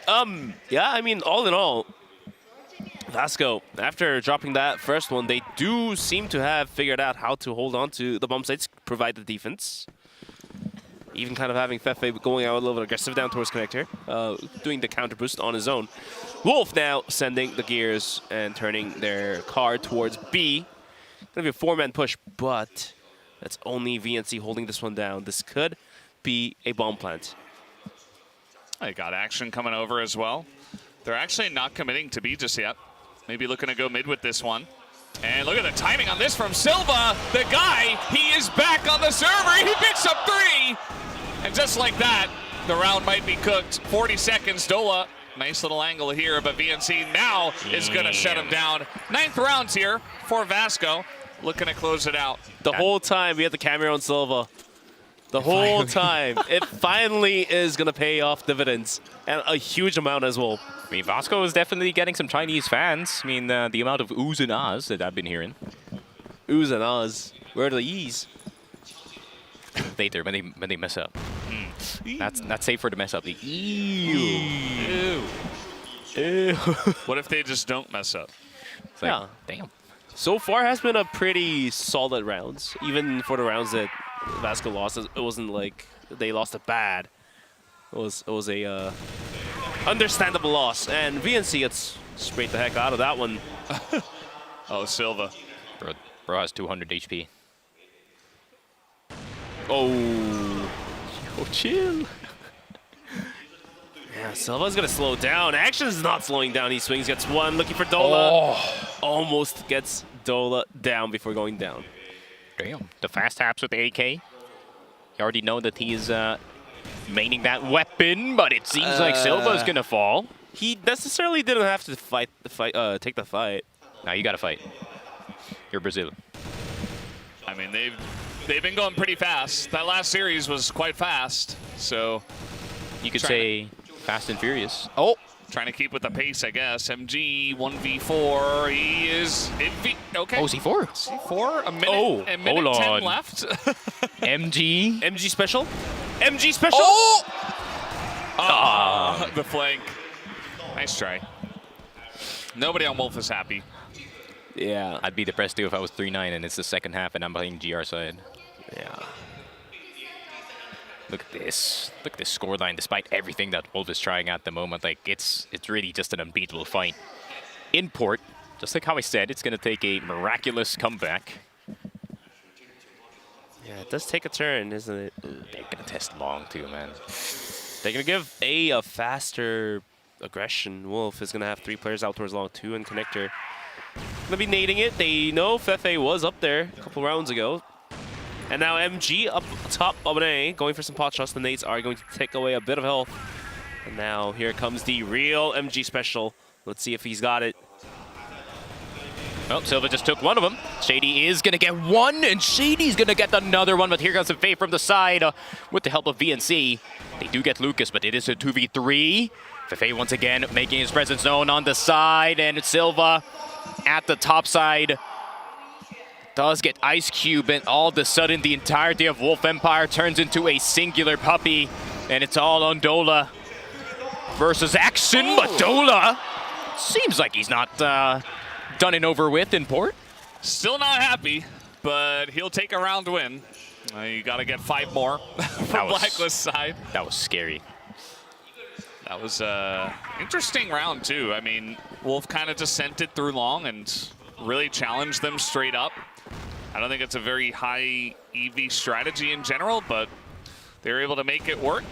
Yeah, I mean, all in all, Vasco, after dropping that first one, they do seem to have figured out how to hold on to the bomb sites, provide the defense. Even kind of having Fefe going out a little bit aggressive down towards connector, doing the counter boost on his own. Wolf now sending the gears and turning their car towards B. Gonna be a 4-man push, but that's only VNC holding this one down. This could be a bomb plant. They got Action coming over as well. They're actually not committing to B just yet. Maybe looking to go mid with this one. And look at the timing on this from Silva. The guy, he is back on the server. He picks up 3. And just like that, the round might be cooked. 40 seconds, Dola. Nice little angle here, but VNC now is going to shut him down. 9th rounds here for Vasco. looking to close it out. The whole time we had the camera on Silva. The whole time. It finally is going to pay off dividends, and a huge amount as well. I mean, Vasco is definitely getting some Chinese fans. I mean, the amount of oohs and ahs that I've been hearing. Oohs and ahs. Where are the e's? Later, when they mess up. That's safe for the mess up. The ew. Ew. What if they just don't mess up? It's like, damn. So far has been a pretty solid rounds. Even for the rounds that Vasco lost, it wasn't like they lost it bad. It was a understandable loss, and VNC gets sprayed the heck out of that one. Oh, Silva. Bro has 200 HP. Oh, chill. Yeah, Silva's gonna slow down. Action's not slowing down. He swings, gets one, looking for Dola. Almost gets Dola down before going down. Damn. The fast taps with the AK. You already know that he's maining that weapon, but it seems like Silva's gonna fall. He necessarily didn't have to take the fight. Now you gotta fight. You're Brazil. I mean, they've been going pretty fast. That last series was quite fast, so you could say fast and furious. Oh, trying to keep with the pace, I guess. MG 1v4. He is okay. Oh, C4. C4. A minute 10 left. MG special. MG special. Oh! The flank. Nice try. Nobody on Wolf is happy. Yeah. I'd be depressed too if I was 3-9 and it's the second half and I'm playing GR side. Yeah. Look at this. Look at this scoreline despite everything that Wolf is trying at the moment. Like, it's really just an unbeatable fight. In port, just like how I said, it's going to take a miraculous comeback. Yeah, it does take a turn, isn't it? They're going to test long too, man. They're going to give a faster aggression. Wolf is going to have 3 players out towards long 2 and connector. Going to be nading it. They know Fefe was up there a couple rounds ago. And now MG up top of an A, going for some pot shots. The nades are going to take away a bit of health. And now here comes the real MG special. Let's see if he's got it. Oh, Silva just took one of them. Shady is going to get one, and Shady's going to get another one. But here comes some Faye from the side with the help of VNC. They do get Lucas, but it is a 2v3. Fefe once again making his presence known on the side, and Silva at the top side does get Ice Cube, and all of a sudden the entirety of Wolf Empire turns into a singular puppy, and it's all on Dola versus Action, but Dola seems like he's not done and over with in port. Still not happy, but he'll take a round win. You got to get 5 more from Blacklist side. That was scary. That was an interesting round, too. I mean, Wolf kind of just sent it through long and really challenged them straight up. I don't think it's a very high EV strategy in general, but they were able to make it work.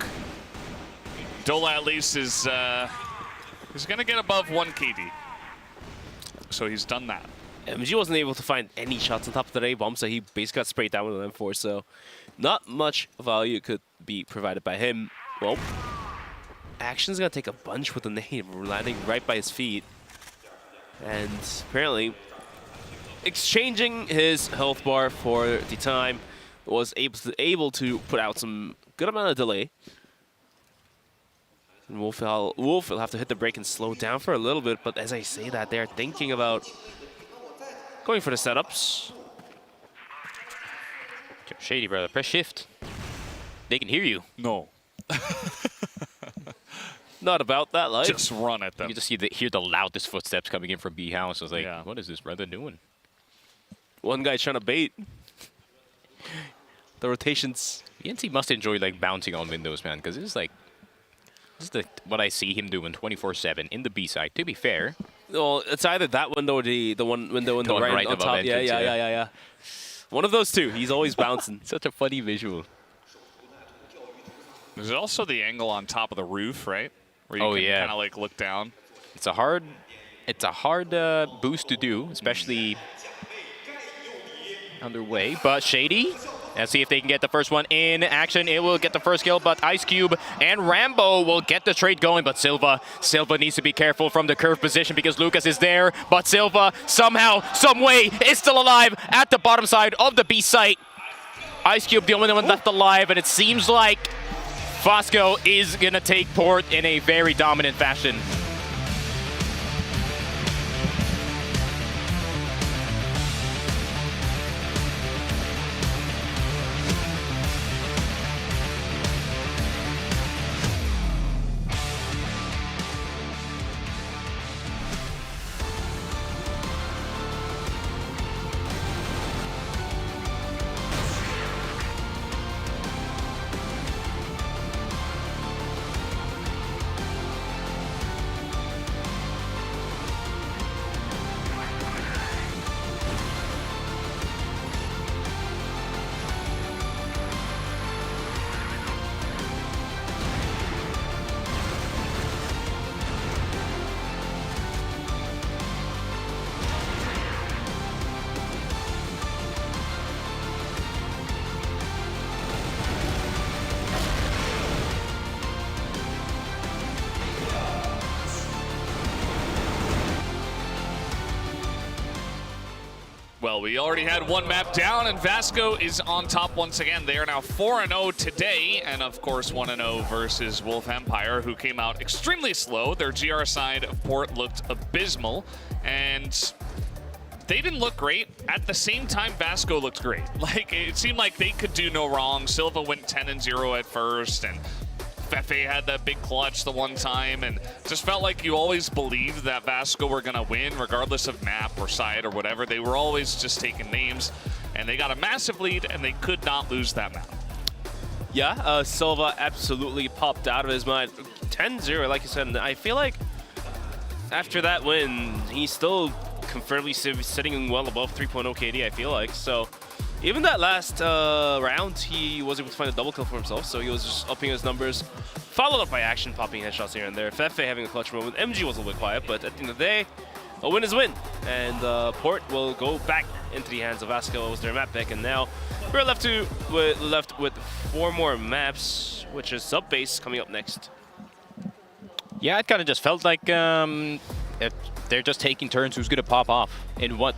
Dola, at least, is going to get above 1 KD. So he's done that. MG wasn't able to find any shots on top of the A bomb, so he basically got sprayed down with an M4, so not much value could be provided by him. Well, Action's gonna take a bunch with the nade, landing right by his feet. And apparently, exchanging his health bar for the time, was able to put out some good amount of delay. And Wolf will have to hit the brake and slow down for a little bit, but as I say that, they're thinking about going for the setups. Shady, brother, press shift. They can hear you. No. Not about that life. Just run at them. You just hear the loudest footsteps coming in from B house. I was like, what is this brother doing? One guy's trying to bait. The rotations. VNC must enjoy like bouncing on windows, man, because it's like this is what I see him doing 24/7 in the B side. To be fair, well, it's either that window or the one window in the right on top. Entrance, yeah. One of those two. He's always bouncing. Such a funny visual. There's also the angle on top of the roof, right? Where you can kind of like look down. It's a hard boost to do, especially underway. But Shady Let's see if they can get the first one in action. It will get the first kill, but Ice Cube and Rambo will get the trade going. But Silva needs to be careful from the curve position because Lucas is there. But Silva, somehow, some way, is still alive at the bottom side of the B site. Ice Cube, the only one left alive, and it seems like Vasco is going to take port in a very dominant fashion. Well, we already had one map down, and Vasco is on top once again. They are now 4-0 today, and of course 1-0 versus Wolf Empire, who came out extremely slow. Their GR side of port looked abysmal, and they didn't look great. At the same time, Vasco looked great. Like, it seemed like they could do no wrong. Silva went 10-0 at first, and Fefe had that big clutch the one time, and just felt like you always believed that Vasco were going to win regardless of map or side or whatever. They were always just taking names, and they got a massive lead, and they could not lose that map. Yeah, Silva absolutely popped out of his mind. 10-0, like you said, and I feel like after that win, he's still comfortably sitting well above 3.0 KD, I feel like. So even that last round, he was able to find a double kill for himself, so he was just upping his numbers, followed up by action, popping headshots here and there. Fefe having a clutch moment. MG was a little bit quiet, but at the end of the day, a win is a win. And Port will go back into the hands of Vasco. It was their map pick, and now we're left with 4 more maps, which is sub-base coming up next. Yeah, it kind of just felt like they're just taking turns who's gonna pop off in what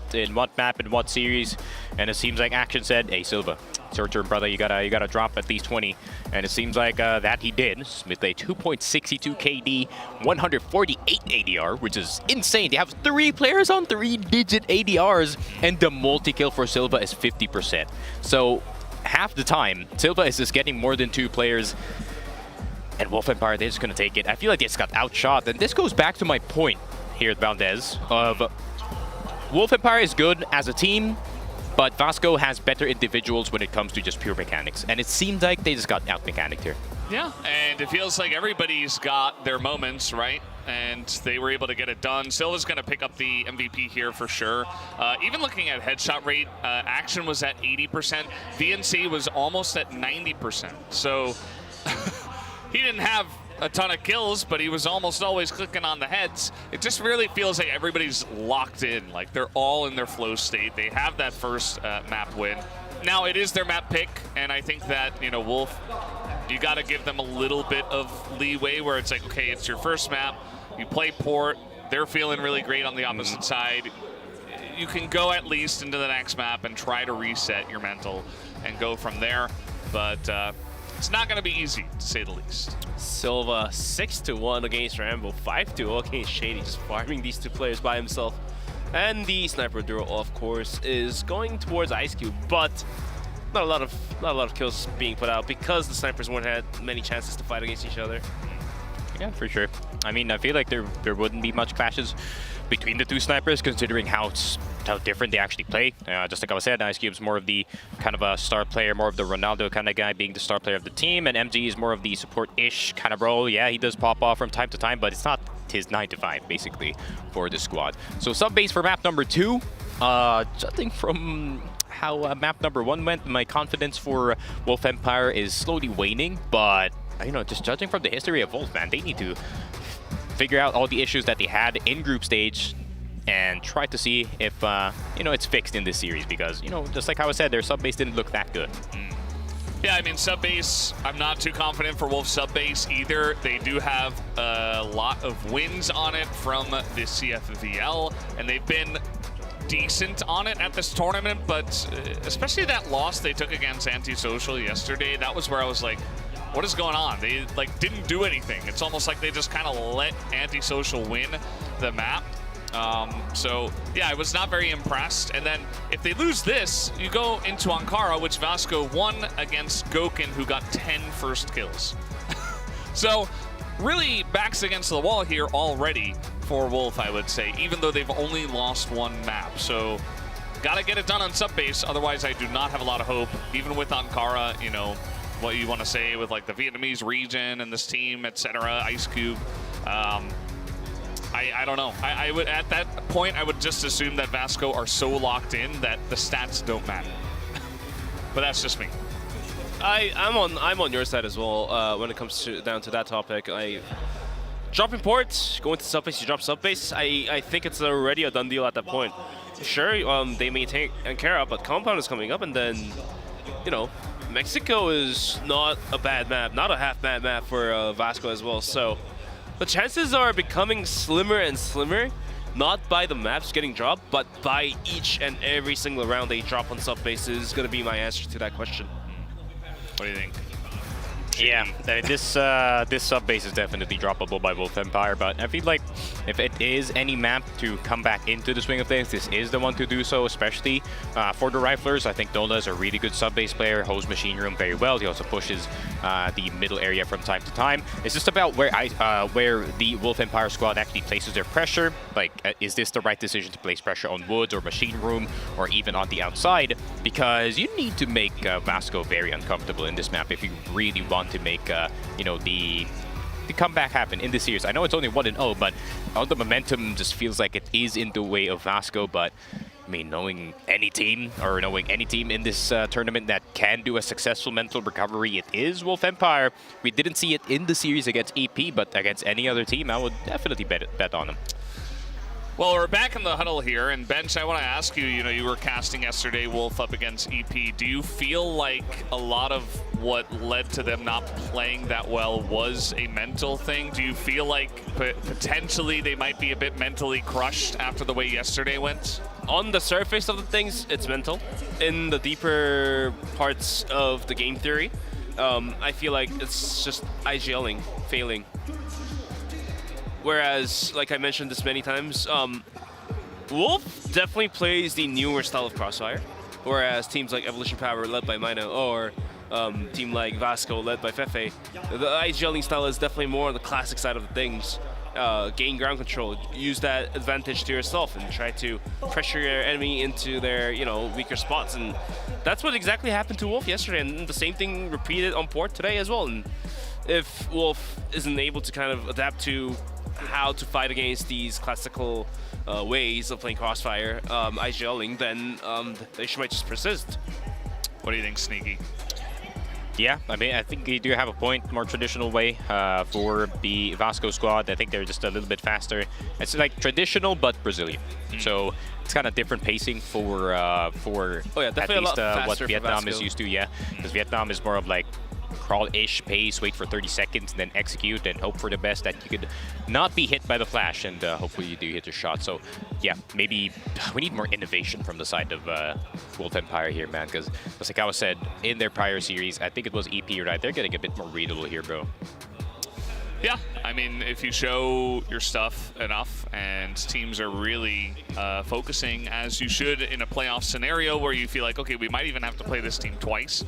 map, in what series, and it seems like Action said, "Hey Silva, it's your turn, brother. You gotta drop at least 20," and it seems like that he did with a 2.62 KD, 148 ADR, which is insane. They have 3 players on 3-digit ADRs, and the multi-kill for Silva is 50%. So half the time, Silva is just getting more than 2 players. And Wolf Empire, they're just going to take it. I feel like they just got outshot. And this goes back to my point here at Valdez of Wolf Empire is good as a team, but Vasco has better individuals when it comes to just pure mechanics. And it seems like they just got out-mechanicked here. Yeah, and it feels like everybody's got their moments, right? And they were able to get it done. Silva's going to pick up the MVP here for sure. Even looking at headshot rate, Action was at 80%. VNC was almost at 90%. So he didn't have a ton of kills, but he was almost always clicking on the heads. It just really feels like everybody's locked in. Like, they're all in their flow state. They have that first map win. Now, it is their map pick, and I think that, you know, Wolf, you got to give them a little bit of leeway where it's like, okay, it's your first map. You play Port. They're feeling really great on the opposite side. You can go at least into the next map and try to reset your mental and go from there. But it's not going to be easy, to say the least. Silva 6-1 against Rambo, 5-0 against Shady, just farming these 2 players by himself. And the sniper duel, of course, is going towards Ice Cube, but not a lot of kills being put out because the snipers won't have many chances to fight against each other. Yeah, for sure. I mean, I feel like there wouldn't be much clashes between the 2 snipers, considering how different they actually play. Just like I was saying, Ice Cube's more of the kind of a star player, more of the Ronaldo kind of guy, being the star player of the team, and MG is more of the support-ish kind of role. Yeah, he does pop off from time to time, but it's not his 9 to 5, basically, for the squad. So sub-base for map number 2. Judging from how map number 1 went, my confidence for Wolf Empire is slowly waning, but you know, just judging from the history of Wolf, man, they need to figure out all the issues that they had in group stage and try to see if, you know, it's fixed in this series because, you know, just like how I said, their sub base didn't look that good. Yeah, I mean, sub base, I'm not too confident for Wolf sub base either. They do have a lot of wins on it from the CFVL, and they've been decent on it at this tournament, but especially that loss they took against Antisocial yesterday, that was where I was like, what is going on? They like didn't do anything. It's almost like they just kind of let Antisocial win the map. So yeah, I was not very impressed. And then if they lose this, you go into Ankara, which Vasco won against Goken, who got 10 first kills. So really backs against the wall here already for Wolf, I would say, even though they've only lost one map. So gotta get it done on sub base, otherwise I do not have a lot of hope. Even with Ankara, you know, what you want to say with like the Vietnamese region and this team, etc., Ice Cube. I don't know. I would, at that point, I would just assume that Vasco are so locked in that the stats don't matter. But that's just me. I'm on your side as well when it comes down to that topic. Dropping ports, going to subbase, you drop subbase. I think it's already a done deal at that point. Sure, they maintain Ankara, but Compound is coming up, and then, you know, Mexico is not a bad map, not a half bad map for Vasco as well. So the chances are becoming slimmer and slimmer, not by the maps getting dropped, but by each and every single round they drop on subbase is going to be my answer to that question. What do you think? Yeah, this sub base is definitely droppable by Wolf Empire, but I feel like if it is any map to come back into the swing of things, this is the one to do so, especially for the Riflers. I think Dola is a really good sub base player, holds machine room very well. He also pushes the middle area from time to time. It's just about where the Wolf Empire squad actually places their pressure. Like, is this the right decision to place pressure on woods or machine room or even on the outside? Because you need to make Vasco very uncomfortable in this map if you really want to make you know, the comeback happen in this series. I know it's only 1-0, but all the momentum just feels like it is in the way of Vasco. But I mean, knowing any team in this tournament that can do a successful mental recovery, it is Wolf Empire. We didn't see it in the series against EP, but against any other team, I would definitely bet on them. Well, we're back in the huddle here, and Bench, I want to ask you, you know, you were casting yesterday Wolf up against EP. Do you feel like a lot of what led to them not playing that well was a mental thing? Do you feel like potentially they might be a bit mentally crushed after the way yesterday went? On the surface of the things, it's mental. In the deeper parts of the game theory, I feel like it's just IGLing, failing. Whereas, like I mentioned this many times, Wolf definitely plays the newer style of CROSSFIRE, whereas teams like Evolution Power led by Mino or team like Vasco led by Fefe, the IGLing style is definitely more on the classic side of the things. Gain ground control, use that advantage to yourself and try to pressure your enemy into their, you know, weaker spots. And that's what exactly happened to Wolf yesterday, and the same thing repeated on port today as well. And if Wolf isn't able to kind of adapt to how to fight against these classical ways of playing CROSSFIRE, IGLing, then they might just persist. What do you think, Sneaky? Yeah, I mean, I think you do have a point. More traditional way for the Vasco squad. I think they're just a little bit faster. It's like traditional but Brazilian. So it's kind of different pacing for at least what Vietnam is used to. Yeah, because Vietnam is more of like crawl-ish pace, wait for 30 seconds, and then execute and hope for the best that you could not be hit by the flash, and hopefully you do hit your shot. So yeah, maybe we need more innovation from the side of Wolf Empire here, man, because just like I was said in their prior series, I think it was EP, right? They're getting a bit more readable here, bro. Yeah, I mean, if you show your stuff enough and teams are really focusing as you should in a playoff scenario where you feel like, okay, we might even have to play this team twice,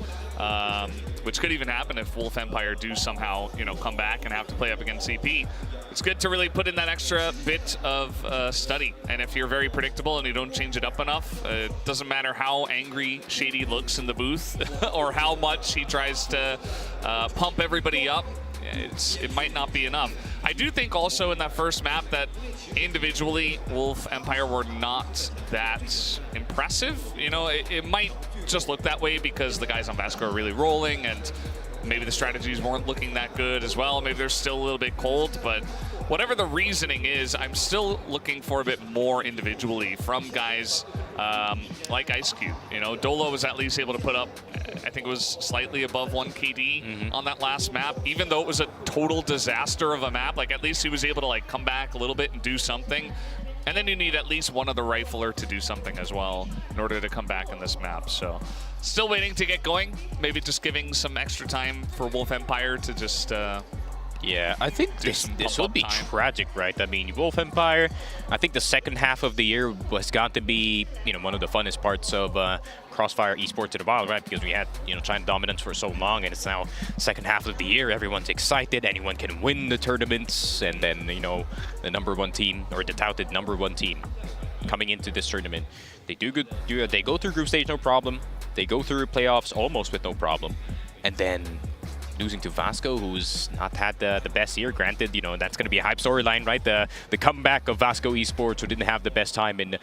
which could even happen if Wolf Empire do somehow, you know, come back and have to play up against CP. It's good to really put in that extra bit of study. And if you're very predictable and you don't change it up enough, it doesn't matter how angry Shady looks in the booth or how much he tries to pump everybody up. It might not be enough. I do think also in that first map that individually Wolf Empire were not that impressive. You know, it might just look that way because the guys on Vasco are really rolling and maybe the strategies weren't looking that good as well. Maybe they're still a little bit cold, but whatever the reasoning is, I'm still looking for a bit more individually from guys like Ice Cube. You know, Dolo was at least able to put up, I think it was slightly above 1 KD on that last map, even though it was a total disaster of a map. Like, at least he was able to like come back a little bit and do something. And then you need at least one other rifler to do something as well in order to come back on this map. So still waiting to get going. Maybe just giving some extra time for Wolf Empire to just yeah, I think this will be tragic, right? I mean, Wolf Empire, I think the second half of the year was got to be, you know, one of the funnest parts of CROSSFIRE Esports in a while, right? Because we had, you know, China dominance for so long, and it's now second half of the year. Everyone's excited. Anyone can win the tournaments, and then, you know, the #1 team, or the touted #1 team coming into this tournament, they do good. They go through group stage, no problem. They go through playoffs almost with no problem, and then losing to Vasco, who's not had the best year. Granted, you know, that's going to be a hype storyline, right? The comeback of Vasco Esports, who didn't have the best time in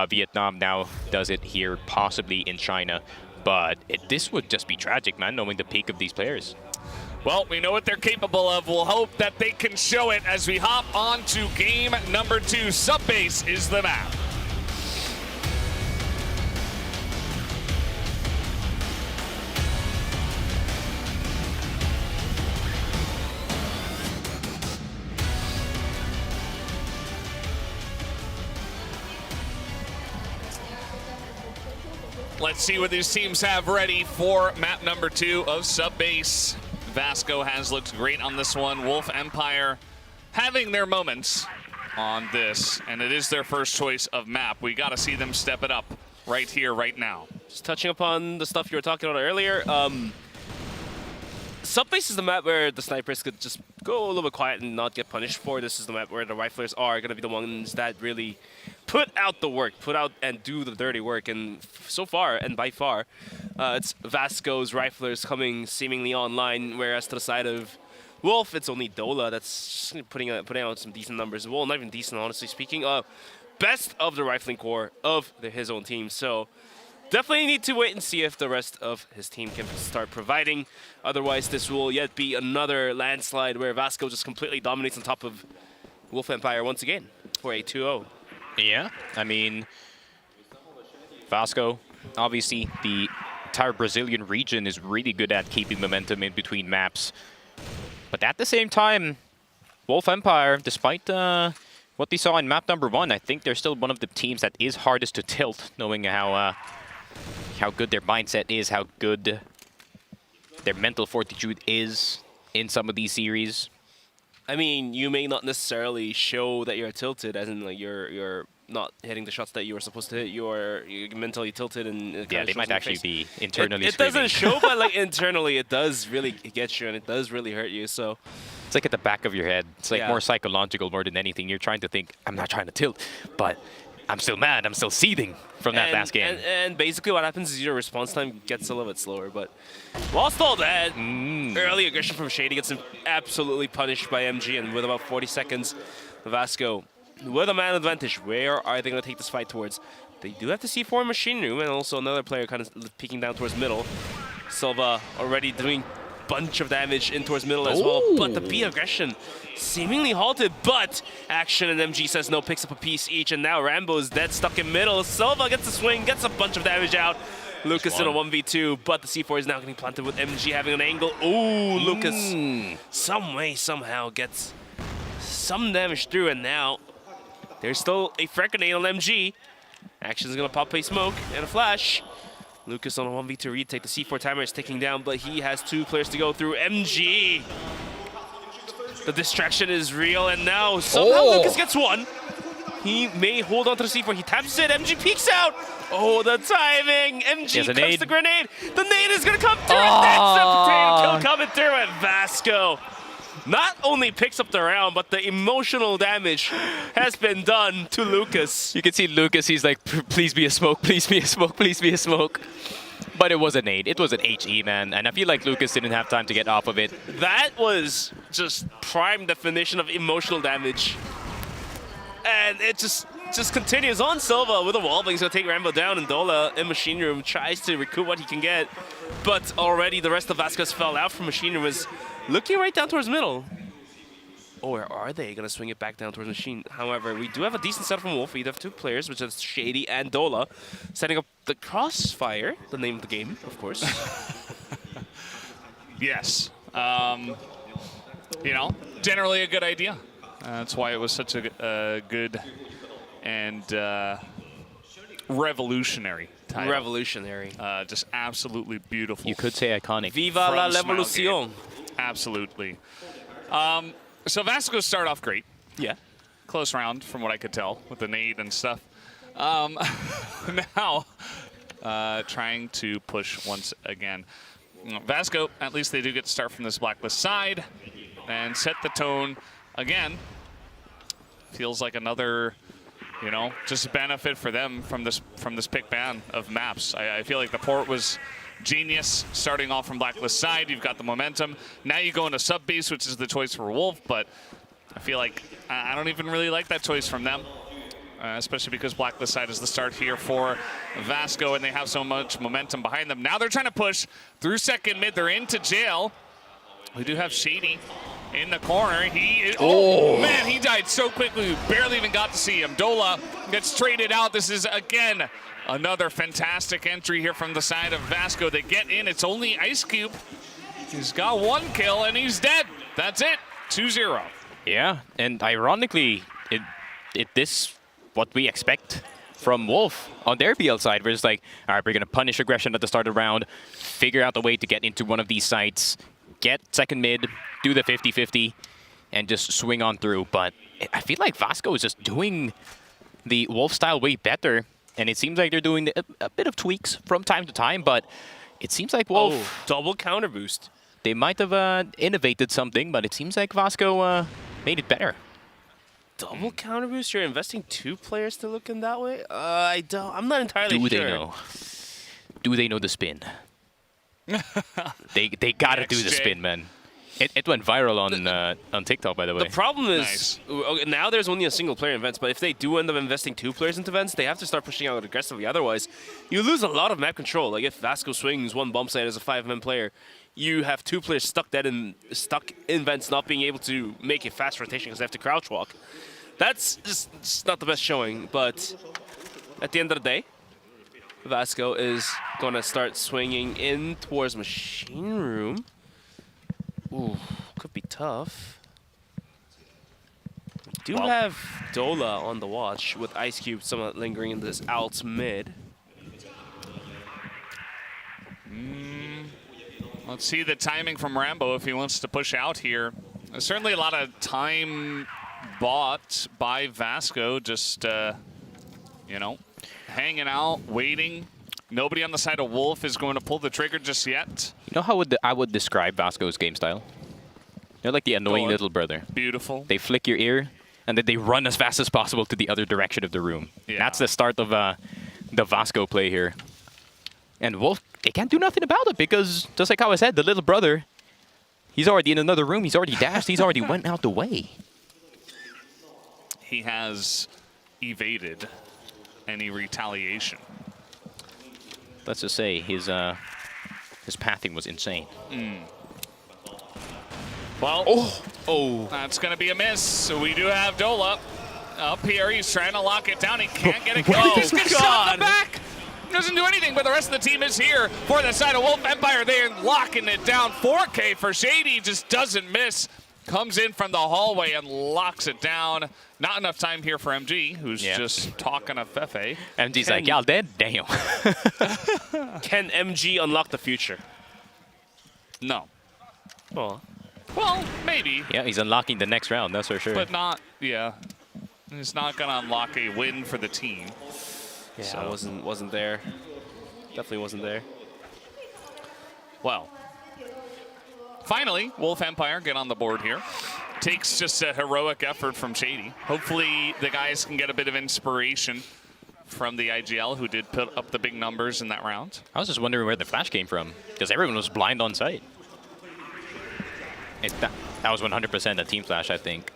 Vietnam, now does it here, possibly in China. But this would just be tragic, man, knowing the peak of these players. Well, we know what they're capable of. We'll hope that they can show it as we hop on to game number 2. Subbase is the map. Let's see what these teams have ready for map number 2 of Subbase. Vasco has looked great on this one. Wolf Empire having their moments on this, and it is their first choice of map. We got to see them step it up right here, right now. Just touching upon the stuff you were talking about earlier, Subbase is the map where the snipers could just go a little bit quiet and not get punished for. This is the map where the riflers are going to be the ones that really put out the work, put out and do the dirty work. And so far, and by far, it's Vasco's riflers coming seemingly online, whereas to the side of Wolf, it's only Dola that's just putting out some decent numbers. Well, not even decent, honestly speaking. Best of the rifling core of his own team. So definitely need to wait and see if the rest of his team can start providing. Otherwise, this will yet be another landslide where Vasco just completely dominates on top of Wolf Empire once again for a 2-0. Yeah, I mean, Vasco, obviously the entire Brazilian region is really good at keeping momentum in between maps. But at the same time, Wolf Empire, despite what they saw in map #1, I think they're still one of the teams that is hardest to tilt, knowing how good their mindset is, how good their mental fortitude is in some of these series. I mean, you may not necessarily show that you're tilted, as in like you're not hitting the shots that you were supposed to hit. You're mentally tilted, and yeah, they might actually be internally. It doesn't show, but like internally, it does really get you, and it does really hurt you. So it's like at the back of your head. It's like more psychological more than anything. You're trying to think, I'm not trying to tilt, but I'm still mad. I'm still seething from that last game. And basically what happens is your response time gets a little bit slower. But whilst all that, early aggression from Shady gets him absolutely punished by MG. And with about 40 seconds, Vasco, with a man advantage, where are they going to take this fight towards? They do have to C4 machine room, and also another player kind of peeking down towards middle. Silva already doing bunch of damage in towards middle as well, but the B aggression seemingly halted, but Action and MG says no, picks up a piece each, and now Rambo's dead, stuck in middle. Silva gets a swing, gets a bunch of damage out. Lucas in a 1v2, but the C4 is now getting planted with MG having an angle. Oh, Lucas some way, somehow gets some damage through, and now there's still a frag grenade on MG. Action's gonna pop a smoke and a flash. Lucas on a 1v2 retake. The C4 timer is ticking down, but he has 2 players to go through. MG! The distraction is real, and now somehow Lucas gets one. He may hold on to the C4. He taps it. MG peeks out. Oh, the timing. MG cooks the grenade. The nade is going to come through. And that's a potato kill coming through at Vasco. Not only picks up the round, but the emotional damage has been done to Lucas. You can see Lucas, he's like, please be a smoke, please be a smoke, please be a smoke. But it was a nade. It was an HE, man. And I feel like Lucas didn't have time to get off of it. That was just prime definition of emotional damage. And it just just continues on. Silva with a wall, but he's going to take Rambo down, and Dola in Machine Room tries to recoup what he can get. But already the rest of Vasquez fell out from Machine Room, is looking right down towards middle. Or are they going to swing it back down towards Machine? However, we do have a decent setup from Wolf. We do have 2 players, which is Shady and Dola, setting up the Crossfire, the name of the game, of course. Yes. You know, generally a good idea. That's why it was such a good and revolutionary title. Revolutionary. Just absolutely beautiful. You could say iconic. Viva la revolución. Absolutely. So Vasco start off great. Yeah. Close round from what I could tell with the nade and stuff. Now, trying to push once again. Vasco, at least they do get to start from this blacklist side and set the tone again. Feels like another, you know, just benefit for them from this pick ban of maps. I feel like the port was genius starting off from blacklist side. You've got the momentum. Now you go into sub base, which is the choice for Wolf, but I feel like I don't even really like that choice from them. Especially because blacklist side is the start here for Vasco, and they have so much momentum behind them. Now they're trying to push through second mid. They're into jail. We do have Shady in the corner. He is, oh man, he died so quickly. We barely even got to see him. Dola gets traded out. This is, again, another fantastic entry here from the side of Vasco. They get in. It's only Ice Cube. He's got 1 kill, and he's dead. That's it. 2-0. Yeah, and ironically, this what we expect from Wolf on their BL side. We're just like, all right, we're going to punish aggression at the start of the round, figure out the way to get into one of these sites, get second mid, do the 50-50, and just swing on through. But I feel like Vasco is just doing the Wolf style way better, and it seems like they're doing a bit of tweaks from time to time, but it seems like Wolf... double counter boost. They might have innovated something, but it seems like Vasco made it better. Double counter boost? You're investing 2 players to look in that way? I'm not entirely sure. Do they know? Do they know the spin? they gotta do the spin, man. It went viral on TikTok, by the way. The problem is, okay, now there's only a single player in events, but if they do end up investing 2 players into events, they have to start pushing out aggressively. Otherwise, you lose a lot of map control. Like if Vasco swings 1 bump site as a 5-man player, you have 2 players stuck in vents, not being able to make a fast rotation because they have to crouch walk. That's just not the best showing, but at the end of the day, Vasco is going to start swinging in towards Machine Room. Ooh, could be tough. We do have Dola on the watch with Ice Cube somewhat lingering in this alt mid. Let's see the timing from Rambo if he wants to push out here. There's certainly a lot of time bought by Vasco, just, you know, hanging out, waiting. Nobody on the side of Wolf is going to pull the trigger just yet. You know how I would describe Vasco's game style? They're like the annoying little brother. Beautiful. They flick your ear, and then they run as fast as possible to the other direction of the room. Yeah. That's the start of the Vasco play here. And Wolf, they can't do nothing about it because, just like how I said, the little brother, he's already in another room. He's already dashed. He's already went out the way. He has evaded any retaliation. Let's just say his pathing was insane. Well, that's going to be a miss. So we do have Dola up here. He's trying to lock it down. He can't get it. Oh, just gets shot in the back. Doesn't do anything, but the rest of the team is here for the side of Wolf Empire. They're locking it down. 4K for Shady, just doesn't miss. Comes in from the hallway and locks it down. Not enough time here for MG, who's just talking to Fefe. MG's like, y'all dead? Damn. Can MG unlock the future? No. Well, maybe. Yeah, he's unlocking the next round, that's for sure. But not, he's not going to unlock a win for the team. Yeah, so. wasn't there. Definitely wasn't there. Well, finally, Wolf Empire get on the board here. Takes just a heroic effort from Shady. Hopefully the guys can get a bit of inspiration from the IGL, who did put up the big numbers in that round. I was just wondering where the flash came from, because everyone was blind on site. That was 100% a team flash, I think.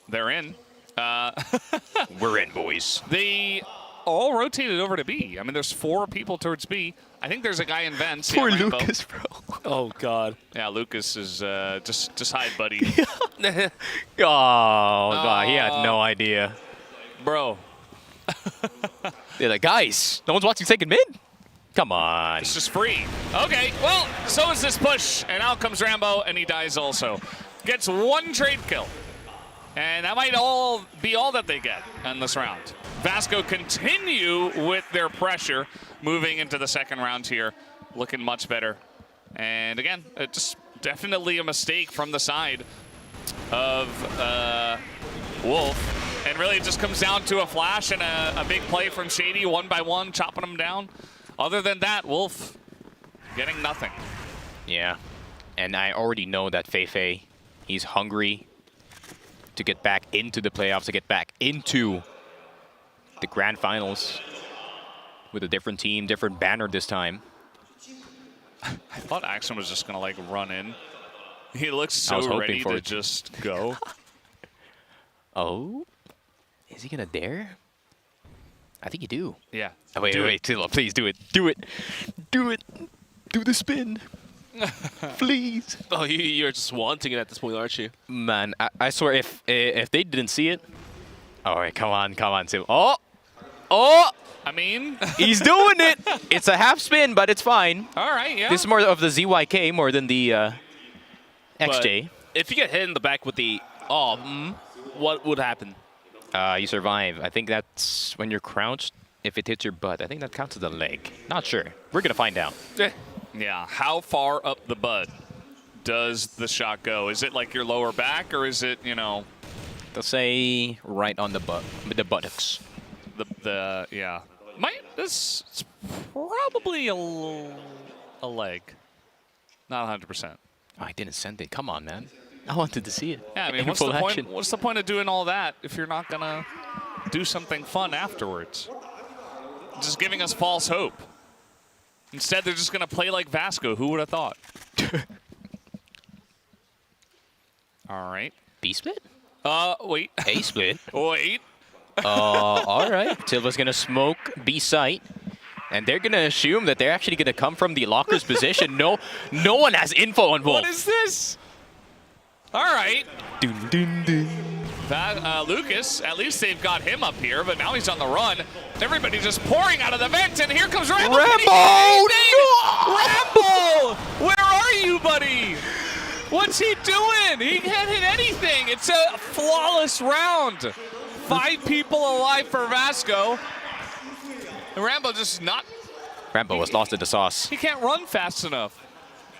they're in. We're in, boys. They all rotated over to B. I mean, there's 4 people towards B. I think there's a guy in vents. Poor yeah, Rambo. Lucas, bro. Oh, God. Yeah, Lucas is just hide, buddy. Oh, God, he had no idea. Bro. They're like, guys, no one's watching second mid? Come on. It's just free. Okay, well, so is this push. And out comes Rambo, and he dies also. Gets 1 trade kill. And that might be all that they get in this round. Vasco continue with their pressure, moving into the second round here, looking much better. And again, just definitely a mistake from the side of Wolf. And really it just comes down to a flash and a big play from Shady, 1 by 1, chopping them down. Other than that, Wolf getting nothing. Yeah, and I already know that Feifei, he's hungry to get back into the playoffs, to get back into the grand finals with a different team, different banner this time. I thought Action was just gonna like run in. He looks so ready to just go. Oh, is he gonna dare? I think you do. Yeah. Oh, wait, Tilo, please do it. Do it. Do it. Do the spin. Please. Oh, you're just wanting it at this point, aren't you? Man, I swear if they didn't see it. All right, come on, Tim. Oh. I mean, he's doing it. It's a half spin, but it's fine. All right, yeah. This is more of the ZYK more than the XJ. But if you get hit in the back with the what would happen? You survive. I think that's when you're crouched. If it hits your butt, I think that counts as a leg. Not sure. We're gonna find out. Yeah. How far up the butt does the shot go? Is it like your lower back, or is it, you know? They'll say right on the butt, the buttocks. Yeah. This is probably a leg. Not 100%. Oh, I didn't send it. Come on, man. I wanted to see it. Yeah, I mean, what's the point of doing all that if you're not gonna do something fun afterwards? Just giving us false hope. Instead, they're just gonna play like Vasco. Who would have thought? All right. B split? Wait. A split? Wait. All right. Silva's gonna smoke B site. And they're going to assume that they're actually going to come from the locker's position. No one has info on Wolf. What is this? All right. Dun, dun, dun. Lucas, at least they've got him up here, but now he's on the run. Everybody just pouring out of the vent, and here comes Rambo. Rambo! Rambo! Where are you, buddy? What's he doing? He can't hit anything. It's a flawless round. 5 people alive for Vasco. And Rambo just not... Rambo was lost in the sauce. He can't run fast enough.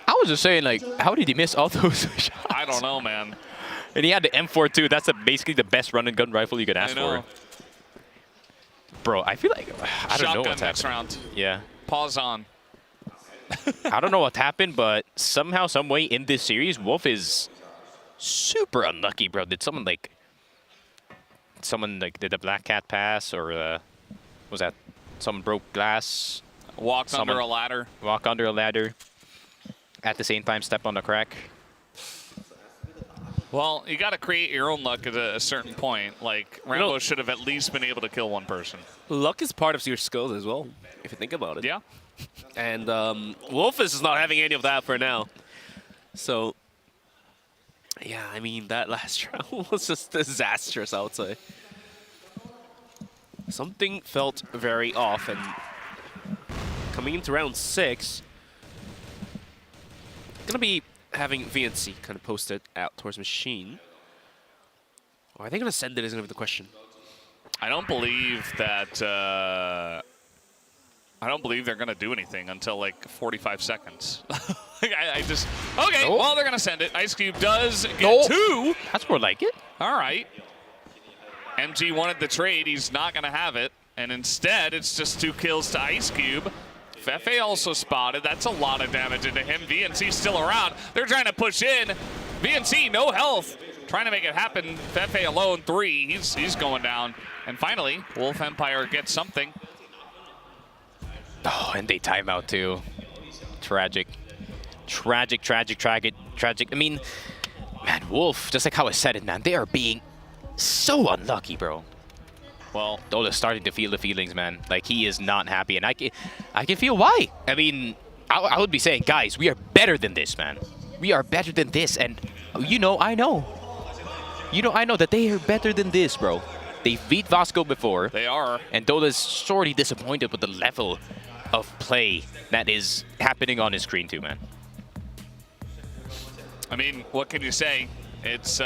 I was just saying, like, how did he miss all those shots? I don't know, man. And he had the M4 too. That's basically the best run-and-gun rifle you could ask for. Bro, I feel like... I don't know what's next happened. round. Yeah. Pause on. I don't know what happened, but somehow, some way in this series, Wolf is super unlucky, bro. Did someone did a Black Cat pass, or was that... Someone broke glass. Walked under a ladder. Walk under a ladder. At the same time, step on the crack. Well, you got to create your own luck at a certain point. Like, Rambo should have at least been able to kill one person. Luck is part of your skills as well, if you think about it. Yeah. And Wolfus is not having any of that for now. So, yeah, I mean, that last round was just disastrous, I would say. Something felt very off, and coming into round 6, gonna be having VNC kind of post it out towards Machine. Or are they gonna send it is gonna be the question. I don't believe that. I don't believe they're gonna do anything until like 45 seconds. I just okay. Well, they're gonna send it. Ice Cube does get 2. That's more like it. All right. MG wanted the trade. He's not going to have it. And instead, it's just 2 kills to Ice Cube. Fefe also spotted. That's a lot of damage into him. VNC still around. They're trying to push in. VNC, no health. Trying to make it happen. Fefe alone, 3. He's going down. And finally, Wolf Empire gets something. Oh, and they time out too. Tragic. Tragic. I mean, man, Wolf, just like how I said it, man, they are being So unlucky, bro. Well, Dola's starting to feel the feelings, man. Like, he is not happy, and I can feel why. I mean, I would be saying, guys, we are better than this, man. We are better than this, and you know, I know. You know, I know that they are better than this, bro. They beat Vasco before. They are. And Dola's sorely disappointed with the level of play that is happening on his screen too, man. I mean, what can you say? It's, they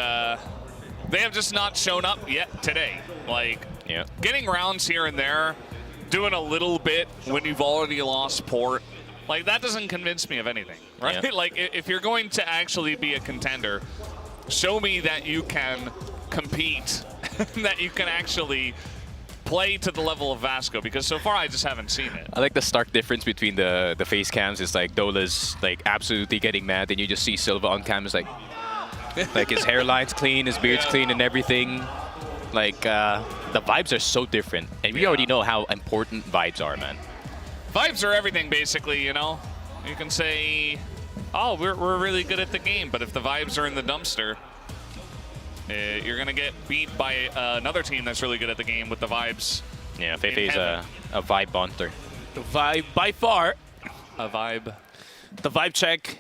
have just not shown up yet today. Like, yeah, getting rounds here and there, doing a little bit when you've already lost port, like, that doesn't convince me of anything, right? Yeah. Like, if you're going to actually be a contender, show me that you can compete, that you can actually play to the level of Vasco, because so far I just haven't seen it. I like the stark difference between the face cams. It's like Dola's like absolutely getting mad, and you just see Silva on cam is like his hairline's clean, his beard's clean, and everything. Like the vibes are so different, and we already know how important vibes are, man. Vibes are everything, basically, you know? You can say, oh, we're really good at the game, but if the vibes are in the dumpster, you're going to get beat by another team that's really good at the game with the vibes. Yeah, Feifei's a vibe bonter. The vibe, by far. A vibe. The vibe check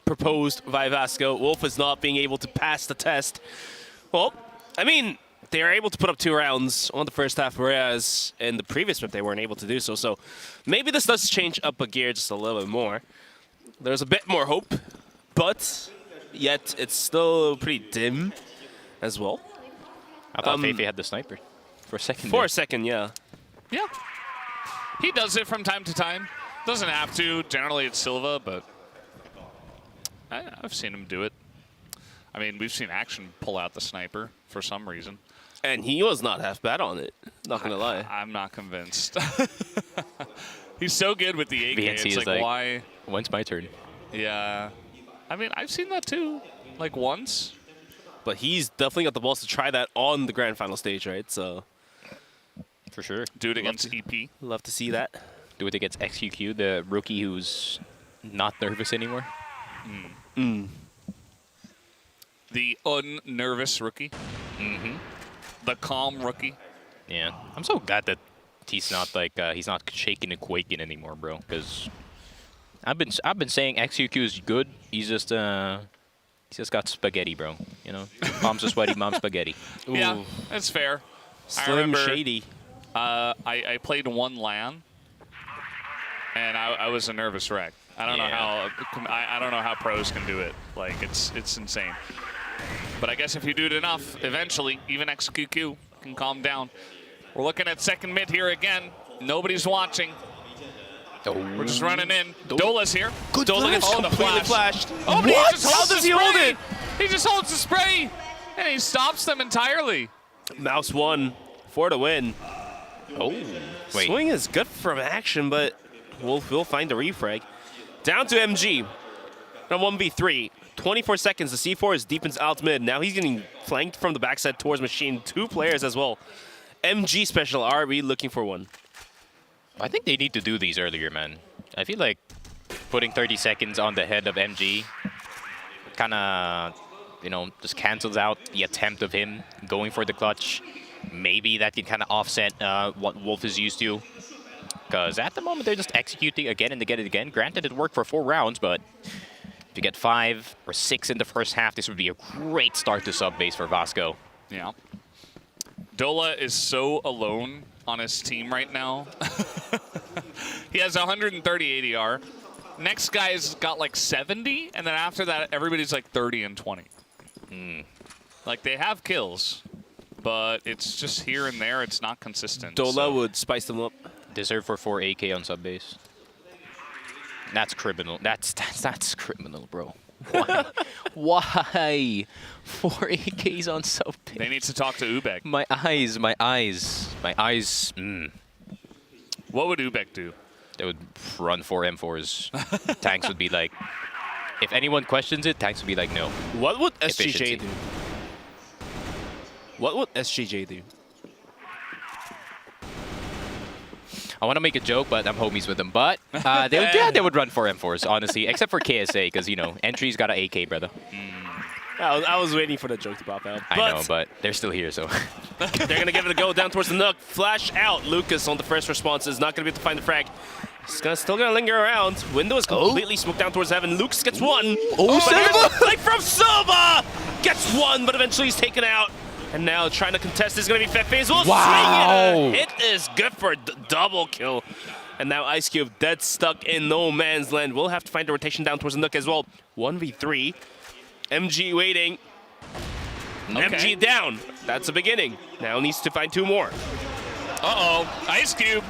proposed by Vasco. Wolf is not being able to pass the test. Well, I mean, they were able to put up 2 rounds on the first half, whereas in the previous map they weren't able to do so. So maybe this does change up a gear just a little bit more. There's a bit more hope, but yet it's still pretty dim as well. I thought Feifei had the sniper for a second. For a second, yeah. Yeah. He does it from time to time. Doesn't have to. Generally it's Silva, but I've seen him do it. I mean, we've seen Action pull out the sniper for some reason. And he was not half bad on it, not gonna lie. I'm not convinced. He's so good with the AK. VNC it's is like, why? When's my turn? Yeah. I mean, I've seen that too, like once. But he's definitely got the balls to try that on the grand final stage, right? So for sure. Do it against EP. Love to see that. Do it against XQQ, the rookie who's not nervous anymore. The unnervous rookie. The calm rookie. Yeah, I'm so glad that he's not like he's not shaking and quaking anymore, bro. Because I've been saying XQQ is good. He's just got spaghetti, bro. You know, mom's a sweaty, mom's spaghetti. Ooh. Yeah, that's fair. Slim Shady. I played one LAN, and I was a nervous wreck. I don't know how I don't know how pros can do it. Like it's insane. But I guess if you do it enough, eventually even XQQ can calm down. We're looking at second mid here again. Nobody's watching. We're just running in. Dola's here. Good Dola gets completely flashed. Oh, but what? he just holds How does the he hold spray. it? He just holds the spray, and he stops them entirely. Mouse 1 for the win. Oh, wait. Swing is good from Action, but we'll find a refrag. Down to MG. Now 1v3. 24 seconds. The C4 is deepens out mid. Now he's getting flanked from the backside towards Machine. 2 players as well. MG special. Are we looking for one? I think they need to do these earlier, man. I feel like putting 30 seconds on the head of MG kind of, you know, just cancels out the attempt of him going for the clutch. Maybe that can kind of offset what Wolf is used to. Because at the moment, they're just executing again and again. Granted, it worked for 4 rounds, but if you get 5 or 6 in the first half, this would be a great start to sub-base for Vasco. Yeah. Dola is so alone on his team right now. He has 130 ADR. Next guy's got like 70, and then after that, everybody's like 30 and 20. Like, they have kills, but it's just here and there. It's not consistent. Dola would spice them up. Deserve for 4 AK on sub-base. That's criminal. That's criminal, bro. Why? Why? 4 AKs on sub-base. They need to talk to Ubek. My eyes. What would Ubek do? They would run 4 M4s. Tanks would be like, if anyone questions it, Tanks would be like, no. What would SGJ Efficiency. do? What would SGJ do? I want to make a joke, but I'm homies with them. But they would run 4 M4s, honestly, except for KSA, because, you know, Entry's got an AK, brother. I was waiting for the joke to pop out. I know, but they're still here, so. They're going to give it a go down towards the Nook. Flash out. Lucas on the first response is not going to be able to find the frag. He's still going to linger around. Window is completely smoked down towards heaven. Lucas gets one. Silva! Like from Silva! Gets one, but eventually he's taken out. And now trying to contest is going to be Fefe as well. Wow! Swing it. It is good for a double kill. And now Ice Cube dead stuck in no man's land. We'll have to find a rotation down towards the Nook as well. 1v3. MG waiting. Okay. MG down. That's the beginning. Now needs to find 2 more. Uh-oh. Ice Cube.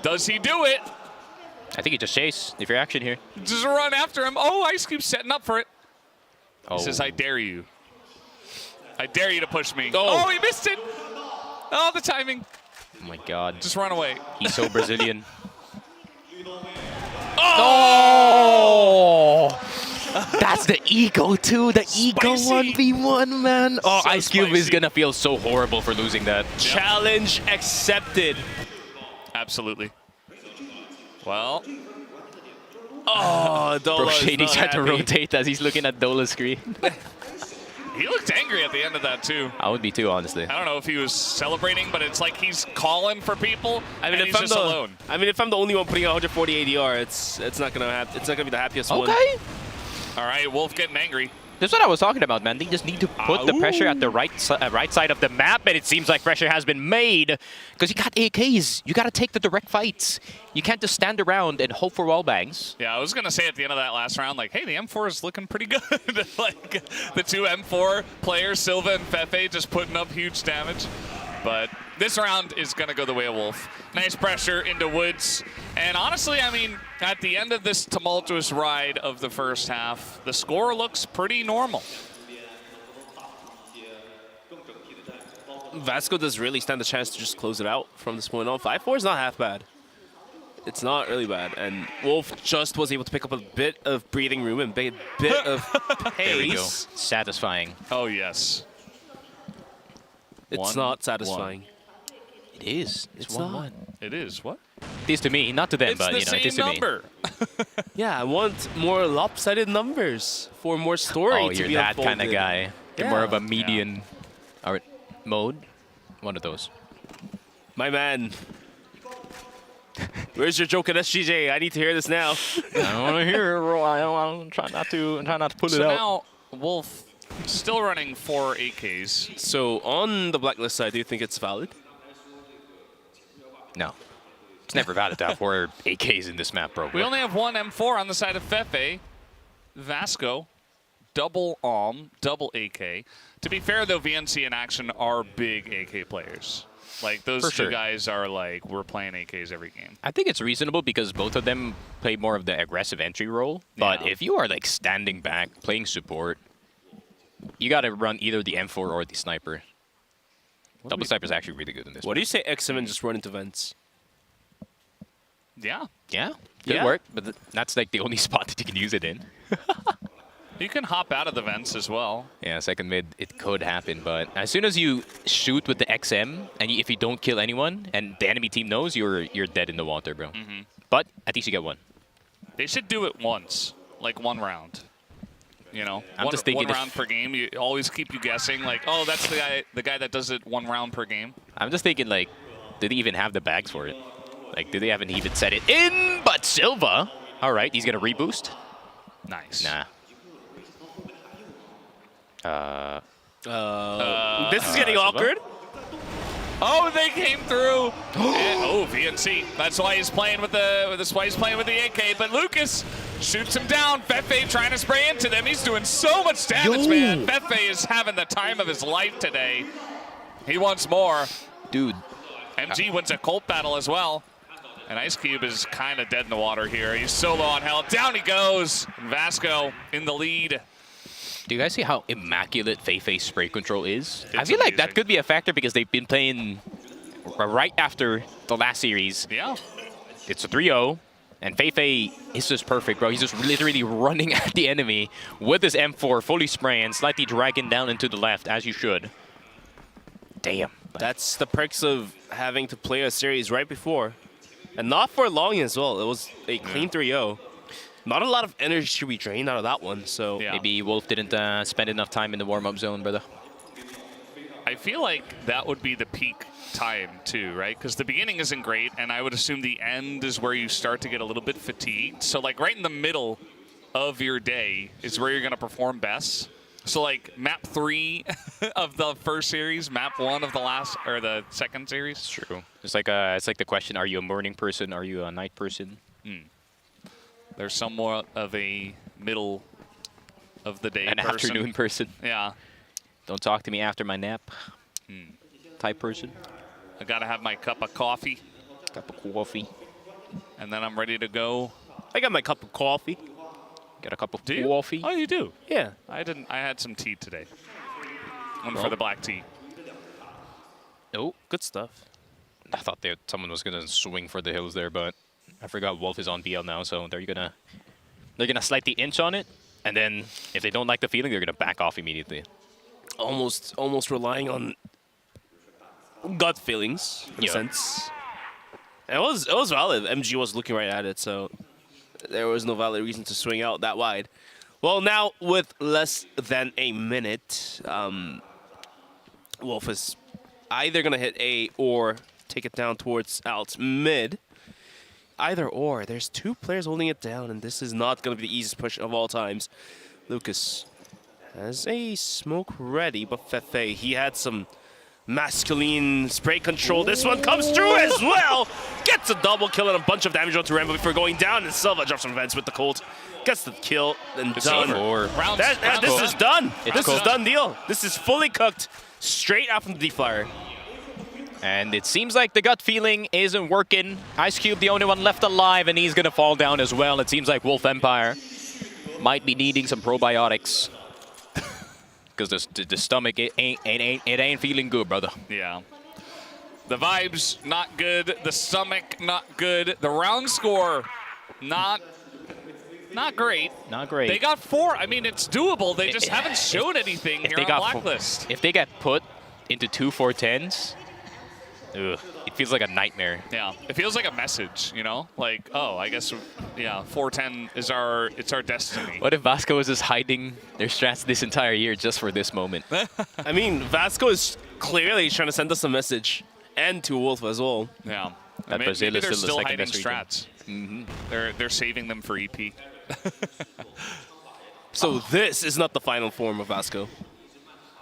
Does he do it? I think he just chased. If you're action here. Just run after him. Oh, Ice Cube's setting up for it. Oh. He says, I dare you. I dare you to push me. Oh. Oh, he missed it. Oh, the timing. Oh my God. Just run away. He's so Brazilian. Oh! That's the ego too. The ego 1v1, man. Oh, So Ice Cube is spicy. gonna feel so horrible for losing that. Challenge accepted. Absolutely. Well. Oh, Bro, Dola Shady is not tried to happy. rotate as he's looking at Dola's screen. He looked angry at the end of that, too. I would be too, honestly. I don't know if he was celebrating, but it's like he's calling for people, I mean, and if he's I'm just alone. the only one putting 140 ADR, it's not gonna be the happiest one. Okay. All right, Wolf getting angry. That's what I was talking about, man. They just need to put the pressure at the right side of the map, and it seems like pressure has been made. Because you got AKs. You got to take the direct fights. You can't just stand around and hope for wall bangs. Yeah, I was going to say at the end of that last round, like, hey, the M4 is looking pretty good. Like, the 2 M4 players, Silva and Fefe, just putting up huge damage. But this round is going to go the way of Wolf. Nice pressure into Woods. And honestly, I mean, at the end of this tumultuous ride of the first half, the score looks pretty normal. Vasco does really stand a chance to just close it out from this point on. 5-4 is not half bad. It's not really bad. And Wolf just was able to pick up a bit of breathing room and a bit of pace. There we go. Satisfying. Oh, yes. It's not satisfying. It is. It's 1-1. It is. What? It is to me, not to them, It's but the you know, it is same to number. Yeah, I want more lopsided numbers for more story me. Oh, to you're be that kind of unfolded. guy. You're Yeah. more of a median mode. One of those. My man. Where's your joke at SGJ? I need to hear this now. I don't want to hear it, bro. I'm trying not to pull it out. So now, Wolf still running 4 AKs. So on the blacklist side, do you think it's valid? No. It's never valid to have 4 AKs in this map, bro. We only have 1 M4 on the side of Fefe. Vasco, double double AK. To be fair, though, VNC and Action are big AK players. Like, those For two sure. guys are like, we're playing AKs every game. I think it's reasonable because both of them play more of the aggressive entry role. But Yeah. if you are like standing back, playing support, you got to run either the M4 or the sniper. Double sniper is actually really good in this. What do you say X7 just run into vents? Yeah. Yeah, good Yeah. work. But that's like the only spot that you can use it in. You can hop out of the vents as well. Yeah, second mid, it could happen. But as soon as you shoot with the XM, and if you don't kill anyone, and the enemy team knows, you're dead in the water, bro. But at least you get one. They should do it once, like 1 round. You know, I'm one, just thinking one if- round per game. You always keep you guessing, like, oh, that's the guy that does it 1 round per game. I'm just thinking, like, did they even have the bags for it? Like, did they haven't even set it in? But Silva, all right, he's gonna reboost. Nice. Nah. This is getting awkward. Oh, they came through. And, oh, VNC. That's why he's playing with the. That's why he's playing with the AK. But Lucas shoots him down. Fefe trying to spray into them. He's doing so much damage, man. Fefe is having the time of his life today. He wants more. Dude. MG wins a Colt battle as well. And Ice Cube is kind of dead in the water here. He's so low on health. Down he goes. And Vasco in the lead. Do you guys see how immaculate Feifei's spray control is? I It's feel like amazing. that could be a factor because they've been playing right after the last series. Yeah. It's a 3-0, and Feifei is just perfect, bro. He's just literally running at the enemy with his M4, fully spraying, slightly dragging down into the left, as you should. Damn. That's the perks of having to play a series right before. And not for long as well. It was a clean 3-0. not a lot of energy to be drained out of that one. So maybe Wolf didn't spend enough time in the warm-up zone, brother. I feel like that would be the peak time too, right? Because the beginning isn't great, and I would assume the end is where you start to get a little bit fatigued. So like right in the middle of your day is where you're going to perform best. So like map 3 of the first series, map 1 of the last or the second series. It's true. It's like the question: are you a morning person? Are you a night person? There's somewhat of a middle of the day An person. afternoon person. Yeah. Don't talk to me after my nap. Type person. I gotta have my cup of coffee. Cup of coffee. And then I'm ready to go. I got my cup of coffee. Got a cup of Do coffee? You? Oh, you do? Yeah. I didn't. I had some tea today. One for the black tea. Oh, good stuff. I thought that someone was gonna swing for the hills there, but I forgot Wolf is on BL now, so they're gonna slightly inch on it, and then if they don't like the feeling, they're gonna back off immediately. Almost relying on gut feelings in a sense. It was valid. MG was looking right at it, so there was no valid reason to swing out that wide. Well, now with less than a minute, Wolf is either gonna hit A or take it down towards out mid. Either or. There's 2 players holding it down, and this is not gonna be the easiest push of all times. Lucas has a smoke ready, but Fefe, he had some masculine spray control. This one comes through as well. Gets a double kill and a bunch of damage onto Rambo before going down, and Silva drops some vents with the Colt. Gets the kill and done. This is done. This is done deal. This is fully cooked straight out from the D-Flyer. And it seems like the gut feeling isn't working. Ice Cube, the only one left alive, and he's gonna fall down as well. It seems like Wolf Empire might be needing some probiotics. Because the stomach, it ain't feeling good, brother. Yeah. The vibes, not good. The stomach, not good. The round score, not great. Not great. They got 4. I mean, it's doable. They just haven't showed anything here on Blacklist. If they get put into 2 410s, it feels like a nightmare. Yeah, it feels like a message, you know? Like, oh, I guess, yeah, 410 is our destiny. What if Vasco was just hiding their strats this entire year just for this moment? I mean, Vasco is clearly trying to send us a message, and to Wolf as well. Yeah. That Maybe they're is still the hiding best strats. They're saving them for EP. So this is not the final form of Vasco.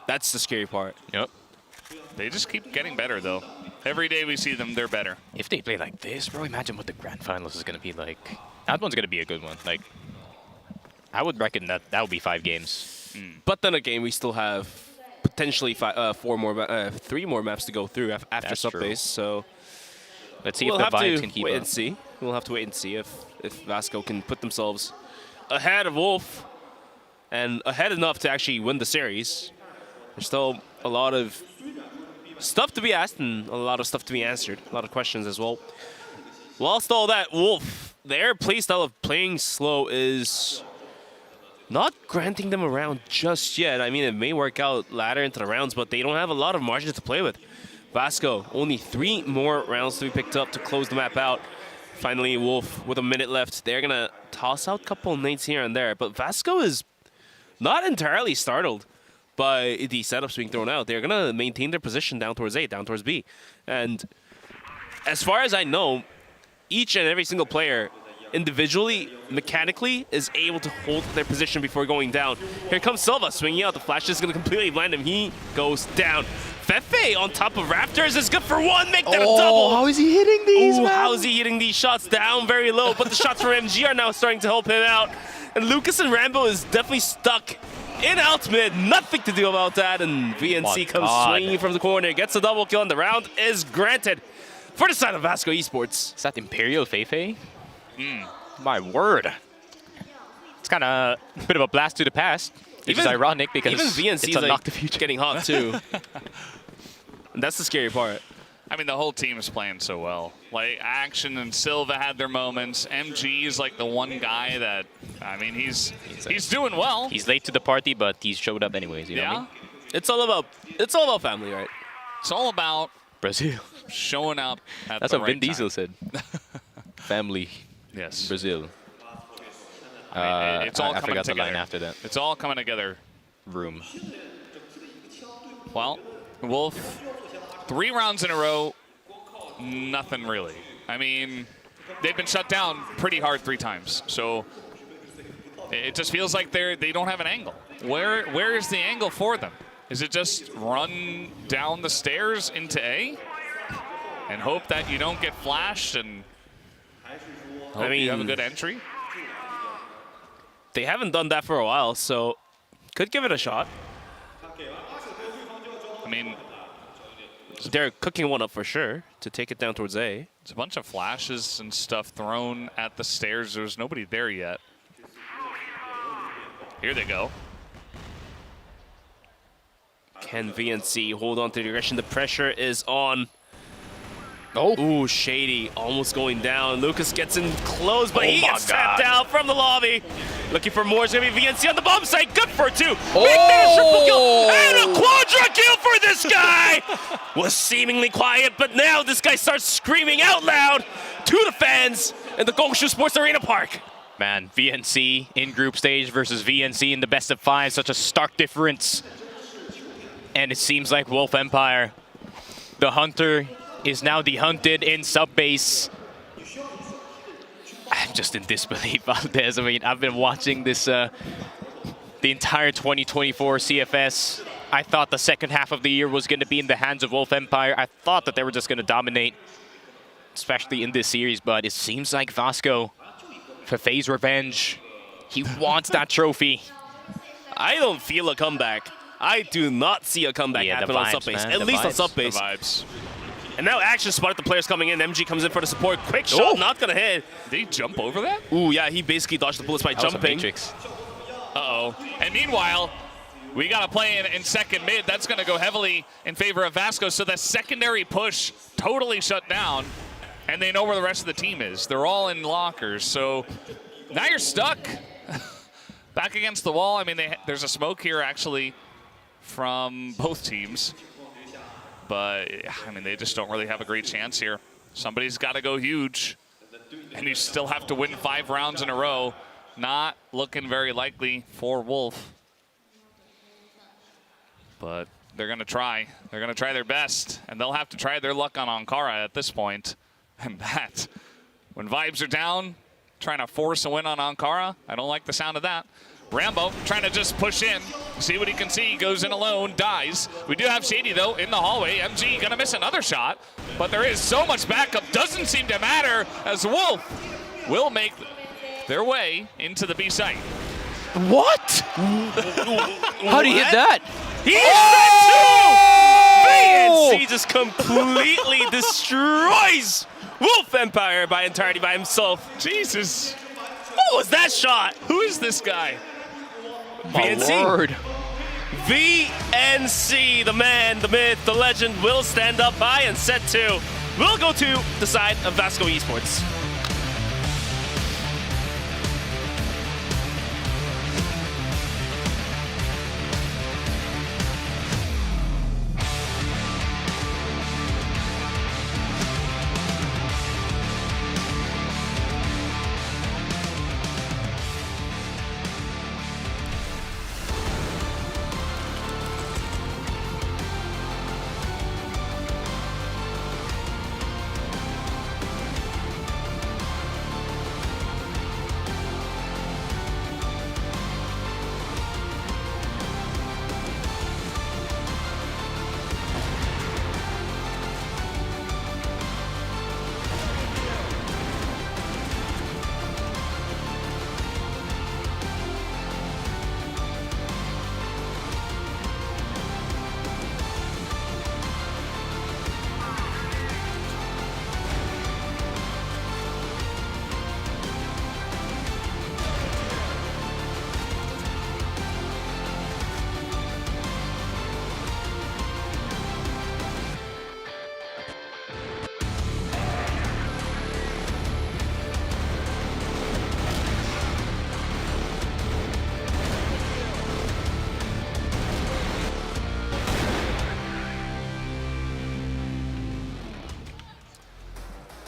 That's the scary part. Yep. They just keep getting better, though. Every day we see them, they're better. If they play like this, bro, imagine what the grand finals is going to be like. That one's going to be a good one. Like, I would reckon that would be 5 games. But then again, we still have potentially 3 more maps to go through after Subbase. So let's see if the vibes can keep wait up. And see. We'll have to wait and see if Vasco can put themselves ahead of Wolf and ahead enough to actually win the series. There's still a lot of stuff to be asked and a lot of stuff to be answered. A lot of questions as well. Whilst all that, Wolf, their playstyle of playing slow is not granting them a round just yet. I mean, it may work out later into the rounds, but they don't have a lot of margins to play with. Vasco, only 3 more rounds to be picked up to close the map out. Finally, Wolf, with a minute left, they're going to toss out a couple of nades here and there. But Vasco is not entirely startled by the setups being thrown out. They're going to maintain their position down towards A, down towards B. And as far as I know, each and every single player individually, mechanically, is able to hold their position before going down. Here comes Silva swinging out. The flash is going to completely blind him. He goes down. Fefe on top of Raptors is good for 1. Make that a double. How is he hitting these, man? How is he hitting these shots down very low? But the shots from MG are now starting to help him out. And Lucas and Rambo is definitely stuck in out mid. Nothing to do about that. And VNC comes swinging from the corner. Gets a double kill, and the round is granted for the side of Vasco Esports. Is that Imperial Fefe? My word. It's kind of a bit of a blast to the past. Which is ironic because even VNC it's is unlocked the future. getting hot too. And that's the scary part. I mean, the whole team is playing so well. Like, Action and Silva had their moments. MG is like the one guy that, I mean, he's doing well. He's late to the party, but he's showed up anyways. You know what I mean? It's all about family, right? It's all about Brazil showing up at That's the what right Vin Diesel time. said. Family. Yes. Brazil. I mean, it's all I coming forgot together. the line after that. It's all coming together. Room. Well, Wolf, 3 rounds in a row, nothing really. I mean, they've been shut down pretty hard 3 times. So it just feels like they don't have an angle. Where is the angle for them? Is it just run down the stairs into A and hope that you don't get flashed and hope you have a good entry? They haven't done that for a while, so could give it a shot. I mean, they're cooking one up for sure to take it down towards A. There's a bunch of flashes and stuff thrown at the stairs. There's nobody there yet. Here they go. Can VNC hold on to the aggression? The pressure is on. Oh. Ooh, Shady almost going down. Lucas gets in close, but he gets trapped out from the lobby. Looking for more. It's going to be VNC on the bomb site. Good for 2. Triple kill and a quadra kill for this guy. Was seemingly quiet, but now this guy starts screaming out loud to the fans in the Gongshu Sports Arena Park. Man, VNC in group stage versus VNC in the best of 5. Such a stark difference. And it seems like Wolf Empire, the hunter, is now the hunted in sub-base. I'm just in disbelief, Valdez. I mean, I've been watching this the entire 2024 CFS. I thought the second half of the year was going to be in the hands of Wolf Empire. I thought that they were just going to dominate, especially in this series. But it seems like Vasco, for FaZe revenge, he wants that trophy. I don't feel a comeback. I do not see a comeback happen on sub-base. At least on sub-base. The vibes. And now Action spotted the players coming in. MG comes in for the support. Quick shot, not gonna hit. Did he jump over that? Ooh, yeah, he basically dodged the bullets by jumping. Uh-oh. And meanwhile, we got to play in second mid. That's going to go heavily in favor of Vasco. So the secondary push totally shut down, and they know where the rest of the team is. They're all in lockers. So now you're stuck back against the wall. I mean, there's a smoke here, actually, from both teams. But, I mean, they just don't really have a great chance here. Somebody's got to go huge. And you still have to win 5 rounds in a row. Not looking very likely for Wolf. But they're going to try. They're going to try their best. And they'll have to try their luck on Ankara at this point. And that, when vibes are down, trying to force a win on Ankara, I don't like the sound of that. Rambo trying to just push in, see what he can see, goes in alone, dies. We do have Shady, though, in the hallway. MG gonna miss another shot, but there is so much backup, doesn't seem to matter, as Wolf will make their way into the B site. What? How do you hit that? He hit that too! VNC just completely destroys Wolf Empire by entirety by himself. Jesus. What was that shot? Who is this guy? VNC. Lord. VNC, the man, the myth, the legend, will stand up high, and set 2 will go to the side of Vasco Esports.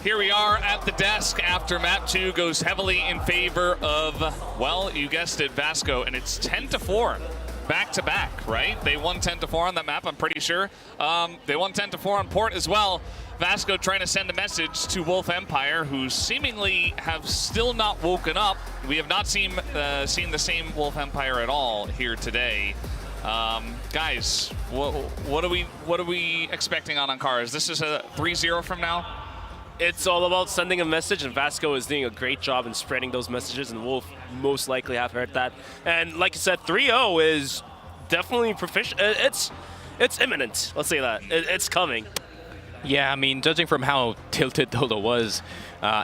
Here we are at the desk after map 2 goes heavily in favor of, well, you guessed it, Vasco, and it's 10-4 back-to-back, right? They won 10-4 on that map, I'm pretty sure. They won 10-4 on Port as well. Vasco trying to send a message to Wolf Empire, who seemingly have still not woken up. We have not seen the same Wolf Empire at all here today. Guys, what are we expecting on Ankara? This is a 3-0 from now? It's all about sending a message, and Vasco is doing a great job in spreading those messages, and Wolf most likely have heard that. And like you said, 3-0 is definitely proficient. It's imminent, let's say that. It's coming. Yeah, I mean, judging from how tilted Dola was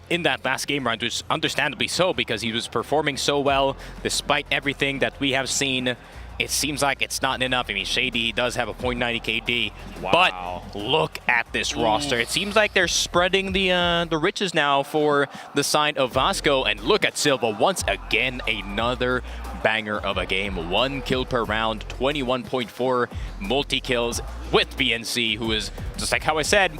in that last game round, which understandably so, because he was performing so well, despite everything that we have seen, it seems like it's not enough. I mean, Shady does have a .90 KD, but look at this roster. It seems like they're spreading the riches now for the side of Vasco, and look at Silva once again, another banger of a game. 1 kill per round, 21.4 multi-kills with BNC, who is, just like how I said,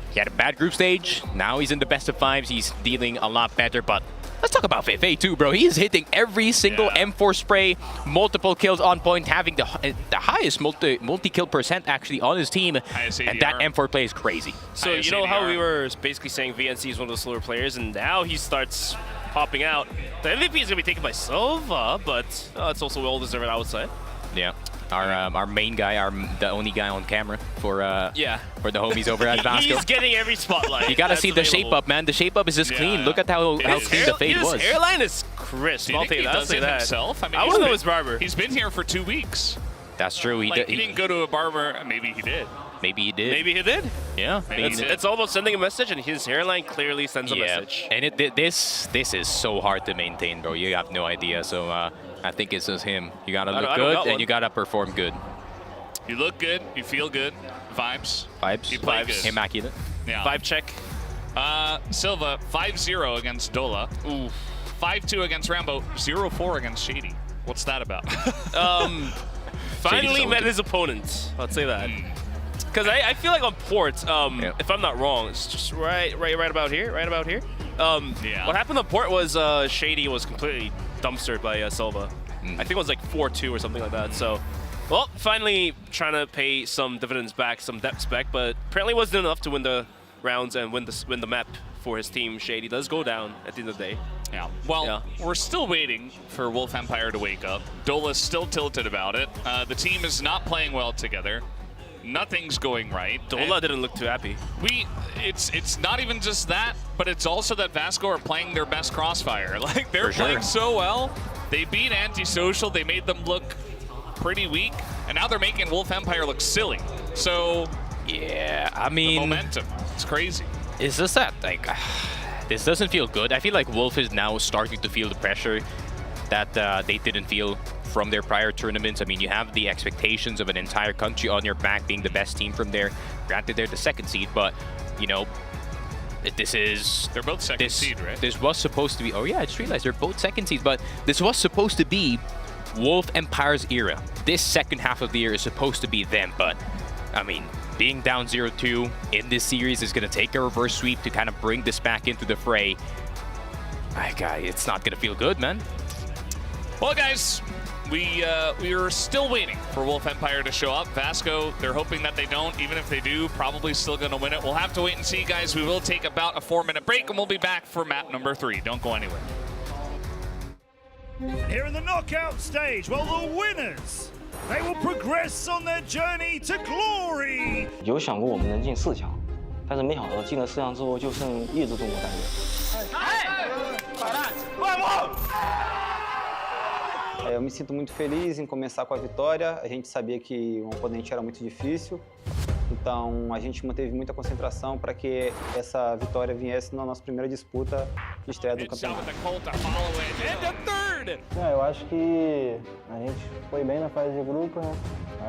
he had a bad group stage. Now he's in the best of 5s. He's dealing a lot better, but let's talk about Feifei too, bro. He is hitting every single M4 spray, multiple kills on point, having the highest multi-kill percent actually on his team, and that M4 play is crazy. So you know how we were basically saying VNC is one of the slower players, and now he starts popping out. The MVP is going to be taken by Silva, but it's also well-deserved outside. Yeah. Our main guy, the only guy on camera for the homies over at Vasco. He's getting every spotlight. You gotta see the shape up, man. The shape up is just clean. Look at how clean the fade was. His hairline is crisp. Do you think he does it himself? I mean, I want to know his barber. He's been here for 2 weeks. That's true. He didn't go to a barber. Maybe he did. Maybe he did. Maybe he did. Yeah. It's all about sending a message, and his hairline clearly sends a message. And this is so hard to maintain, bro. You have no idea. So I think it's just him. You gotta look good, and you gotta perform good. You look good. You feel good. Vibes. Vibes. You play good. Immaculate. Yeah. Vibe check. Silva 5-0 against Dola. Ooh. 5-2 against Rambo. 0-4 against Shady. What's that about? Finally met his opponent. Let's say that. Because I feel like on Port, if I'm not wrong, it's just right about here. What happened on Port was Shady was completely dumpstered by Silva. I think it was like 4-2 or something like that. So, well, finally trying to pay some dividends back, some depths back, but apparently wasn't enough to win the rounds and win the map for his team. Shady does go down at the end of the day. Yeah. Well, we're still waiting for Wolf Empire to wake up. Dola's still tilted about it. The team is not playing well together. Nothing's going right. Dola didn't look too happy. It's not even just that, but it's also that Vasco are playing their best CROSSFIRE. Like, they're playing so well. They beat ANTISOCIAL. They made them look pretty weak, and now they're making Wolf Empire look silly. So, yeah, I mean, the momentum, it's crazy. It's just that, like, this doesn't feel good. I feel like Wolf is now starting to feel the pressure that they didn't feel from their prior tournaments. I mean, you have the expectations of an entire country on your back being the best team from there. Granted, they're the 2nd seed, but, you know, they're both 2nd seed, right? This was supposed to be, oh yeah, I just realized they're both 2nd seeds, but this was supposed to be Wolf Empire's era. This second half of the year is supposed to be them, but, I mean, being down 0-2 in this series is going to take a reverse sweep to kind of bring this back into the fray. It's not going to feel good, man. Well, guys, we are still waiting for Wolf Empire to show up. Vasco, they're hoping that they don't. Even if they do, probably still going to win it. We'll have to wait and see, guys. We will take about a 4-minute break, and we'll be back for map number 3. Don't go anywhere. Here in the knockout stage, well, the winners, they will progress on their journey to glory. 有想过我们能进4强，但是没想到进了4强之后就剩1支中国单元。 Eu me sinto muito feliz em começar com a vitória. A gente sabia que o oponente era muito difícil, então a gente manteve muita concentração para que essa vitória viesse na nossa primeira disputa de estreia do campeonato. Eu acho que a gente foi bem na fase de grupo, né?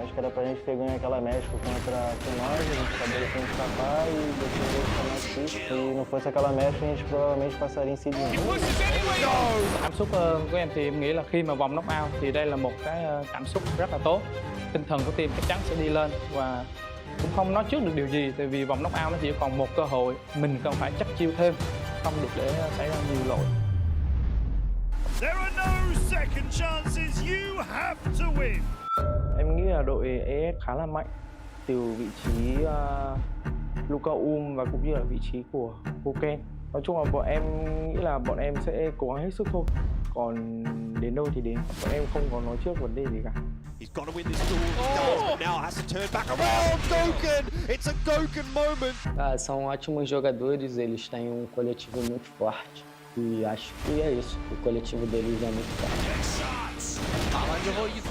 Acho que era pra gente ter ganho aquela México contra nós, a gente acabou sem escapar e depois ficar mais difícil. Se não fosse aquela México, a gente provavelmente passaria em seed. Cảm xúc của em thì em nghĩ là khi mà vòng knock out thì đây là một cái cảm xúc rất là tốt. Tinh thần của team chắc chắn sẽ đi lên và cũng không nói trước được điều gì, tại vì vòng knock-out nó chỉ còn một cơ hội, mình cần phải chắc chiêu thêm, không được để xảy ra nhiều lỗi. There are no second chances, you have to win. Em nghĩ là đội ES khá là mạnh, từ vị trí Luka và cũng như là vị trí của Hoken. Nói chung là bọn em nghĩ là bọn em sẽ cố gắng hết sức thôi. Còn đến đâu thì đến, bọn em không có nói trước vấn đề gì cả. He's got to win this duel. He does, but now has to turn back around. Goken! It's a Goken moment. São ótimos jogadores, eles têm coletivo muito forte. E acho que é isso, o coletivo deles é muito forte. 打完之后一组，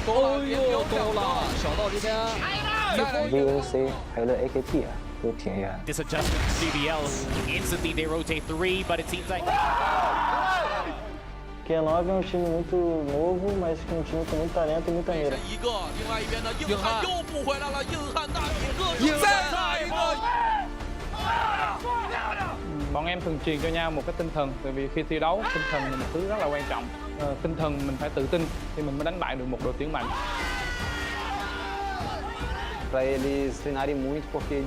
勾了，连丢勾了，小道这边。VNC 还有 AKT 啊，都挺厉害。 This adjustment to CBL, instantly they rotate 3, but it seems like... Q9 é um time muito novo, mas um time com muito talento e muita mira. 一个，另外一边的硬汉又补回来了，硬汉大一个，硬汉大一个。 Bọn em thường truyền cho nhau một cái tinh thần, tại vì khi thi đấu tinh thần là một thứ rất là quan trọng. Tinh thần mình phải tự tin thì mình mới đánh bại được một đội tuyển mạnh. Para eles treinarem muito, porque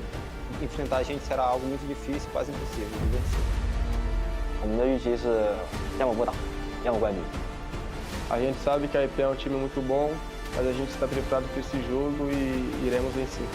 enfrentar a gente será algo muito difícil, quase impossível de vencer. 我们的预期是要么不打，要么怪敌。 A gente sabe que a IP é um time muito bom, mas a gente está preparado para esse jogo e iremos vencer.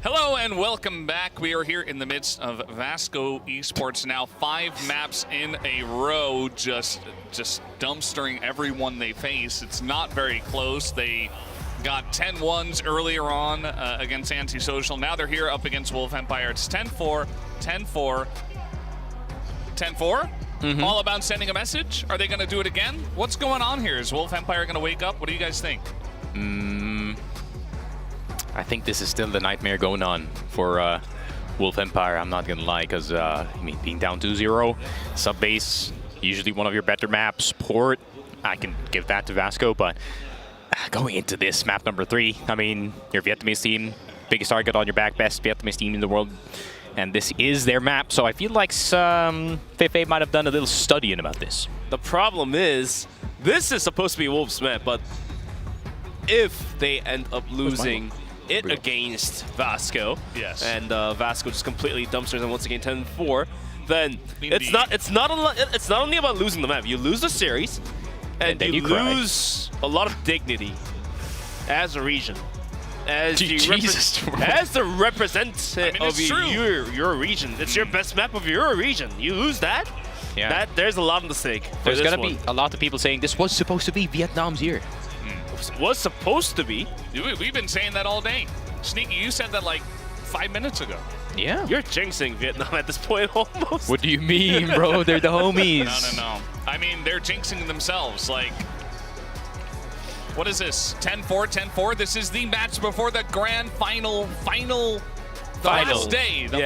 Hello and welcome back. We are here in the midst of Vasco Esports now. 5 maps in a row, just dumpstering everyone they face. It's not very close. They got 10-1s earlier on against ANTISOCIAL. Now they're here up against Wolf Empire. It's 10-4, 10-4, 10-4. All about sending a message. Are they going to do it again? What's going on here? Is Wolf Empire going to wake up? What do you guys think? I think this is still the nightmare going on for Wolf Empire. I'm not gonna lie, because I mean, being down 2-0, sub base, usually one of your better maps. Port, I can give that to Vasco, but going into this map number 3, I mean, your Vietnamese team, biggest target on your back, best Vietnamese team in the world, and this is their map. So I feel like Feifei might have done a little studying about this. The problem is, this is supposed to be Wolf's map, but if they end up losing it against Vasco, and Vasco just completely dumpsters them once again 10-4, then it's not only about losing the map. You lose the series, and you lose a lot of dignity as a region, as the representative of your region. It's your best map of your region. You lose that. Yeah. There's a lot at stake. There's gonna be a lot of people saying this was supposed to be Vietnam's year. Was supposed to be. We've been saying that all day. Sneaky, you said that like 5 minutes ago. Yeah. You're jinxing Vietnam at this point almost. What do you mean, bro? They're the homies. No. I mean, they're jinxing themselves. Like, what is this? 10-4, 10-4? This is the match before the grand final last day. The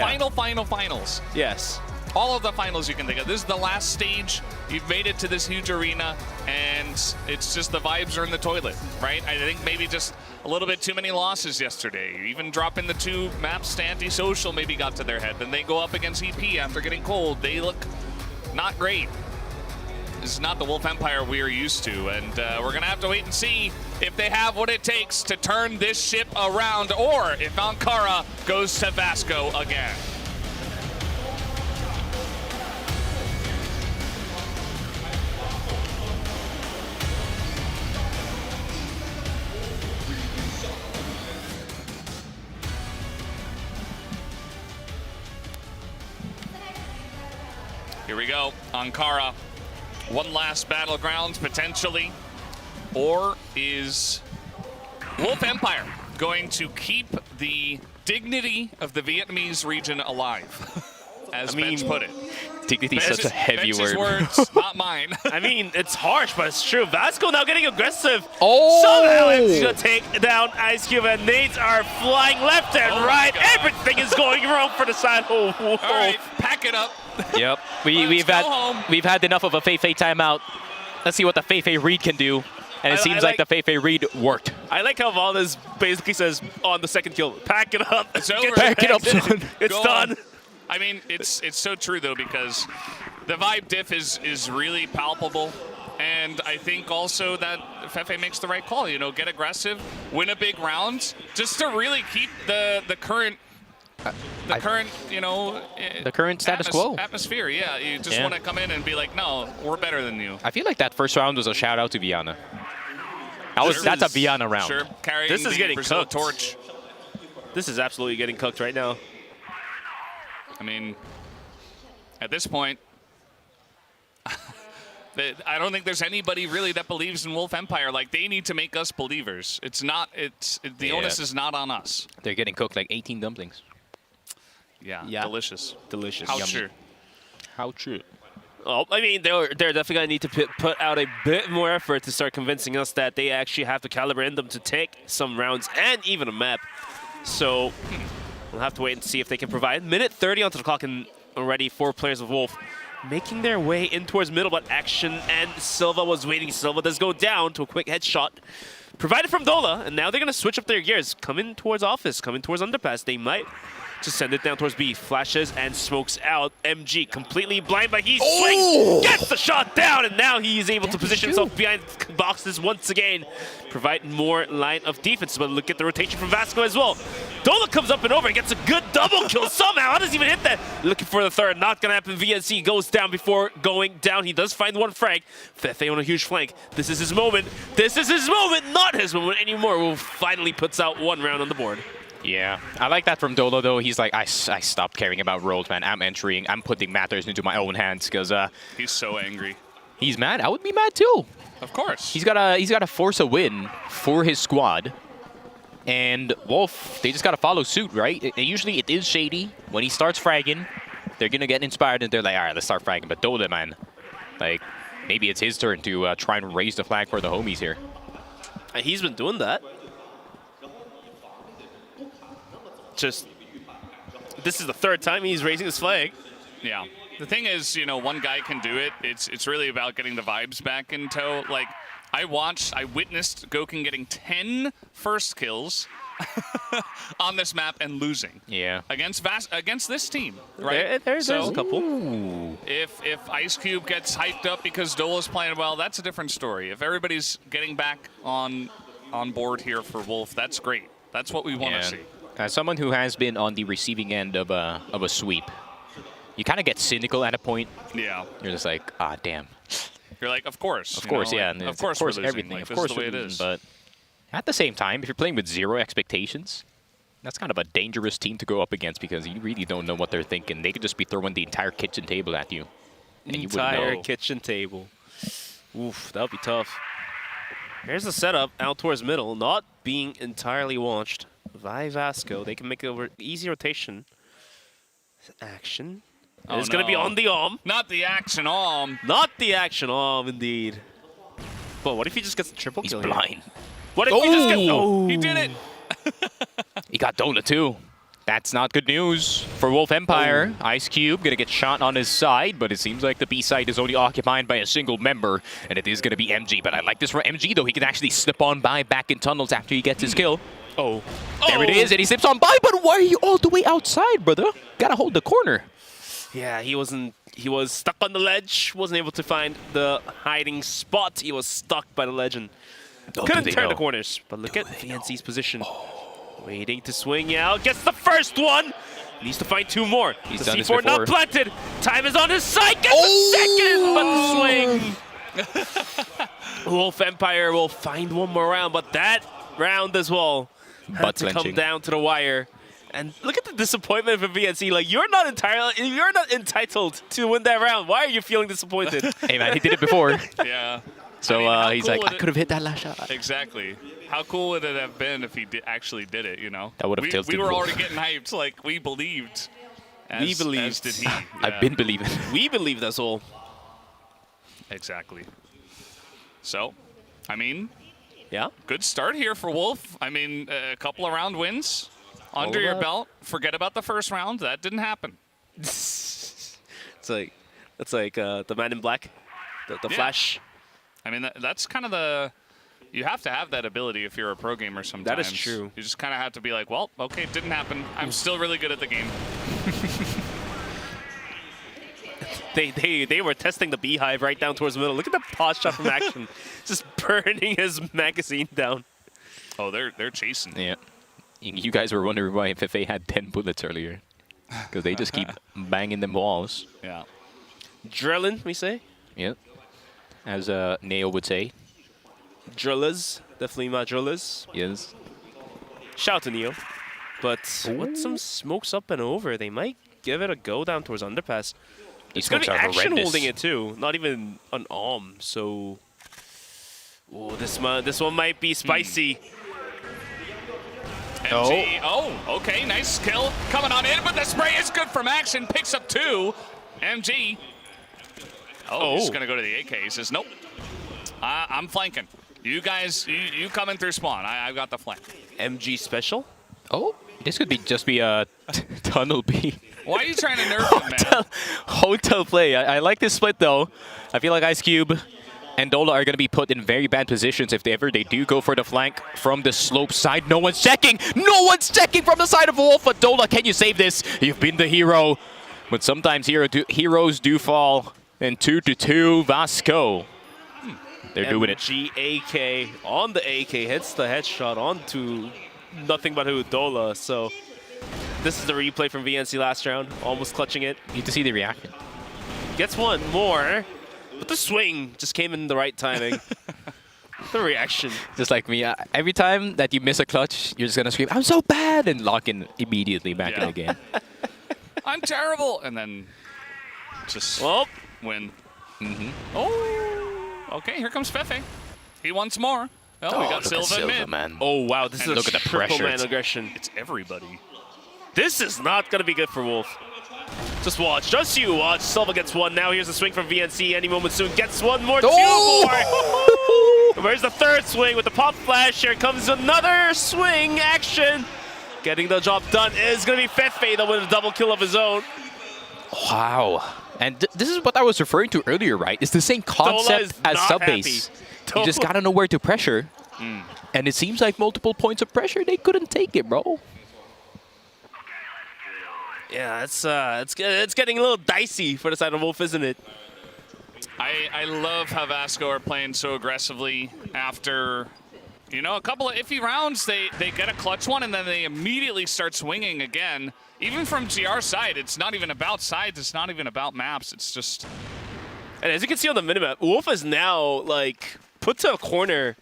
finals. Yes. all of the finals you can think of. This is the last stage. You've made it to this huge arena, and it's just the vibes are in the toilet, right? I think maybe just a little bit too many losses yesterday. Even dropping the 2 maps to Antisocial maybe got to their head. Then they go up against EP after getting cold. They look not great. This is not the Wolf Empire we are used to, and we're going to have to wait and see if they have what it takes to turn this ship around, or if Ankara goes to Vasco again. Here we go, Ankara. One last battlegrounds, potentially. Or is Wolf Empire going to keep the dignity of the Vietnamese region alive? As Bench put it. Dignity is such a heavy Bench's word. words, not mine. I mean, it's harsh, but it's true. Vasco now getting aggressive. Oh! Somehow it's going to take down Ice Cube, and nades are flying left and right. Everything is going wrong for the side. Oh, all right, pack it up. Yep, we've had enough of a Fei timeout. Let's see what the Fei read can do, and it seems like the Fei read worked. I like how Valdez basically says on the second kill, pack it up. It's over. Pack it up, son. It's done. I mean, it's so true though, because the vibe diff is really palpable, and I think also that Fefe makes the right call. You know, get aggressive, win a big round, just to really keep the current. You know, the current status quo. Atmosphere, yeah. You just want to come in and be like, no, we're better than you. I feel like that first round was a shout out to Viana. That's a Viana round. Sure, carrying this is getting Brazil cooked. torch. This is absolutely getting cooked right now. I mean, at this point, I don't think there's anybody really that believes in Wolf Empire. Like, they need to make us believers. The onus is not on us. They're getting cooked like 18 dumplings. Yeah, delicious. Delicious. How Yummy. true. How true. Oh, I mean, they're definitely going to need to put out a bit more effort to start convincing us that they actually have the caliber in them to take some rounds and even a map. So we'll have to wait and see if they can provide. Minute 30 onto the clock, and already 4 players of Wolf making their way in towards middle, but Action and Silva was waiting. Silva does go down to a quick headshot provided from Dola, and now they're going to switch up their gears. Coming towards Office, coming towards Underpass. They might just send it down towards B. Flashes and smokes out. MG completely blind, but he swings, gets the shot down, and now he is able to position himself behind boxes once again, provide more line of defense. But look at the rotation from Vasco as well. Dola comes up and over and gets a good double kill somehow. How does he even hit that? Looking for the third. Not going to happen. VNC goes down before going down. He does find one frag. Fefe on a huge flank. This is his moment. This is his moment. Not his moment anymore. Will finally puts out 1 round on the board. Yeah, I like that from Dola, though. He's like, I stopped caring about roles, man. I'm entering. I'm putting matters into my own hands, because he's so angry. He's mad. I would be mad too. Of course. He's gotta force a win for his squad, and Wolf, they just gotta follow suit, right? Usually it is shady when he starts fragging. They're gonna get inspired, and they're like, all right, let's start fragging. But Dola, man, like maybe it's his turn to try and raise the flag for the homies here. He's been doing that. Just, this is the 3rd time he's raising his flag. Yeah. The thing is, you know, one guy can do it. It's really about getting the vibes back in tow. Like, I witnessed Gokun getting 10 first kills on this map and losing. Yeah. Against this team, right? There's a couple. If Ice Cube gets hyped up because Dola's playing well, that's a different story. If everybody's getting back on board here for Wolf, that's great. That's what we want to see. As someone who has been on the receiving end of a sweep, you kind of get cynical at a point. Yeah. You're just like, ah, damn. You're like, of course. Of course, yeah. Of course, everything. Like, of course, the way it is. But at the same time, if you're playing with 0 expectations, that's kind of a dangerous team to go up against, because you really don't know what they're thinking. They could just be throwing the entire kitchen table at you, and you wouldn't know. Kitchen table. Oof, that would be tough. Here's the setup out towards middle, not being entirely launched by Vasco. They can make an easy rotation. Action. Oh, it's going to be on the arm. Not the action arm. Not the action arm, indeed. But what if he just gets a triple kill? He's blind. What if he just gets... Oh, he did it. He got Dola, too. That's not good news for Wolf Empire. Ice Cube gonna get shot on his side, but it seems like the B side is only occupied by a single member, and it is gonna be MG. But I like this for MG, though. He can actually slip on by back in tunnels after he gets his kill. Oh. There it is, and he slips on by, but why are you all the way outside, brother? Gotta hold the corner. Yeah, he was stuck on the ledge, wasn't able to find the hiding spot. He was stuck by the ledge and couldn't turn the corners. But look at VNC's position. Waiting to swing out, gets the first one. Needs to find 2 more. He's the done this C4 not before. planted. Time is on his side, gets the second, but the swing. Wolf Empire will find 1 more round, but that round as well had to come down to the wire. And look at the disappointment for VNC. Like, you're not entitled to win that round. Why are you feeling disappointed? Hey man, he did it before. Yeah. So he's cool like, I could have hit that last shot. Exactly. How cool would it have been if he actually did it, you know? That would have tilted We were Wolf. already getting hyped, like, we believed. We believed. As did he. I've been believing. We believe that's all. Exactly. So, I mean, yeah, good start here for Wolf. I mean, a couple of round wins under your belt. Forget about the first round. That didn't happen. It's like the Man in Black, the Flash. I mean, that's kind of the... You have to have that ability if you're a pro gamer sometimes. That is true. You just kind of have to be like, well, okay, it didn't happen. I'm still really good at the game. They were testing the beehive right down towards the middle. Look at the pause shot from Action. Just burning his magazine down. Oh, they're chasing. Yeah. You guys were wondering why FFA had 10 bullets earlier. Because they just keep banging them walls. Yeah. Drilling, we say? Yep. As Neo would say. Drillers. Definitely my drillers. Yes. Shout out to Neo. But with some smokes up and over, they might give it a go down towards underpass. It's going to be Action horrendous. holding it too, not even an arm. So, oh, this one might be spicy. MG, okay, nice kill coming on in, but the spray is good from Action. Picks up 2. MG. He's going to go to the AK. He says, nope. I'm flanking. You guys, you coming through spawn. I've got the flank. MG special? Oh, this could just be a tunnel B. Why are you trying to nerf him, man? Hotel play. I like this split, though. I feel like Ice Cube and Dola are going to be put in very bad positions if they do go for the flank from the slope side. No one's checking! No one's checking from the side of Wolf! But Dola, can you save this? You've been the hero. But sometimes heroes do fall. And 2-2, Vasco. They're doing it. MG AK on the AK. Hits the headshot onto nothing but Dola. So this is the replay from VNC last round. Almost clutching it. Need to see the reaction. Gets 1 more. But the swing just came in the right timing. The reaction. Just like me, every time that you miss a clutch, you're just going to scream, I'm so bad, and lock in immediately back in the game. I'm terrible. And then just win. Oh, okay, here comes Fefe. He wants more. Oh, we got Silva in mid. Man. Oh, wow, this is look a at the triple pressure. man aggression. It's everybody. This is not going to be good for Wolf. Just watch. Just you watch. Silva gets 1. Now here's a swing from VNC. Any moment soon. Gets 1 more. 2 more. Where's the 3rd swing with the pop flash? Here comes another swing. Action. Getting the job done is going to be Fefe, though, with a double kill of his own. Wow. And this is what I was referring to earlier, right? It's the same concept as sub-base. You just gotta know where to pressure. And it seems like multiple points of pressure, they couldn't take it, bro. Yeah, it's getting a little dicey for the side of Wolf, isn't it? I love how Vasco are playing so aggressively after, you know, a couple of iffy rounds. They get a clutch one, and then they immediately start swinging again. Even from GR's side, it's not even about sides. It's not even about maps. It's just... And as you can see on the minimap, Wolf is now, like, put to a corner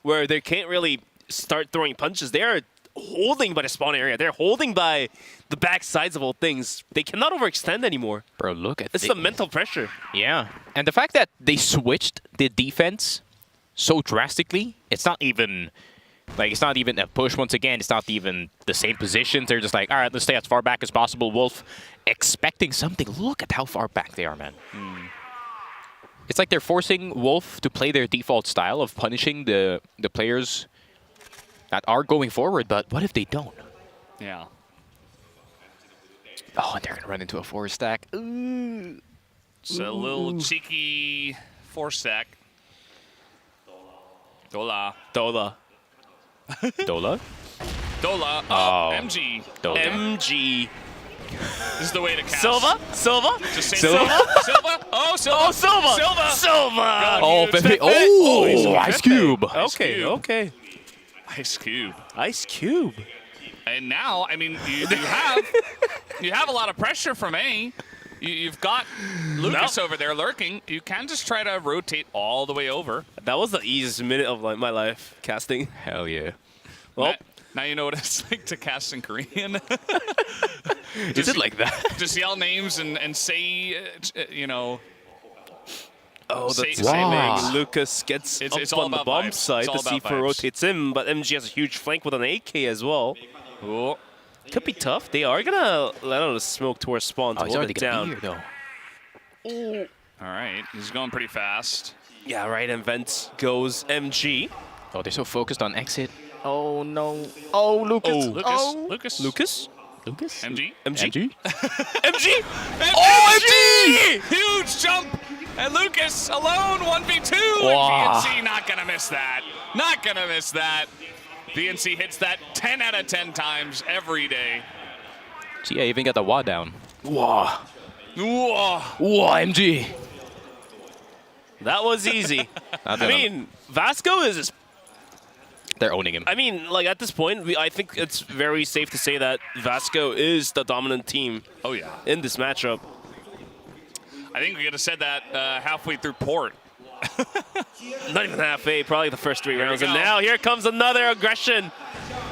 where they can't really start throwing punches. They are holding by the spawn area. They're holding by the back sides of all things. They cannot overextend anymore. Bro, look at this. It's the mental pressure. Yeah. And the fact that they switched the defense so drastically, it's not even... Like, it's not even a push once again. It's not even the same positions. They're just like, all right, let's stay as far back as possible. Wolf expecting something. Look at how far back they are, man. It's like they're forcing Wolf to play their default style of punishing the players that are going forward. But what if they don't? Yeah. Oh, and they're going to run into a 4-stack. It's a little cheeky 4-stack. Dola. Dola. Dola? Dola. Oh. MG. Dola. MG. This is the way to cast. Silva? Silva? Just say Silva? Silva. Oh, Silva. Oh, Silva. Silva. Silva. Oh, Fefe. oh, Ice Cube. Okay, okay. Ice Cube. Ice Cube. And now, I mean, you have a lot of pressure from A. You've got Lucas over there lurking. You can just try to rotate all the way over. That was the easiest minute of my life casting. Hell yeah. Well, now you know what it's like to cast in Korean. Is it like that? Just yell names and say, you know. Oh, the say timing. names. Lucas gets It's up all on the about bomb vibes. side It's to all see if about it vibes. rotates him, but MG has a huge flank with an AK as well. Ooh. Could be tough. They are gonna let out a smoke towards spawn to Oh, he's hold already it going to down. be here, though. All right, he's going pretty fast. Yeah, right, and vent goes MG. Oh, they're so focused on exit. Oh, no. Oh, Lucas. Oh, Lucas. Oh. Lucas. Lucas? Lucas? MG. MG? MG. Oh, MG! Huge jump. And Lucas alone, 1v2. Wow. And VNC not going to miss that. Not going to miss that. VNC hits that 10 out of 10 times every day. GA even got the wall down. Wow. Whoa. Whoa, MG. That was easy. I mean, Vasco is just... They're owning him. I mean, like, at this point, I think it's very safe to say that Vasco is the dominant team. Oh, yeah. In this matchup. I think we could have said that halfway through Port. Not even halfway, probably the first 3 rounds. we And go. now here comes another aggression.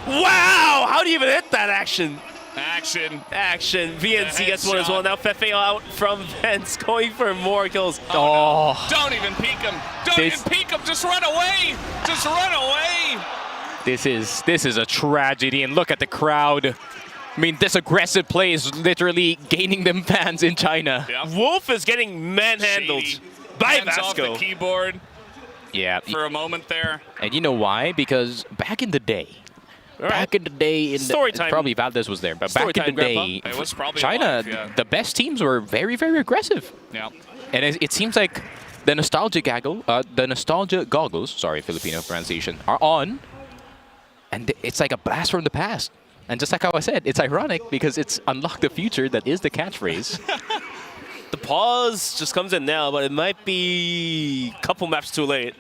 Wow! How do you even hit that action? Action. Action. VNC gets one as well. Now Fefe out from Vents, going for more kills. Oh. No. Don't even peek him. Don't even peek him. Just run away. Just run away. This is a tragedy, and look at the crowd. I mean, this aggressive play is literally gaining them fans in China. Yep. Wolf is getting manhandled by Hands off Vasco. the keyboard Yeah. for a moment there. And you know why? Because back in the day, Story time. probably Valdez was there, but Story back in the time, day, It was probably China, alive, yeah. the best teams were very, very aggressive. Yeah. And it seems like the nostalgia goggles, sorry, Filipino pronunciation, are on, and it's like a blast from the past. And just like how I said, it's ironic because it's unlock the future that is the catchphrase. The pause just comes in now, but it might be a couple maps too late.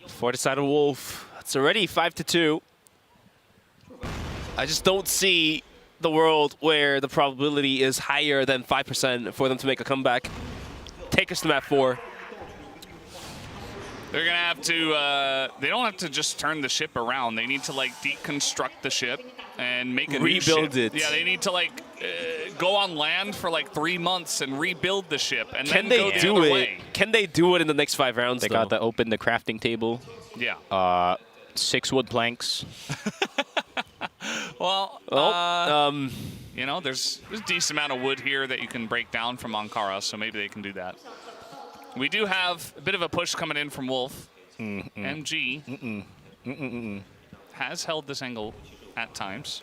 For the side of Wolf, it's already 5-2. I just don't see the world where the probability is higher than 5% for them to make a comeback. Take us to map 4. They're going to have to, they don't have to just turn the ship around. They need to, like, deconstruct the ship and make a new Rebuild ship. it. Yeah, they need to, like, go on land for, like, 3 months and rebuild the ship and Can then they go the do other it? way. Can they do it in the next 5 rounds, They though? got to open the crafting table. Yeah. 6 wood planks. Well, you know, there's a decent amount of wood here that you can break down from Ankara, so maybe they can do that. We do have a bit of a push coming in from Wolf. MG has held this angle at times.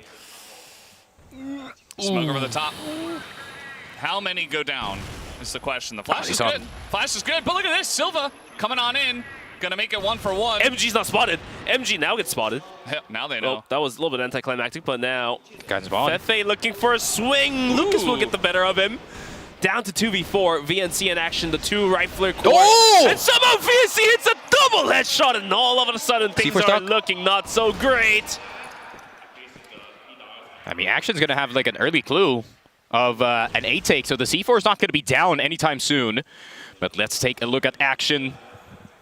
Smoke over the top. How many go down is the question. The flash is good. Flash is good, but look at this. Silva coming on in. Gonna make it 1-for-1. MG's not spotted. MG now gets spotted. Now they know. Oh, that was a little bit anticlimactic, but now Got spawned. Fefe looking for a swing. Lucas will get the better of him. Down to 2v4. VNC in action. The 2 rifler core. Oh! And somehow VNC hits a double headshot, and all of a sudden things C4 are stock. looking not so great. I mean, Action's going to have like an early clue of an A take, so the C4 is not going to be down anytime soon. But let's take a look at Action.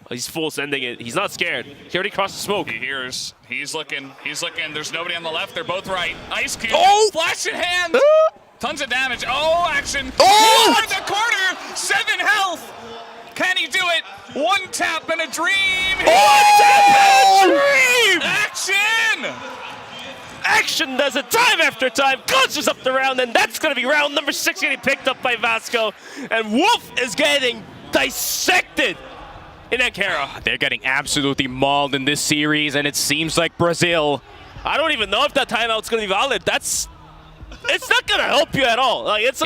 He's full sending it. He's not scared. He already crossed the smoke. He hears. He's looking. He's looking. There's nobody on the left. They're both right. Ice Cube. Oh! Flash in hand. Tons of damage. Oh, Action. Oh! In the corner. 7 health. Can he do it? 1 tap and a dream. Dream! Action. Action does it time after time. Clutches up the round, and that's going to be round number 6 getting picked up by Vasco. And Wolf is getting dissected in Ankara. They're getting absolutely mauled in this series, and it seems like Brazil. I don't even know if that timeout's going to be valid. That's It's not gonna help you at all. Like it's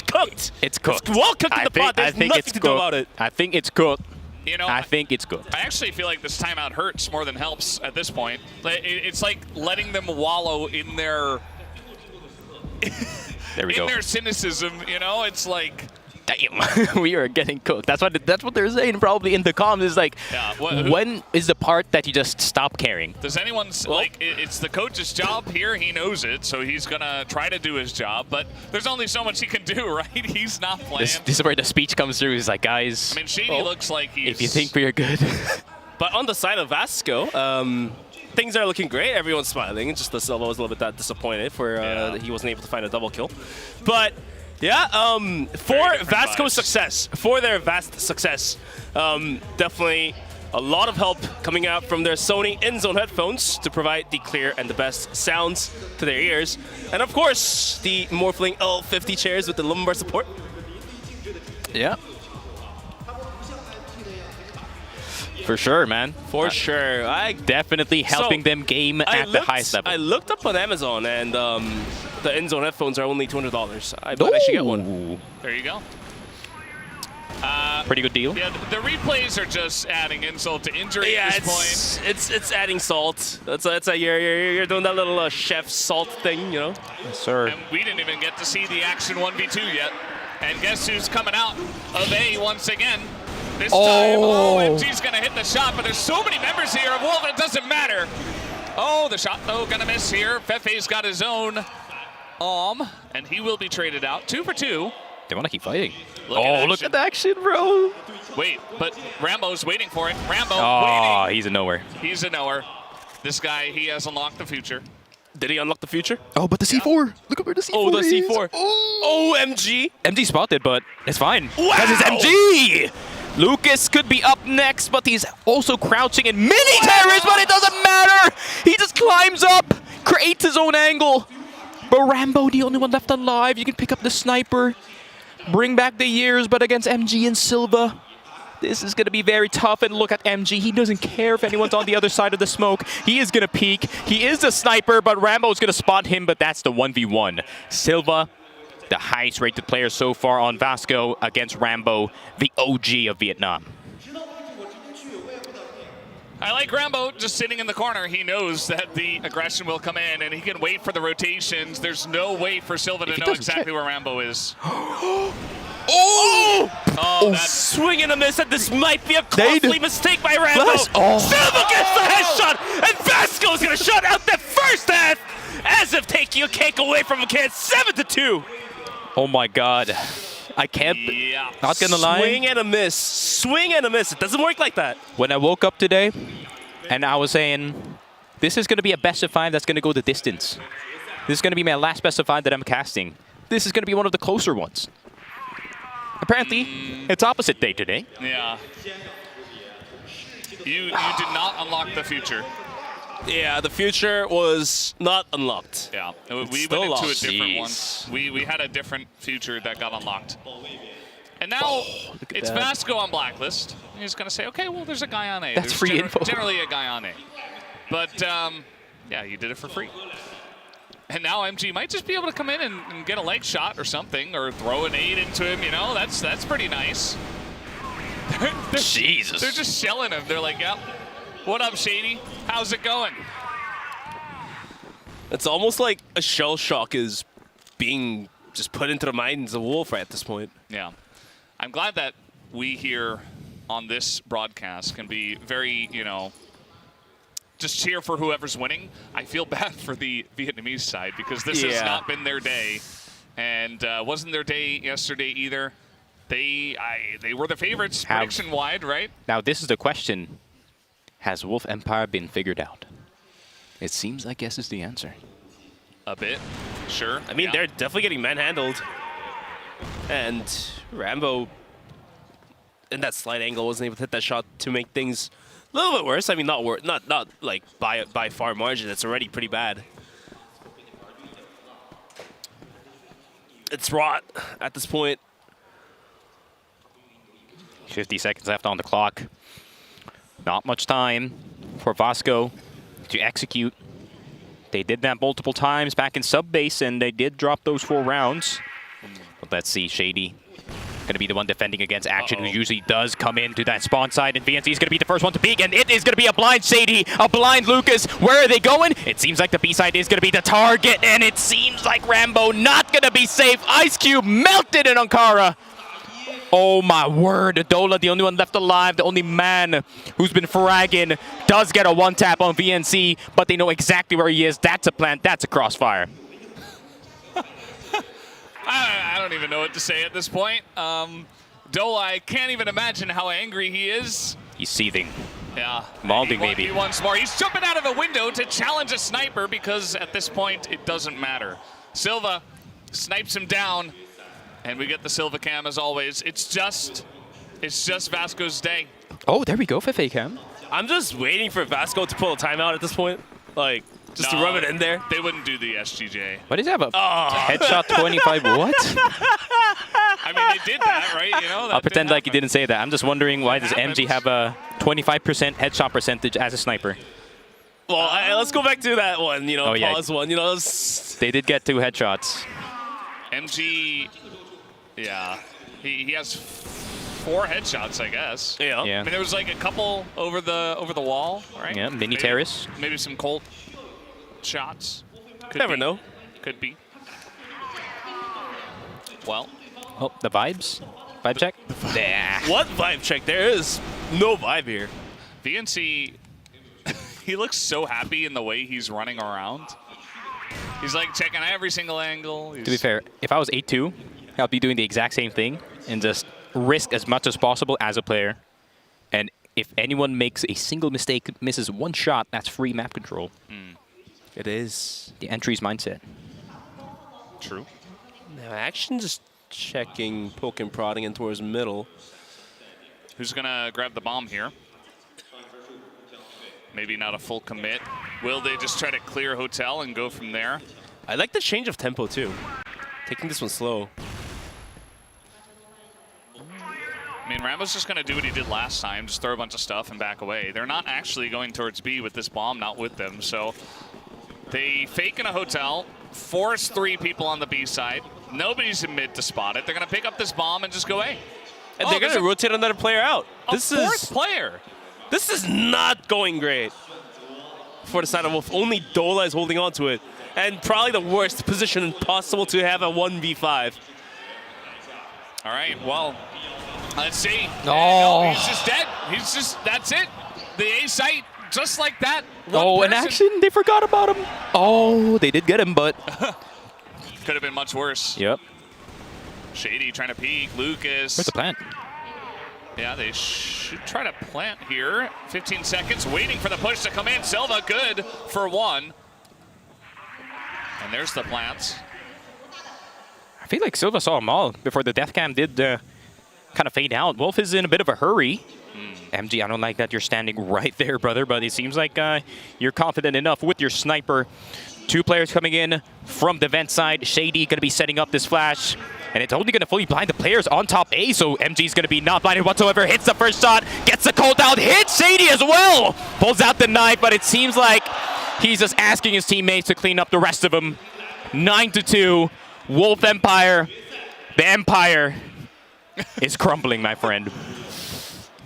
cooked. It's cooked. It's well cooked in the pot. There's nothing to do about it. I think it's cooked. You know, I think it's good. I actually feel like this timeout hurts more than helps at this point. It's like letting them wallow in their There we go. in their cynicism. You know, it's like. Damn, we are getting cooked. That's what they're saying probably in the comms. Is like, when is the part that you just stop caring? Does anyone like? It's the coach's job here. He knows it, so he's gonna try to do his job. But there's only so much he can do, right? He's not playing. This is where the speech comes through. He's like, guys. I mean, Shady looks like he's. If you think we are good. But on the side of Vasco, things are looking great. Everyone's smiling. Just the Silva was a little bit disappointed for that he wasn't able to find a double kill. But yeah, for Vasco's success, for their vast success, definitely a lot of help coming out from their Sony in-zone headphones to provide the clear and the best sounds to their ears. And of course, the Morphling L50 chairs with the lumbar support. Yeah. For sure, man. For sure. Definitely helping them game at the highest level. I looked up on Amazon, and the in-zone headphones are only $200. I bet I should get one. There you go. Pretty good deal. Yeah, the replays are just adding insult to injury at this point. It's adding salt. You're doing that little chef salt thing, you know? Yes, sir. And we didn't even get to see the action 1v2 yet. And guess who's coming out of A once again? This time, MG's gonna hit the shot, but there's so many members here of Wolf, it doesn't matter. Oh, the shot though, gonna miss here. Fefe's got his own and he will be traded out. 2 for 2. They wanna keep fighting. Look at the action, bro. Wait, but Rambo's waiting for it. Rambo waiting. He's a nowhere. He's a knower. This guy, he has unlocked the future. Did he unlock the future? Oh, but the C4. Look at where the C4 Oh, the is. C4. Oh, MG. MG spotted, but it's fine. Wow. Because it's MG. Lucas could be up next, but he's also crouching in mini terrors, but it doesn't matter. He just climbs up, creates his own angle. But Rambo, the only one left alive. You can pick up the sniper, bring back the years, but against MG and Silva, this is going to be very tough. And look at MG. He doesn't care if anyone's on the other side of the smoke. He is going to peek. He is the sniper, but Rambo is going to spot him, but that's the 1v1. Silva, the highest rated player so far on Vasco against Rambo, the OG of Vietnam. I like Rambo just sitting in the corner. He knows that the aggression will come in, and he can wait for the rotations. There's no way for Silva to know exactly where Rambo is. Swing and a miss, and this might be a costly mistake by Rambo. Silva gets the headshot, and Vasco is going to shut out the first half, as if taking a cake away from a kid. 7-2. Oh my God. I can't, not gonna lie. Swing and a miss. Swing and a miss. It doesn't work like that. When I woke up today, and I was saying, this is gonna be a best of 5 that's gonna go the distance. This is gonna be my last best of 5 that I'm casting. This is gonna be one of the closer ones. Apparently, it's opposite day today. Yeah. You did not unlock the future. Yeah, the future was not unlocked. Yeah, we went into a different one. We had a different future that got unlocked. And now it's Vasco on Blacklist. He's going to say, okay, well, there's a guy on A. That's free info. Generally a guy on A. But, yeah, you did it for free. And now MG might just be able to come in and get a leg shot or something, or throw an 8 into him, you know? That's pretty nice. Jesus. They're just shelling him. They're like, yep. What up, Shady? How's it going? It's almost like a shell shock is being just put into the minds of Wolf at this point. Yeah. I'm glad that we here on this broadcast can be very, you know, just cheer for whoever's winning. I feel bad for the Vietnamese side because this has not been their day. And wasn't their day yesterday either. They were the favorites prediction-wide, right? Now, this is the question. Has Wolf Empire been figured out? It seems like yes is the answer. A bit, sure. I mean, they're definitely getting manhandled. And Rambo, in that slight angle, wasn't able to hit that shot to make things a little bit worse. I mean, not like by far margin. It's already pretty bad. It's rot at this point. 50 seconds left on the clock. Not much time for Vasco to execute They did that multiple times back in sub-base, and they did drop those 4 rounds. But let's see, Shady going to be the one defending against Action, who usually does come into that spawn side, and VNC is going to be the first one to peek, and it is going to be a blind Shady, a blind Lucas. Where are they going? It seems like the B side is going to be the target, and it seems like Rambo not going to be safe. Ice Cube melted in Ankara. Oh my word, Adola, the only one left alive, the only man who's been fragging, does get a 1-tap on VNC, but they know exactly where he is. That's a plant, that's a crossfire. I don't even know what to say at this point. Dola, I can't even imagine how angry he is. He's seething. Yeah. Malding, maybe. Once more. He's jumping out of a window to challenge a sniper because at this point, it doesn't matter. Silva snipes him down, and we get the Silva cam as always. It's just Vasco's day. Oh, there we go for fake cam. I'm just waiting for Vasco to pull a timeout at this point. Like, just to rub it in there. They wouldn't do the SGJ. What is that about? Headshot 25, what? I mean, they did that, right? You know, that I'll pretend like you didn't say that. I'm just wondering, why does MG have a 25% headshot percentage as a sniper? Well, let's go back to that one, you know, pause one. You know, they did get 2 headshots. MG, yeah, he has 4 headshots, I guess. Yeah. I mean, there was like a couple over the wall, right? Yeah, mini terrace. Maybe some Colt shots. Never know. Could be. Well. Oh, the vibes? Vibe check? What vibe check? There is no vibe here. VNC, he looks so happy in the way he's running around. He's like checking every single angle. To be fair, if I was 8-2, I'd be doing the exact same thing and just risk as much as possible as a player. And if anyone makes a single mistake, misses 1 shot, that's free map control. It is. The entry's mindset. True. Now, Action just checking, poking, prodding in towards middle. Who's going to grab the bomb here? Maybe not a full commit. Will they just try to clear hotel and go from there? I like the change of tempo, too. Taking this one slow. I mean, Rambo's just going to do what he did last time, just throw a bunch of stuff and back away. They're not actually going towards B with this bomb, not with them. So they fake in a hotel, force 3 people on the B side. Nobody's in mid to spot it. They're going to pick up this bomb and just go A. And they're going to rotate another player out. This is a 4th player. This is not going great for the side of Wolf. Only Dola is holding on to it. And probably the worst position possible to have a 1v5. All right, well, let's see. No. He's just dead. He's just, that's it. The A site, just like that. In Action, they forgot about him. Oh, they did get him, but... Could have been much worse. Yep. Shady trying to peek. Lucas. Where's the plant? Yeah, they should try to plant here. 15 seconds, waiting for the push to come in. Silva good for 1. And there's the plants. I feel like Silva saw them all before the death cam did kind of fade out. Wolf is in a bit of a hurry. MG, I don't like that you're standing right there, brother, but it seems like you're confident enough with your sniper. 2 players coming in from the vent side. Shady going to be setting up this flash. And it's only going to fully blind the players on top A, so MG's going to be not blinded whatsoever. Hits the first shot, gets the Colt out, hits Shady as well! Pulls out the knife, but it seems like he's just asking his teammates to clean up the rest of them. 9-2, Wolf Empire. The Empire is crumbling, my friend.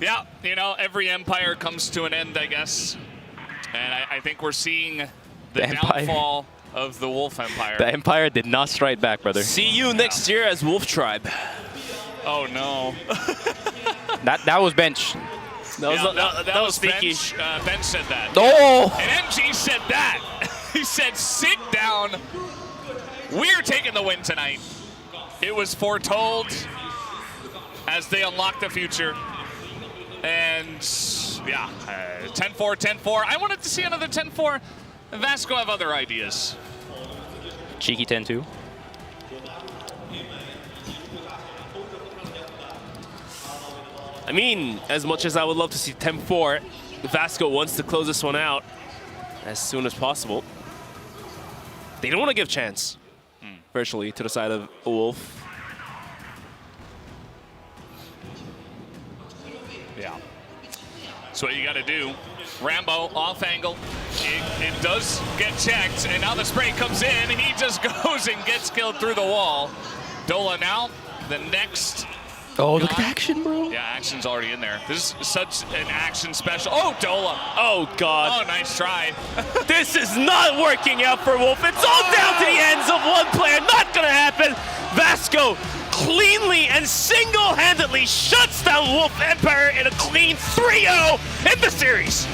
Yeah, you know, every empire comes to an end, I guess. And I think we're seeing the downfall of the Wolf Empire. The Empire did not strike back, brother. See you next year as Wolf Tribe. Oh, no. that was bench. That was sneaky. Bench said that. Oh! And MG said that. He said, sit down. We're taking the win tonight. It was foretold as they unlock the future. And, yeah, 10-4, 10-4. I wanted to see another 10-4. Vasco have other ideas. Cheeky 10-2. I mean, as much as I would love to see 10-4, Vasco wants to close this one out as soon as possible. They don't want to give chance, virtually, to the side of Wolf. Yeah. That's what you got to do. Rambo off angle. It does get checked, and now the spray comes in. He just goes and gets killed through the wall. Dola now, the next. Oh, look at the action, bro. Yeah, action's already in there. This is such an action special. Oh, Dola. Oh, God. Oh, nice try. This is not working out for Wolf. It's all down to the ends of one player. Not going to happen. Vasco cleanly and single-handedly shuts down Wolf Empire in a clean 3-0 in the series.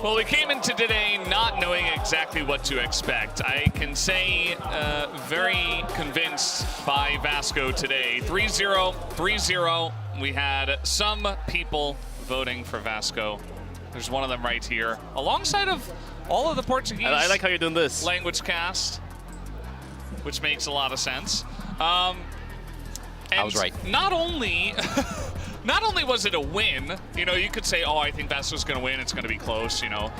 Well, we came into today not knowing exactly what to expect. I can say very convinced by Vasco today. 3-0, 3-0. We had some people voting for Vasco. There's one of them right here. Alongside of all of the Portuguese I like how you're doing this. Language cast, which makes a lot of sense. I was right. Not only... Not only was it a win, you know, you could say, oh, I think Vasco's going to win, it's going to be close, you know.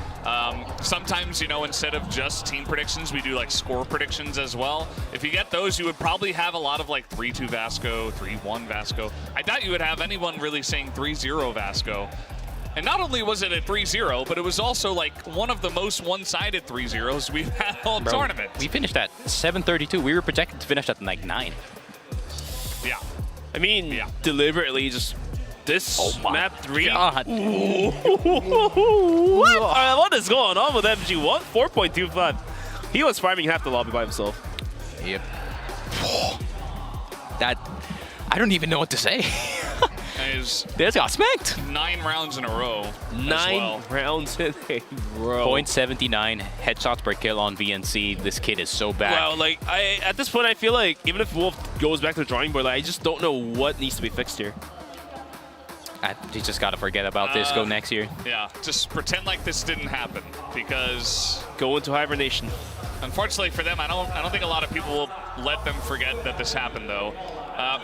Sometimes, you know, instead of just team predictions, we do like score predictions as well. If you get those, you would probably have a lot of like 3-2 Vasco, 3-1 Vasco. I doubt you would have anyone really saying 3-0 Vasco. And not only was it a 3-0, but it was also like one of the most one-sided 3-0s we've had all tournament. We finished at 732. We were projected to finish at like 9. Yeah. I mean, deliberately just... This map 3. God. What is going on with MG? 4.25. He was farming half the lobby by himself. Yep. That I don't even know what to say. They got smacked. 9 rounds in a row. 9 rounds in a row. 0.79 headshots per kill on VNC. This kid is so bad. Well, like at this point, I feel like even if Wolf goes back to the drawing board, like, I just don't know what needs to be fixed here. You just gotta forget about this. Go next year. Yeah, just pretend like this didn't happen, because go into hibernation. Unfortunately for them, I don't think a lot of people will let them forget that this happened though.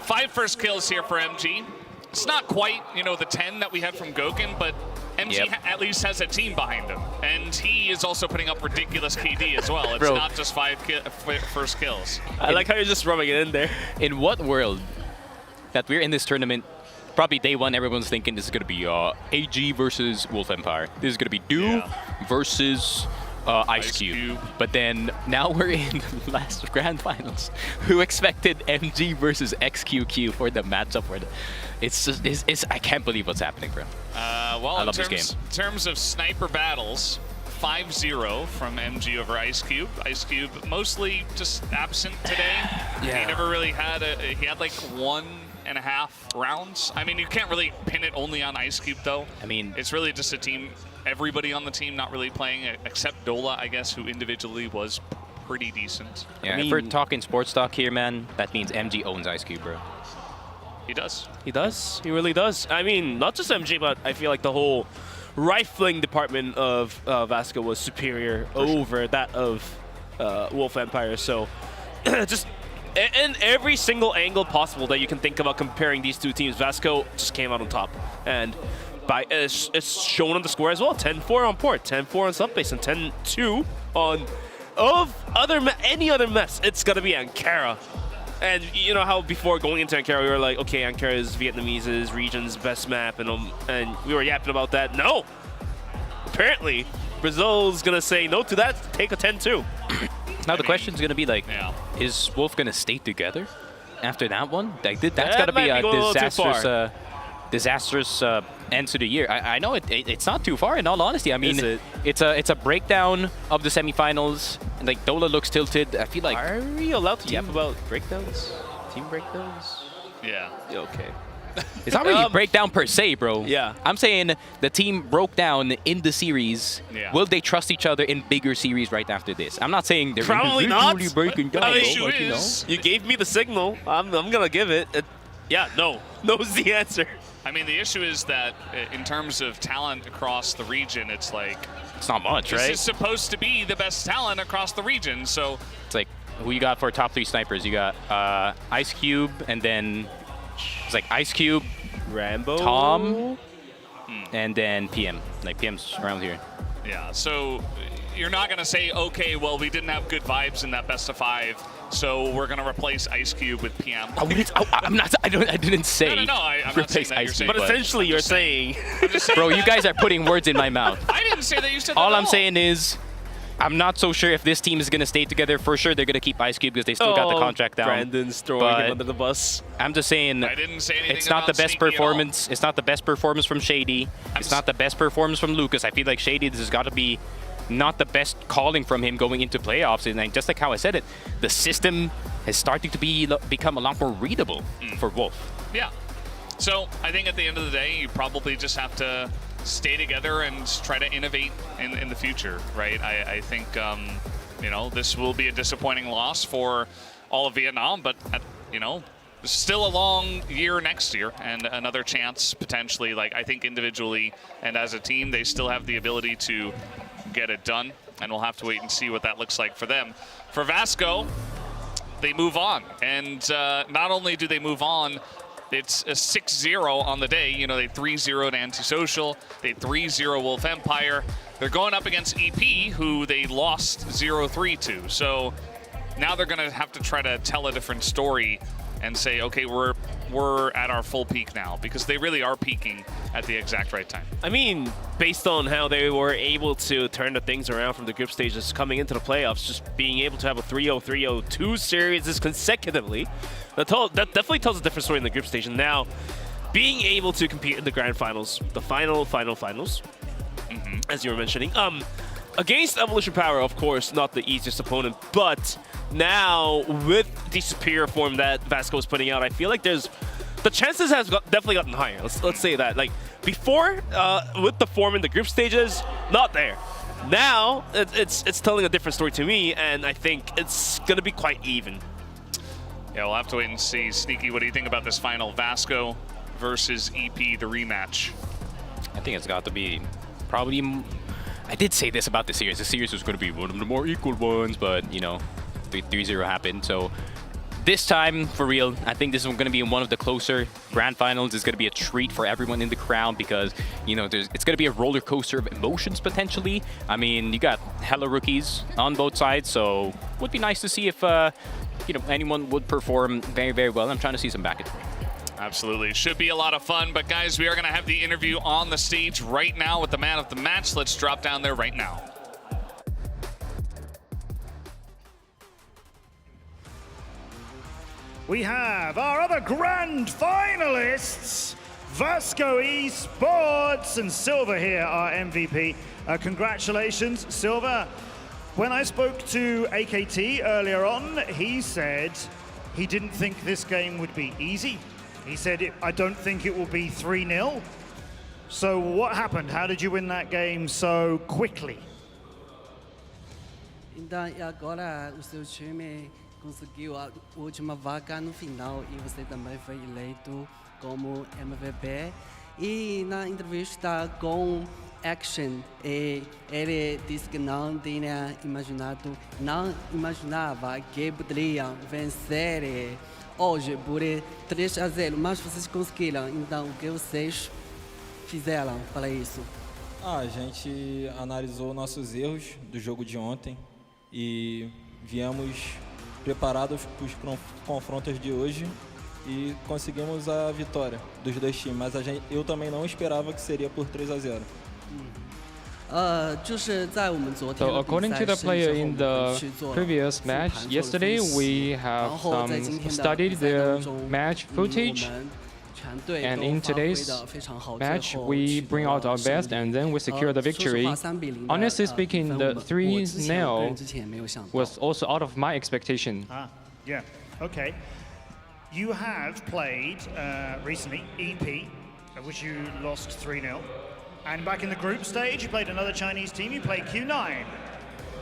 5 first kills here for MG. It's not quite, you know, the 10 that we had from Gokun, but MG at least has a team behind him, and he is also putting up ridiculous KD as well. It's not just 5 first kills. I like how you're just rubbing it in there. In what world that we're in this tournament? Probably day one, everyone's thinking this is going to be AG versus Wolf Empire. This is going to be Do versus Ice Cube. But then now we're in the last grand finals. Who expected MG versus XQQ for the matchup? It's just, I can't believe what's happening, bro. Well, I love this game. In terms of sniper battles, 5-0 from MG over Ice Cube. Ice Cube mostly just absent today. Yeah. He never really had he had like 1.5 rounds. I mean, you can't really pin it only on Ice Cube though. I mean, it's really just a team, everybody on the team not really playing except Dola, I guess, who individually was pretty decent. Yeah, I mean, if we're talking sports talk here, man, that means MG owns Ice Cube, bro. He does. He does. He really does. I mean, not just MG, but I feel like the whole rifling department of Vasco was superior over that of Wolf Empire. So just in every single angle possible that you can think about comparing these two teams, Vasco just came out on top. And by it's shown on the score as well. 10-4 on port, 10-4 on subbase, and 10-2 on any other mess. It's gonna be Ankara. And you know how before going into Ankara, we were like, okay, Ankara is Vietnamese's region's best map, and we were yapping about that. No! Apparently, Brazil's gonna say no to that, take a 10-2. Now the question's gonna be like, is Wolf gonna stay together after that one? Like, that's gotta be a disastrous end to the year. I know it's not too far, in all honesty. I mean, it's a breakdown of the semifinals. Like, Dola looks tilted. I feel like... Are we allowed to yap about breakdowns? Team breakdowns? Yeah. Okay. It's not really a breakdown per se, bro. Yeah. I'm saying the team broke down in the series. Yeah. Will they trust each other in bigger series right after this? I'm not saying they're probably not. breaking down. The issue is, you gave me the signal. I'm gonna give it. Yeah, no. No's the answer. I mean, the issue is that in terms of talent across the region, it's like... It's not much, right? This is supposed to be the best talent across the region, so... It's like, who you got for top 3 snipers? You got Ice Cube, and then it's like Ice Cube, Rambo, Tom, and then PM. Like, PM's around here. Yeah, so you're not going to say, okay, well, we didn't have good vibes in that best of 5, so we're going to replace Ice Cube with PM. I didn't say No, I'm not replace saying that. Ice Cube. But essentially, you're saying... Bro, you guys are putting words in my mouth. I didn't say that. You said that. All I'm saying is, I'm not so sure if this team is going to stay together. For sure, they're going to keep Ice Cube because they still got the contract down. Brandon's throwing him under the bus. I'm just saying, I didn't say anything it's not the about best Sneaky performance. It's not the best performance from Shady. It's not the best performance from Lucas. I feel like Shady, this has got to be not the best calling from him going into playoffs. And just like how I said it, the system is starting to become a lot more readable for Wolf. Yeah. So I think at the end of the day, you probably just have to stay together and try to innovate in the future, right? I think, you know, this will be a disappointing loss for all of Vietnam, but, you know, still a long year next year and another chance potentially. Like, I think individually and as a team, they still have the ability to get it done, and we'll have to wait and see what that looks like for them. For Vasco, they move on, and not only do they move on, it's a 6-0 on the day. You know, they 3-0'd Antisocial, they 3-0 Wolf Empire. They're going up against EP, who they lost 0-3 to. So now they're going to have to try to tell a different story and say, okay, we're at our full peak now, because they really are peaking at the exact right time. I mean, based on how they were able to turn the things around from the group stages coming into the playoffs, just being able to have a 3-0, 3-0, 2 series consecutively, that definitely tells a different story in the group stage. And now, being able to compete in the grand finals, the finals, as you were mentioning, against Evolution Power, of course, not the easiest opponent, but now with the superior form that Vasco is putting out, I feel like the chances has definitely gotten higher. Let's say that. Like before, with the form in the group stages, not there. Now it's telling a different story to me, and I think it's gonna be quite even. Yeah, we'll have to wait and see. Sneaky, what do you think about this final, Vasco versus EP, the rematch? I think it's got to be probably... I did say this about the series. The series was going to be one of the more equal ones, but, you know, 3-0 happened. So this time, for real, I think this is going to be one of the closer grand finals. It's going to be a treat for everyone in the crowd because, you know, it's going to be a roller coaster of emotions, potentially. I mean, you got hella rookies on both sides, so it would be nice to see if, you know, anyone would perform very, very well. I'm trying to see some back and forth. Absolutely. Should be a lot of fun. But, guys, we are going to have the interview on the stage right now with the man of the match. Let's drop down there right now. We have our other grand finalists. Vasco Esports, and Silver here, our MVP. Congratulations, Silver. When I spoke to AKT earlier on, he said he didn't think this game would be easy. He said, I don't think it will be 3-0. So what happened? How did you win that game so quickly? Então, e agora o seu time conseguiu a última vaga no final e você também foi eleito como MVP. E na entrevista com Action, ele disse que não tinha imaginado, não imaginava que poderiam vencer hoje por 3-0, mas vocês conseguiram. Então, o que vocês fizeram para isso? A gente analisou nossos erros do jogo de ontem e viemos preparados para os confrontos de hoje e conseguimos a vitória dos dois times, mas eu também não esperava que seria por 3-0. So according to the player in the previous match, yesterday we have studied the match footage, and in today's match we bring out our best and then we secure the victory. Honestly speaking, the 3-0 was also out of my expectation. Yeah, okay. You have played recently EP, which you lost 3-0. And back in the group stage, you played another Chinese team, you played Q9.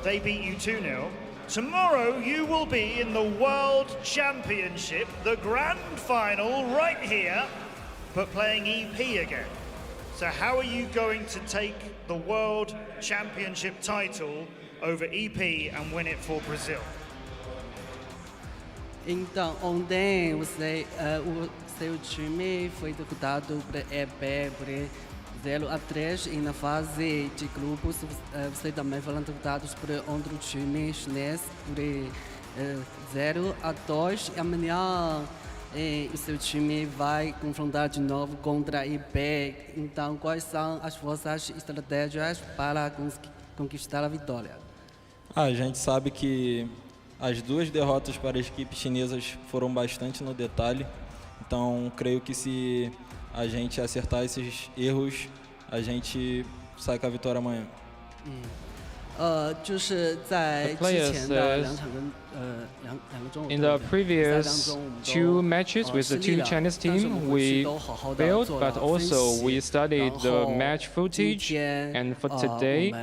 They beat you 2-0. Tomorrow, you will be in the World Championship, the grand final right here, but playing EP again. So how are you going to take the World Championship title over EP and win it for Brazil? Então, ontem o seu time foi derrotado por EP por 0-3 e na fase de grupos você também foram derrotados por outro time chinês por 0-2. E amanhã o seu time vai confrontar de novo contra a IP. Então, quais são as vossas estratégias para conquistar a vitória? A gente sabe que as duas derrotas para as equipes chinesas foram bastante no detalhe, então creio que se a gente acertar esses erros, a gente sai com a vitória amanhã. In the previous two matches with the two Chinese teams, we failed, but also we studied the match footage, and for today,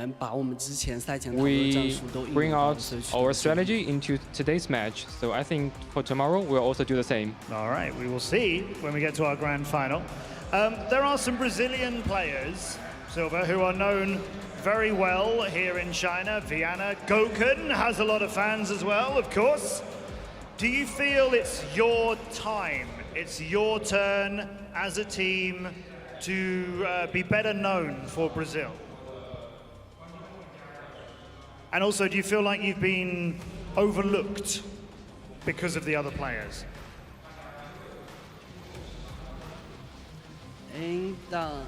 we bring out our strategy into today's match. So I think for tomorrow, we'll also do the same. All right, we will see when we get to our grand final. There are some Brazilian players, Silver, who are known very well here in China. Viana, Gokun has a lot of fans as well, of course. Do you feel it's your time, it's your turn as a team to be better known for Brazil? And also, do you feel like you've been overlooked because of the other players? Então,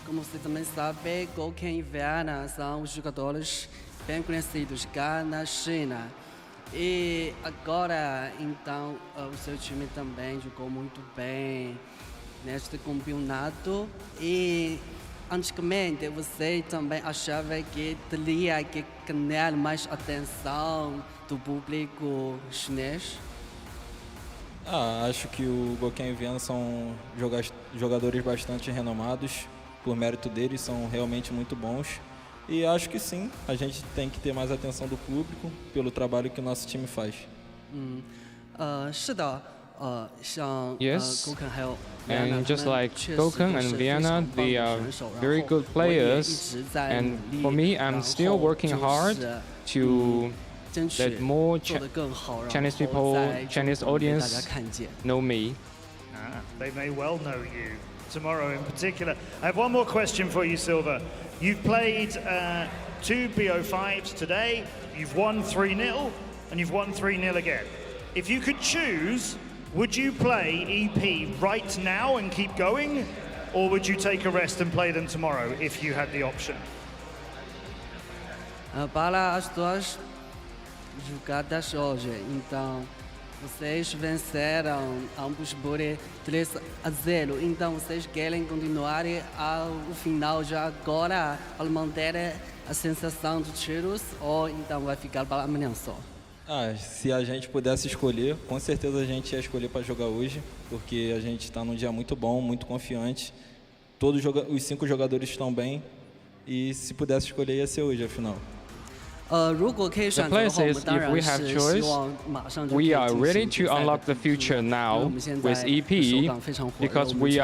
como você também sabe, Gokun e Viana são os jogadores bem conhecidos cá na China. E agora, então, o seu time também jogou muito bem neste campeonato. E antigamente você também achava que teria que ganhar mais atenção do público chinês? Acho que o Gokun e o Viana são jogadores bastante renomados. Por mérito deles, são realmente muito bons. E acho que sim, a gente tem que ter mais atenção do público pelo trabalho que o nosso time faz. Yes, and just like Gokun and Viana, they are very good players. And for me, I'm still working hard to let more Chinese people, Chinese audience know me. They may well know you tomorrow in particular. I have one more question for you, Silver. You've played 2 BO5s today, you've won 3-0, and you've won 3-0 again. If you could choose, would you play EP right now and keep going, or would you take a rest and play them tomorrow if you had the option? Para as duas jogadas hoje, então Vocês venceram ambos por 3-0, então vocês querem continuar ao final já agora para manter a sensação de tiros ou então vai ficar para amanhã só? Se a gente pudesse escolher, com certeza a gente ia escolher para jogar hoje, porque a gente está num dia muito bom, muito confiante. Todos os 5 jogadores estão bem e se pudesse escolher ia ser hoje a final. The plan is, if we have choice, we are ready to unlock the future now with EP because we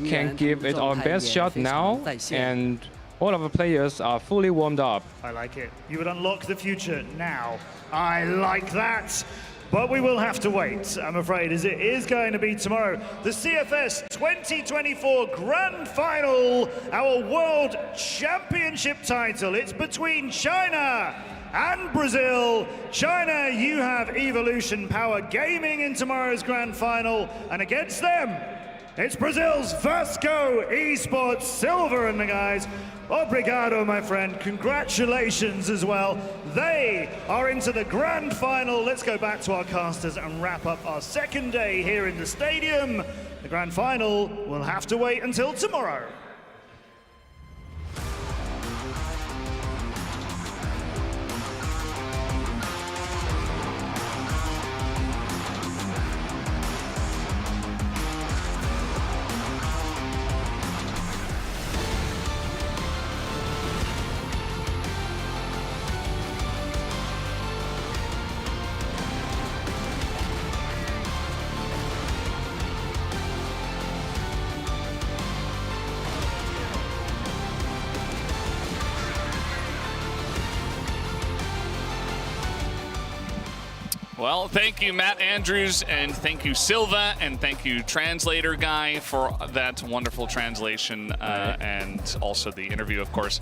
can give it our best shot now, and all of the players are fully warmed up. I like it. You would unlock the future now. I like that. But we will have to wait, I'm afraid, as it is going to be tomorrow. The CFS 2024 Grand Final, our World Championship title. It's between China and Brazil. China, you have Evolution Power Gaming in tomorrow's Grand Final. And against them, it's Brazil's Vasco Esports Silver. And the guys, obrigado, my friend. Congratulations as well. They are into the grand final. Let's go back to our casters and wrap up our second day here in the stadium. The grand final will have to wait until tomorrow. Well, thank you, Matt Andrews, and thank you, Silva, and thank you, Translator Guy, for that wonderful translation, and also the interview, of course.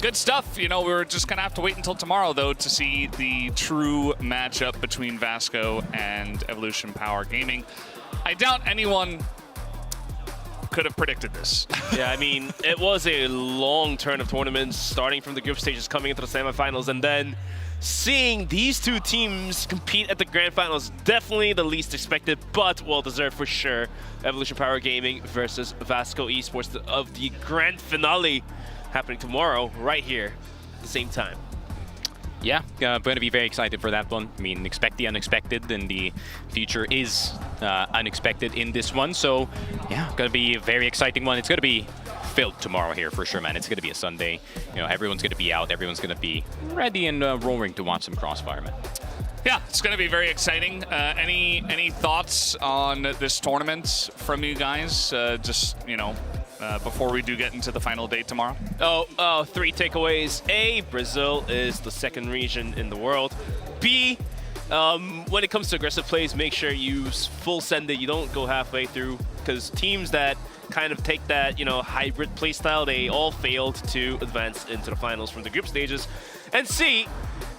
Good stuff. You know, we're just going to have to wait until tomorrow, though, to see the true matchup between Vasco and Evolution Power Gaming. I doubt anyone could have predicted this. Yeah, I mean, it was a long turn of tournaments, starting from the group stages, coming into the semifinals, and then seeing these two teams compete at the grand finals, definitely the least expected, but well-deserved for sure. Evolution Power Gaming versus Vasco Esports of the grand finale happening tomorrow, right here, at the same time. Yeah, going to be very excited for that one. I mean, expect the unexpected, and the future is unexpected in this one. So, yeah, going to be a very exciting one. It's going to be filled tomorrow here for sure, man. It's going to be a Sunday. You know, everyone's going to be out. Everyone's going to be ready and roaring to watch some CROSSFIRE, man. Yeah, it's going to be very exciting. Any thoughts on this tournament from you guys? Just, you know, before we do get into the final day tomorrow? 3 takeaways. A, Brazil is the second region in the world. B, when it comes to aggressive plays, make sure you full send it. You don't go halfway through, because teams that kind of take that, you know, hybrid play style, they all failed to advance into the finals from the group stages. And C,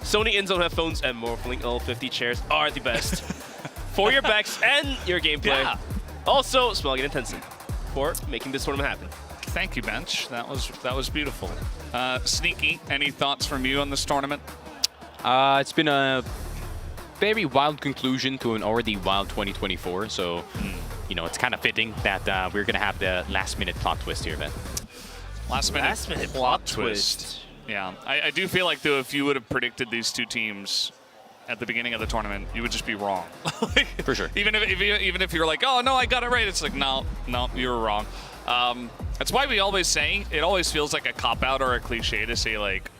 Sony in-zone headphones and Morphling L50 chairs are the best for your backs and your gameplay. Yeah. Also, Smelling Intensive for making this tournament happen. Thank you, Bench. That was beautiful. Sneaky, any thoughts from you on this tournament? It's been a very wild conclusion to an already wild 2024. So, you know, it's kind of fitting that we're going to have the last-minute plot twist here, Ben. Last-minute plot twist. Yeah, I do feel like, though, if you would have predicted these two teams at the beginning of the tournament, you would just be wrong. For sure. Even if you're like, oh, no, I got it right. It's like, no, you were wrong. That's why we always say, it always feels like a cop-out or a cliche to say, like,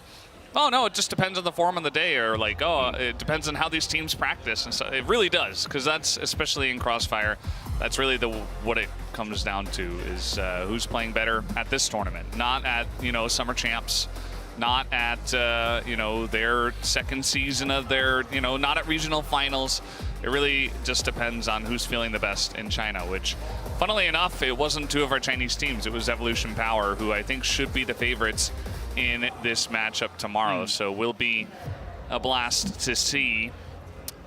oh, no, it just depends on the form of the day, or like, oh, it depends on how these teams practice. And so it really does, because that's, especially in CROSSFIRE, that's really what it comes down to, is who's playing better at this tournament, not at, you know, Summer Champs, not at, you know, their second season of their, you know, not at regional finals. It really just depends on who's feeling the best in China, which, funnily enough, it wasn't two of our Chinese teams. It was Evolution Power, who I think should be the favorites in this matchup tomorrow. So will be a blast to see.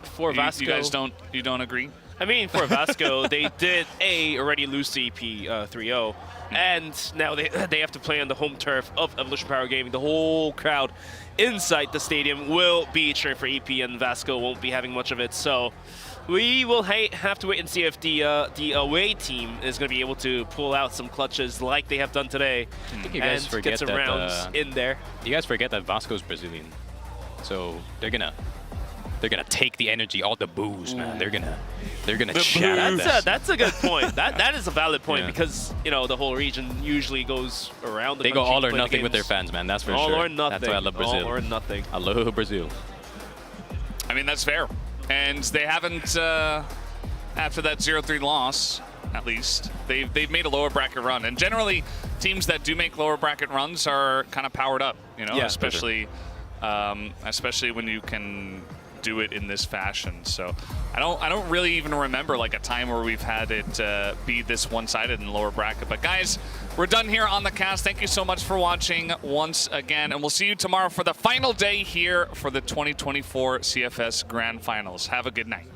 For Vasco, you guys don't agree? I mean, for Vasco, they did already lose to EP 3-0, and now they have to play on the home turf of Evolution Power Gaming. The whole crowd inside the stadium will be cheering for EP, and Vasco won't be having much of it. So we will have to wait and see if the away team is going to be able to pull out some clutches like they have done today. I think you guys forget get some that rounds in there. You guys forget that Vasco's Brazilian, so they're gonna take the energy, all the boos, man. They're gonna shout at us. That's a good point. that is a valid point, because you know the whole region usually goes around the They go country all or to play nothing the with their games. fans, man. That's for all sure. Or nothing. That's why I love Brazil. All or nothing. I love Brazil. I mean, that's fair. And they haven't, after that 0-3 loss, at least, they've made a lower bracket run. And generally, teams that do make lower bracket runs are kind of powered up, you know, Yeah, especially when you can do it in this fashion. So I don't really even remember like a time where we've had it be this one-sided in the lower bracket. But guys, we're done here on the cast. Thank you so much for watching once again, and we'll see you tomorrow for the final day here for the 2024 CFS Grand Finals. Have a good night.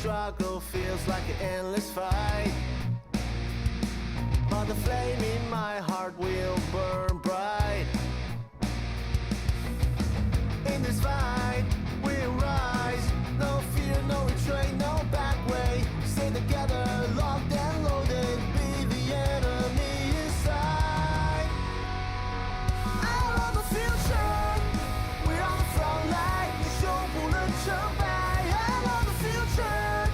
Struggle feels like an endless fight, but the flame in my heart will burn bright. In this fight, we'll rise. No fear, no retreat, no back way. Stay together, locked and loaded. Be the enemy inside. I love the future. We're on the front line. 你修补了成败。I love the future.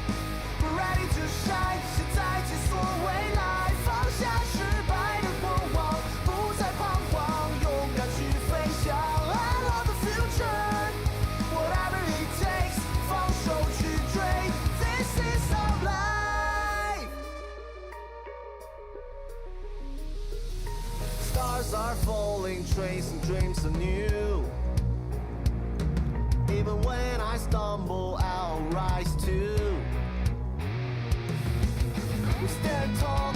We're ready to shine. 现在解锁未来，放下失败的过往，不再彷徨，勇敢去飞翔。I love the future. Whatever it takes， 放手去追。This is our life. Stars are falling, tracing dreams anew. Even when I stumble, I'll rise too. We stand tall.